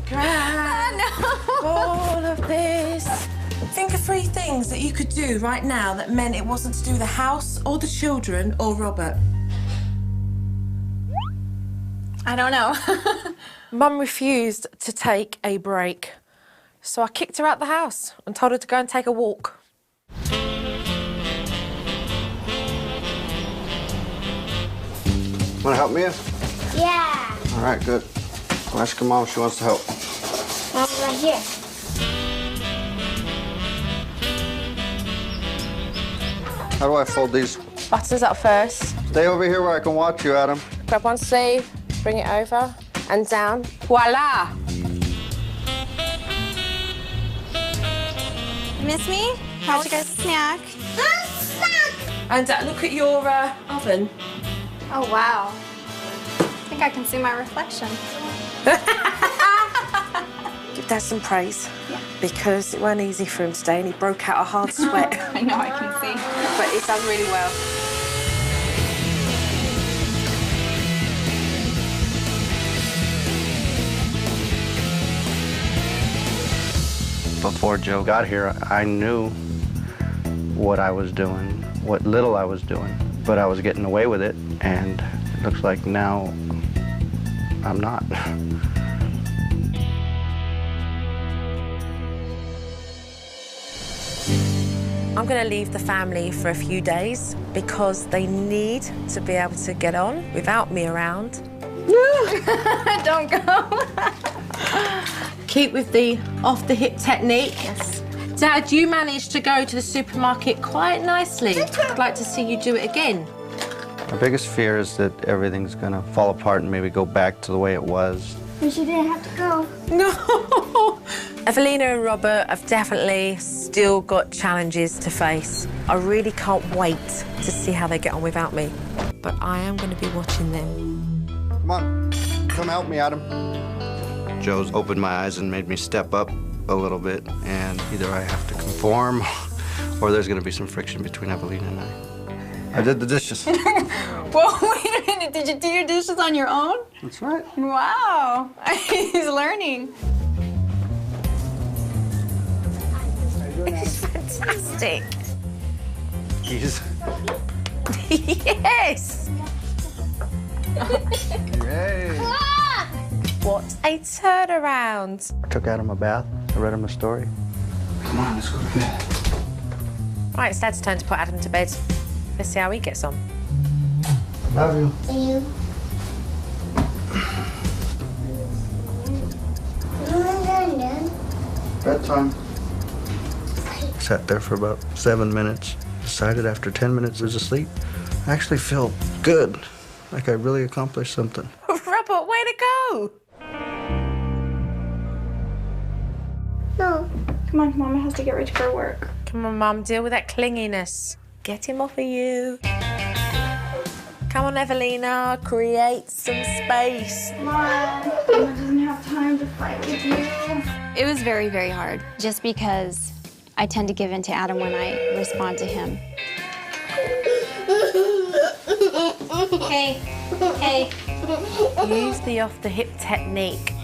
Grab all of this. Think of 3 things that you could do right now that meant it wasn't to do the house or the children or Robert. I don't know. Mum refused to take a break, so I kicked her out the house and told her to go and take a walk. Want to help Mia? Yeah. All right, good. I'll ask her mom if she wants to help. Mom's right here. How do I fold these? Buttons up first. Stay over here where I can watch you, Adam. Grab one sleeve, bring it over and down. Voila! Miss me? How'd you guys snack? And look at your oven. Oh, wow. I think I can see my reflection. Give Dad some praise. Yeah. Because it weren't easy for him today and he broke out a hard sweat. I know, I can see. But he's done really well. Before Joe got here, I knew what I was doing, what little I was doing, but I was getting away with it, and it looks like now I'm not. I'm going to leave the family for a few days because they need to be able to get on without me around. Don't go. Keep with the off-the-hip technique. Yes. Dad, you managed to go to the supermarket quite nicely. I'd like to see you do it again. My biggest fear is that everything's gonna fall apart and maybe go back to the way it was. And she didn't have to go. No! Evelina and Robert have definitely still got challenges to face. I really can't wait to see how they get on without me. But I am going to be watching them. Come on, come help me, Adam. Joe's opened my eyes and made me step up a little bit, and either I have to conform or there's gonna be some friction between Evelina and I did the dishes. Whoa, wait a minute. Did you do your dishes on your own? That's right. Wow. He's learning. It's fantastic. He's... Yes! Yay! What a turnaround. I took Adam a bath. I read him a story. Come on, let's go to bed. Right, it's Dad's turn to put Adam to bed. Let's see how he gets on. Love you. See you. Bedtime. Sat there for about 7 minutes. Decided after 10 minutes of sleep, I actually feel good. Like I really accomplished something. Robert, way to go! No. Come on, Mama has to get ready for work. Come on, Mum, deal with that clinginess. Get him off of you. Come on, Evelina, create some space. Come on, Mama doesn't have time to fight with you. It was very, very hard, just because I tend to give in to Adam when I respond to him. Hey, hey. Use the off-the-hip technique.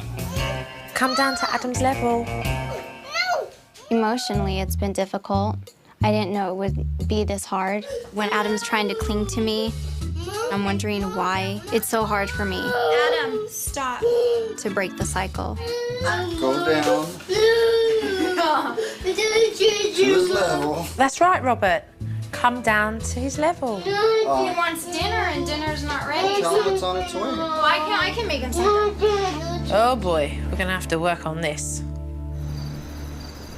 Come down to Adam's level. Emotionally, it's been difficult. I didn't know it would be this hard. When Adam's trying to cling to me, I'm wondering why it's so hard for me. Adam, stop. To break the cycle. Go down. To his level. That's right, Robert. Come down to his level. He wants dinner and dinner's not ready. Tell him it's on its way. Oh, I can make him something. Oh boy, we're gonna have to work on this.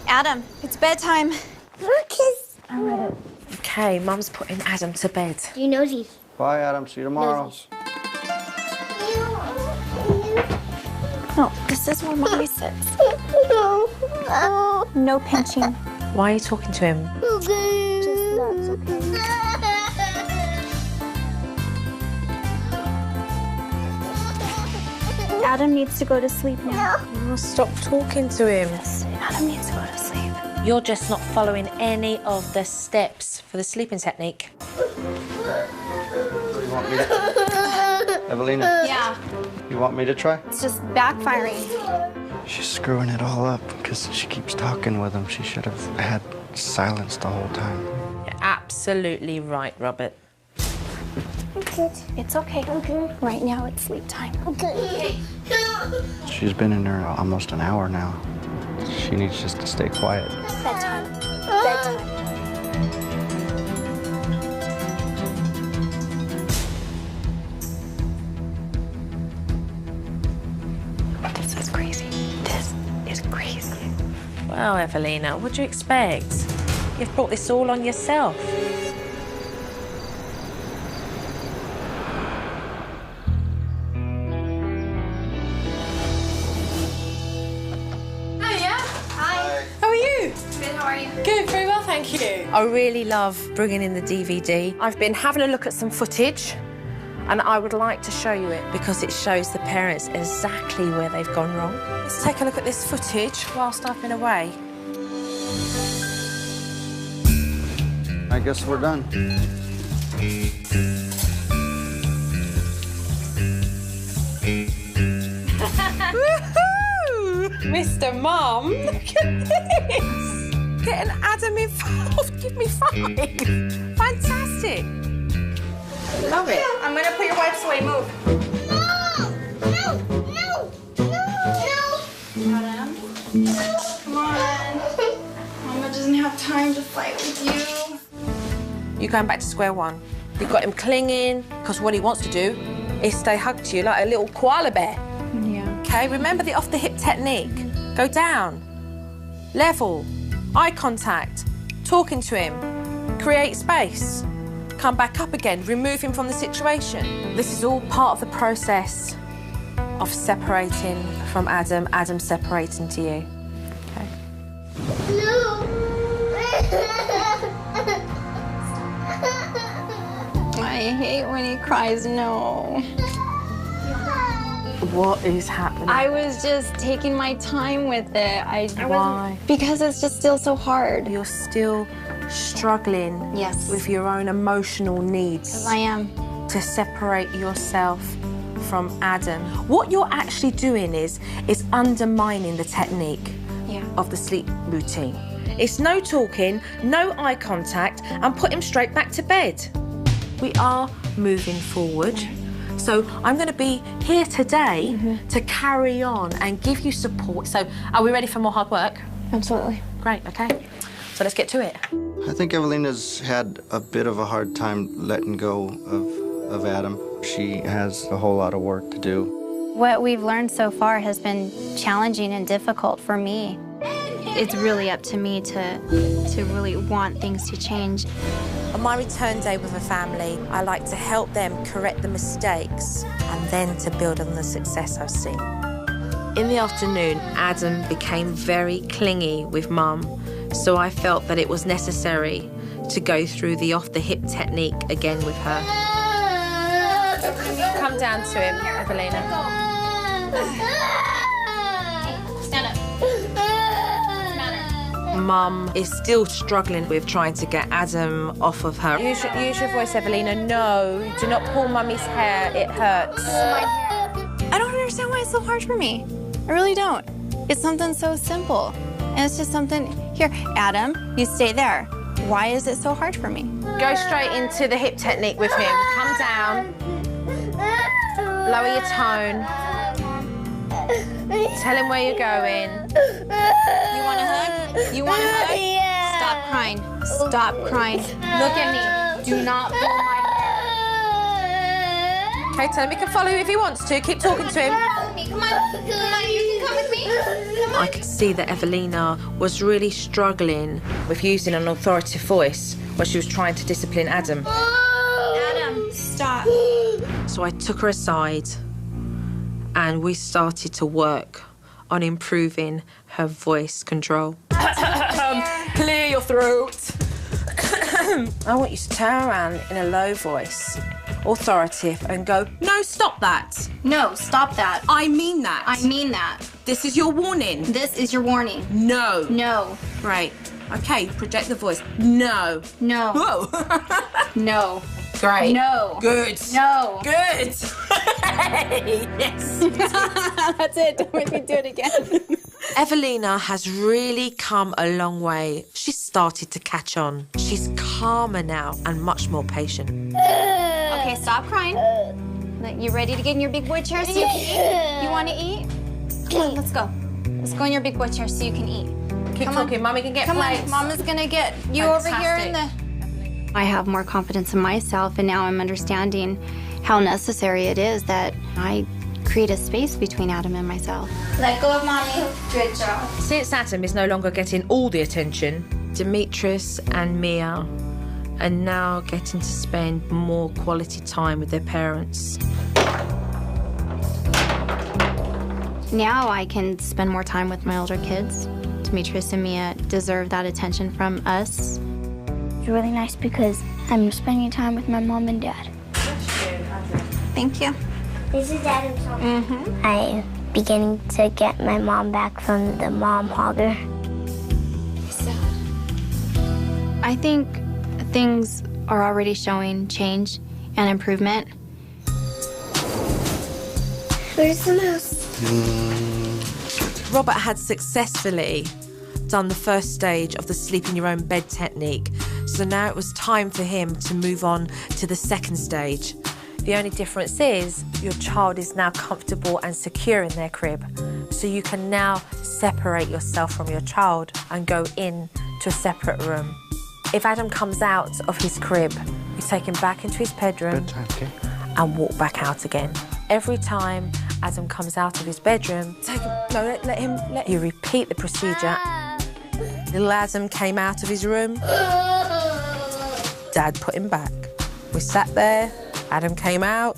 Adam, it's bedtime. Lucas. I read it. Okay, Mum's putting Adam to bed. You know these. Bye, Adam. See you tomorrow. No, this is where Mommy sits. No pinching. Why are you talking to him? Just nuts, okay? Adam needs to go to sleep now. Oh, stop talking to him. Adam needs to go to sleep. You're just not following any of the steps for the sleeping technique. You want me to... Evelina? Yeah. You want me to try? It's just backfiring. She's screwing it all up because she keeps talking with him. She should have had silence the whole time. You're absolutely right, Robert. It's okay. Right now it's sleep time. She's been in there almost an hour now. She needs just to stay quiet. Bedtime. Bedtime. This is crazy. This is crazy. Well, Evelina, what do you expect? You've brought this all on yourself. Good, very well, thank you. I really love bringing in the DVD. I've been having a look at some footage and I would like to show you it because it shows the parents exactly where they've gone wrong. Let's take a look at this footage whilst I've been away. I guess we're done. Woohoo! Mr. Mum, look at this! Getting Adam involved, give me 5. Fantastic. Love it. I'm gonna put your wipes away, move. Adam, come on. Mama doesn't have time to fight with you. You're going back to square one. You've got him clinging because what he wants to do is stay hugged to you like a little koala bear. Yeah. Okay, remember the off-the-hip technique. Go down, level, eye contact, talking to him, create space, come back up again, remove him from the situation. This is all part of the process of separating from Adam, Adam separating to you. Okay. I hate when he cries no. What is happening? I was just taking my time with it. Why? Because it's just still so hard. You're still struggling with your own emotional needs. 'Cause I am. To separate yourself from Adam. What you're actually doing is undermining the technique of the sleep routine. It's no talking, no eye contact, and put him straight back to bed. We are moving forward. So I'm going to be here today to carry on and give you support. So are we ready for more hard work? Absolutely. Great, okay. So let's get to it. I think Evelina's had a bit of a hard time letting go of Adam. She has a whole lot of work to do. What we've learned so far has been challenging and difficult for me. It's really up to me to really want things to change. On my return day with a family, I like to help them correct the mistakes and then to build on the success I've seen. In the afternoon, Adam became very clingy with Mum, so I felt that it was necessary to go through the off-the-hip technique again with her. Come down to him, Evelina. Stand up. Mum is still struggling with trying to get Adam off of her. Use your voice, Evelina. No, do not pull Mummy's hair. It hurts. I don't understand why it's so hard for me. I really don't. It's something so simple. And it's just something... Here, Adam, you stay there. Why is it so hard for me? Go straight into the hip technique with him. Come down. Lower your tone. Tell him where you're going. You want a hug? You want a hug? Yeah. Stop crying. Stop crying. Look at me. Do not pull my hair. Okay, tell him he can follow you if he wants to. Keep talking to him. Come on, you can come with me. Come on. I could see that Evelina was really struggling with using an authoritative voice when she was trying to discipline Adam. Adam, stop. So I took her aside and we started to work on improving her voice control. Clear your throat. I want you to turn around in a low voice, authoritative, and go, no, stop that. No, stop that. I mean that. I mean that. This is your warning. This is your warning. No. No. Great. Okay, project the voice. No. No. Whoa. No. Great. No. Good. No. Good. Yes. That's it. Don't make me do it again. Evelina has really come a long way. She's started to catch on. She's calmer now and much more patient. Okay, stop crying. You ready to get in your big boy chair so you can eat? You want to eat? Come on, let's go. Let's go in your big boy chair so you can eat. Keep talking. Mommy can get plates. Come on, Mama's gonna get you over here in the... I have more confidence in myself, and now I'm understanding how necessary it is that I create a space between Adam and myself. Let go of Mommy. Good job. Since Adam is no longer getting all the attention, Demetrius and Mia are now getting to spend more quality time with their parents. Now I can spend more time with my older kids. Demetrius and Mia deserve that attention from us. It's really nice because I'm spending time with my mom and dad. Thank you. This is Adam's home. Mm-hmm. I'm beginning to get my mom back from the mom hogger. I think things are already showing change and improvement. Where's the mouse? Robert had successfully done the first stage of the sleep in your own bed technique, so now it was time for him to move on to the second stage. The only difference is your child is now comfortable and secure in their crib, so you can now separate yourself from your child and go in to a separate room. If Adam comes out of his crib, you take him back into his bedroom and walk back out again. Every time Adam comes out of his bedroom, let you repeat the procedure. Little Adam came out of his room. Dad put him back. We sat there, Adam came out,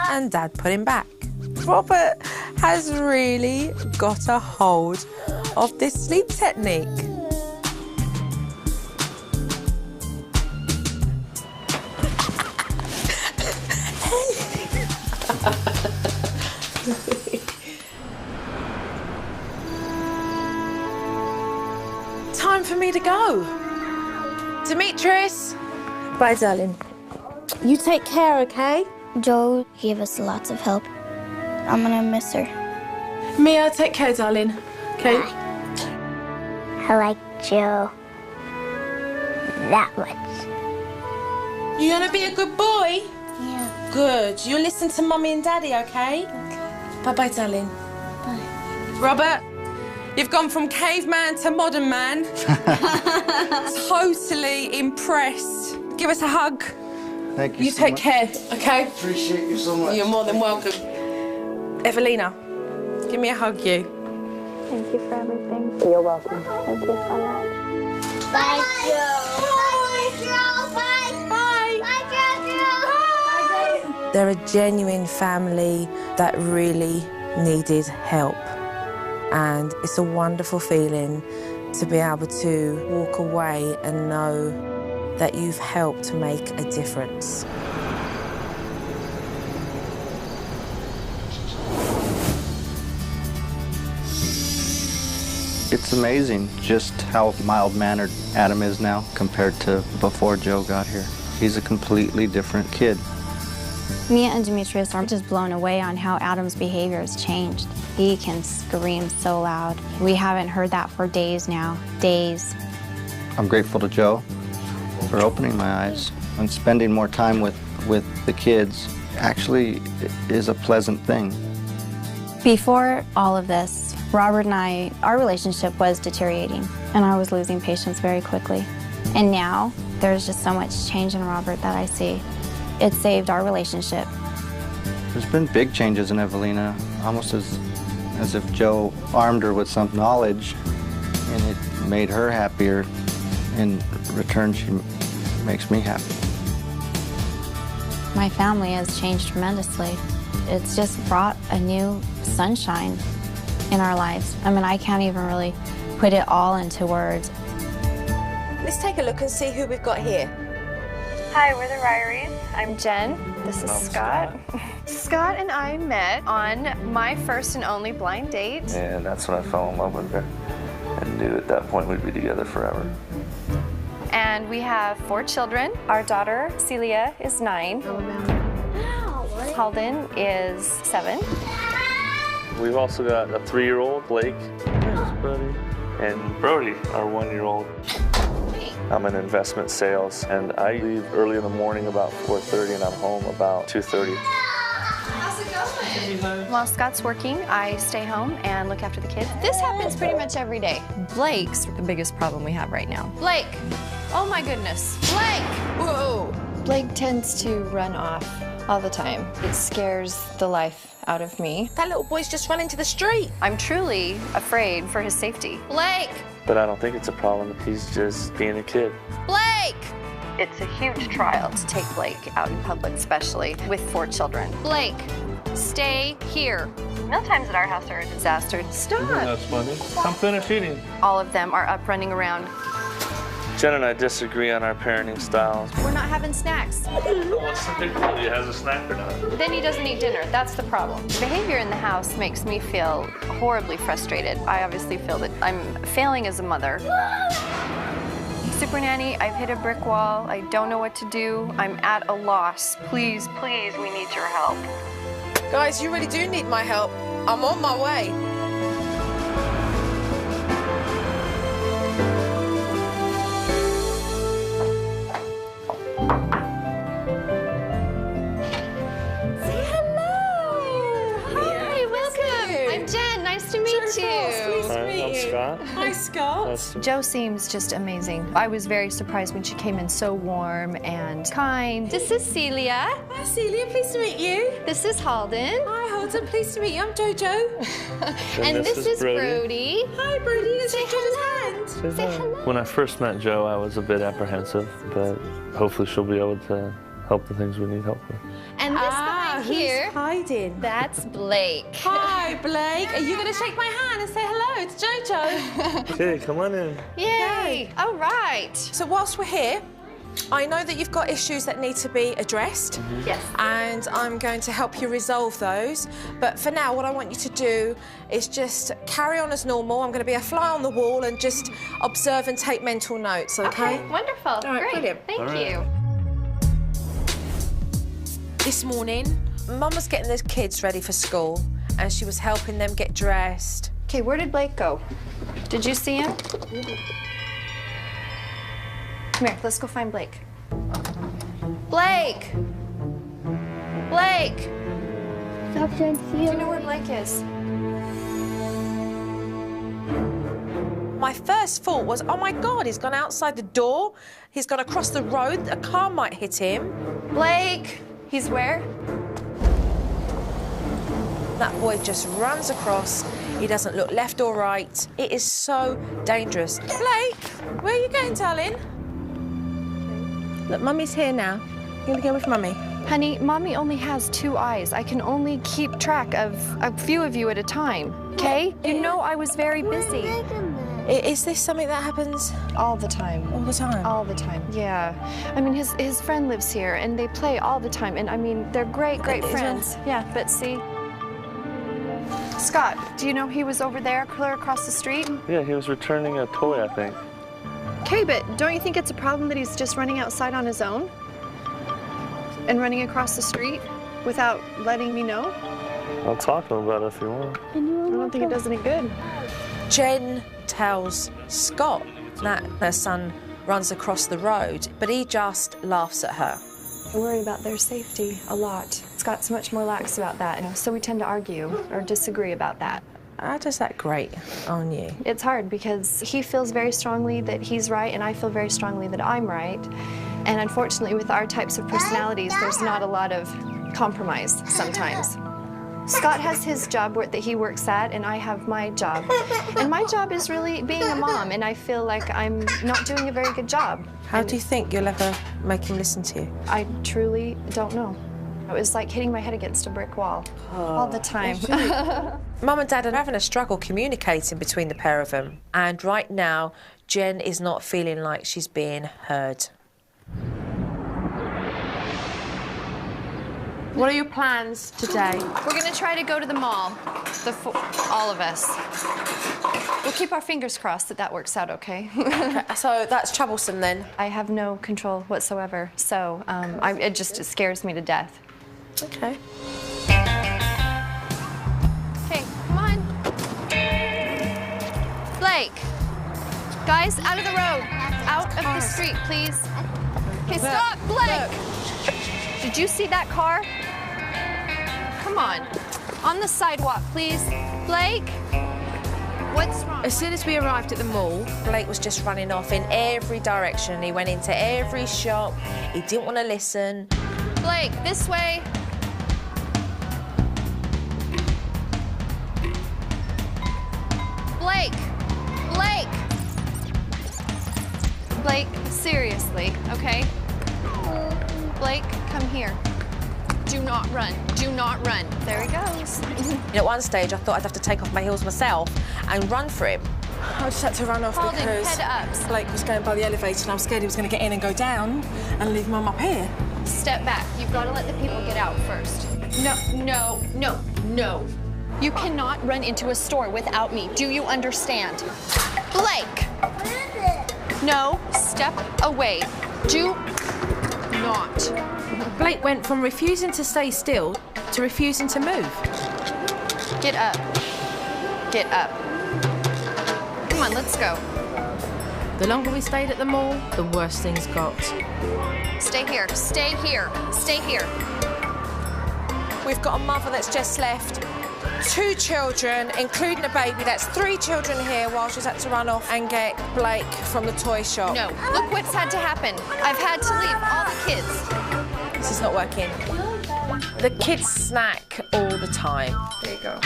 and Dad put him back. Robert has really got a hold of this sleep technique. Time for me to go. Demetrius. Bye, darling. You take care, okay? Joe gave us lots of help. I'm gonna miss her. Mia, take care, darling. Okay. I like Joe that much. You gonna be a good boy? Yeah. Good. You listen to Mummy and Daddy, okay? Bye-bye, darling. Bye. Robert, you've gone from caveman to modern man. Totally impressed. Give us a hug. Thank you. You take care, okay? Appreciate you so much. You're more than welcome. Evelina, give me a hug, you. Thank you for everything. You're welcome. Thank you so much. Bye, Joe. Bye, Joe. Bye. Bye. Bye, Joe. They're a genuine family that really needed help. And it's a wonderful feeling to be able to walk away and know that you've helped make a difference. It's amazing just how mild-mannered Adam is now compared to before Joe got here. He's a completely different kid. Mia and Demetrius are just blown away on how Adam's behavior has changed. He can scream so loud. We haven't heard that for days now, days. I'm grateful to Joe for opening my eyes, and spending more time with the kids actually is a pleasant thing. Before all of this, Robert and I, our relationship was deteriorating, and I was losing patience very quickly. And now, there's just so much change in Robert that I see. It saved our relationship. There's been big changes in Evelina, almost as if Joe armed her with some knowledge, and it made her happier. In return, she makes me happy. My family has changed tremendously. It's just brought a new sunshine in our lives. I mean, I can't even really put it all into words. Let's take a look and see who we've got here. Hi, we're the Riries. I'm Jen. This is Scott. Scott and I met on my first and only blind date. And that's when I fell in love with her and knew at that point we'd be together forever. And we have 4 children. Our daughter, Celia, is 9. Halden is 7. We've also got a 3-year-old, Blake, Brody, and Brody, our 1-year-old. I'm in investment sales, and I leave early in the morning about 4:30, and I'm home about 2:30. How's it going? While Scott's working, I stay home and look after the kids. This happens pretty much every day. Blake's the biggest problem we have right now. Blake! Oh my goodness. Blake! Whoa! Blake tends to run off all the time. It scares the life out of me. That little boy's just run into the street. I'm truly afraid for his safety. Blake! But I don't think it's a problem. He's just being a kid. Blake! It's a huge trial to take Blake out in public, especially with 4 children. Blake, stay here. Mealtimes at our house are a disaster. Stop. That's funny. Come finish eating. All of them are up running around. Jen and I disagree on our parenting styles. We're not having snacks. What's the big deal? He has a snack or not? Then he doesn't eat dinner. That's the problem. The behavior in the house makes me feel horribly frustrated. I obviously feel that I'm failing as a mother. Supernanny, I've hit a brick wall. I don't know what to do. I'm at a loss. Please, please, we need your help. Guys, you really do need my help. I'm on my way. I'm Scott. Hi, Scott. Joe seems just amazing. I was very surprised when she came in so warm and kind. This is Celia. Hi, Celia. Pleased to meet you. This is Halden. Hi, Halden. Pleased to meet you. I'm Jojo. And this is Brody. Hi, Brody. Let's shake Jojo's hand. Say hello. When I first met Jo, I was a bit apprehensive, but hopefully she'll be able to help the things we need help with. And this behind here, who's hiding? That's Blake. Hi, Blake. Are you going to shake my hand and say hello? It's Jojo. Okay, come on in. Yay. All right. So whilst we're here, I know that you've got issues that need to be addressed. Yes. And I'm going to help you resolve those. But for now, what I want you to do is just carry on as normal. I'm going to be a fly on the wall and just observe and take mental notes, okay? Wonderful. All right, great. brilliant. Thank you. This morning, Mum was getting the kids ready for school and she was helping them get dressed. Okay, where did Blake go? Did you see him? Come here, let's go find Blake. Blake! Blake! Do you know where Blake is? My first thought was, oh my God, he's gone outside the door. He's gone across the road. A car might hit him. Blake! He's where? That boy just runs across. He doesn't look left or right. It is so dangerous. Blake, where are you going, darling? Look, Mummy's here now. You're gonna go with Mummy. Honey, Mommy only has 2 eyes. I can only keep track of a few of you at a time, okay? You know I was very busy. Is this something that happens all the time? All the time? All the time, yeah. I mean, his friend lives here, and they play all the time. And I mean, they're great friends. Yeah, but see... Scott, do you know he was over there, clear across the street? Yeah, he was returning a toy, I think. Okay, but don't you think it's a problem that he's just running outside on his own? And running across the street without letting me know? I'll talk to him about it if you want. I don't think it does any good. Jen tells Scott that her son runs across the road, but he just laughs at her. I worry about their safety a lot. Scott's much more lax about that, and so we tend to argue or disagree about that. How does that grate on you? It's hard because he feels very strongly that he's right, and I feel very strongly that I'm right. And unfortunately, with our types of personalities, there's not a lot of compromise sometimes. Scott has his job that he works at, and I have my job. And my job is really being a mom, and I feel like I'm not doing a very good job. How do you think you'll ever make him listen to you? I truly don't know. It was like hitting my head against a brick wall all the time. Mum and Dad are having a struggle communicating between the pair of them. And right now, Jen is not feeling like she's being heard. What are your plans today? We're gonna try to go to the mall, all of us. We'll keep our fingers crossed that that works out okay. Okay, so that's troublesome then? I have no control whatsoever, so it scares me to death. Okay. Okay, come on. Blake, guys, out of the road. Out of the street, please. Okay, stop, Blake. Did you see that car? Come on the sidewalk, please. Blake, what's wrong? As soon as we arrived at the mall, Blake was just running off in every direction. He went into every shop. He didn't want to listen. Blake, this way. Blake, seriously, okay? Blake, come here. Do not run. Do not run. There he goes. At one stage, I thought I'd have to take off my heels myself and run for him. I just had to run off Holden, because head up. Blake was going by the elevator and I was scared he was going to get in and go down and leave Mum up here. Step back. You've got to let the people get out first. No. You cannot run into a store without me. Do you understand? Blake! What is it? No, step away. Do not. Blake went from refusing to stay still to refusing to move. Get up. Get up. Come on, let's go. The longer we stayed at the mall, the worse things got. Stay here. Stay here. Stay here. We've got a mother that's just left 2 children, including a baby. That's 3 children here while she's had to run off and get Blake from the toy shop. No, look what's had to happen. I've had to leave all the kids. This is not working. The kids snack all the time. There you go.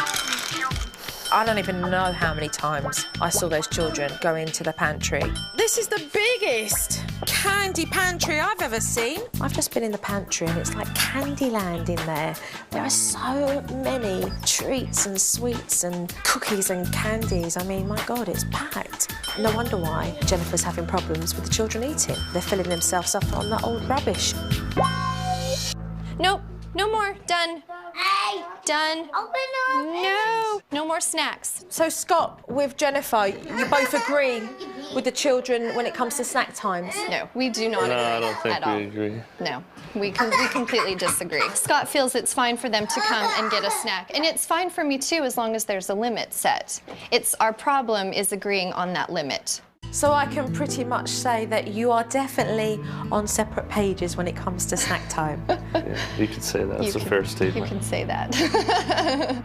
I don't even know how many times I saw those children go into the pantry. This is the biggest candy pantry I've ever seen. I've just been in the pantry and it's like Candyland in there. There are so many treats and sweets and cookies and candies. I mean, my God, it's packed. No wonder why Jennifer's having problems with the children eating. They're filling themselves up on that old rubbish. Nope, no more. Done. Hey! Done. Open up! No more snacks. So, Scott, with Jennifer, you both agree with the children when it comes to snack times? No, we do not agree I don't think at all. we agree. No, we completely disagree. Scott feels it's fine for them to come and get a snack. And it's fine for me, too, as long as there's a limit set. Our problem is agreeing on that limit. So I can pretty much say that you are definitely on separate pages when it comes to snack time. Yeah, you could say that. That's a fair statement. You can say that.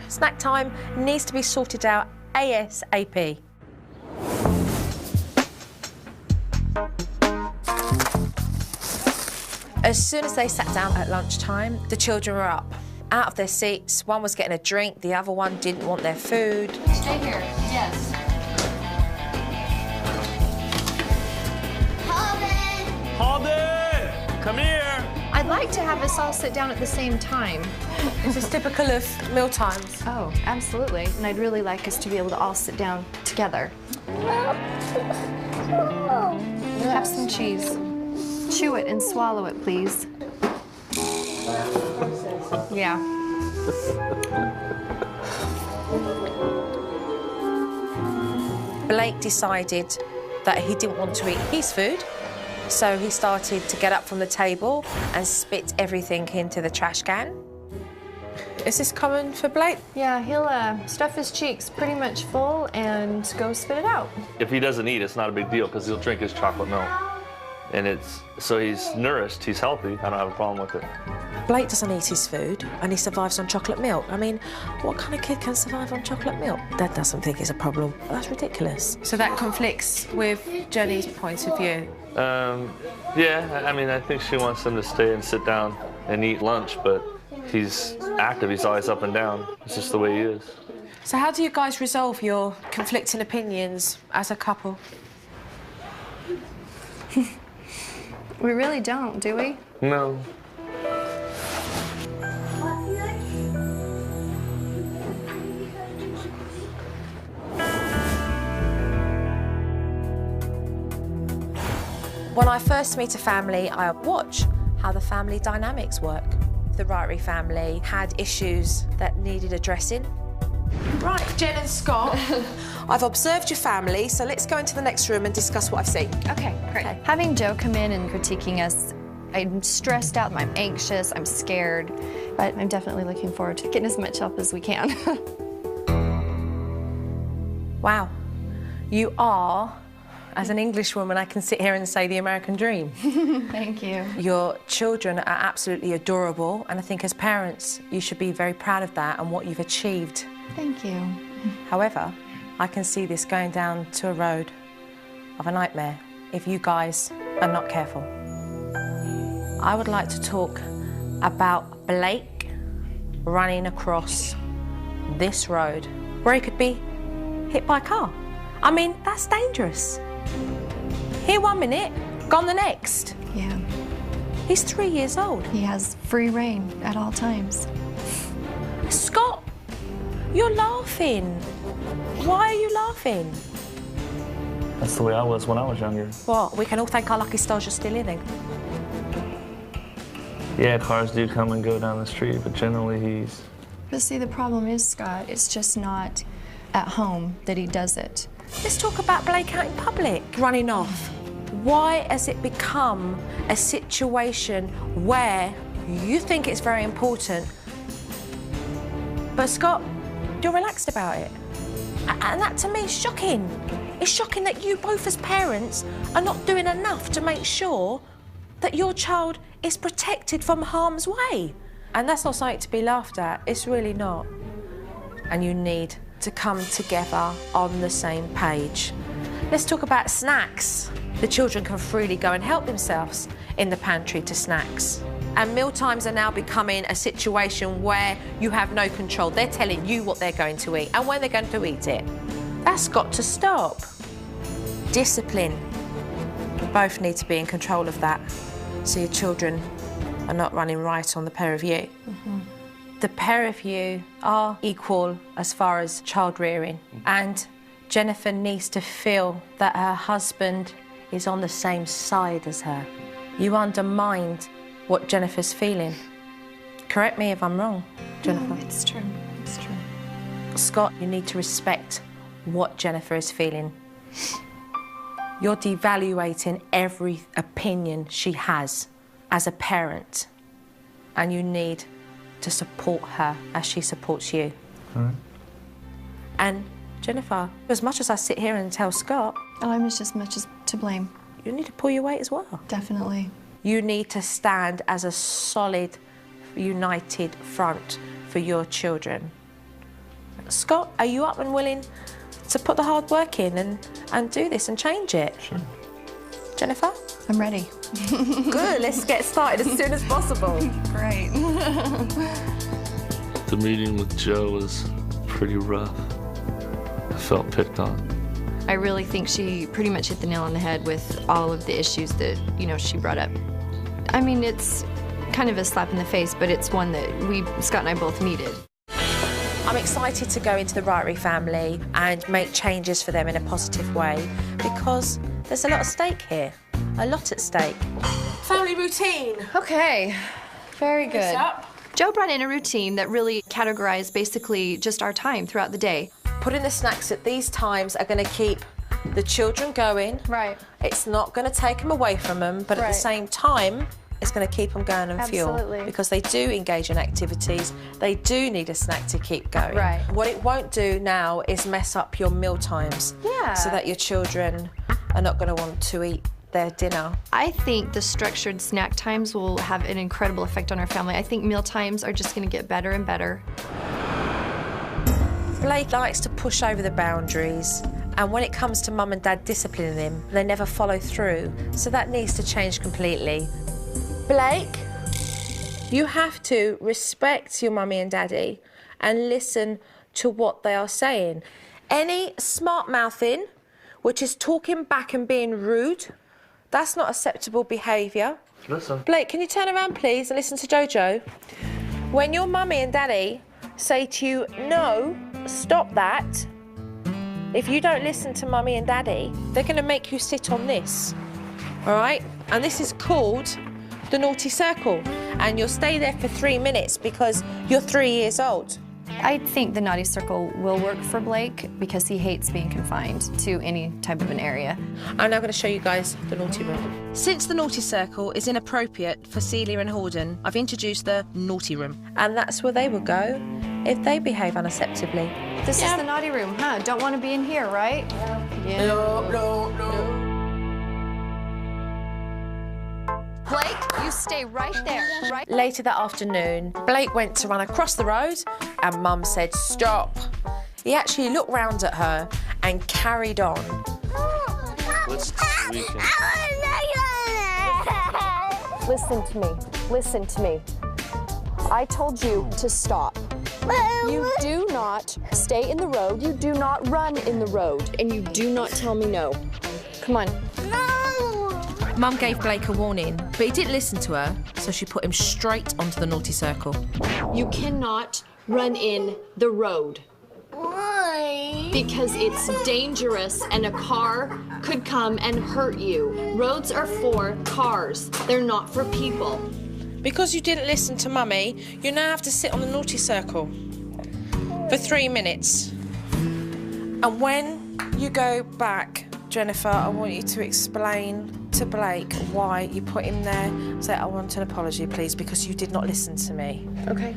Snack time needs to be sorted out ASAP. As soon as they sat down at lunchtime, the children were up, out of their seats. One was getting a drink, the other one didn't want their food. Stay here, yes. Holden! Come here! I'd like to have us all sit down at the same time. This is typical of meal times. Oh, absolutely. And I'd really like us to be able to all sit down together. Have some cheese. Chew it and swallow it, please. Yeah. Blake decided that he didn't want to eat his food, so he started to get up from the table and spit everything into the trash can. Is this common for Blake? Yeah, he'll stuff his cheeks pretty much full and go spit it out. If he doesn't eat, it's not a big deal because he'll drink his chocolate milk. And so he's nourished, he's healthy. I don't have a problem with it. Blake doesn't eat his food and he survives on chocolate milk. I mean, what kind of kid can survive on chocolate milk? Dad doesn't think it's a problem. That's ridiculous. So that conflicts with Jenny's point of view? Yeah, I mean, I think she wants him to stay and sit down and eat lunch, but He's active, he's always up and down. It's just the way he is. So how do you guys resolve your conflicting opinions as a couple? We really don't, do we? No. When I first meet a family, I watch how the family dynamics work. The Ririe family had issues that needed addressing. Right, Jen and Scott, I've observed your family, so let's go into the next room and discuss what I've seen. Okay, great. Having Joe come in and critiquing us, I'm stressed out, I'm anxious, I'm scared, but I'm definitely looking forward to getting as much help as we can. Wow, you are, as an English woman, I can sit here and say the American dream. Thank you. Your children are absolutely adorable, and I think as parents, you should be very proud of that and what you've achieved. Thank you. However, I can see this going down to a road of a nightmare if you guys are not careful. I would like to talk about Blake running across this road where he could be hit by a car. I mean, that's dangerous. Here 1 minute, gone the next. Yeah. He's 3 years old. He has free reign at all times. Scott, you're laughing. Why are you laughing? That's the way I was when I was younger. Well, we can all thank our lucky stars you're still living. Yeah, cars do come and go down the street, but generally he's... But see, the problem is, Scott, it's just not at home that he does it. Let's talk about Blake out in public, running off. Why has it become a situation where you think it's very important, but Scott, you're relaxed about it? And that to me is shocking. It's shocking that you both as parents are not doing enough to make sure that your child is protected from harm's way. And that's not something to be laughed at, it's really not. And you need to come together on the same page. Let's talk about snacks. The children can freely go and help themselves in the pantry to snacks. And meal times are now becoming a situation where you have no control. They're telling you what they're going to eat and when they're going to eat it. That's got to stop. Discipline. You both need to be in control of that so your children are not running right on the pair of you. The pair of you are equal as far as child rearing, and Jennifer needs to feel that her husband is on the same side as her. You undermined what Jennifer's feeling. Correct me if I'm wrong, Jennifer. No, it's true. It's true. Scott, you need to respect what Jennifer is feeling. You're devaluating every opinion she has as a parent, and you need to support her as she supports you. All right. And Jennifer, as much as I sit here and tell Scott, I'm just as much as to blame. You need to pull your weight as well. Definitely. You need to stand as a solid, united front for your children. Scott, are you up and willing to put the hard work in and do this and change it? Sure. Jennifer? I'm ready. Good, let's get started as soon as possible. Great. The meeting with Joe was pretty rough. I felt picked on. I really think she pretty much hit the nail on the head with all of the issues that, she brought up. I mean, it's kind of a slap in the face, but it's one that Scott and I both needed. I'm excited to go into the Ririe family and make changes for them in a positive way because there's a lot at stake here. A lot at stake. Family routine. Okay, very good. What's up? Joe brought in a routine that really categorized basically just our time throughout the day. Putting the snacks at these times are going to keep the children going. Right. It's not going to take them away from them, but at the same time, it's going to keep them going and fuel. Absolutely. Because they do engage in activities. They do need a snack to keep going. Right. What it won't do now is mess up your meal times. Yeah. So that your children are not going to want to eat their dinner. I think the structured snack times will have an incredible effect on our family. I think meal times are just going to get better and better. Blake likes to push over the boundaries, and when it comes to mum and dad disciplining him, they never follow through. So that needs to change completely. Blake, You have to respect your mummy and daddy and listen to what they are saying. Any smart mouthing, which is talking back and being rude, that's not acceptable behaviour. Listen. Blake, can you turn around, please, and listen to Jojo? When your mummy and daddy say to you, no, stop that, if you don't listen to mummy and daddy, they're going to make you sit on this, all right? And this is called the naughty circle. And you'll stay there for 3 minutes because you're 3 years old. I think the naughty circle will work for Blake because he hates being confined to any type of an area. I'm now going to show you guys the naughty room. Since the naughty circle is inappropriate for Celia and Horden, I've introduced the naughty room. And that's where they will go if they behave unacceptably. This is the naughty room, huh? Don't want to be in here, right? Yeah. No. Blake, you stay right there, right? Later that afternoon, Blake went to run across the road and Mum said, stop. He actually looked round at her and carried on. Let's weekend. Listen to me. Listen to me. I told you to stop. You do not stay in the road. You do not run in the road. And you do not tell me no. Come on. Mum gave Blake a warning, but he didn't listen to her, so she put him straight onto the naughty circle. You cannot run in the road. Why? Because it's dangerous and a car could come and hurt you. Roads are for cars. They're not for people. Because you didn't listen to Mummy, you now have to sit on the naughty circle for 3 minutes. And when you go back, Jennifer, I want you to explain to Blake why you put him there. Say, I want an apology, please, because you did not listen to me. Okay.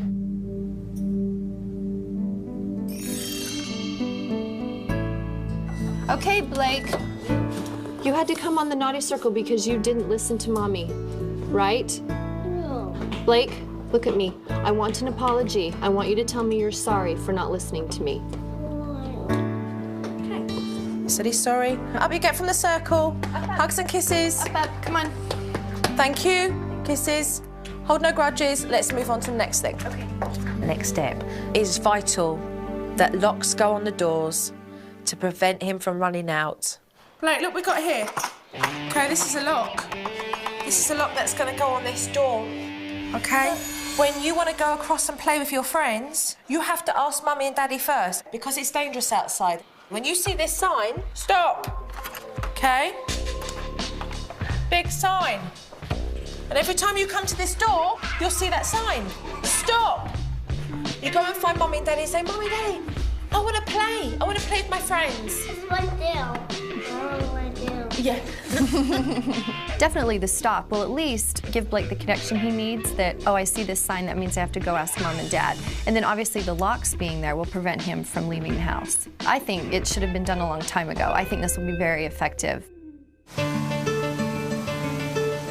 Okay, Blake. You had to come on the naughty circle because you didn't listen to Mommy, right? No. Blake, look at me. I want an apology. I want you to tell me you're sorry for not listening to me. Said he's sorry. Up you get from the circle. Hugs and kisses. Up. Come on. Thank you. Kisses. Hold no grudges. Let's move on to the next thing. Okay. The next step is vital that locks go on the doors to prevent him from running out. Blake, look, we got here. Okay, this is a lock. This is a lock that's going to go on this door. Okay? When you want to go across and play with your friends, you have to ask Mummy and Daddy first because it's dangerous outside. When you see this sign, stop, okay? Big sign. And every time you come to this door, you'll see that sign. Stop. You go and find Mummy and Daddy and say, Mummy, Daddy, I want to play. I want to play with my friends. Right there. Yeah. Definitely the stop will at least give Blake the connection he needs that, oh, I see this sign, that means I have to go ask Mom and Dad. And then obviously the locks being there will prevent him from leaving the house. I think it should have been done a long time ago. I think this will be very effective.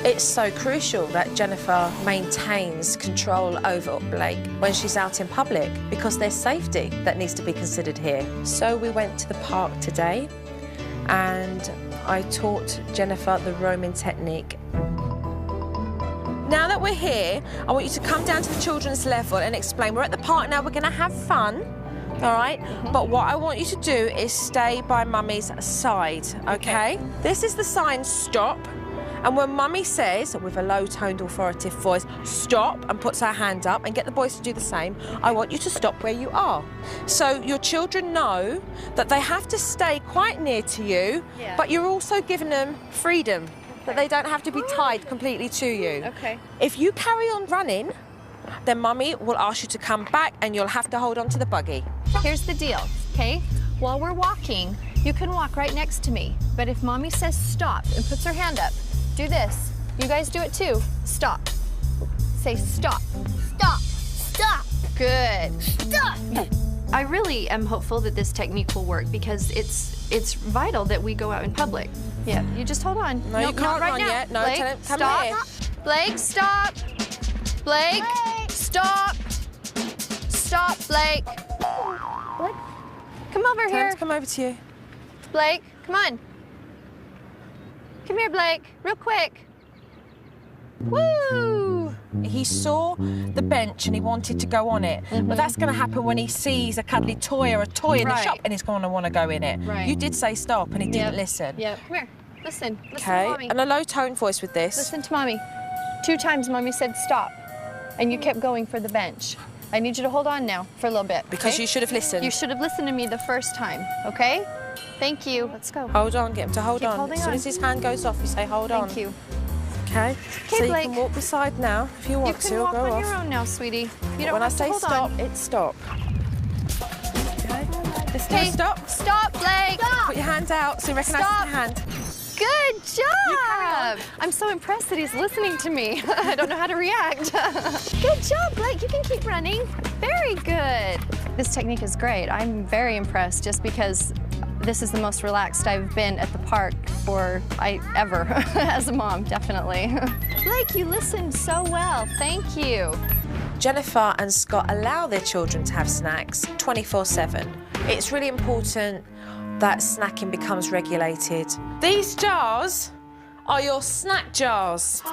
It's so crucial that Jennifer maintains control over Blake when she's out in public because there's safety that needs to be considered here. So we went to the park today and I taught Jennifer the roaming technique. Now that we're here, I want you to come down to the children's level and explain. We're at the park now, we're going to have fun, all right? But what I want you to do is stay by Mummy's side, okay? This is the sign, stop. And when Mummy says, with a low-toned, authoritative voice, stop, and puts her hand up, and get the boys to do the same, I want you to stop where you are. So your children know that they have to stay quite near to you, but you're also giving them freedom, that they don't have to be tied completely to you. Okay. If you carry on running, then Mummy will ask you to come back, and you'll have to hold on to the buggy. Here's the deal, okay? While we're walking, you can walk right next to me. But if Mommy says stop and puts her hand up, do this. You guys do it too. Stop. Say stop. Stop. Stop. Good. Stop. I really am hopeful that this technique will work because it's vital that we go out in public. Yeah, you just hold on. No, you Nope, can't not right run now. yet. No, Blake, tell him, come stop. here. Blake, stop. Blake, stop. Stop, Blake. What? Come over Tell him here. to come over to you. Blake, come on. Come here, Blake, real quick. Woo! He saw the bench and he wanted to go on it. But that's going to happen when he sees a cuddly toy or a toy in the shop and he's going to want to go in it. Right. You did say stop and he didn't listen. Yep. Come here. Listen. Listen Okay. to Mommy. And a low tone voice with this. Listen to Mommy. 2 times Mommy said stop, and you kept going for the bench. I need you to hold on now for a little bit. Because you should have listened. You should have listened to me the first time, okay? Thank you. Let's go. Hold on, get him to hold Keep on. holding As soon on. as his hand goes off, you say hold on. Thank you. Okay. Okay, so Blake. you can walk beside now if you want You to. can walk go on off. your own now, sweetie. You don't when have I say to hold stop, on. it's stop. Okay. Listen, Hey, stop. Stop, Blake. Put your hand out so you recognise Stop. the hand. Good job! I'm so impressed that he's listening to me. I don't know how to react. Good job, Blake. You can keep running. Very good. This technique is great. I'm very impressed just because this is the most relaxed I've been at the park for ever as a mom, definitely. Blake, you listened so well. Thank you. Jennifer and Scott allow their children to have snacks 24/7. It's really important that snacking becomes regulated. These jars are your snack jars.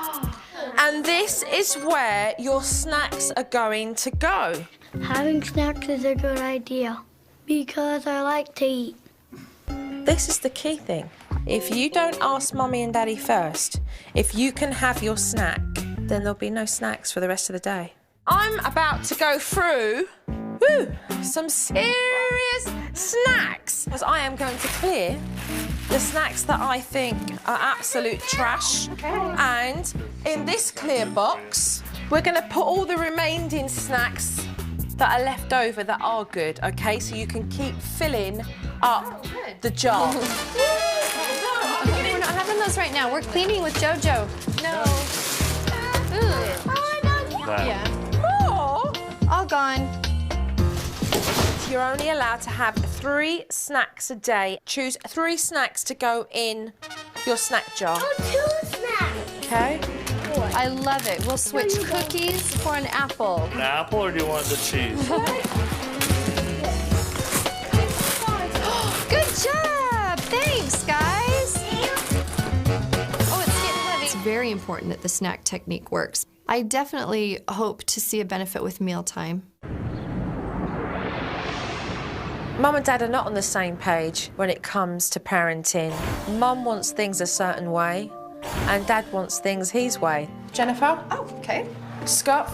And this is where your snacks are going to go. Having snacks is a good idea because I like to eat. This is the key thing. If you don't ask Mummy and Daddy first, if you can have your snack, then there'll be no snacks for the rest of the day. I'm about to go through some serious snacks because I am going to clear the snacks that I think are absolute trash. And in this clear box, we're going to put all the remaining snacks that are left over that are good, okay? So you can keep filling up the jar. We're not having those right now. We're cleaning with JoJo. No. Yeah. Oh. All gone. You're only allowed to have 3 snacks a day. Choose 3 snacks to go in your snack jar. Oh, 2 snacks. Okay. I love it. We'll switch cookies for an apple. An apple, or do you want the cheese? Good job! Thanks, guys. Oh, it's getting heavy. It's very important that the snack technique works. I definitely hope to see a benefit with mealtime. Mum and Dad are not on the same page when it comes to parenting. Mum wants things a certain way, and Dad wants things his way. Jennifer? Oh, okay. Scott?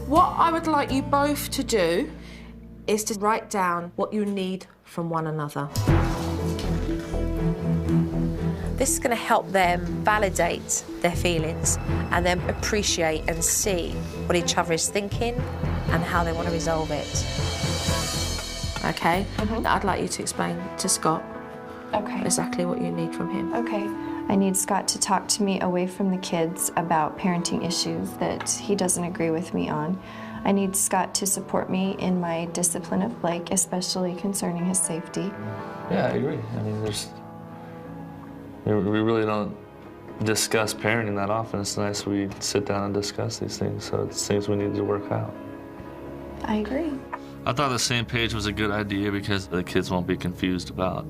What I would like you both to do is to write down what you need from one another. This is going to help them validate their feelings and then appreciate and see what each other is thinking and how they want to resolve it. Okay? Now I'd like you to explain to Scott exactly what you need from him. Okay. I need Scott to talk to me away from the kids about parenting issues that he doesn't agree with me on. I need Scott to support me in my discipline of Blake, especially concerning his safety. Yeah, I agree. I mean, we really don't discuss parenting that often. It's nice we sit down and discuss these things, so it's things we need to work out. I agree. I thought the same page was a good idea because the kids won't be confused about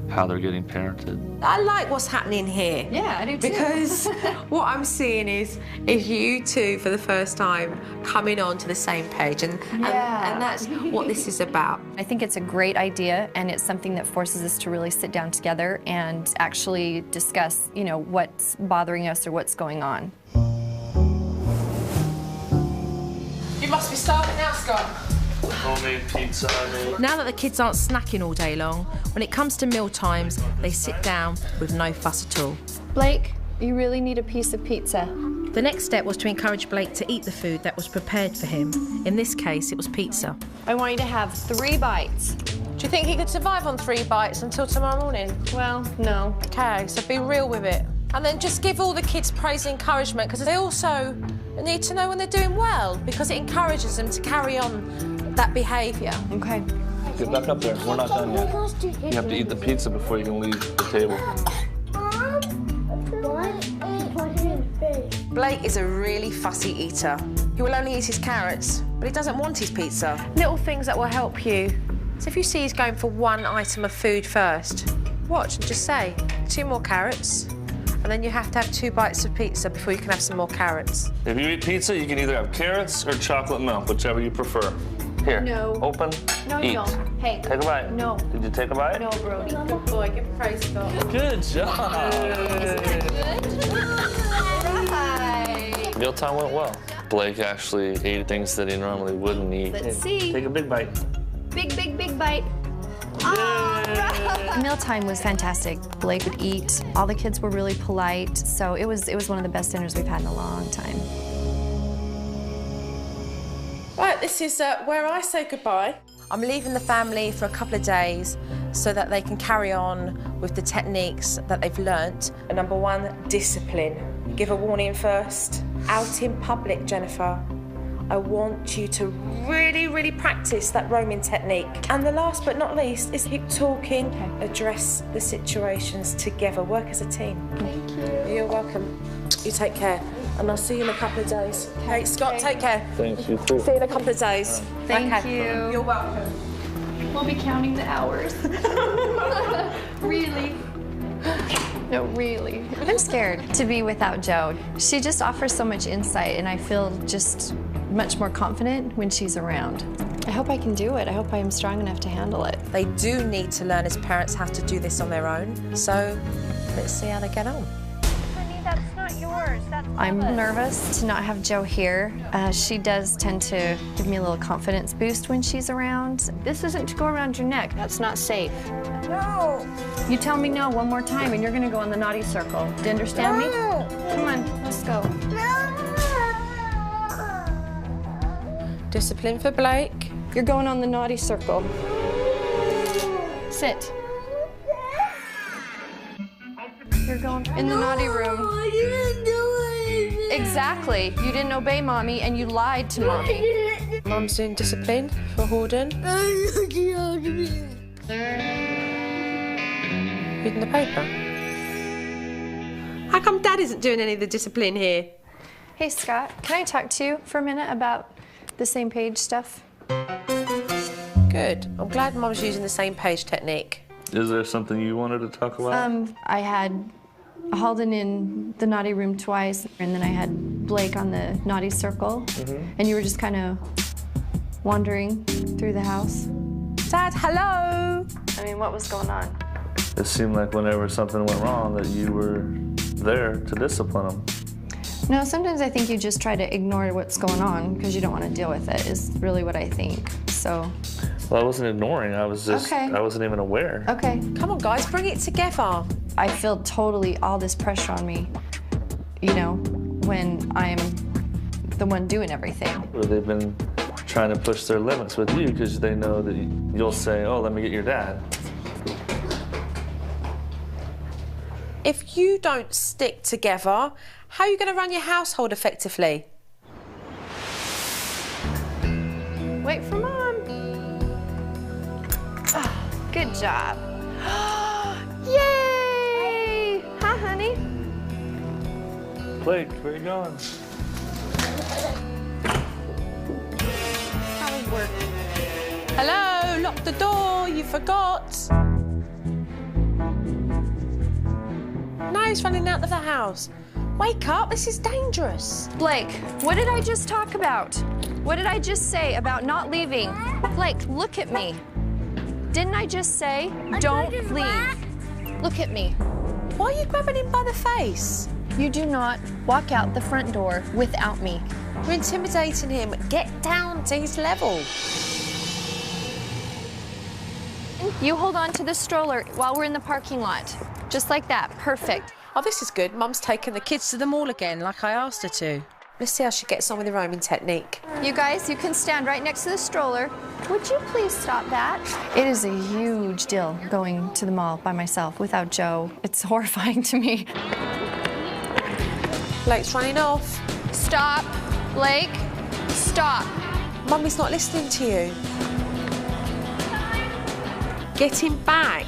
how they're getting parented. I like what's happening here. Yeah, I do too. Because what I'm seeing is you two, for the first time, coming on to the same page. And that's what this is about. I think it's a great idea, and it's something that forces us to really sit down together and actually discuss, you know, what's bothering us or what's going on. You must be starving now, Scott. Homemade pizza I made. Now that the kids aren't snacking all day long, when it comes to meal times, they sit down with no fuss at all. Blake, you really need a piece of pizza. The next step was to encourage Blake to eat the food that was prepared for him. In this case, it was pizza. I want you to have 3 bites. Do you think he could survive on 3 bites until tomorrow morning? Well, no. Okay, so be real with it. And then just give all the kids praise and encouragement, because they also need to know when they're doing well, because it encourages them to carry on that behaviour. Okay. Get back up there. We're not done yet. You have to eat the pizza before you can leave the table. Blake is a really fussy eater. He will only eat his carrots, but he doesn't want his pizza. Little things that will help you. So if you see he's going for 1 item of food first, watch and just say, 2 more carrots, And then you have to have 2 bites of pizza before you can have some more carrots. If you eat pizza, you can either have carrots or chocolate milk, whichever you prefer. Here, No. open, No, eat. you don't. Hey. Take a bite. No. Did you take a bite? No, Brody. Good boy, give praise God. Good job. Right. Mealtime went well. Blake actually ate things that he normally wouldn't eat. Let's see. Take a big bite. Big, big, big bite. Mealtime was fantastic. Blake would eat. All the kids were really polite, so it was one of the best dinners we've had in a long time. Right, this is where I say goodbye. I'm leaving the family for a couple of days so that they can carry on with the techniques that they've learnt. Number 1, discipline. Give a warning first. Out in public, Jennifer, I want you to really, really practice that roaming technique. And the last but not least is keep talking, address the situations together, work as a team. Thank you. You're welcome. You take care, and I'll see you in a couple of days. Hey, Scott, take care. Thank you too. See you in a couple of days. Thank you. You're welcome. We'll be counting the hours. Really? No, really. I'm scared to be without Jo. She just offers so much insight, and I feel just much more confident when she's around. I hope I can do it. I hope I am strong enough to handle it. They do need to learn as parents how to do this on their own, so let's see how they get on. Honey, that's not yours. That's I'm Papa's. nervous to not have Jo here. She does tend to give me a little confidence boost when she's around. This isn't to go around your neck. That's not safe. No. You tell me no one more time and you're gonna go on the naughty circle. Do you understand me? Come on, let's go. Discipline for Blake. You're going on the naughty circle. Sit. You're going in the naughty room. I didn't do anything. Exactly. You didn't obey Mommy and you lied to Mommy. Mum's doing discipline for Horden. Reading the paper. How come Dad isn't doing any of the discipline here? Hey, Scott, can I talk to you for a minute about the same page stuff? Good. I'm glad Mum's using the same page technique. Is there something you wanted to talk about? I had Halden in the naughty room twice, and then I had Blake on the naughty circle, and you were just kind of wandering through the house. Dad, hello! I mean, what was going on? It seemed like whenever something went wrong that you were there to discipline them. No, sometimes I think you just try to ignore what's going on because you don't want to deal with it, is really what I think, so. Well, I wasn't ignoring, I was just, Okay. I wasn't even aware. Okay. Come on, guys, bring it together. I feel totally all this pressure on me, you know, when I'm the one doing everything. Or they've been trying to push their limits with you because they know that you'll say, oh, let me get your dad. If you don't stick together, how are you going to run your household effectively? Wait for Mom. Oh, good job. Yay! Hi, honey. Blake, where you going? How was work? Hello, lock the door, you forgot. Now he's running out of the house. Wake up, this is dangerous. Blake, what did I just talk about? What did I just say about not leaving? Blake, look at me. Didn't I just say, don't leave? Look at me. Why are you grabbing him by the face? You do not walk out the front door without me. You're intimidating him. Get down to his level. You hold on to the stroller while we're in the parking lot. Just like that, perfect. Oh, this is good. Mum's taking the kids to the mall again, like I asked her to. Let's see how she gets on with the roaming technique. You guys, you can stand right next to the stroller. Would you please stop that? It is a huge deal going to the mall by myself without Jo. It's horrifying to me. Blake's running off. Stop, Blake, stop. Mummy's not listening to you. Get him back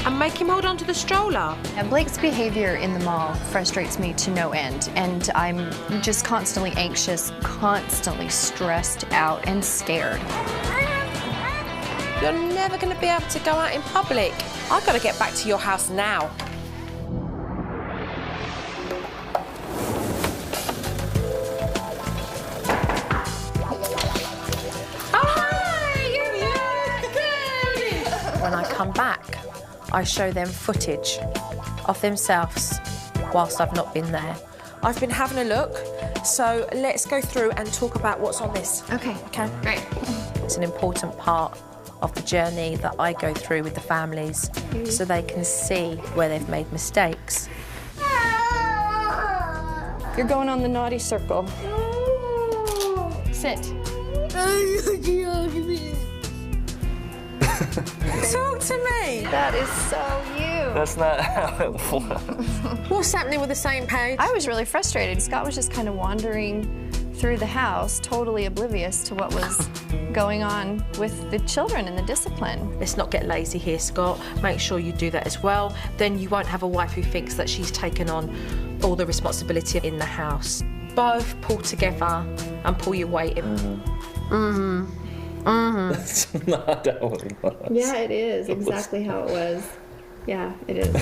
and make him hold on to the stroller. And Blake's behavior in the mall frustrates me to no end, and I'm just constantly anxious, constantly stressed out and scared. You're never going to be able to go out in public. I've got to get back to your house now. I show them footage of themselves whilst I've not been there. I've been having a look, so let's go through and talk about what's on this. Okay. Okay? Great. It's an important part of the journey that I go through with the families so they can see where they've made mistakes. You're going on the naughty circle. Sit. Talk to me! That is so you. That's not how it was. What's happening with the same page? I was really frustrated. Scott was just kind of wandering through the house, totally oblivious to what was going on with the children and the discipline. Let's not get lazy here, Scott. Make sure you do that as well. Then you won't have a wife who thinks that she's taken on all the responsibility in the house. Both pull together and pull your weight in. That's not how it was. Yeah, it is exactly how it was. Yeah, it is.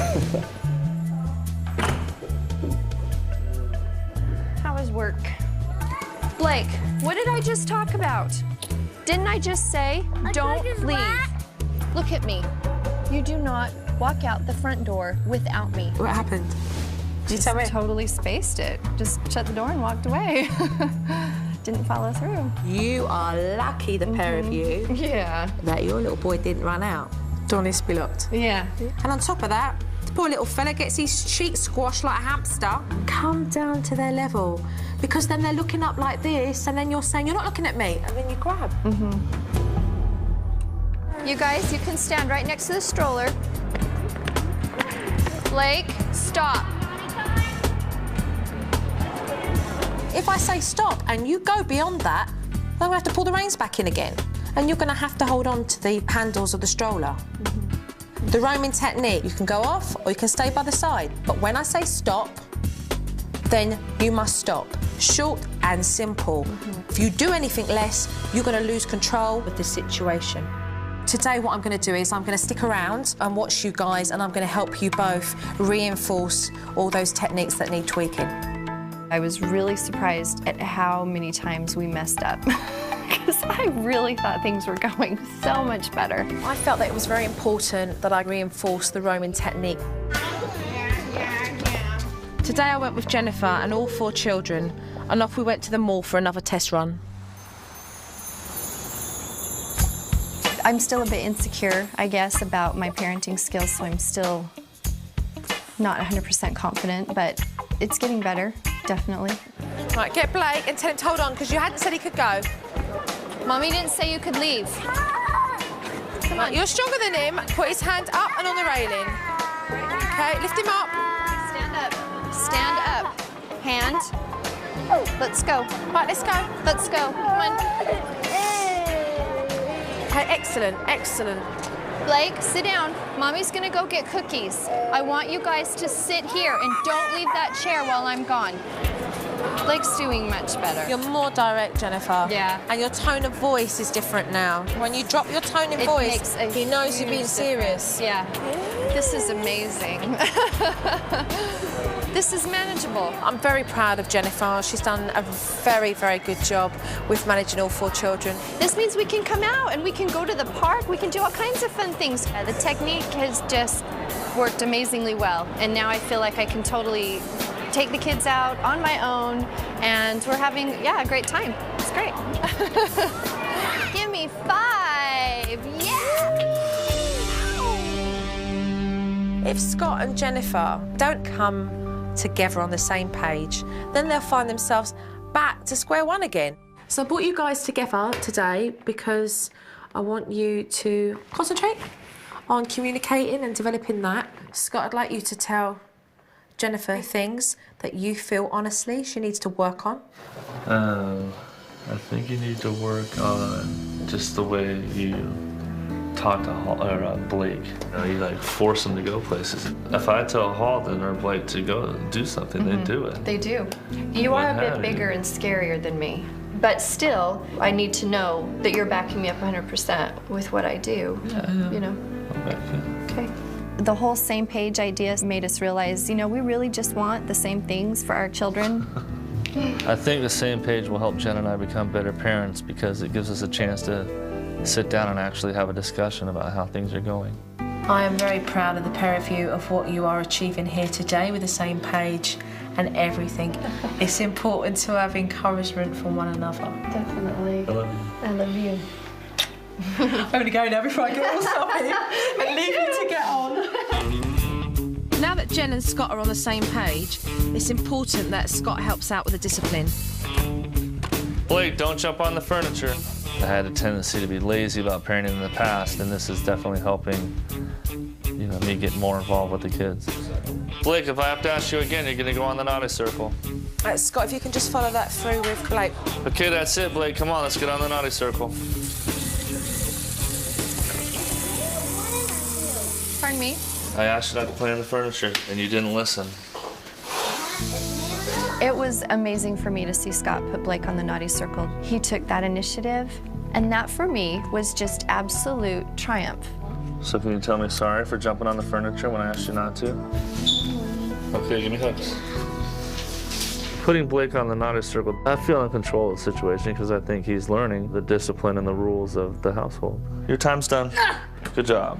How was work? Blake, what did I just talk about? Didn't I just say, don't leave? Look at me. You do not walk out the front door without me. What happened? Did you tell me? Totally spaced it. Just shut the door and walked away. Didn't follow through. You are lucky, the pair of you, that your little boy didn't run out. Donny Spillot. Yeah. And on top of that, the poor little fella gets his sheets squashed like a hamster. Come down to their level, because then they're looking up like this, and then you're saying, you're not looking at me, and then you grab. You guys, you can stand right next to the stroller. Blake, stop. If I say stop and you go beyond that, then we have to pull the reins back in again. And you're going to have to hold on to the handles of the stroller. The roaming technique, you can go off or you can stay by the side. But when I say stop, then you must stop. Short and simple. If you do anything less, you're going to lose control of the situation. Today, what I'm going to do is I'm going to stick around and watch you guys, and I'm going to help you both reinforce all those techniques that need tweaking. I was really surprised at how many times we messed up. Because I really thought things were going so much better. I felt that it was very important that I reinforce the roaming technique. Today I went with Jennifer and all 4 children, and off we went to the mall for another test run. I'm still a bit insecure, I guess, about my parenting skills, so I'm still not 100% confident, but it's getting better, definitely. Right, get Blake and tell him to hold on, because you hadn't said he could go. Mommy didn't say you could leave. Come on. You're stronger than him. Put his hand up and on the railing. Okay, lift him up. Stand up. Stand up. Hand. Let's go. Right, let's go. Let's go. Come on. Okay, excellent, excellent. Blake, sit down. Mommy's gonna go get cookies. I want you guys to sit here and don't leave that chair while I'm gone. Blake's doing much better. You're more direct, Jennifer. Yeah. And your tone of voice is different now. When you drop your tone of voice, he knows you're being serious. Yeah. This is amazing. This is manageable. I'm very proud of Jennifer. She's done a very, very good job with managing all 4 children. This means we can come out and we can go to the park. We can do all kinds of fun things. The technique has just worked amazingly well. And now I feel like I can totally take the kids out on my own, and we're having, a great time. It's great. Give me 5. Yeah! If Scott and Jennifer don't come together on the same page, then they'll find themselves back to square one again. So I brought you guys together today because I want you to concentrate on communicating and developing that. Scott, I'd like you to tell Jennifer things that you feel honestly she needs to work on. I think you need to work on just the way you talk to Blake. You like force him to go places. If I tell Halden or Blake to go do something, they do it. They do. You are a bit bigger and scarier than me. But still, I need to know that you're backing me up 100% with what I do. Yeah. You know? I'll back you. Okay. The whole same page idea made us realize, we really just want the same things for our children. I think the same page will help Jen and I become better parents because it gives us a chance to sit down and actually have a discussion about how things are going. I am very proud of the pair of you of what you are achieving here today with the same page and everything. It's important to have encouragement from one another. Definitely. I love you. I love you. I'm going to go now before I get all soppy and leave you to get on. Now that Jen and Scott are on the same page, it's important that Scott helps out with the discipline. Blake, don't jump on the furniture. I had a tendency to be lazy about parenting in the past, and this is definitely helping, you know, me get more involved with the kids. Blake, if I have to ask you again, you're going to go on the naughty circle. Scott, if you can just follow that through with Blake. Okay, that's it, Blake. Come on, let's get on the naughty circle. Pardon me? I asked you not to play on the furniture, and you didn't listen. It was amazing for me to see Scott put Blake on the naughty circle. He took that initiative, and that for me was just absolute triumph. So can you tell me sorry for jumping on the furniture when I asked you not to? Okay, give me hugs. Putting Blake on the naughty circle, I feel in control of the situation because I think he's learning the discipline and the rules of the household. Your time's done. Good job.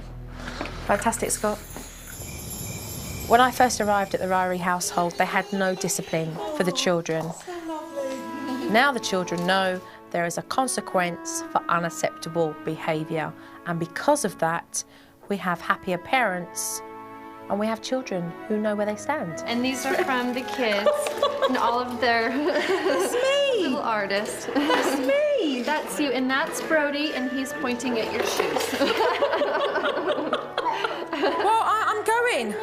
Fantastic, Scott. When I first arrived at the Ririe household, they had no discipline for the children. Now the children know there is a consequence for unacceptable behaviour, and because of that, we have happier parents and we have children who know where they stand. And these are from the kids and all of their little artists. That's me! That's you, and that's Brody, and he's pointing at your shoes. Well, I'm going.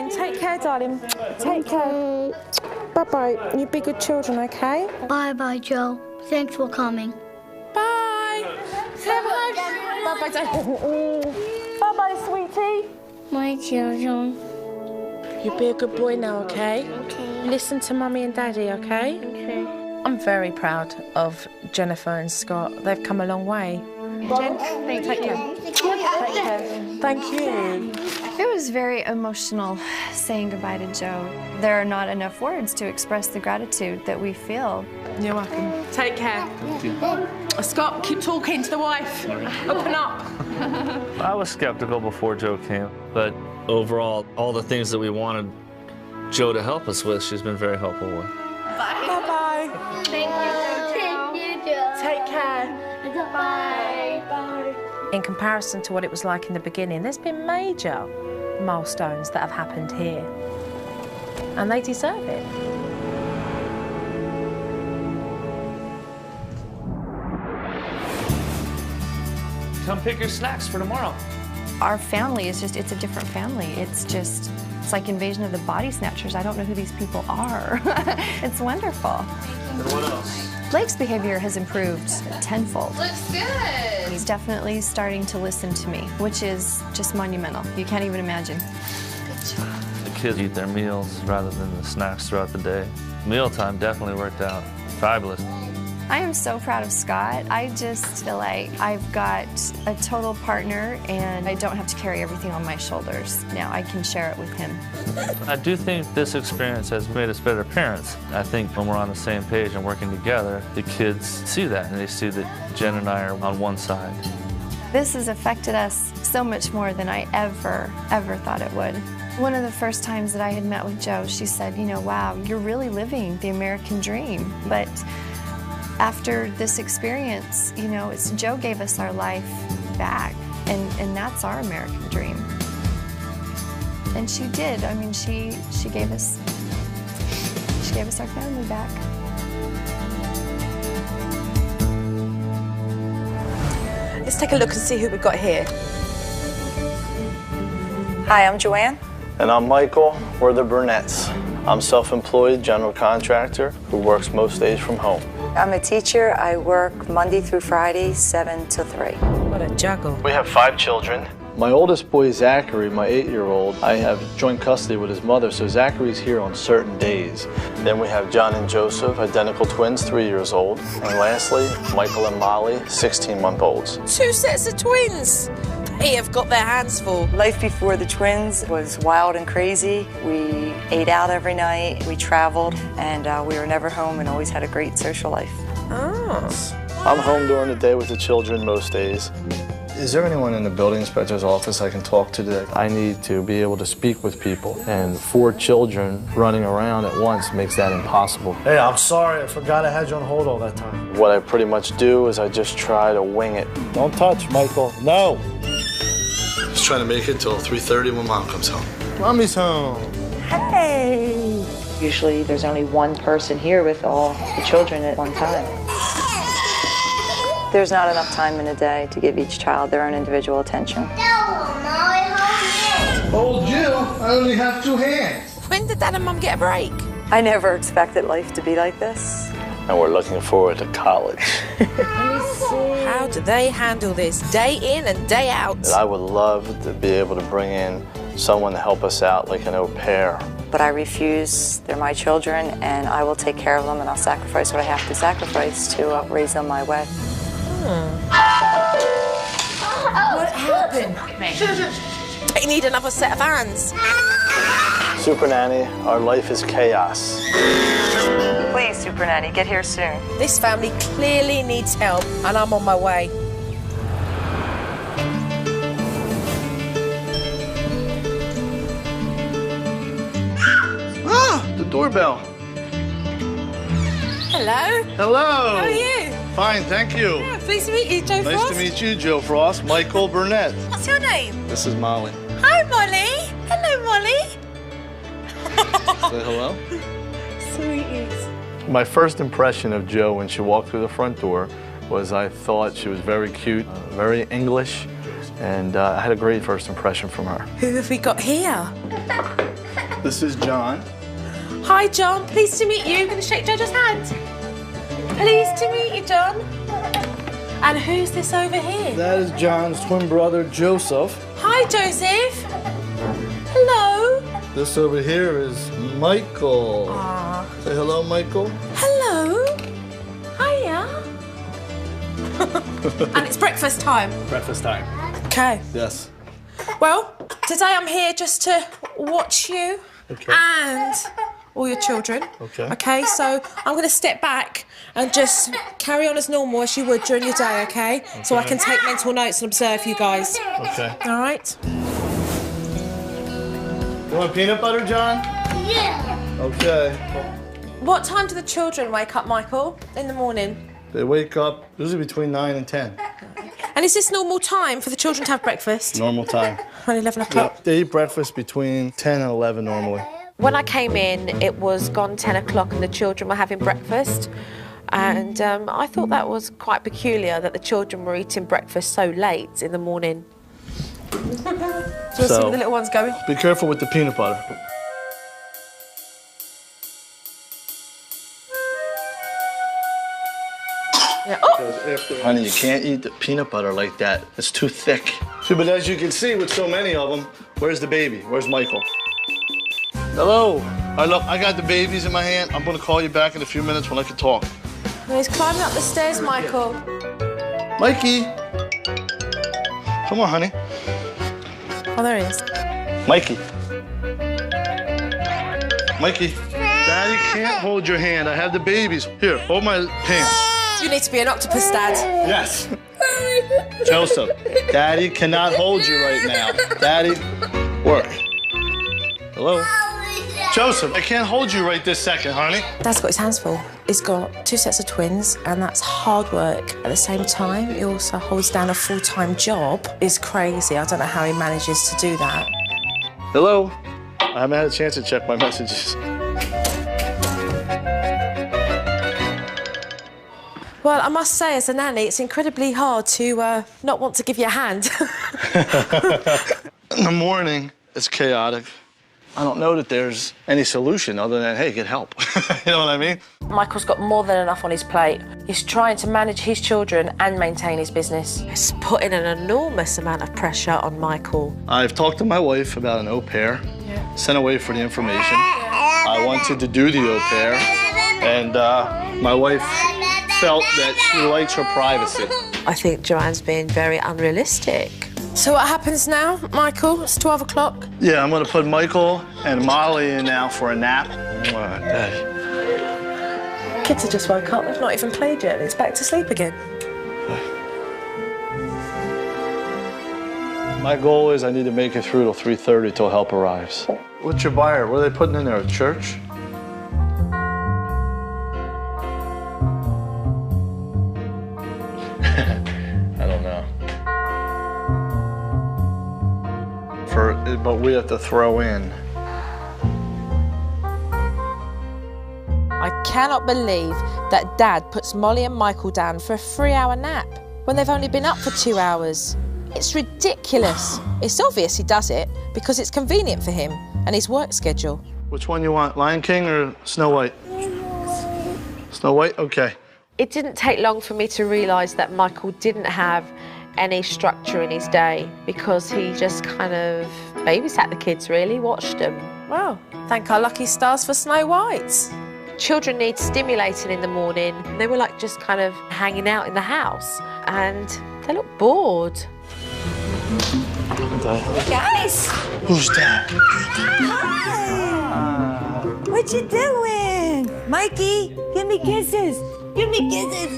Take care, darling. Take care. Bye-bye. You be good children, okay? Bye-bye, Joe. Thanks for coming. Bye. Bye-bye, Bye-bye, sweetie. My children. You be a good boy now, okay? Okay. Listen to Mummy and Daddy, okay? Okay. I'm very proud of Jennifer and Scott. They've come a long way. Jen, take care. Take care. Thank you. It was very emotional saying goodbye to Joe. There are not enough words to express the gratitude that we feel. You're welcome. Take care. Scott, keep talking to the wife. Open up. I was skeptical before Joe came, but overall, all the things that we wanted Joe to help us with, she's been very helpful with. Bye-bye. Thank you, Joe. Take care. Bye. Bye. In comparison to what it was like in the beginning, there's been major milestones that have happened here, and they deserve it. Come pick your snacks for tomorrow. Our family is just, it's a different family. It's like Invasion of the Body Snatchers. I don't know who these people are. It's wonderful. And what else? Blake's behavior has improved tenfold. Looks good. He's definitely starting to listen to me, which is just monumental. You can't even imagine. Good job. The kids eat their meals rather than the snacks throughout the day. Mealtime definitely worked out. Fabulous. I am so proud of Scott. I just feel like I've got a total partner and I don't have to carry everything on my shoulders. Now I can share it with him. I do think this experience has made us better parents. I think when we're on the same page and working together, the kids see that and they see that Jen and I are on one side. This has affected us so much more than I ever thought it would. One of the first times that I had met with Joe, she said, you know, wow, you're really living the American dream. But after this experience, you know, Joe gave us our life back, and that's our American dream. And she did. I mean, she gave us our family back. Let's take a look and see who we've got here. Hi, I'm Joanne. And I'm Michael. We're the Burnett's. I'm self-employed general contractor who works most days from home. I'm a teacher. I work Monday through Friday, 7 to 3. What a juggle. We have 5 children. My oldest boy, Zachary, my 8-year-old, I have joint custody with his mother, so Zachary's here on certain days. Then we have John and Joseph, identical twins, 3 years old. And lastly, Michael and Molly, 16-month-olds. 2 sets of twins. They have got their hands full. Life before the twins was wild and crazy. We ate out every night, we traveled, and we were never home and always had a great social life. Oh. I'm home during the day with the children most days. Is there anyone in the building inspector's office I can talk to today? I need to be able to speak with people, and 4 children running around at once makes that impossible. Hey, I'm sorry. I forgot I had you on hold all that time. What I pretty much do is I just try to wing it. Don't touch, Michael. No. Just trying to make it till 3:30 when Mom comes home. Mommy's home. Hey! Usually there's only one person here with all the children at one time. There's not enough time in a day to give each child their own individual attention. Old Jill, I only have 2 hands. When did Dad and Mum get a break? I never expected life to be like this. And we're looking forward to college. How do they handle this day in and day out? I would love to be able to bring in someone to help us out, like an au pair. But I refuse. They're my children, and I will take care of them, and I'll sacrifice what I have to sacrifice to raise them my way. What happened? They need another set of hands. Supernanny, our life is chaos. Please, Supernanny, get here soon. This family clearly needs help, and I'm on my way. Ah, the doorbell. Hello. Hello. How are you? Fine, thank you. Yeah, pleased to meet you, Joe Frost. Nice to meet you, Joe Frost. Michael Burnett. What's your name? This is Molly. Hi, Molly. Hello, Molly. Say hello. Sweeties. My first impression of Joe when she walked through the front door was I thought she was very cute, very English, and I had a great first impression from her. Who have we got here? This is John. Hi, John. Pleased to meet you. I'm going to shake Jojo's hand. Pleased to meet you, John. And who's this over here? That is John's twin brother, Joseph. Hi, Joseph. Hello. This over here is Michael. Aww. Say hello, Michael. Hello. Hiya. And it's breakfast time. Breakfast time. Okay. Yes. Well, today I'm here just to watch you and all your children. Okay. Okay, so I'm going to step back and just carry on as normal as you would during your day, okay? So I can take mental notes and observe you guys. Okay. All right? You want peanut butter, John? Yeah. Okay. What time do the children wake up, Michael, in the morning? They wake up usually between 9 and 10. And is this normal time for the children to have breakfast? Normal time. Around 11 o'clock? Yep. They eat breakfast between 10 and 11 normally. When I came in, it was gone 10 o'clock and the children were having breakfast. And I thought that was quite peculiar that the children were eating breakfast so late in the morning. Do you want to see where the little one's going? Be careful with the peanut butter. Yeah. Oh. Honey, you can't eat the peanut butter like that. It's too thick. See, but as you can see, with so many of them, where's the baby? Where's Michael? Hello. I got the babies in my hand. I'm going to call you back in a few minutes when I can talk. He's climbing up the stairs, Michael. Mikey. Come on, honey. Oh, there he is. Mikey. Mikey. Daddy can't hold your hand. I have the babies. Here, hold my pants. You need to be an octopus, Dad. Yes. Joseph, Daddy cannot hold you right now. Daddy, work. Hello? Joseph, I can't hold you right this second, honey. Dad's got his hands full. He's got 2 sets of twins, and that's hard work. At the same time, he also holds down a full-time job. It's crazy. I don't know how he manages to do that. Hello? I haven't had a chance to check my messages. Well, I must say, as a nanny, it's incredibly hard to not want to give you a hand. In the morning, it's chaotic. I don't know that there's any solution other than, hey, get help. You know what I mean? Michael's got more than enough on his plate. He's trying to manage his children and maintain his business. It's putting an enormous amount of pressure on Michael. I've talked to my wife about an au pair, sent away for the information. I wanted to do the au pair, and my wife felt that she likes her privacy. I think Joanne's being very unrealistic. So what happens now, Michael? It's 12 o'clock. Yeah, I'm gonna put Michael and Molly in now for a nap. Daddy. Kids have just woke up. They've not even played yet. It's back to sleep again. My goal is I need to make it through till 3:30 till help arrives. What's your buyer? What are they putting in there, a church? I don't know. But we have to throw in. I cannot believe that Dad puts Molly and Michael down for a 3-hour nap when they've only been up for 2 hours. It's ridiculous. It's obvious he does it because it's convenient for him and his work schedule. Which one you want, Lion King or Snow White? Snow White? Okay. It didn't take long for me to realise that Michael didn't have any structure in his day because he just kind of babysat the kids, really, watched them. Well, thank our lucky stars for Snow White. Children need stimulating in the morning. They were like just kind of hanging out in the house and they look bored. Guys! Who's that? What you doing? Mikey, give me kisses. Give me kisses.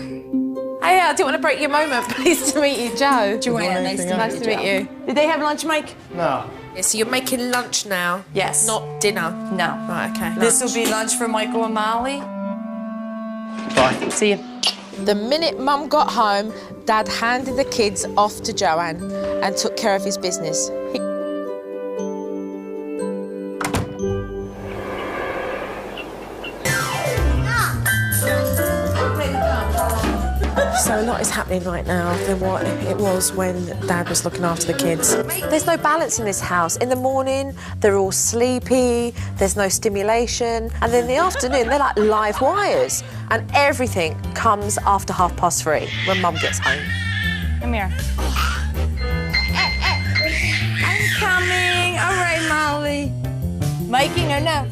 Hey, I didn't want to break your moment. Pleased to meet you, Joe. Joanna, nice to meet you. Did they have lunch, Mike? No. Yeah, so you're making lunch now? Yes. Not dinner? No. Right, okay. This will be lunch for Michael and Molly. Bye. See you. The minute Mum got home, Dad handed the kids off to Joanne and took care of his business. So a lot is happening right now than what it was when Dad was looking after the kids. There's no balance in this house. In the morning, they're all sleepy, there's no stimulation, and then in the afternoon, they're like live wires. And everything comes after 3:30 when Mum gets home. Come here. I'm coming. All right, Molly. Mikey, no.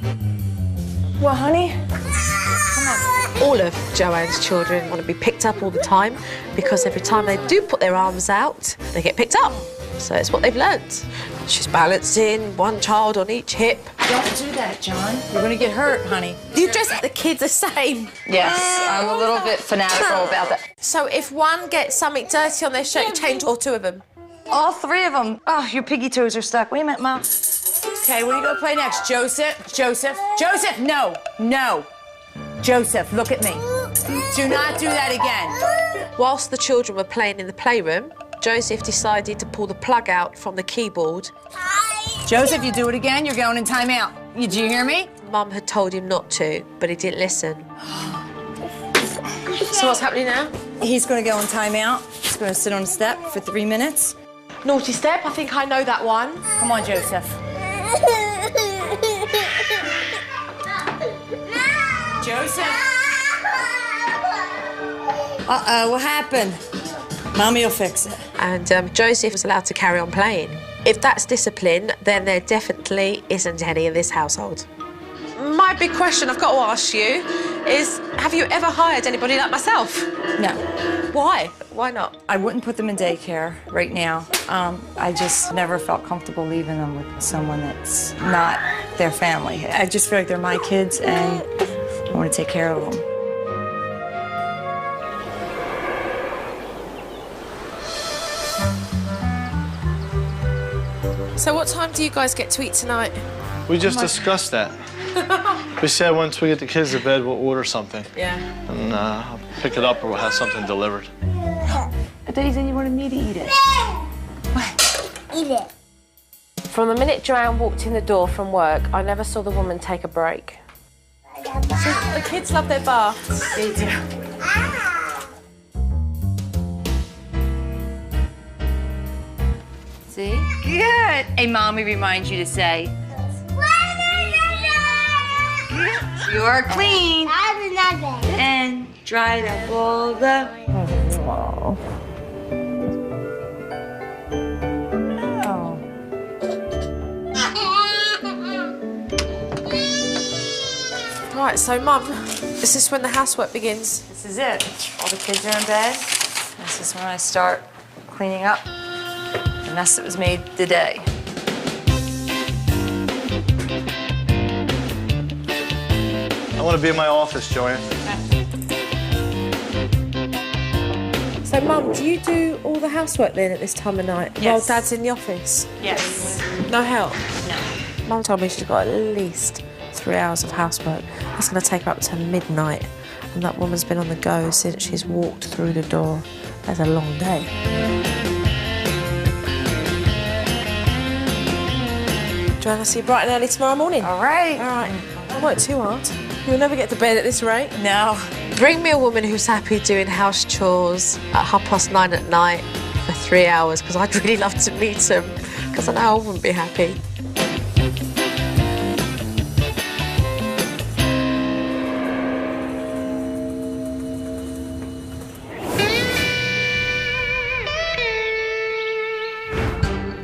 Well, honey? Come on. All of Joanne's children want to be picked up all the time because every time they do put their arms out, they get picked up. So it's what they've learnt. She's balancing one child on each hip. Don't do that, John. You're going to get hurt, honey. You dress the kids the same. Yes, I'm a little bit fanatical about that. So if one gets something dirty on their shirt, you change all 2 of them? All 3 of them. Oh, your piggy toes are stuck. Wait a minute, Mom. Okay, what are you going to play next? Joseph? Joseph? Joseph, no. Joseph, look at me. Do not do that again. Whilst the children were playing in the playroom, Joseph decided to pull the plug out from the keyboard. Joseph, you do it again, you're going in timeout. Did you hear me? Mum had told him not to, but he didn't listen. So what's happening now? He's going to go in timeout. He's going to sit on a step for 3 minutes. Naughty step, I think I know that one. Come on, Joseph. Joseph. Uh-oh, what happened? Mommy will fix it. And Joseph was allowed to carry on playing. If that's discipline, then there definitely isn't any in this household. My big question I've got to ask you is, have you ever hired anybody like myself? No. Why? Why not? I wouldn't put them in daycare right now. I just never felt comfortable leaving them with someone that's not their family. I just feel like they're my kids and I want to take care of them. So what time do you guys get to eat tonight? We just discussed that. We said once we get the kids to bed, we'll order something. Yeah. And I'll pick it up or we'll have something delivered. I thought you said you wanted me to eat it. What? Eat it. From the minute Joanne walked in the door from work, I never saw the woman take a break. So the kids love their baths. They do. See? Good. Hey, Mommy reminds you to say, you're clean. And dried up all the... Oh. Right, so Mum, is this when the housework begins? This is it. All the kids are in bed. This is when I start cleaning up the mess that was made today. I want to be in my office, Joanne. So, Mum, do you do all the housework then at this time of night? Yes. While Dad's in the office? Yes. No help? No. Mum told me she's got at least 3 hours of housework. That's going to take her up to midnight. And that woman's been on the go since she's walked through the door. That's a long day. Joanne, I'll see you bright and early tomorrow morning. All right. All right. Don't work too hard. You'll never get to bed at this rate. No. Bring me a woman who's happy doing house chores at 9:30 at night for 3 hours, because I'd really love to meet him, because I know I wouldn't be happy.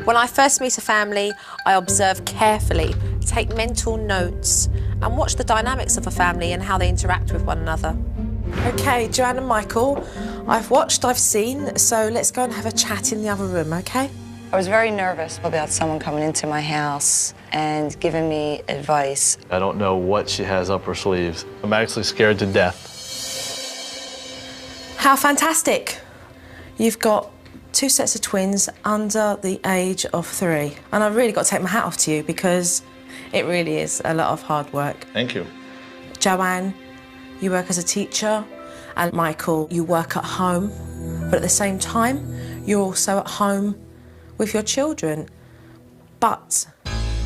When I first meet a family, I observe carefully, take mental notes, and watch the dynamics of a family and how they interact with one another. OK, Joanne and Michael, I've watched, I've seen, so let's go and have a chat in the other room, OK? I was very nervous about someone coming into my house and giving me advice. I don't know what she has up her sleeves. I'm actually scared to death. How fantastic. You've got 2 sets of twins under the age of 3. And I've really got to take my hat off to you, because it really is a lot of hard work. Thank you. Joanne, you work as a teacher, and Michael, you work at home, but at the same time, you're also at home with your children. But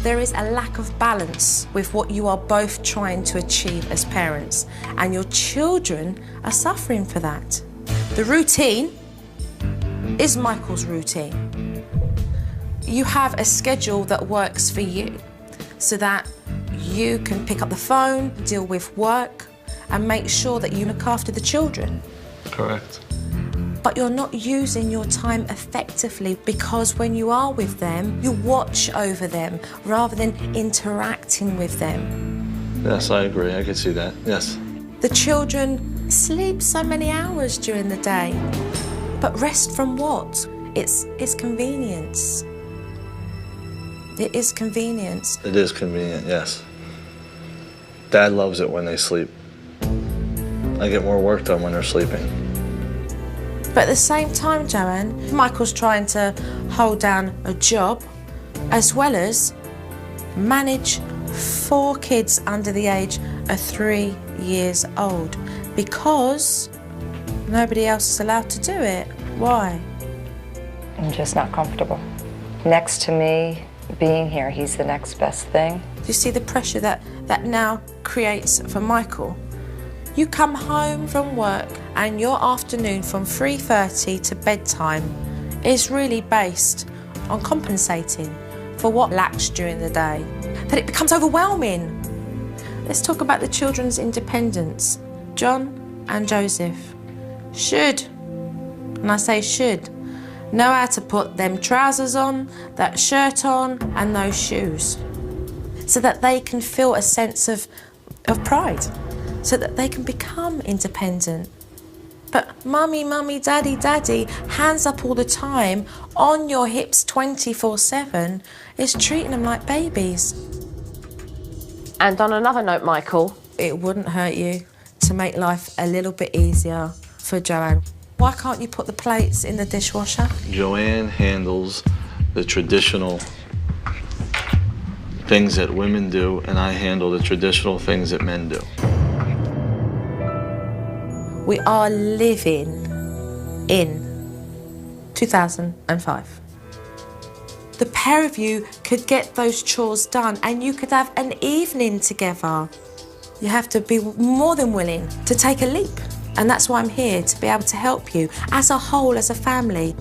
there is a lack of balance with what you are both trying to achieve as parents, and your children are suffering for that. The routine is Michael's routine. You have a schedule that works for you, so that you can pick up the phone, deal with work, and make sure that you look after the children. Correct. But you're not using your time effectively, because when you are with them, you watch over them rather than interacting with them. Yes, I agree. I can see that. Yes. The children sleep so many hours during the day. But rest from what? It's convenience. It is convenience. It is convenient, yes. Dad loves it when they sleep. I get more work done when they're sleeping. But at the same time, Joanne, Michael's trying to hold down a job as well as manage 4 kids under the age of 3 years old, because nobody else is allowed to do it. Why? I'm just not comfortable. Next to me, being here, he's the next best thing. Do you see the pressure that now creates for Michael? You come home from work and your afternoon from 3:30 to bedtime is really based on compensating for what lacks during the day. That it becomes overwhelming. Let's talk about the children's independence. John and Joseph should, and I say should, know how to put them trousers on, that shirt on, and those shoes, so that they can feel a sense of pride, so that they can become independent. But mummy, mummy, daddy, daddy, hands up all the time, on your hips 24/7, is treating them like babies. And on another note, Michael, it wouldn't hurt you to make life a little bit easier for Joanne. Why can't you put the plates in the dishwasher? Joanne handles the traditional things that women do, and I handle the traditional things that men do. We are living in 2005. The pair of you could get those chores done and you could have an evening together. You have to be more than willing to take a leap. And that's why I'm here, to be able to help you as a whole, as a family.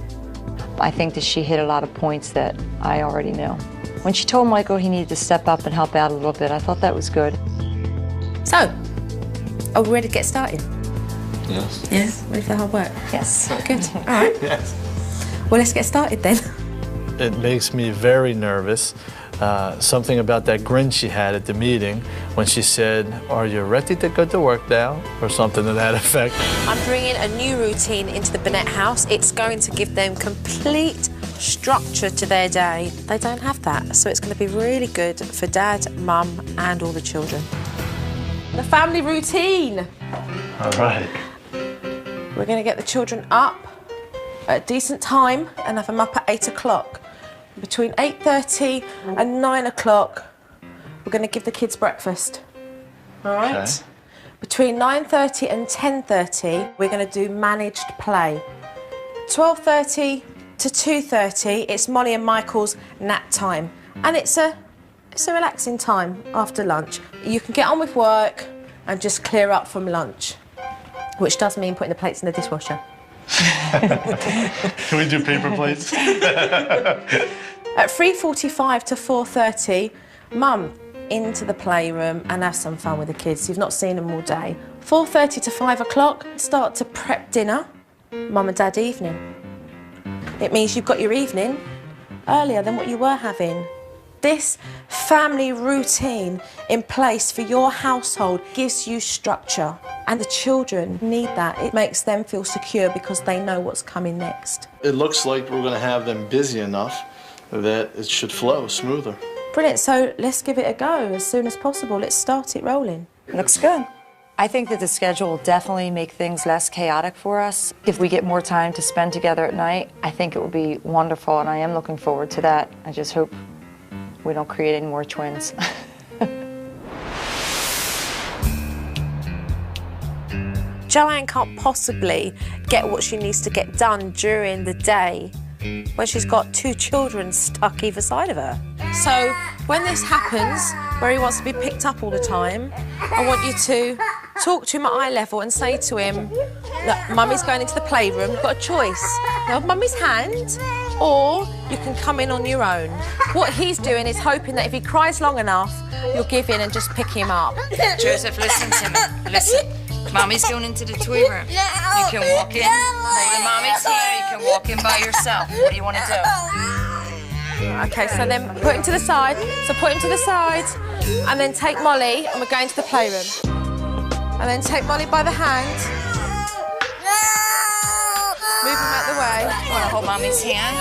I think that she hit a lot of points that I already knew. When she told Michael he needed to step up and help out a little bit, I thought that was good. So, are we ready to get started? Yes. Yes? Ready for the hard work? Yes. Good. All right. Yes. Well, let's get started then. It makes me very nervous. Something about that grin she had at the meeting when she said, "Are you ready to go to work now?" or something to that effect. I'm bringing a new routine into the Burnett house. It's going to give them complete structure to their day. They don't have that, so it's going to be really good for Dad, Mum, and all the children. The family routine. All right. We're going to get the children up at a decent time and have them up at 8 o'clock. Between 8:30 and 9 o'clock, we're going to give the kids breakfast. All right? Okay. Between 9:30 and 10:30, we're going to do managed play. 12:30 to 2:30, it's Molly and Michael's nap time. And it's a relaxing time after lunch. You can get on with work and just clear up from lunch, which does mean putting the plates in the dishwasher. Can we do paper plates? At 3:45 to 4:30, Mum into the playroom and have some fun with the kids. You've not seen them all day. 4:30 to 5 o'clock, start to prep dinner. Mum and Dad evening. It means you've got your evening earlier than what you were having. This family routine in place for your household gives you structure, and the children need that. It makes them feel secure because they know what's coming next. It looks like we're going to have them busy enough that it should flow smoother. Brilliant, so let's give it a go as soon as possible. Let's start it rolling. Looks good. I think that the schedule will definitely make things less chaotic for us. If we get more time to spend together at night, I think it will be wonderful, and I am looking forward to that. I just hope we don't create any more twins. Joanne can't possibly get what she needs to get done during the day when she's got 2 children stuck either side of her. So when this happens, where he wants to be picked up all the time, I want you to talk to him at eye level and say to him, look, Mummy's going into the playroom, you've got a choice. You have Mummy's hand, or you can come in on your own. What he's doing is hoping that if he cries long enough, you'll give in and just pick him up. Joseph, listen to me. Listen. Mommy's going into the toy room. You can walk in, holding Mommy's hand. You can walk in by yourself. What do you want to do? Okay, so then put him to the side. So put him to the side, and then take Molly, and we're going to the playroom. And then take Molly by the hand. Move him out the way. You want to hold Mommy's hand?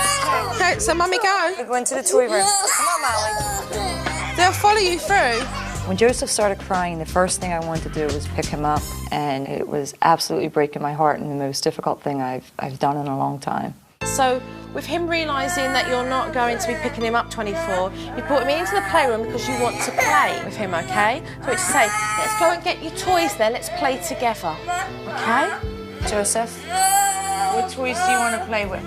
Okay, so Mummy, go. We're going to the toy room. Come on, Molly. They'll follow you through. When Joseph started crying, the first thing I wanted to do was pick him up, and it was absolutely breaking my heart and the most difficult thing I've done in a long time. So with him realising that you're not going to be picking him up 24, you brought him into the playroom because you want to play with him, okay? So it's to say, let's go and get your toys then, let's play together, okay? Joseph, what toys do you want to play with?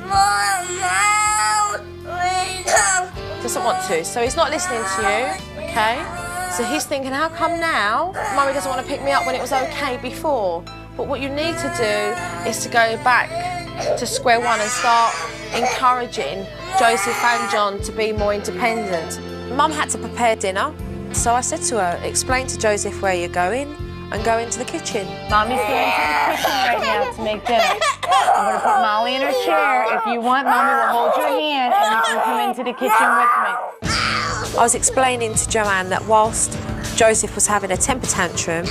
Doesn't want to, so he's not listening to you, okay? So he's thinking, how come now Mummy doesn't want to pick me up when it was okay before? But what you need to do is to go back to square one and start encouraging Joseph and John to be more independent. Mum had to prepare dinner, so I said to her, explain to Joseph where you're going and go into the kitchen. Mommy's going to the kitchen right now to make dinner. I'm going to put Molly in her chair. If you want, Mommy will hold your hand and you can come into the kitchen with me. I was explaining to Joanne that whilst Joseph was having a temper tantrum,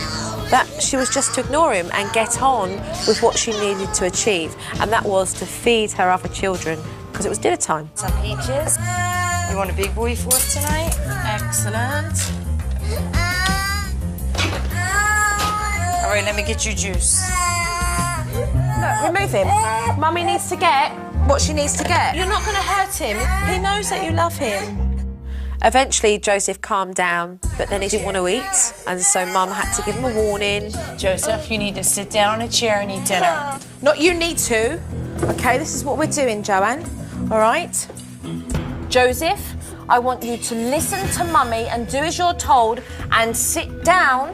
that she was just to ignore him and get on with what she needed to achieve, and that was to feed her other children, because it was dinner time. Some peaches. You want a big boy for us tonight? Excellent. All right, let me get you juice. Look, remove him. Mummy needs to get what she needs to get. You're not going to hurt him. He knows that you love him. Eventually, Joseph calmed down, but then he didn't want to eat, and so Mum had to give him a warning. Joseph, you need to sit down in a chair and eat dinner. Not you need to. Okay, this is what we're doing, Joanne. All right? Joseph, I want you to listen to Mummy and do as you're told and sit down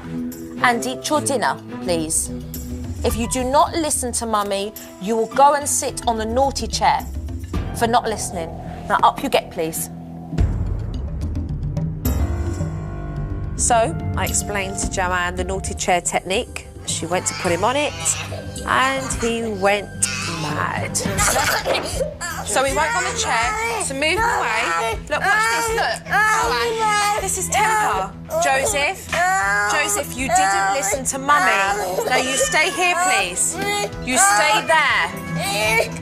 and eat your dinner, please. If you do not listen to Mummy, you will go and sit on the naughty chair for not listening. Now, up you get, please. So, I explained to Joanne the naughty chair technique. She went to put him on it, and he went mad. So he won't go on the chair, so move him away. Look, watch this, look. Joanne, this is temper. Joseph, you didn't listen to Mummy. Now you stay here, please. You stay there.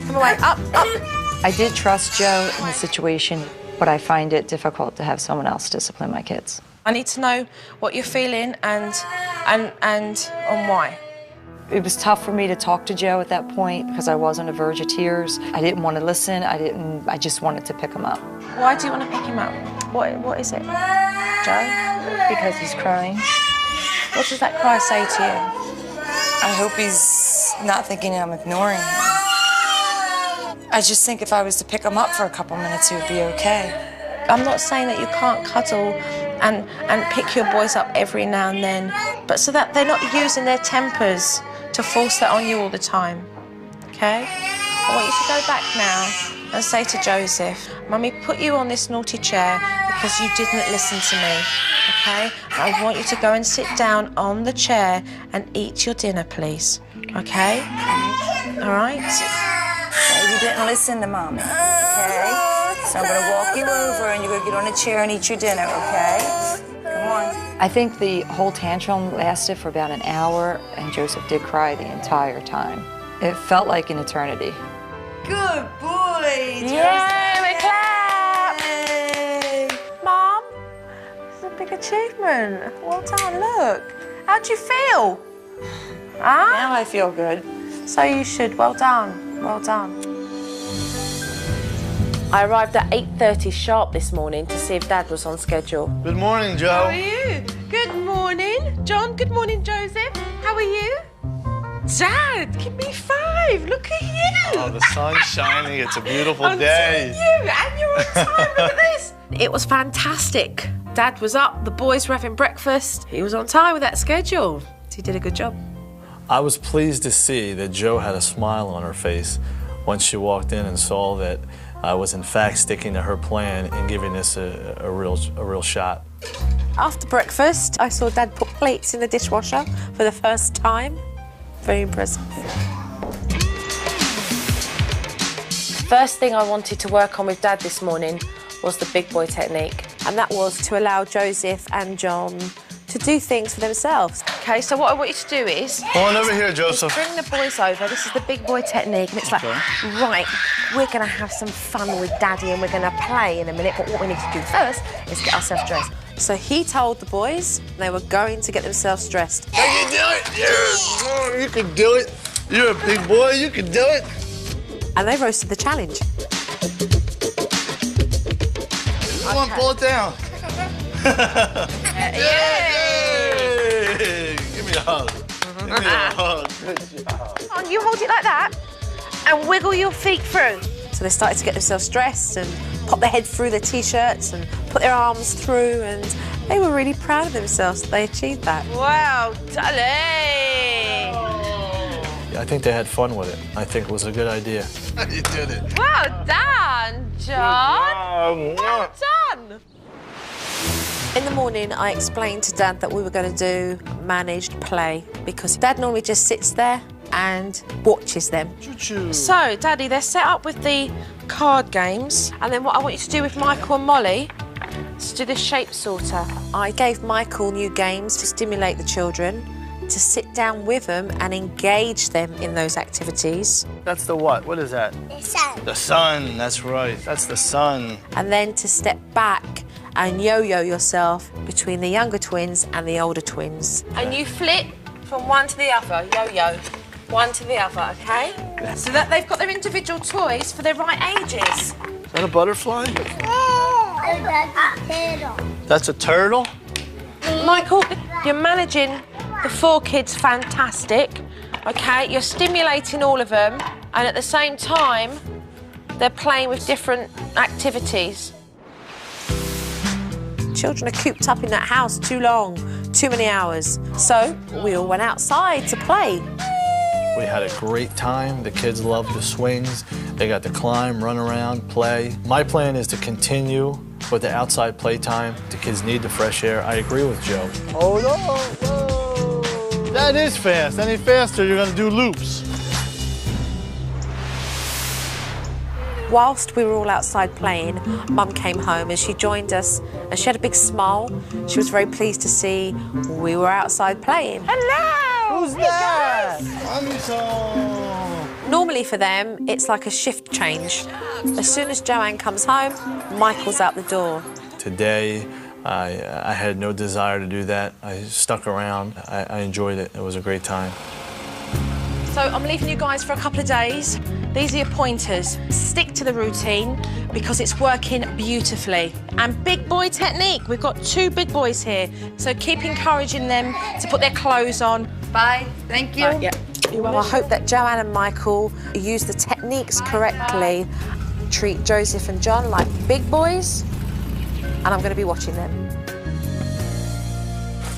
Come away, up. I did trust Joe in the situation, but I find it difficult to have someone else discipline my kids. I need to know what you're feeling and why. It was tough for me to talk to Joe at that point because I was on the verge of tears. I didn't want to listen. I just wanted to pick him up. Why do you want to pick him up? What is it? Joe? Because he's crying. What does that cry say to you? I hope he's not thinking I'm ignoring him. I just think if I was to pick him up for a couple minutes, he would be okay. I'm not saying that you can't cuddle and pick your boys up every now and then, but so that they're not using their tempers to force that on you all the time, okay? I want you to go back now and say to Joseph, Mummy put you on this naughty chair because you didn't listen to me, okay? I want you to go and sit down on the chair and eat your dinner, please, okay? All right? Okay, you didn't listen to Mommy, okay? So I'm gonna walk you over and you're gonna get on a chair and eat your dinner, okay? Come on. I think the whole tantrum lasted for about an hour and Joseph did cry the entire time. It felt like an eternity. Good boy, Joseph. Yeah, we clap. Yay. Mom, this is a big achievement. Well done, look. How'd you feel? Huh? Now I feel good. So you should. Well done. Well done. I arrived at 8:30 sharp this morning to see if Dad was on schedule. Good morning, Joe. How are you? Good morning, John. Good morning, Joseph. How are you? Dad, give me 5. Look at you. Oh, the sun's shining. It's a beautiful I'm day. seeing you, and you're on time. Look at this. It was fantastic. Dad was up. The boys were having breakfast. He was on time with that schedule. He did a good job. I was pleased to see that Joe had a smile on her face once she walked in and saw that I was in fact sticking to her plan and giving this a real shot. After breakfast, I saw Dad put plates in the dishwasher for the first time. Very impressive. First thing I wanted to work on with Dad this morning was the big boy technique. And that was to allow Joseph and John to do things for themselves. Okay, so what I want you to do is... Come on over here, Joseph. Bring the boys over. This is the big boy technique. And it's like, right, we're going to have some fun with Daddy and we're going to play in a minute. But what we need to do first is get ourselves dressed. So he told the boys they were going to get themselves dressed. You can do it. Yeah, you can do it. You're a big boy. You can do it. And they roasted the challenge. Come on, pull it down. Yay! Give me a hug. Give me a hug. Good job. Come on, you hold it like that and wiggle your feet through. So they started to get themselves dressed and pop their head through their T-shirts and put their arms through, and they were really proud of themselves that they achieved that. Wow, darling! I think they had fun with it. I think it was a good idea. You did it. Well done, John! Well done! In the morning, I explained to Dad that we were going to do managed play because Dad normally just sits there and watches them. Choo-choo. So, Daddy, they're set up with the card games, and then what I want you to do with Michael and Molly is to do the shape sorter. I gave Michael new games to stimulate the children, to sit down with them and engage them in those activities. That's the what? What is that? The sun. The sun. That's right. That's the sun. And then to step back and yo-yo yourself between the younger twins and the older twins. And you flip from one to the other, yo-yo. One to the other, okay? So that they've got their individual toys for their right ages. Is that a butterfly? That's a turtle? Michael, you're managing the 4 kids fantastic, okay? You're stimulating all of them, and at the same time, they're playing with different activities. Children are cooped up in that house too long, too many hours. So we all went outside to play. We had a great time. The kids loved the swings. They got to climb, run around, play. My plan is to continue with the outside playtime. The kids need the fresh air. I agree with Joe. Oh, no. Whoa. That is fast. Any faster, you're going to do loops. Whilst we were all outside playing, Mum came home and she joined us and she had a big smile. She was very pleased to see we were outside playing. Hello! Who's that? Normally for them, it's like a shift change. As soon as Joanne comes home, Michael's out the door. Today, I had no desire to do that. I stuck around. I enjoyed it. It was a great time. So I'm leaving you guys for a couple of days. These are your pointers. Stick to the routine because it's working beautifully. And big boy technique. We've got 2 big boys here. So keep encouraging them to put their clothes on. Bye. Thank you. Yeah. Well, I hope that Joanne and Michael use the techniques correctly. Treat Joseph and John like big boys. And I'm going to be watching them.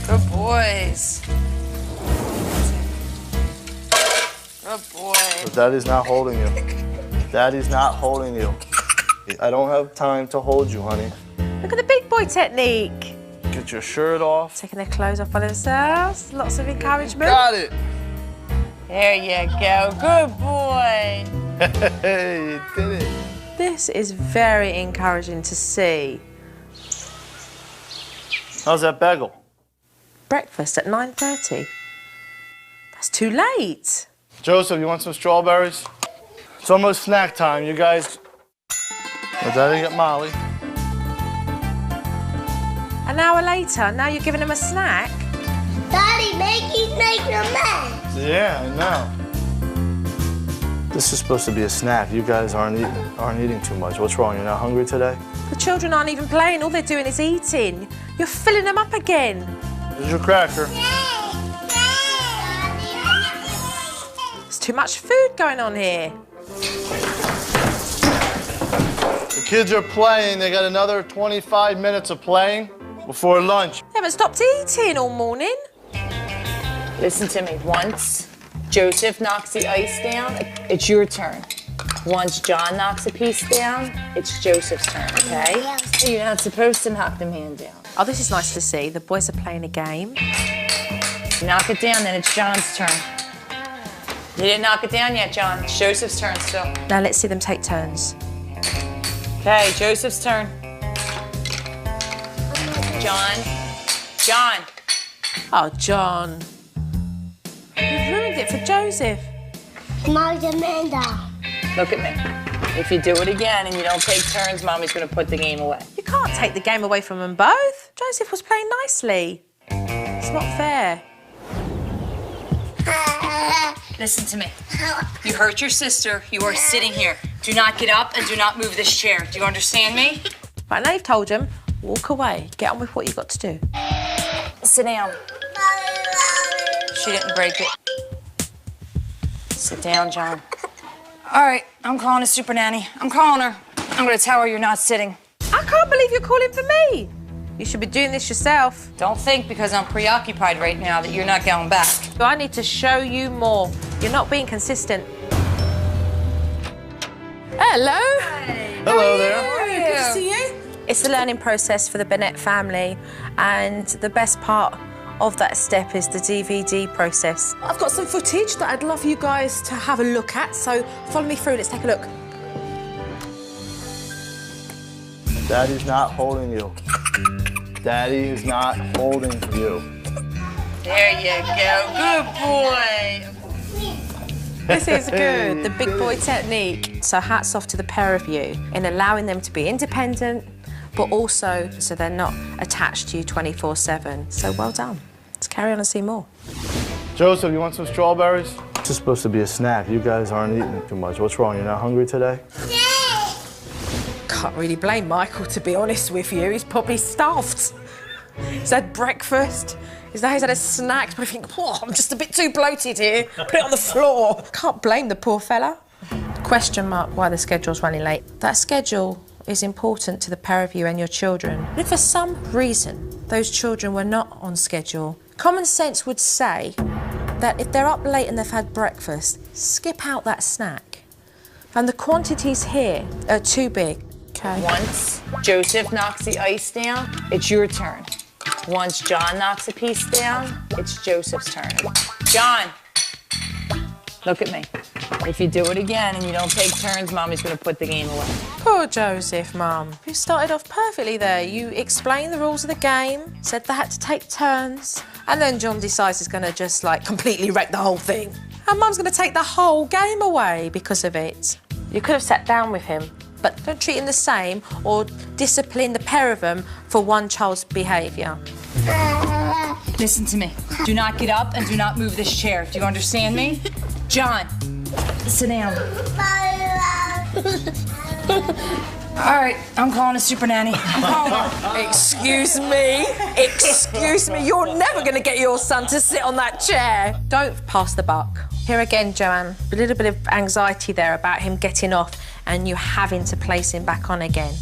Good boys. Good boy. But Daddy's not holding you. Daddy's not holding you. I don't have time to hold you, honey. Look at the big boy technique. Get your shirt off. Taking their clothes off by themselves. Lots of encouragement. Got it. There you go. Good boy. Hey, you did it. This is very encouraging to see. How's that bagel? Breakfast at 9:30. That's too late. Joseph, you want some strawberries? It's almost snack time, you guys. Well, Daddy get Molly. An hour later, now you're giving him a snack? Daddy, he's making a mess. Yeah, I know. This is supposed to be a snack. You guys aren't eating too much. What's wrong? You're not hungry today? The children aren't even playing. All they're doing is eating. You're filling them up again. Here's your cracker. There's too much food going on here. The kids are playing. They got another 25 minutes of playing before lunch. They haven't stopped eating all morning. Listen to me. Once Joseph knocks the ice down, it's your turn. Once John knocks a piece down, it's Joseph's turn, okay? You're not supposed to knock the man down. Oh, this is nice to see. The boys are playing a game. You knock it down, then it's John's turn. You didn't knock it down yet, John. It's Joseph's turn still. Now let's see them take turns. Okay, Joseph's turn. John. John. Oh, John. You've ruined it for Joseph. Knock the man down. Look at me. If you do it again and you don't take turns, Mommy's gonna put the game away. You can't take the game away from them both. Joseph was playing nicely. It's not fair. Listen to me. You hurt your sister. You are sitting here. Do not get up and do not move this chair. Do you understand me? Right, now you've told him, walk away. Get on with what you've got to do. Sit down. She didn't break it. Sit down, John. All right, I'm calling a super nanny. I'm calling her. I'm gonna tell her you're not sitting. I can't believe you're calling for me. You should be doing this yourself. Don't think because I'm preoccupied right now that you're not going back. I need to show you more. You're not being consistent. Hello. Hi. Hello there. How are you? Good to see you. It's the learning process for the Burnett family, and the best part of that step is the DVD process. I've got some footage that I'd love you guys to have a look at, so follow me through. Let's take a look. Daddy's not holding you. Daddy is not holding you. There you go. Good boy. This is good, the big boy technique. So hats off to the pair of you in allowing them to be independent, but also so they're not attached to you 24/7. So well done. Let's carry on and see more. Joseph, you want some strawberries? This is supposed to be a snack. You guys aren't eating too much. What's wrong? You're not hungry today? Can't really blame Michael, to be honest with you. He's probably starved. He's had breakfast. He's had a snack, but I think, oh, I'm just a bit too bloated here. Put it on the floor. Can't blame the poor fella. Question mark why the schedule's running late. That schedule is important to the pair of you and your children. But if for some reason those children were not on schedule, common sense would say that if they're up late and they've had breakfast, skip out that snack. And the quantities here are too big. Okay. Once Joseph knocks the ice down, it's your turn. Once John knocks a piece down, it's Joseph's turn. John, look at me. If you do it again and you don't take turns, Mommy's gonna put the game away. Poor Joseph, Mum. You started off perfectly there. You explained the rules of the game, said they had to take turns, and then John decides he's gonna just, like, completely wreck the whole thing. And Mum's gonna take the whole game away because of it. You could have sat down with him, but don't treat him the same or discipline the pair of them for one child's behaviour. Listen to me. Do not get up and do not move this chair. Do you understand me? John, sit down. All right, I'm calling a super nanny. Excuse me. Excuse me. You're never going to get your son to sit on that chair. Don't pass the buck. Here again, Joanne, a little bit of anxiety there about him getting off and you having to place him back on again.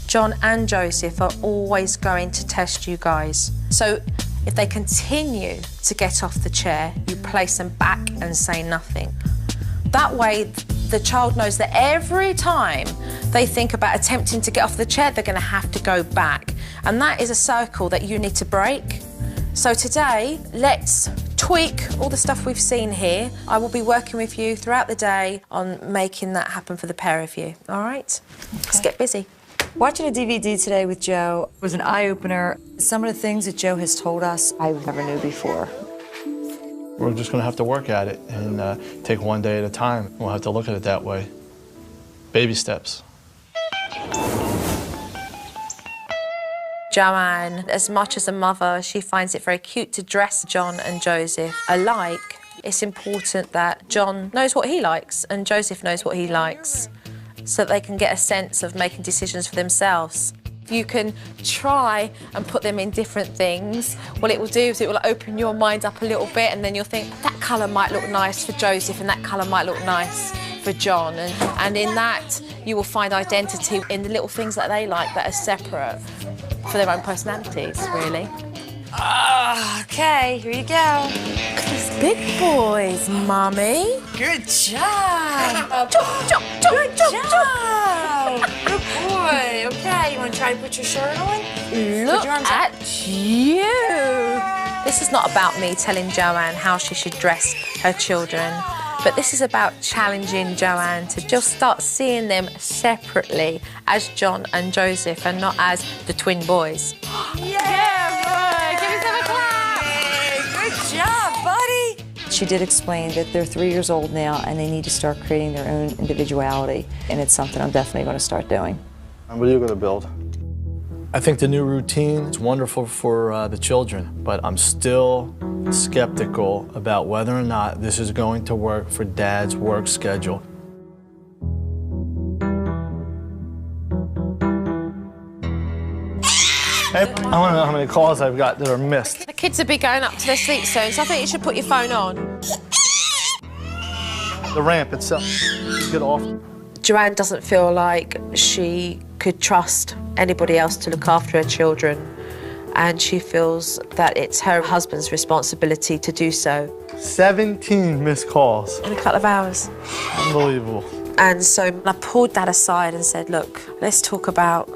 John and Joseph are always going to test you guys. So if they continue to get off the chair, you place them back and say nothing. That way, the child knows that every time they think about attempting to get off the chair, they're going to have to go back. And that is a circle that you need to break. So today, let's tweak all the stuff we've seen here. I will be working with you throughout the day on making that happen for the pair of you. All right? Okay. Let's get busy. Watching a DVD today with Joe was an eye-opener. Some of the things that Joe has told us I never knew before. We're just going to have to work at it and take one day at a time. We'll have to look at it that way. Baby steps. Joanne, as much as a mother, she finds it very cute to dress John and Joseph alike. It's important that John knows what he likes and Joseph knows what he likes, so that they can get a sense of making decisions for themselves. You can try and put them in different things. What it will do is it will open your mind up a little bit, and then you'll think, that colour might look nice for Joseph and that colour might look nice for John. And in that, you will find identity in the little things that they like that are separate for their own personalities, really. Okay, here you go. These big boys, Mummy. Good job. Good job. Good boy. Okay, you want to try to put your shirt on? Look at you. This is not about me telling Joanne how she should dress her children, but this is about challenging Joanne to just start seeing them separately as John and Joseph and not as the twin boys. Yeah, boy. Give yourself a clap. Good job, buddy. She did explain that they're 3 years old now and they need to start creating their own individuality, and it's something I'm definitely going to start doing. What are you going to build? I think the new routine is wonderful for the children, but I'm still skeptical about whether or not this is going to work for Dad's work schedule. Hey, I want to know how many calls I've got that are missed. The kids will be going up to their sleep soon, so I think you should put your phone on. The ramp itself, get off. Joanne doesn't feel like she could trust anybody else to look after her children, and she feels that it's her husband's responsibility to do so. 17 missed calls. In a couple of hours. Unbelievable. And so I pulled that aside and said, look, let's talk about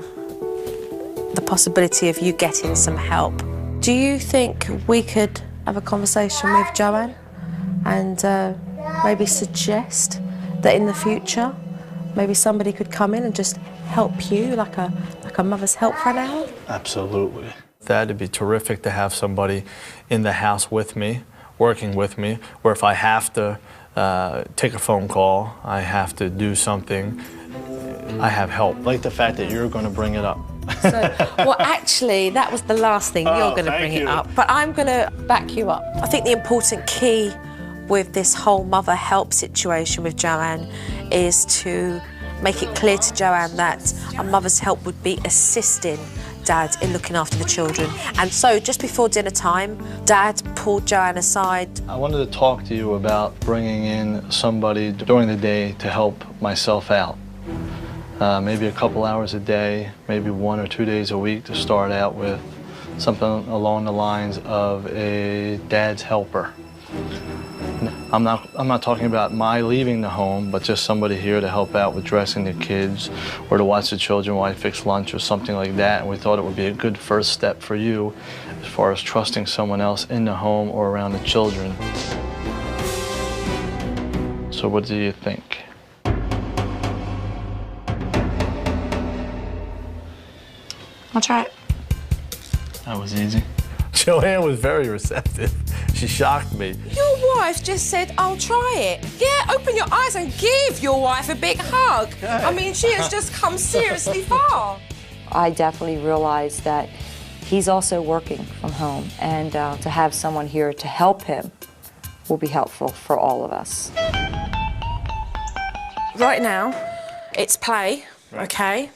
the possibility of you getting some help. Do you think we could have a conversation with Joanne and maybe suggest that in the future maybe somebody could come in and just help you, like a mother's help for an hour? Absolutely. That'd be terrific to have somebody in the house with me, working with me, where if I have to take a phone call, I have to do something, I have help. I like the fact that you're going to bring it up. Well, actually, that was the last thing. You're going to bring it up. But I'm going to back you up. I think the important key with this whole mother help situation with Joanne is to make it clear to Joanne that a mother's help would be assisting Dad in looking after the children. And so just before dinner time, Dad pulled Joanne aside. I wanted to talk to you about bringing in somebody during the day to help myself out. Maybe a couple hours a day, maybe 1 or 2 days a week to start out with, something along the lines of a dad's helper. I'm not talking about my leaving the home, but just somebody here to help out with dressing the kids or to watch the children while I fix lunch or something like that. And we thought it would be a good first step for you as far as trusting someone else in the home or around the children. So what do you think? I'll try it. That was easy. Joanne was very receptive. She shocked me. Your wife just said, I'll try it. Yeah, open your eyes and give your wife a big hug. Okay. I mean, she has just come seriously far. I definitely realized that he's also working from home, and to have someone here to help him will be helpful for all of us. Right now, it's play, okay,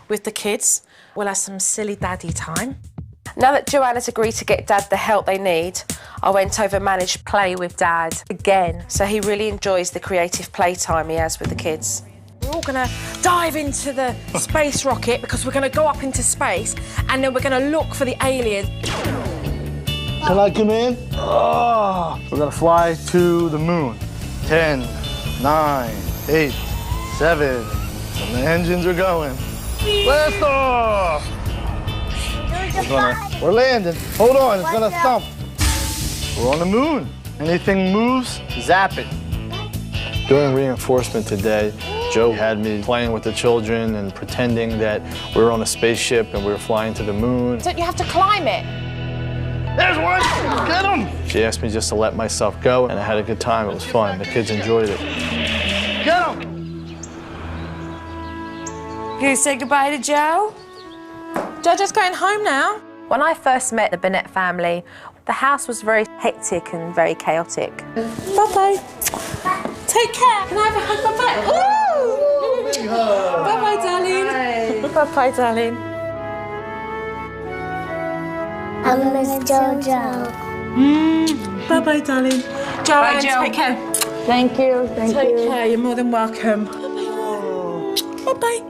with the kids. We'll have some silly daddy time. Now that Joanna's agreed to get Dad the help they need, I went over and managed play with Dad again. So he really enjoys the creative playtime he has with the kids. We're all gonna dive into the space rocket because we're gonna go up into space and then we're gonna look for the alien. Can I come in? Oh, we're gonna fly to the moon. 10, 9, 8, 7, and the engines are going. Blast off! We're landing. Hold on, it's gonna thump. We're on the moon. Anything moves, zap it. During reinforcement today, Joe had me playing with the children and pretending that we were on a spaceship and we were flying to the moon. Don't you have to climb it? There's one! Get him! She asked me just to let myself go, and I had a good time. It was fun. The kids enjoyed it. Get him! You say goodbye to Joe? Jojo's going home now. When I first met the Burnett family, the house was very hectic and very chaotic. Bye-bye. Take care. Can I have a hug? Bye-bye. Ooh! Bye-bye, darling. Bye-bye, darling. I miss Jojo. Bye-bye, darling. Joanne, Bye, Joe. take care. Thank you. Take care. You're more than welcome. Bye-bye.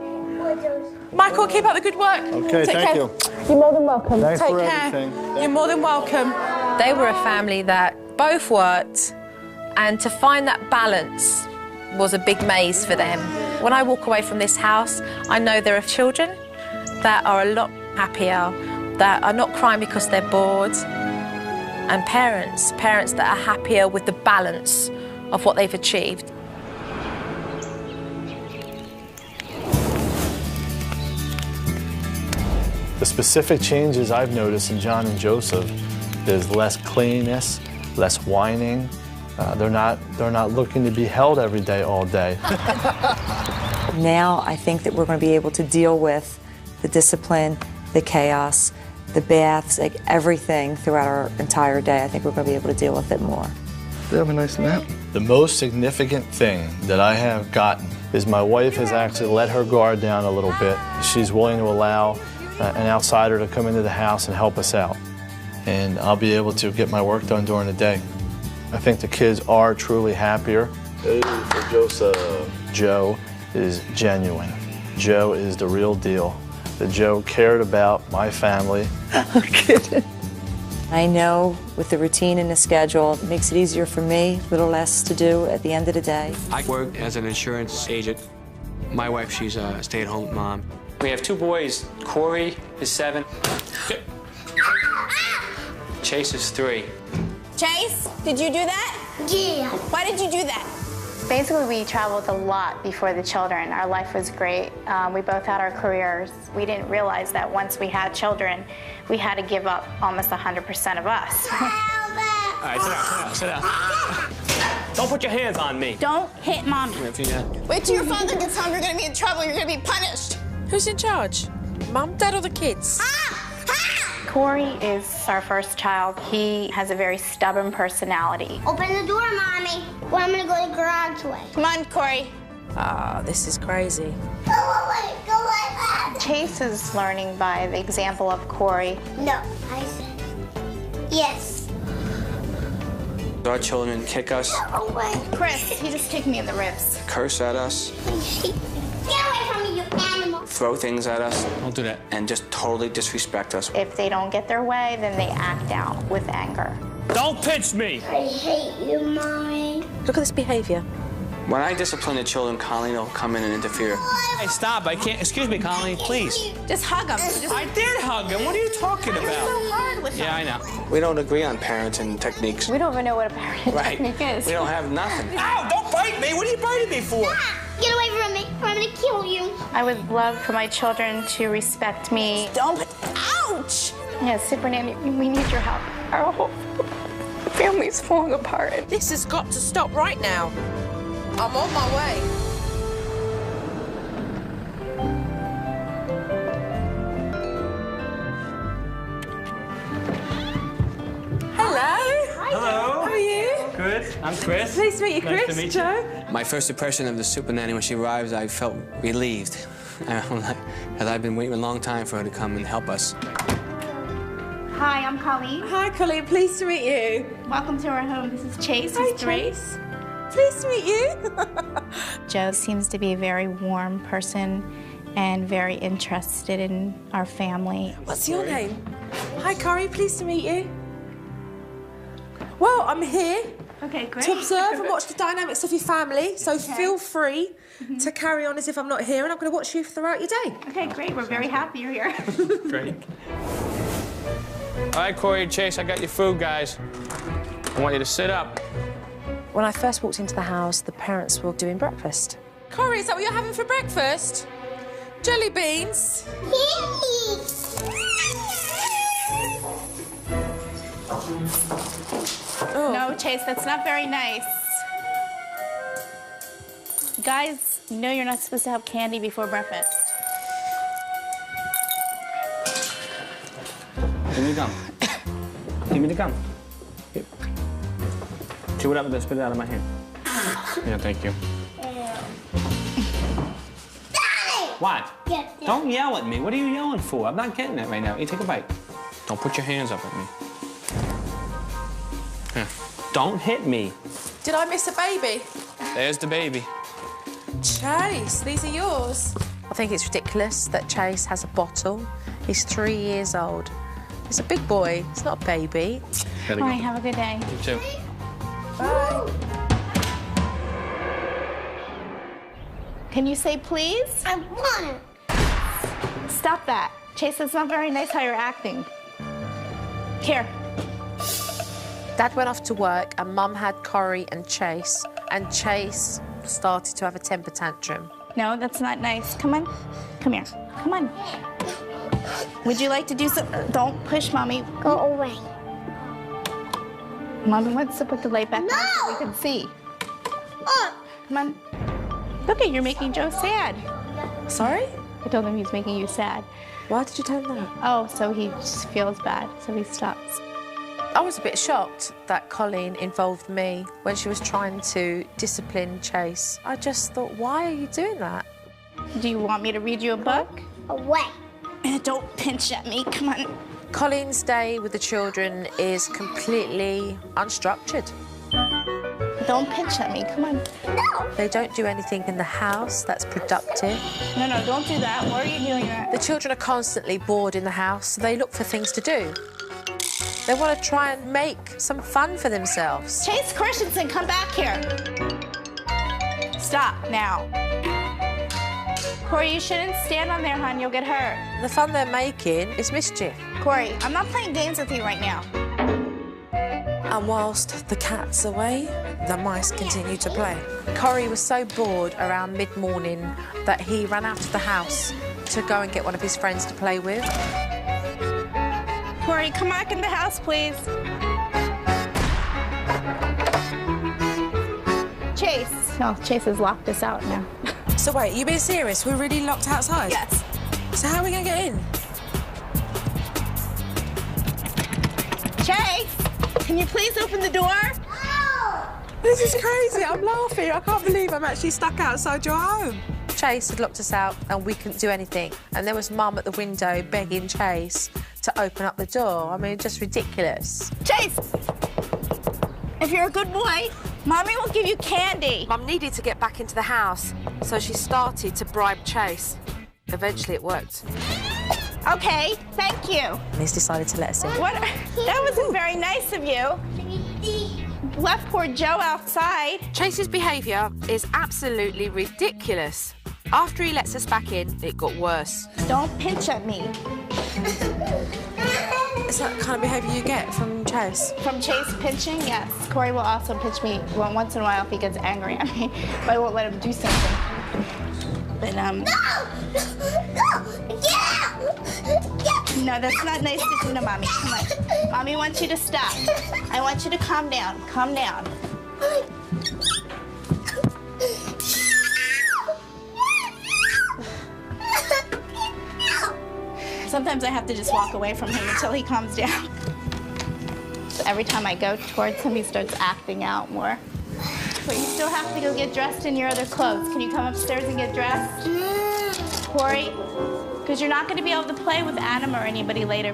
Michael, keep up the good work. Okay, Take thank care. you. You're more than welcome. Thanks Take for care. everything. You're more than welcome. They were a family that both worked, and to find that balance was a big maze for them. When I walk away from this house, I know there are children that are a lot happier, that are not crying because they're bored, and parents that are happier with the balance of what they've achieved. The specific changes I've noticed in John and Joseph is less clinginess, less whining. They're not looking to be held every day, all day. Now I think that we're going to be able to deal with the discipline, the chaos, the baths, like everything throughout our entire day. I think we're going to be able to deal with it more. They have a nice nap. The most significant thing that I have gotten is my wife has actually let her guard down a little bit. She's willing to allow an outsider to come into the house and help us out. And I'll be able to get my work done during the day. I think the kids are truly happier. Hey, for Joseph. Joe is genuine. Joe is the real deal. That Joe cared about my family. I know with the routine and the schedule, it makes it easier for me, a little less to do at the end of the day. I work as an insurance agent. My wife, she's a stay-at-home mom. We have two boys. Corey is 7. Chase is 3. Chase, did you do that? Yeah. Why did you do that? Basically, we traveled a lot before the children. Our life was great. We both had our careers. We didn't realize that once we had children, we had to give up almost 100% of us. All right, sit down. Don't put your hands on me. Don't hit Mommy. Wait till your father gets home. You're going to be in trouble. You're going to be punished. Who's in charge? Mum, Dad, or the kids? Corey is our first child. He has a very stubborn personality. Open the door, Mommy. Well, I'm gonna go the garage way. Come on, Corey. Ah, this is crazy. Go away, go away. Chase is learning by the example of Corey. No, I said yes. Our children kick us, Go away. Chris, he just kicked me in the ribs. curse at us, Get away from me, you animal. throw things at us. Don't do that. And just totally disrespect us. If they don't get their way, then they act out with anger. Don't pinch me! I hate you, Mommy. Look at this behaviour. When I discipline the children, Colleen will come in and interfere. Hey, stop. I can't. Excuse me, Colleen, please. Just hug him. I did hug him. What are you talking about? so hard with Yeah, I know. We don't agree on parenting techniques. We don't even know what a parenting Right. technique is. We don't have nothing. Ow, don't bite me. What are you biting me for? Get away from me, or I'm gonna kill you. I would love for my children to respect me. Don't. Ouch! Yeah, Supernanny, we need your help. Our whole family's falling apart. This has got to stop right now. I'm on my way. Hello. Hello. How are you? Good. I'm Chris. Pleased to meet you, Nice Chris. to meet Joe. My first impression of the Supernanny when she arrives, I felt relieved. Because I've been waiting a long time for her to come and help us. Hi, I'm Colleen. Hi, Colleen. Pleased to meet you. Welcome to our home. This is Chase. Hi, He's 3. Chase. Pleased to meet you. Joe seems to be a very warm person and very interested in our family. What's your name? Hi, Corey. Pleased to meet you. Well, I'm here to observe and watch the dynamics of your family, so feel free to carry on as if I'm not here, and I'm going to watch you throughout your day. Okay, great. We're very happy you're here. Great. All right, Corey and Chase, I got your food, guys. I want you to sit up. When I first walked into the house, the parents were doing breakfast. Corey, is that what you're having for breakfast? Jelly beans? No, Chase, that's not very nice. Guys, you know you're not supposed to have candy before breakfast. Give me the gum. Give me the gum. Here. Chew it up and then spit it out of my hand. Yeah, thank you. What? Don't yell at me. What are you yelling for? I'm not getting it right now. You take a bite. Don't put your hands up at me. Here. Don't hit me. Did I miss a baby? There's the baby. Chase, these are yours. I think it's ridiculous that Chase has a bottle. He's 3 years old. He's a big boy. He's not a baby. All right, have a good day. You too. Bye. Can you say please? I want it. Stop that. Chase, it's not very nice how you're acting. Here. Dad went off to work and Mum had Corey and Chase started to have a temper tantrum. No, that's not nice. Come on. Come here. Come on. Would you like to do some? Don't push Mommy. Go away. Mommy wants to put the light back on so we can see. Come on. Look at you're making Joe sad. Sorry? I told him he's making you sad. Why did you tell him that? Oh, so he just feels bad, so he stops. I was a bit shocked that Colleen involved me when she was trying to discipline Chase. I just thought, why are you doing that? Do you want me to read you a book? Away. Don't pinch at me, come on. Colleen's day with the children is completely unstructured. Don't pinch at me, come on. No. They don't do anything in the house that's productive. No, don't do that. Why are you doing that? The children are constantly bored in the house, so they look for things to do. They want to try and make some fun for themselves. Chase Christiansen, come back here. Stop now. Corey, you shouldn't stand on there, hon. You'll get hurt. The fun they're making is mischief. Corey, I'm not playing games with you right now. And whilst the cat's away, the mice continue to play. Corey was so bored around mid-morning that he ran out of the house to go and get one of his friends to play with. Corey, come back in the house, please. Chase. Oh, Chase has locked us out now. So wait, you being serious? We're really locked outside? Yes. So how are we going to get in? Chase, can you please open the door? This is crazy. I'm laughing. I can't believe I'm actually stuck outside your home. Chase had locked us out and we couldn't do anything. And there was Mum at the window begging Chase to open up the door. I mean, just ridiculous. Chase, if you're a good boy, Mommy will give you candy. Mum needed to get back into the house, so she started to bribe Chase. Eventually it worked. Okay, thank you. And he's decided to let us in. What? That wasn't very nice of you. Left poor Joe outside. Chase's behaviour is absolutely ridiculous. After he lets us back in, it got worse. Don't pinch at me. Is that the kind of behaviour you get from Chase? From Chase pinching, yes. Corey will also pinch me once in a while if he gets angry at me, but I won't let him do something. But, No! No, that's not nice to do to Mommy. Come on. Mommy wants you to stop. I want you to calm down. Calm down. Sometimes I have to just walk away from him until he calms down. every time I go towards him, he starts acting out more. But you still have to go get dressed in your other clothes. Can you come upstairs and get dressed? Corey? Because you're not going to be able to play with Adam or anybody later.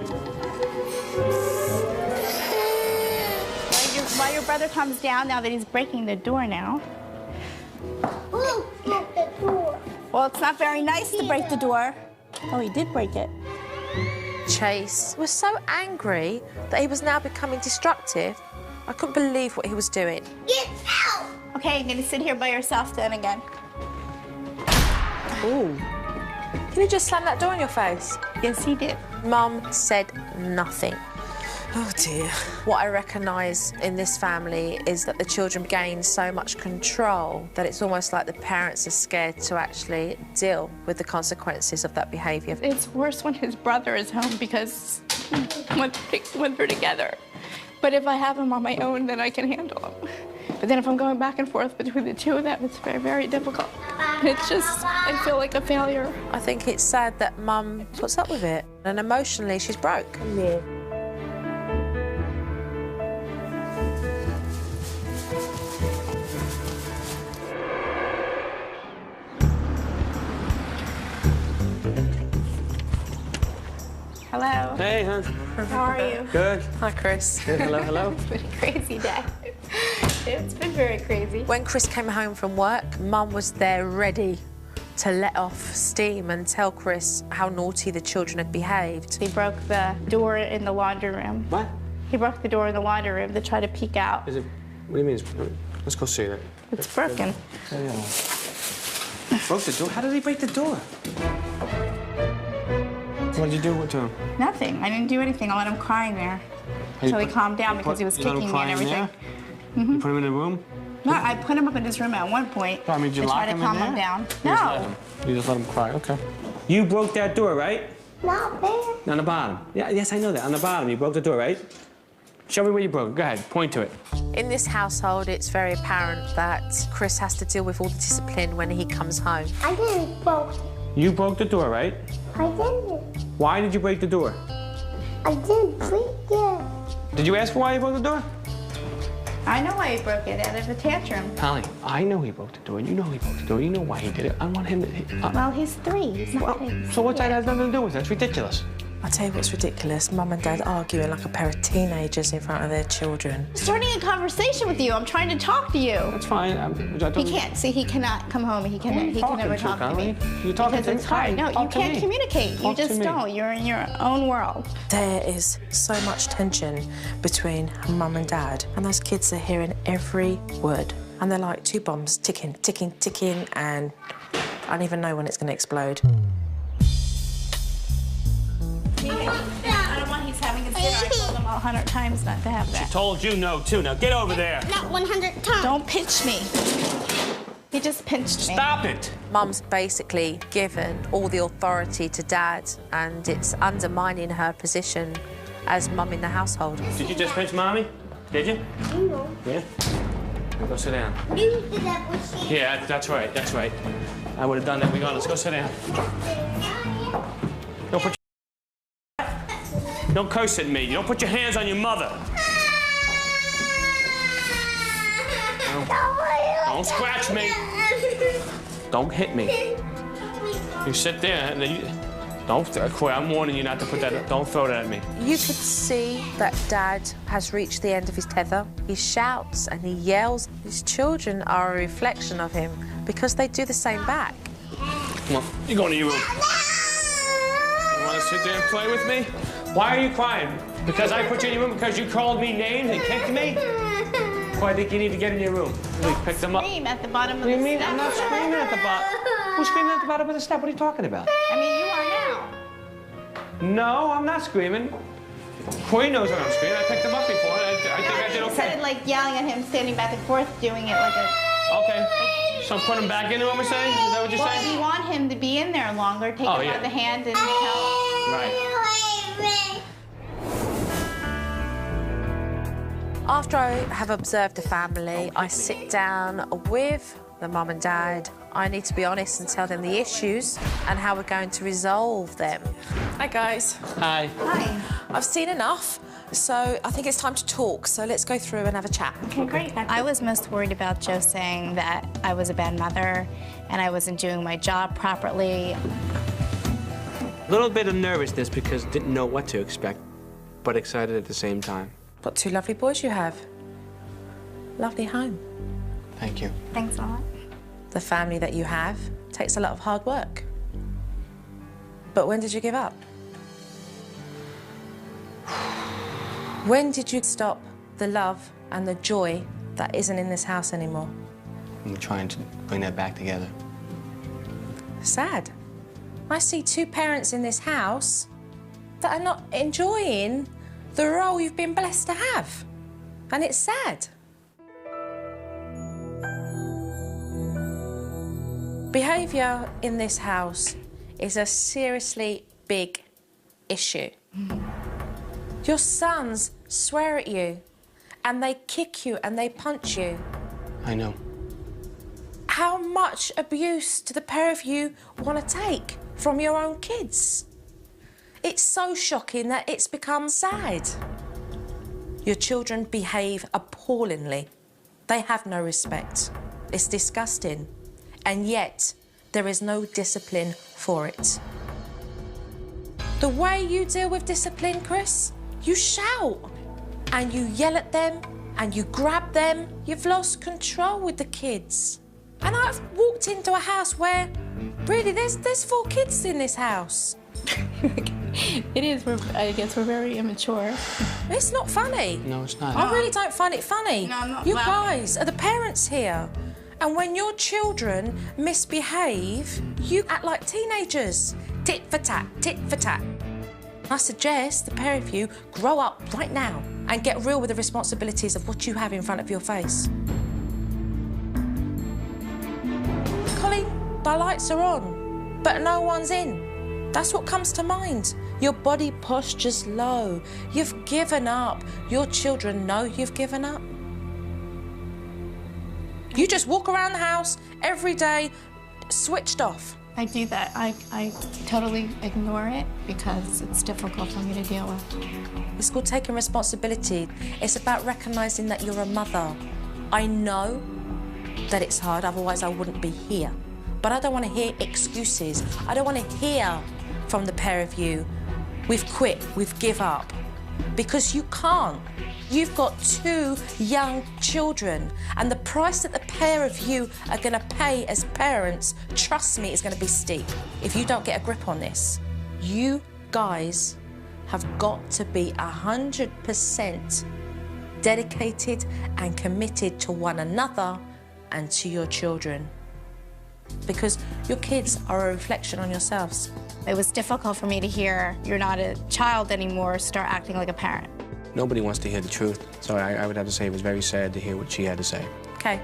While your brother comes down, now that he's breaking the door now. Well, it's not very nice to break the door. Oh, he did break it. Chase was so angry that he was now becoming destructive. I couldn't believe what he was doing. Get out! Okay, you're gonna sit here by yourself then again. Ooh. Can you just slam that door in your face? Yes, he did. Mum said nothing. Oh dear. What I recognise in this family is that the children gain so much control that it's almost like the parents are scared to actually deal with the consequences of that behaviour. It's worse when his brother is home because when they're together. But if I have him on my own, then I can handle him. But then if I'm going back and forth between the two of them, it's very, very difficult. It's just, I feel like a failure. I think it's sad that Mum puts up with it, and emotionally she's broke. Yeah. Hello. Hey, hon. How are you? Good. Hi, Chris. Good. Hello, hello. It's been a crazy day. It's been very crazy. When Chris came home from work, Mum was there ready to let off steam and tell Chris how naughty the children had behaved. He broke the door in the laundry room. What? He broke the door in the laundry room to try to peek out. Is it? What do you mean? Let's go see it. It's broken. Broke the door? How did he break the door? What did you do to him? Nothing. I didn't do anything. I let him cry in there until he calmed down because he was kicking me and everything. You put him in a room? No, I put him up in his room at one point I mean, did you to lock try to him calm in there? him down. You just let him. You just let him cry. Okay. You broke that door, right? Not there. On the bottom. Yeah, yes, I know that. On the bottom, you broke the door, right? Show me where you broke it. Go ahead. Point to it. In this household, it's very apparent that Chris has to deal with all the discipline when he comes home. I didn't broke. You broke the door, right? I didn't. Why did you break the door? I didn't break it. Did you ask for why you broke the door? I know why he broke it, out of a tantrum. Holly, I know he broke the door. You know he broke the door. You know why he did it. I want him to... Well, he's 3. He's not big. So what's that has nothing to do with it? That's ridiculous. I tell you what's ridiculous, Mum and Dad arguing like a pair of teenagers in front of their children. Starting a conversation with you. I'm trying to talk to you. That's fine. He can't. See, he cannot come home. He can never talk to me. You're talking because it's hard. No, you can't communicate. You just don't. You're in your own world. There is so much tension between Mum and Dad, and those kids are hearing every word. And they're like 2 bombs ticking, ticking, ticking, and I don't even know when it's going to explode. I don't want he's having his dinner. I told him 100 times not to have that. She told you no, too. Now get over there. Not 100 times. Don't pinch me. He just pinched me. Stop it. Mum's basically given all the authority to Dad, and it's undermining her position as Mum in the household. Did you just pinch Mommy? Did you? No. Yeah? Go sit down. You did that with she. Yeah, that's right. That's right. I would have done that. Let's go sit down. Don't put Don't curse at me. You don't put your hands on your mother. Don't scratch me. Don't hit me. You sit there and then you... Don't, Corey, I'm warning you not to put that... Don't throw that at me. You could see that Dad has reached the end of his tether. He shouts and he yells. His children are a reflection of him because they do the same back. Come on, you go to your room. You want to sit there and play with me? Why are you crying? Because I put you in your room because you called me names and kicked me? Well, I think you need to get in your room. We picked them up. Scream at the bottom of the What do you mean? step. I'm not screaming at the bottom. Who's screaming at the bottom of the step? What are you talking about? I mean, you are now. No, I'm not screaming. Corey knows when I'm screaming. I picked him up before. I think I did okay. Instead of like yelling at him, standing back and forth, doing it like a... Okay. So I'm putting him back in, what we're saying? Is that what you're saying? Well, you want him to be in there longer, take him by the hand and help. Right. After I have observed the family, I sit down with the Mum and Dad. I need to be honest and tell them the issues and how we're going to resolve them. Hi, guys. Hi. Hi. I've seen enough, so I think it's time to talk. So let's go through and have a chat. Okay, great. I was most worried about Joe saying that I was a bad mother and I wasn't doing my job properly. A little bit of nervousness because didn't know what to expect, but excited at the same time. What 2 lovely boys you have. Lovely home. Thank you. Thanks a lot. The family that you have takes a lot of hard work. But when did you give up? When did you stop the love and the joy that isn't in this house anymore? I'm trying to bring that back together. Sad. I see 2 parents in this house that are not enjoying the role you've been blessed to have. And it's sad. Behaviour in this house is a seriously big issue. Your sons swear at you, and they kick you and they punch you. I know. How much abuse do the pair of you want to take from your own kids? It's so shocking that it's become sad. Your children behave appallingly. They have no respect. It's disgusting. And yet, there is no discipline for it. The way you deal with discipline, Chris, you shout and you yell at them and you grab them. You've lost control with the kids. And I've walked into a house where, really, there's 4 kids in this house. It is, I guess we're very immature. It's not funny. No, it's not. I really don't find it funny. No, I'm not. You guys are the parents here. And when your children misbehave, you act like teenagers. Tit for tat, tit for tat. I suggest the pair of you grow up right now and get real with the responsibilities of what you have in front of your face. Colleen, the lights are on, but no one's in. That's what comes to mind. Your body posture's low. You've given up. Your children know you've given up. You just walk around the house every day, switched off. I do that. I totally ignore it because it's difficult for me to deal with. It's called taking responsibility. It's about recognising that you're a mother. I know that it's hard, otherwise I wouldn't be here. But I don't want to hear excuses. I don't want to hear from the pair of you, we've quit, we've give up. Because you can't. You've got 2 young children, and the price that the pair of you are going to pay as parents, trust me, is going to be steep. If you don't get a grip on this, you guys have got to be 100% dedicated and committed to one another and to your children. Because your kids are a reflection on yourselves. It was difficult for me to hear, you're not a child anymore, start acting like a parent. Nobody wants to hear the truth, so I would have to say it was very sad to hear what she had to say. Okay,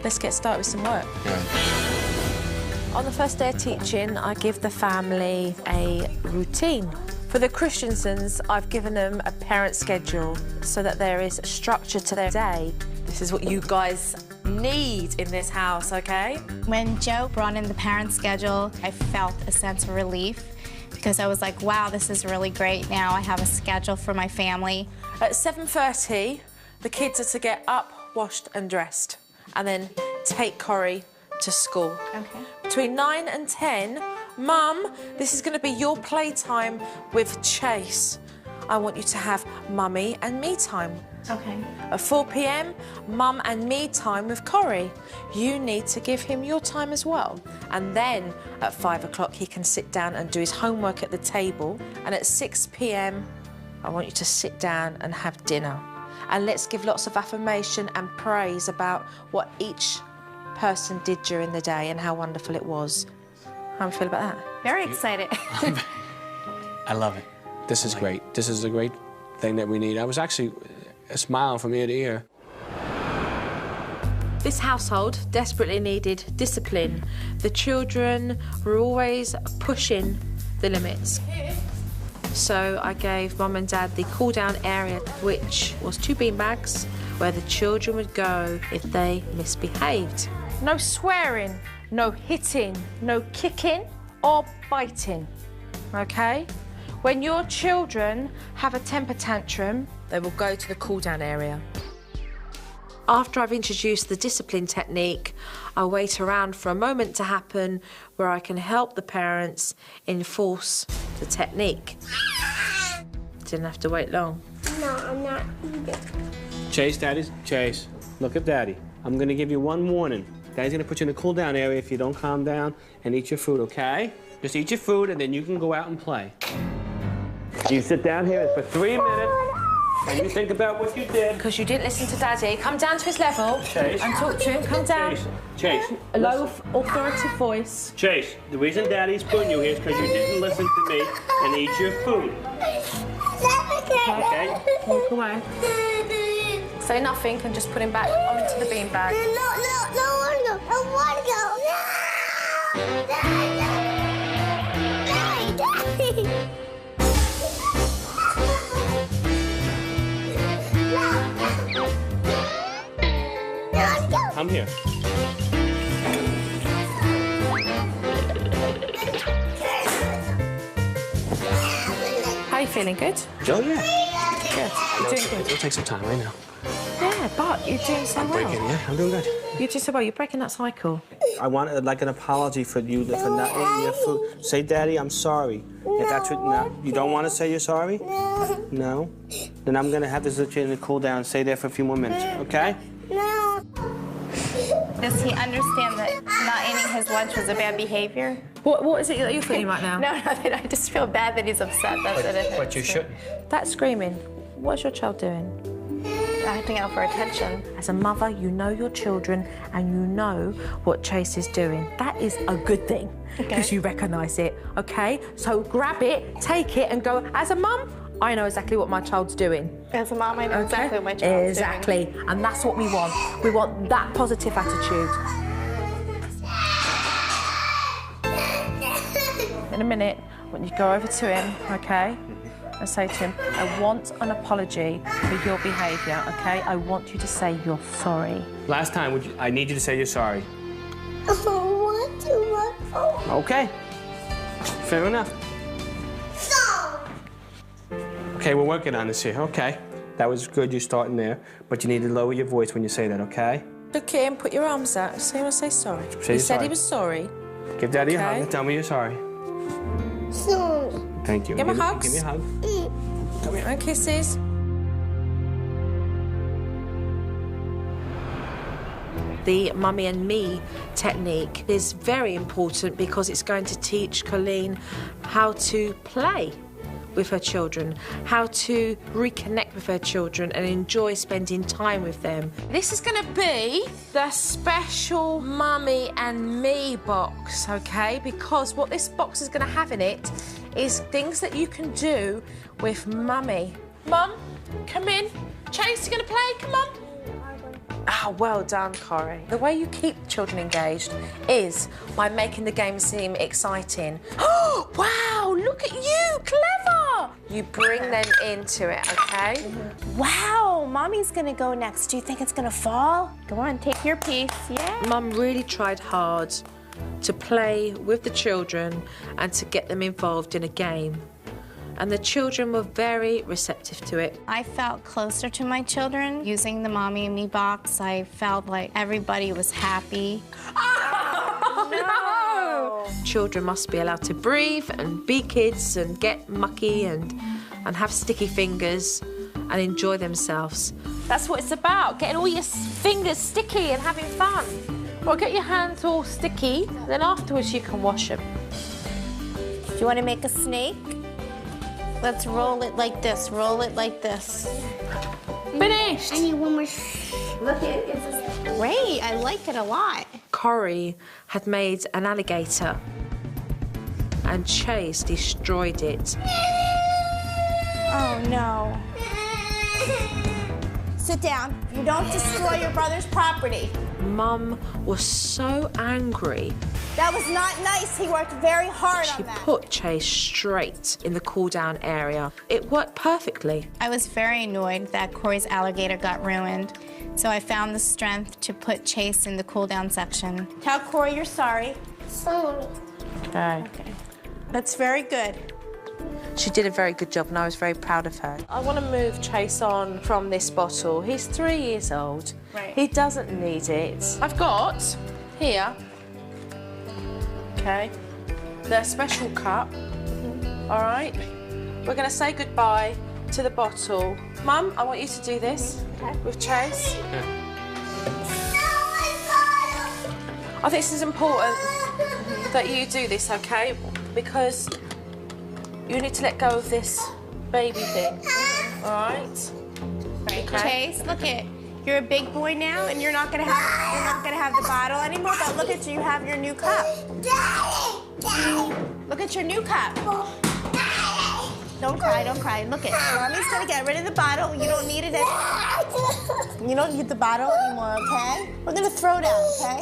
let's get started with some work. Yeah. On the first day of teaching, I give the family a routine. For the Christiansens, I've given them a parent schedule so that there is structure to their day. This is what you guys need in this house, okay? When Joe brought in the parent schedule, I felt a sense of relief because I was like, wow, this is really great. Now I have a schedule for my family. At 7:30, the kids are to get up, washed and dressed, and then take Corrie to school. Okay. Between 9 and 10, Mum, this is going to be your playtime with Chase. I want you to have Mummy and me time. Okay. At 4 p.m, Mum and me time with Corrie. You need to give him your time as well. And then at 5 o'clock, he can sit down and do his homework at the table. And at 6 p.m, I want you to sit down and have dinner. And let's give lots of affirmation and praise about what each person did during the day and how wonderful it was. How do you feel about that? Very excited. I love it. This is great. This is a great thing that we need. I was actually a smile from ear to ear. This household desperately needed discipline. The children were always pushing the limits. So I gave Mum and Dad the cool-down area, which was 2 beanbags, where the children would go if they misbehaved. No swearing, no hitting, no kicking or biting, okay? When your children have a temper tantrum, they will go to the cool-down area. After I've introduced the discipline technique, I'll wait around for a moment to happen where I can help the parents enforce the technique. Didn't have to wait long. No, I'm not eating. Chase, look at Daddy. I'm gonna give you one warning. Daddy's gonna put you in the cool down area if you don't calm down and eat your food, okay? Just eat your food and then you can go out and play. You sit down here for 3 minutes and you think about what you did. Because you didn't listen to Daddy. Come down to his level Chase. and talk to him. Come down. Chase. A low authoritative voice. Chase, the reason Daddy's putting you here is because you didn't listen to me and eat your food. Okay? Walk away. Say nothing and just put him back onto the beanbag. No, I want to go. I'm here. How are you feeling? Good? Oh, yeah. Good. You're doing good. It'll take some time, I know. Yeah, but you're doing so well. I'm doing good. You're doing so well. You're breaking that cycle. I want like an apology for you for not eating your food. Say, Daddy, I'm sorry. If that's what, no, you don't want to say you're sorry? No? Then I'm gonna have this let you in the cool down. Stay there for a few more minutes, okay? No. Does he understand that not eating his lunch was a bad behavior? What is it that you're feeling right now? No, nothing. I just feel bad that he's upset. That's it. But you shouldn't. That screaming, what's your child doing? Acting out for attention. As a mother, you know your children and you know what Chase is doing. That is a good thing because you recognise it, okay? So grab it, take it and go, as a mum, I know exactly what my child's doing. As a mom, I know exactly what my child's doing. Exactly, and that's what we want. We want that positive attitude. In a minute, when you go over to him, okay, and say to him, I want an apology for your behaviour, okay? I want you to say you're sorry. Last time, I need you to say you're sorry. Okay. Fair enough. Okay, we're working on this here. Okay. That was good, you starting there. But you need to lower your voice when you say that, okay? Look at him, put your arms out. Say you want to say sorry. Say he said sorry. he was sorry. Give Daddy a hug and tell me you're sorry. Sorry. Thank you. Give him hugs. Give me a hug. Come here. And kisses. The mummy and me technique is very important because it's going to teach Colleen how to play with her children, how to reconnect with her children and enjoy spending time with them. This is going to be the special mummy and me box, okay? Because what this box is going to have in it is things that you can do with mummy. Mum, come in. Chase, you going to play? Come on. Ah, well done, Corrie. The way you keep children engaged is by making the game seem exciting. Oh, wow, look at you, clever! You bring them into it, okay? Wow, Mommy's gonna go next. Do you think it's gonna fall? Go on, take your piece, yeah. Mum really tried hard to play with the children and to get them involved in a game. And the children were very receptive to it. I felt closer to my children using the Mommy and Me box. I felt like everybody was happy. Oh, no! Children must be allowed to breathe and be kids and get mucky and have sticky fingers and enjoy themselves. That's what it's about, getting all your fingers sticky and having fun. Well, get your hands all sticky, then afterwards you can wash them. Do you want to make a snake? Let's roll it like this, roll it like this. Finished! I need one more. Look, it's great. I like it a lot. Corrie had made an alligator and Chase destroyed it. Oh, no. Sit down. You don't destroy your brother's property. Mum was so angry. That was not nice. He worked very hard on that. She put Chase straight in the cool-down area. It worked perfectly. I was very annoyed that Corey's alligator got ruined, so I found the strength to put Chase in the cool-down section. Tell Corey you're sorry. Sorry. Okay. That's very good. She did a very good job and I was very proud of her. I want to move Chase on from this bottle. He's 3 years old. Right. He doesn't need it. I've got here, okay, the special cup, all right? We're going to say goodbye to the bottle. Mum, I want you to do this with Chase. I think this is important that you do this, okay? Because you need to let go of this baby thing, all right? Right. Chase, look it. You're a big boy now, and you're not gonna have the bottle anymore. But look at you have your new cup. Look at your new cup. Don't cry, don't cry. Look it. Mommy's gonna get rid of the bottle. You don't need it anymore. You don't need the bottle anymore, okay? We're gonna throw it out, okay?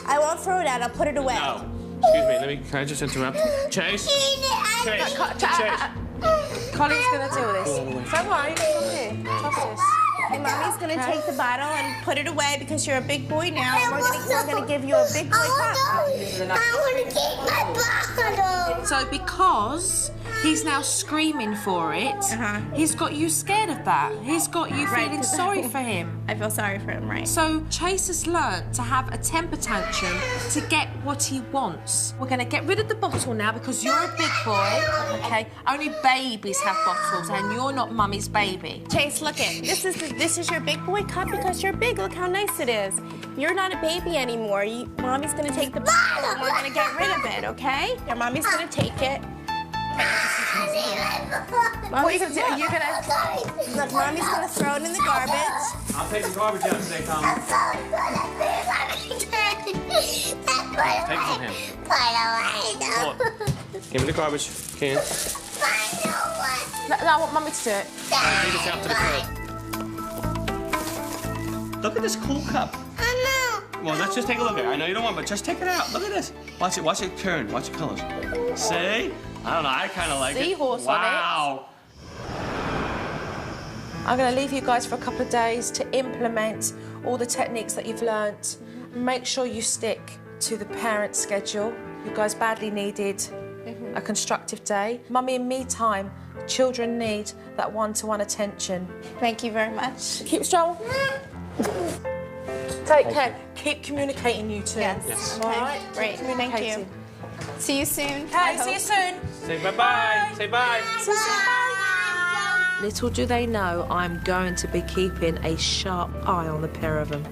I won't throw it out. I'll put it away. No. Excuse me. Can I just interrupt? Chase. Chase. Colin's gonna do this. Don't worry. Come here. Trust us. And Mommy's gonna take the bottle and put it away because you're a big boy now. And we're gonna give you a big boy cup. I want to keep my bottle. So because he's now screaming for it, he's got you scared of that. He's got you feeling sorry for him. I feel sorry for him, right? So Chase has learnt to have a temper tantrum to get what he wants. We're going to get rid of the bottle now because you're a big boy, okay? Only babies have bottles and you're not Mummy's baby. Chase, look it. This is your big boy cup because you're big. Look how nice it is. You're not a baby anymore. Mommy's gonna take the bottle and we're gonna get rid of it, okay? Your mommy's gonna take it. Mommy's gonna look, Mommy's gonna throw it in the garbage. I'll take the garbage out today, Tom. Take it from him. Give me the garbage can. No, I want Mummy to do it. Take this out to the curb. Look at this cool cup. Well, let's just take a look at it. I know you don't want, but just take it out. Look at this. Watch it turn. Watch the colors. See? I don't know. I kind of like it. Seahorse on it. Wow. I'm going to leave you guys for a couple of days to implement all the techniques that you've learnt. Make sure you stick to the parent schedule. You guys badly needed a constructive day. Mummy and me time. Children need that one-to-one attention. Thank you very much. Keep strong. Take care. Keep communicating, you two. Yes. All right? Great. Thank you. See you soon. Okay, see you soon. Say bye-bye. Say bye. See you soon. Bye. Little do they know I'm going to be keeping a sharp eye on the pair of them.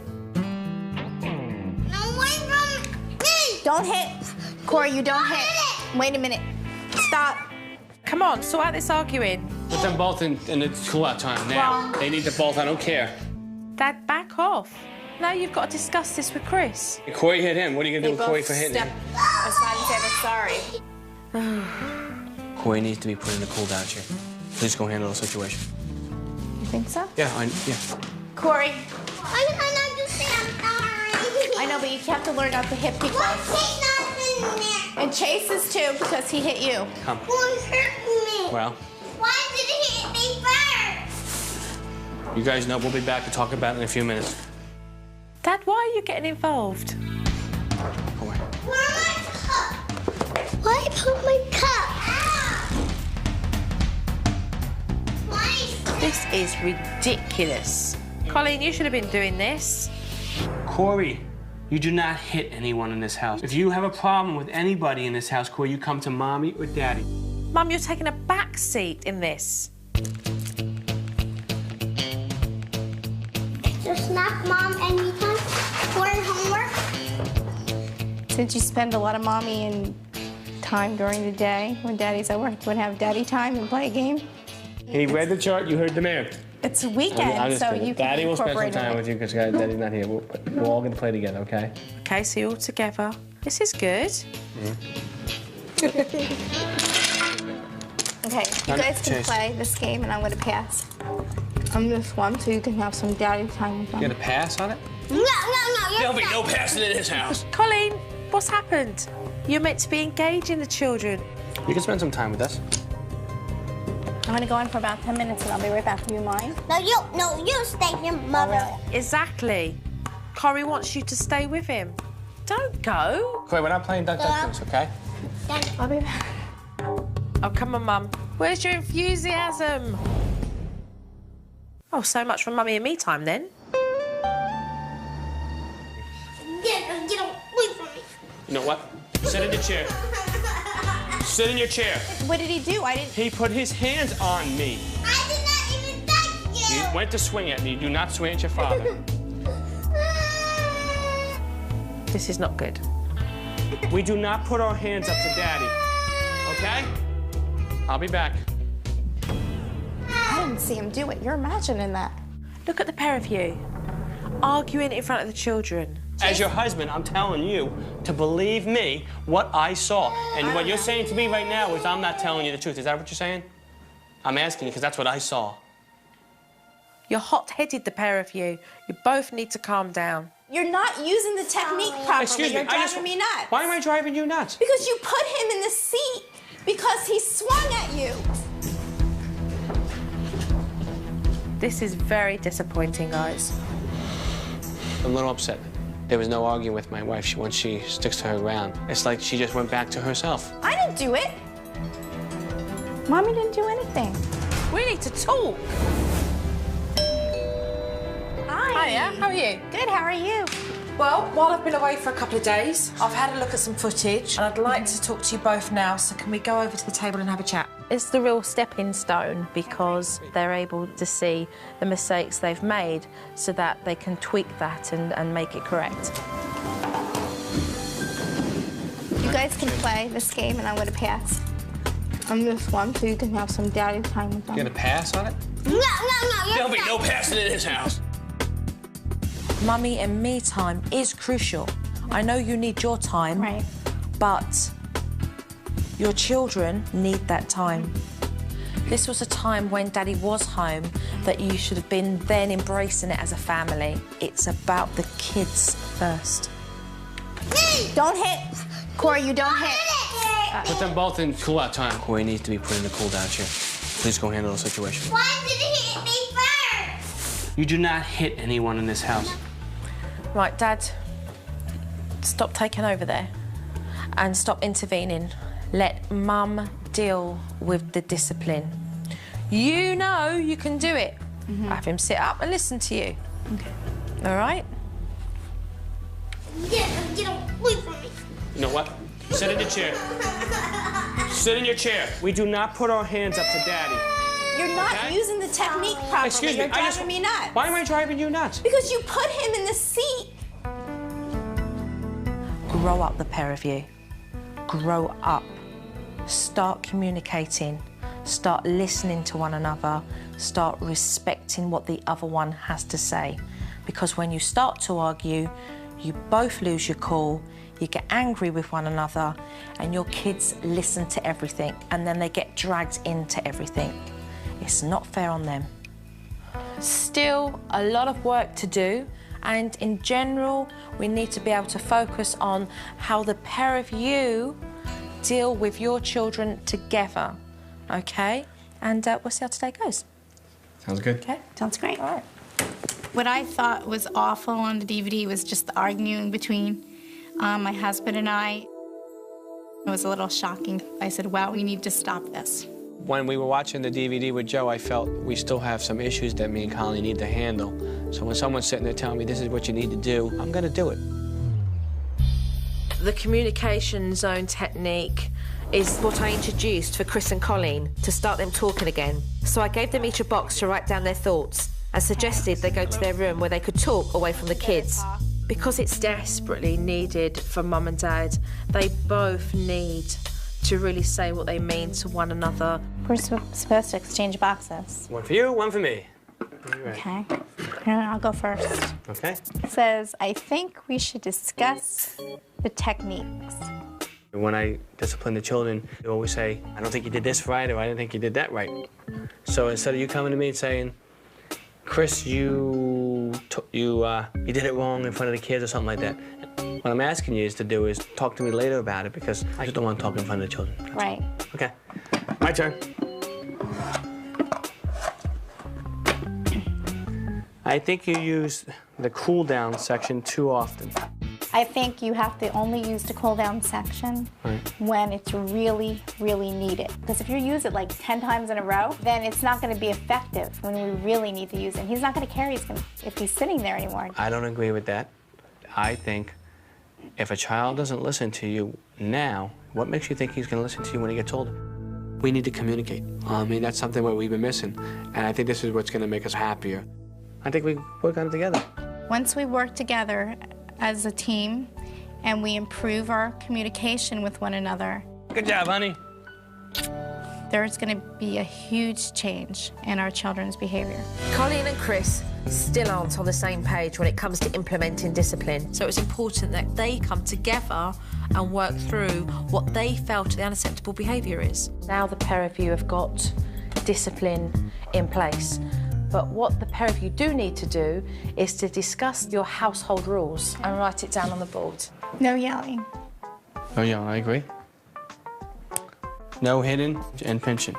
Don't hit. Corey, you don't hit. Wait a minute. Stop. Come on, sort out this arguing. Put them both in the cool-out time now. They need the both. I don't care. Dad, back off. Now you've got to discuss this with Chris. Corey hit him. What are you going to do with Corey for hitting him? aside and say they're sorry. Corey needs to be put in the cool-down chair. Please go handle the situation. You think so? Yeah, Corey. I'm just saying I'm sorry. I know, but you have to learn not to hit people. And Chase is too, because he hit you. Come. Who's hurting me? Well. Why did it hit me first? You guys know we'll be back to talk about it in a few minutes. Dad, why are you getting involved? Where's my cup? Why put my cup? This is ridiculous. Colleen, you should have been doing this. Corey, you do not hit anyone in this house. If you have a problem with anybody in this house, Corey, you come to Mommy or Daddy. Mum, you're taking a back seat in this. Just smack Mom anytime for homework. Since you spend a lot of mommy and time during the day when Daddy's at work, you want to have Daddy time and play a game? He read the chart. You heard the mayor. It's a weekend, so you can Daddy will spend some incorporate time it. with you because Daddy's not here. We're all going to play together, okay? Okay, so you're all together. This is good. Okay, you guys can play this game, and I'm going to pass on this one, so you can have some Daddy time with them. You got a pass on it? No. There'll be no passing in this house. Colleen, what's happened? You're meant to be engaging the children. You can spend some time with us. I'm going to go in for about 10 minutes, and I'll be right back. Do you mind? No, you stay here, Mother. Exactly. Corey wants you to stay with him. Don't go. Corey, we're not playing duck, duck, goose, okay? I'll be back. Oh, come on, Mum. Where's your enthusiasm? Oh, so much for Mummy and me time, then. Get away from me. You know what? Sit in your chair. Sit in your chair. What did he do? I didn't... He put his hands on me. I did not even touch you. You went to swing at me. Do not swing at your father. This is not good. We do not put our hands up to Daddy. Okay? I'll be back. I didn't see him do it. You're imagining that. Look at the pair of you, arguing in front of the children. As your husband, I'm telling you to believe me what I saw. And what you're saying to me right now is I'm not telling you the truth. Is that what you're saying? I'm asking you because that's what I saw. You're hot-headed, the pair of you. You both need to calm down. You're not using the technique properly. Excuse me, You're driving me nuts. Why am I driving you nuts? Because you put him in the seat because he swung at you. This is very disappointing, guys. I'm a little upset. There was no arguing with my wife once she sticks to her ground. It's like she just went back to herself. I didn't do it. Mommy didn't do anything. We need to talk. Hi. Hiya, how are you? Good, how are you? Well, while I've been away for a couple of days, I've had a look at some footage, and I'd like to talk to you both now, so can we go over to the table and have a chat? It's the real stepping stone because they're able to see the mistakes they've made so that they can tweak that and make it correct. You guys can play this game and I'm gonna pass on this one so you can have some daddy time with them. You gonna pass on it? No. There'll be no passing in this house. Mummy and me time is crucial. I know you need your time, right, but your children need that time. This was a time when Daddy was home that you should have been then embracing it as a family. It's about the kids first. Don't hit. Corey, you don't hit. Put them both in cool-out time. Corey needs to be put in the cool-down chair. Please go handle the situation. Why did he hit me first? You do not hit anyone in this house. Right, Dad, stop taking over there and stop intervening. Let Mum deal with the discipline. You know you can do it. Have him sit up and listen to you. Okay. All right? Get away from me. You know what? Sit in your chair. Sit in your chair. We do not put our hands up to Daddy. You're not using the technique properly. Excuse me, You're driving me nuts. Why am I driving you nuts? Because you put him in the seat. Grow up, the pair of you. Grow up. Start communicating. Start listening to one another. Start respecting what the other one has to say. Because when you start to argue, you both lose your cool, you get angry with one another, and your kids listen to everything, and then they get dragged into everything. It's not fair on them. Still a lot of work to do, and in general, we need to be able to focus on how the pair of you deal with your children together, okay? And we'll see how today goes. Sounds good. Okay, sounds great. All right. What I thought was awful on the DVD was just the arguing between my husband and I. It was a little shocking. I said, wow, we need to stop this. When we were watching the DVD with Joe, I felt we still have some issues that me and Colleen need to handle. So when someone's sitting there telling me this is what you need to do, I'm gonna do it. The communication zone technique is what I introduced for Chris and Colleen to start them talking again. So I gave them each a box to write down their thoughts and suggested they go to their room where they could talk away from the kids. Because it's desperately needed for Mum and Dad, they both need to really say what they mean to one another. We're supposed to exchange boxes. One for you, one for me. Okay. Here, I'll go first. Okay. It says, I think we should discuss the techniques. When I discipline the children, they always say, I don't think you did this right, or I didn't think you did that right. So instead of you coming to me and saying, Chris, you did it wrong in front of the kids or something like that. What I'm asking you to do is talk to me later about it because I just don't want to talk in front of the children. Right. Okay, my turn. I think you use the cool down section too often. I think you have to only use the cool down section when it's really, really needed. Because if you use it like 10 times in a row, then it's not going to be effective when we really need to use it. He's not going to carry if he's sitting there anymore. I don't agree with that. I think if a child doesn't listen to you now, what makes you think he's going to listen to you when he gets older? We need to communicate. I mean, that's something that we've been missing. And I think this is what's going to make us happier. I think we work on it together. Once we work together as a team and we improve our communication with one another. Good job, honey. There's going to be a huge change in our children's behavior. Colleen and Chris still aren't on the same page when it comes to implementing discipline. So it's important that they come together and work through what they felt the unacceptable behaviour is. Now the pair of you have got discipline in place. But what the pair of you do need to do is to discuss your household rules and write it down on the board. No yelling. Oh, yeah, I agree. No hitting and pinching.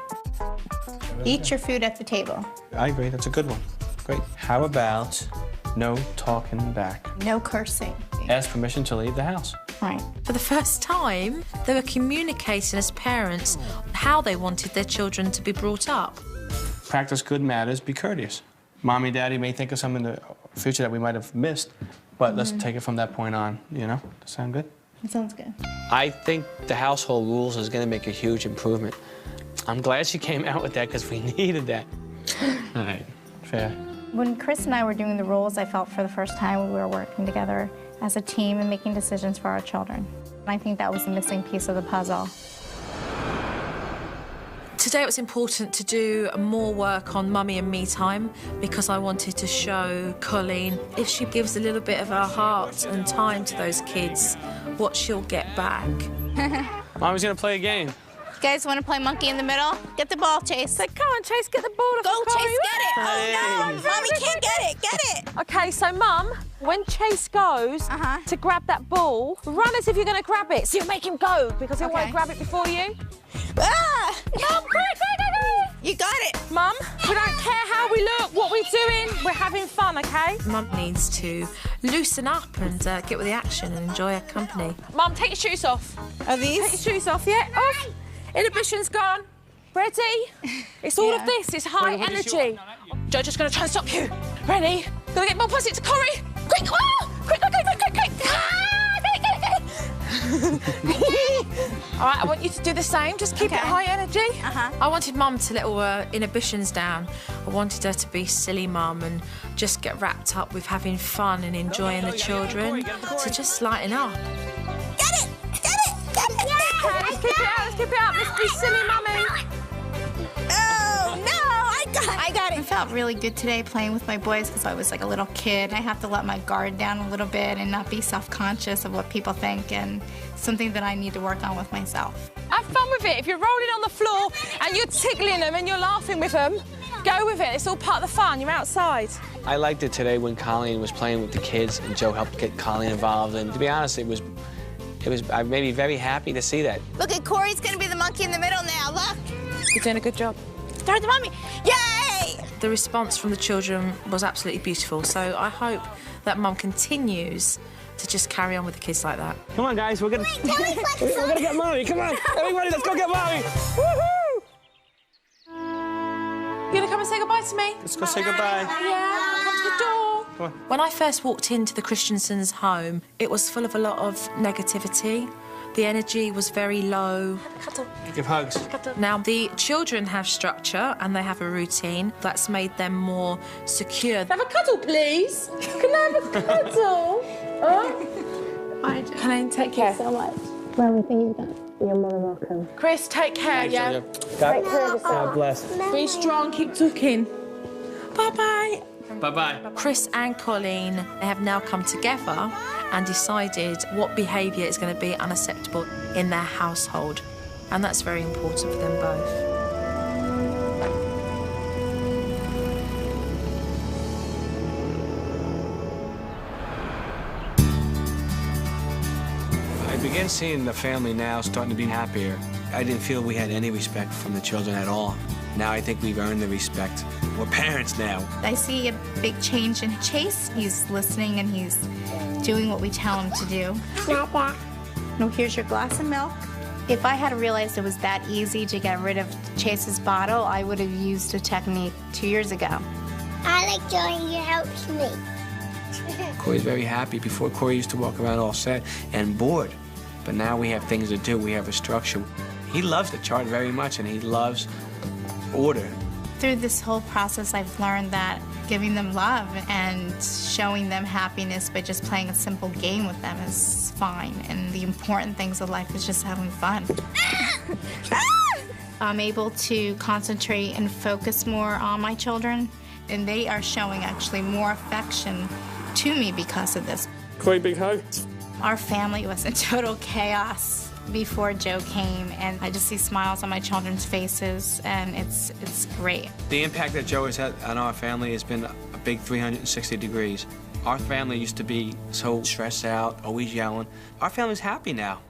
Eat your food at the table. I agree, that's a good one. Great. How about no talking back? No cursing. Ask permission to leave the house. Right. For the first time, they were communicating as parents how they wanted their children to be brought up. Practice good manners, be courteous. Mommy, Daddy may think of something in the future that we might have missed, but let's take it from that point on, you know? Does that sound good? It sounds good. I think the household rules is going to make a huge improvement. I'm glad she came out with that because we needed that. All right, fair. When Chris and I were doing the rules, I felt for the first time we were working together as a team and making decisions for our children. And I think that was the missing piece of the puzzle. Today it was important to do more work on mummy and me time because I wanted to show Colleen if she gives a little bit of her heart and time to those kids, what she'll get back. Mommy's going to play a game. You guys want to play monkey in the middle? Get the ball, Chase. So come on, Chase, get the ball. Go, Chase, get it. Hey. Oh, no, Mommy can't get it. Get it. OK, so, Mum, when Chase goes to grab that ball, run as if you're going to grab it. So you make him go because he'll want to grab it before you. Ah! Mum, quick. You got it. Mum, we don't care how we look, what we're doing. We're having fun, OK? Mum needs to loosen up and get with the action and enjoy her company. Mum, take your shoes off. Are these? Take your shoes off, yeah? Off. Inhibition's gone. Ready? It's all of this. It's high energy. Joe's just going to try and stop you. Ready? Got to get more positive to Corrie. Quick! Oh! Quick! Ah, all right, I want you to do the same. Just keep it high energy. I wanted Mum to let all her inhibitions down. I wanted her to be silly Mum and just get wrapped up with having fun and enjoying the children. So just lighten up. Get it. Let's keep it up. Let's be silly, Mummy. Oh, no, I got it. I felt really good today playing with my boys because I was like a little kid. I have to let my guard down a little bit and not be self-conscious of what people think, and something that I need to work on with myself. Have fun with it. If you're rolling on the floor and you're tickling them and you're laughing with them, go with it. It's all part of the fun. You're outside. I liked it today when Colleen was playing with the kids and Joe helped get Colleen involved. And to be honest, I made me very happy to see that. Look at Corey's gonna be the monkey in the middle now. Look. You're doing a good job. Start the mommy. Yay! The response from the children was absolutely beautiful. So I hope that Mum continues to just carry on with the kids like that. Come on, guys. We're gonna get Mommy. Come on, everybody, let's go get Mommy. Woohoo! You gonna come and say goodbye to me? Let's go say goodbye. Yeah, come to the door. Come on. When I first walked into the Christiansens' home, it was full of a lot of negativity. The energy was very low. Give hugs. Now, the children have structure and they have a routine that's made them more secure. Have a cuddle, please. Can I have a cuddle? I do. Can I take care? So much for everything you've done. You're more than welcome. Chris, take care, yeah? Take care of yourself. God bless. Be strong, keep talking. Bye-bye. Bye-bye. Chris and Colleen have now come together and decided what behaviour is going to be unacceptable in their household. And that's very important for them both. I began seeing the family now starting to be happier. I didn't feel we had any respect from the children at all. Now I think we've earned the respect. We're parents now. I see a big change in Chase. He's listening and he's doing what we tell him to do. Nada. No, here's your glass of milk. If I had realized it was that easy to get rid of Chase's bottle, I would have used a technique 2 years ago. I like Joey, you helps me. Corey's very happy. Before, Corey used to walk around all sad and bored. But now we have things to do. We have a structure. He loves the chart very much, and he loves order. Through this whole process, I've learned that giving them love and showing them happiness by just playing a simple game with them is fine. And the important things of life is just having fun. I'm able to concentrate and focus more on my children, and they are showing actually more affection to me because of this. Corey, big hug. Our family was in total chaos before Joe came, and I just see smiles on my children's faces, and it's great. The impact that Joe has had on our family has been a big 360 degrees. Our family used to be so stressed out, always yelling. Our family's happy now.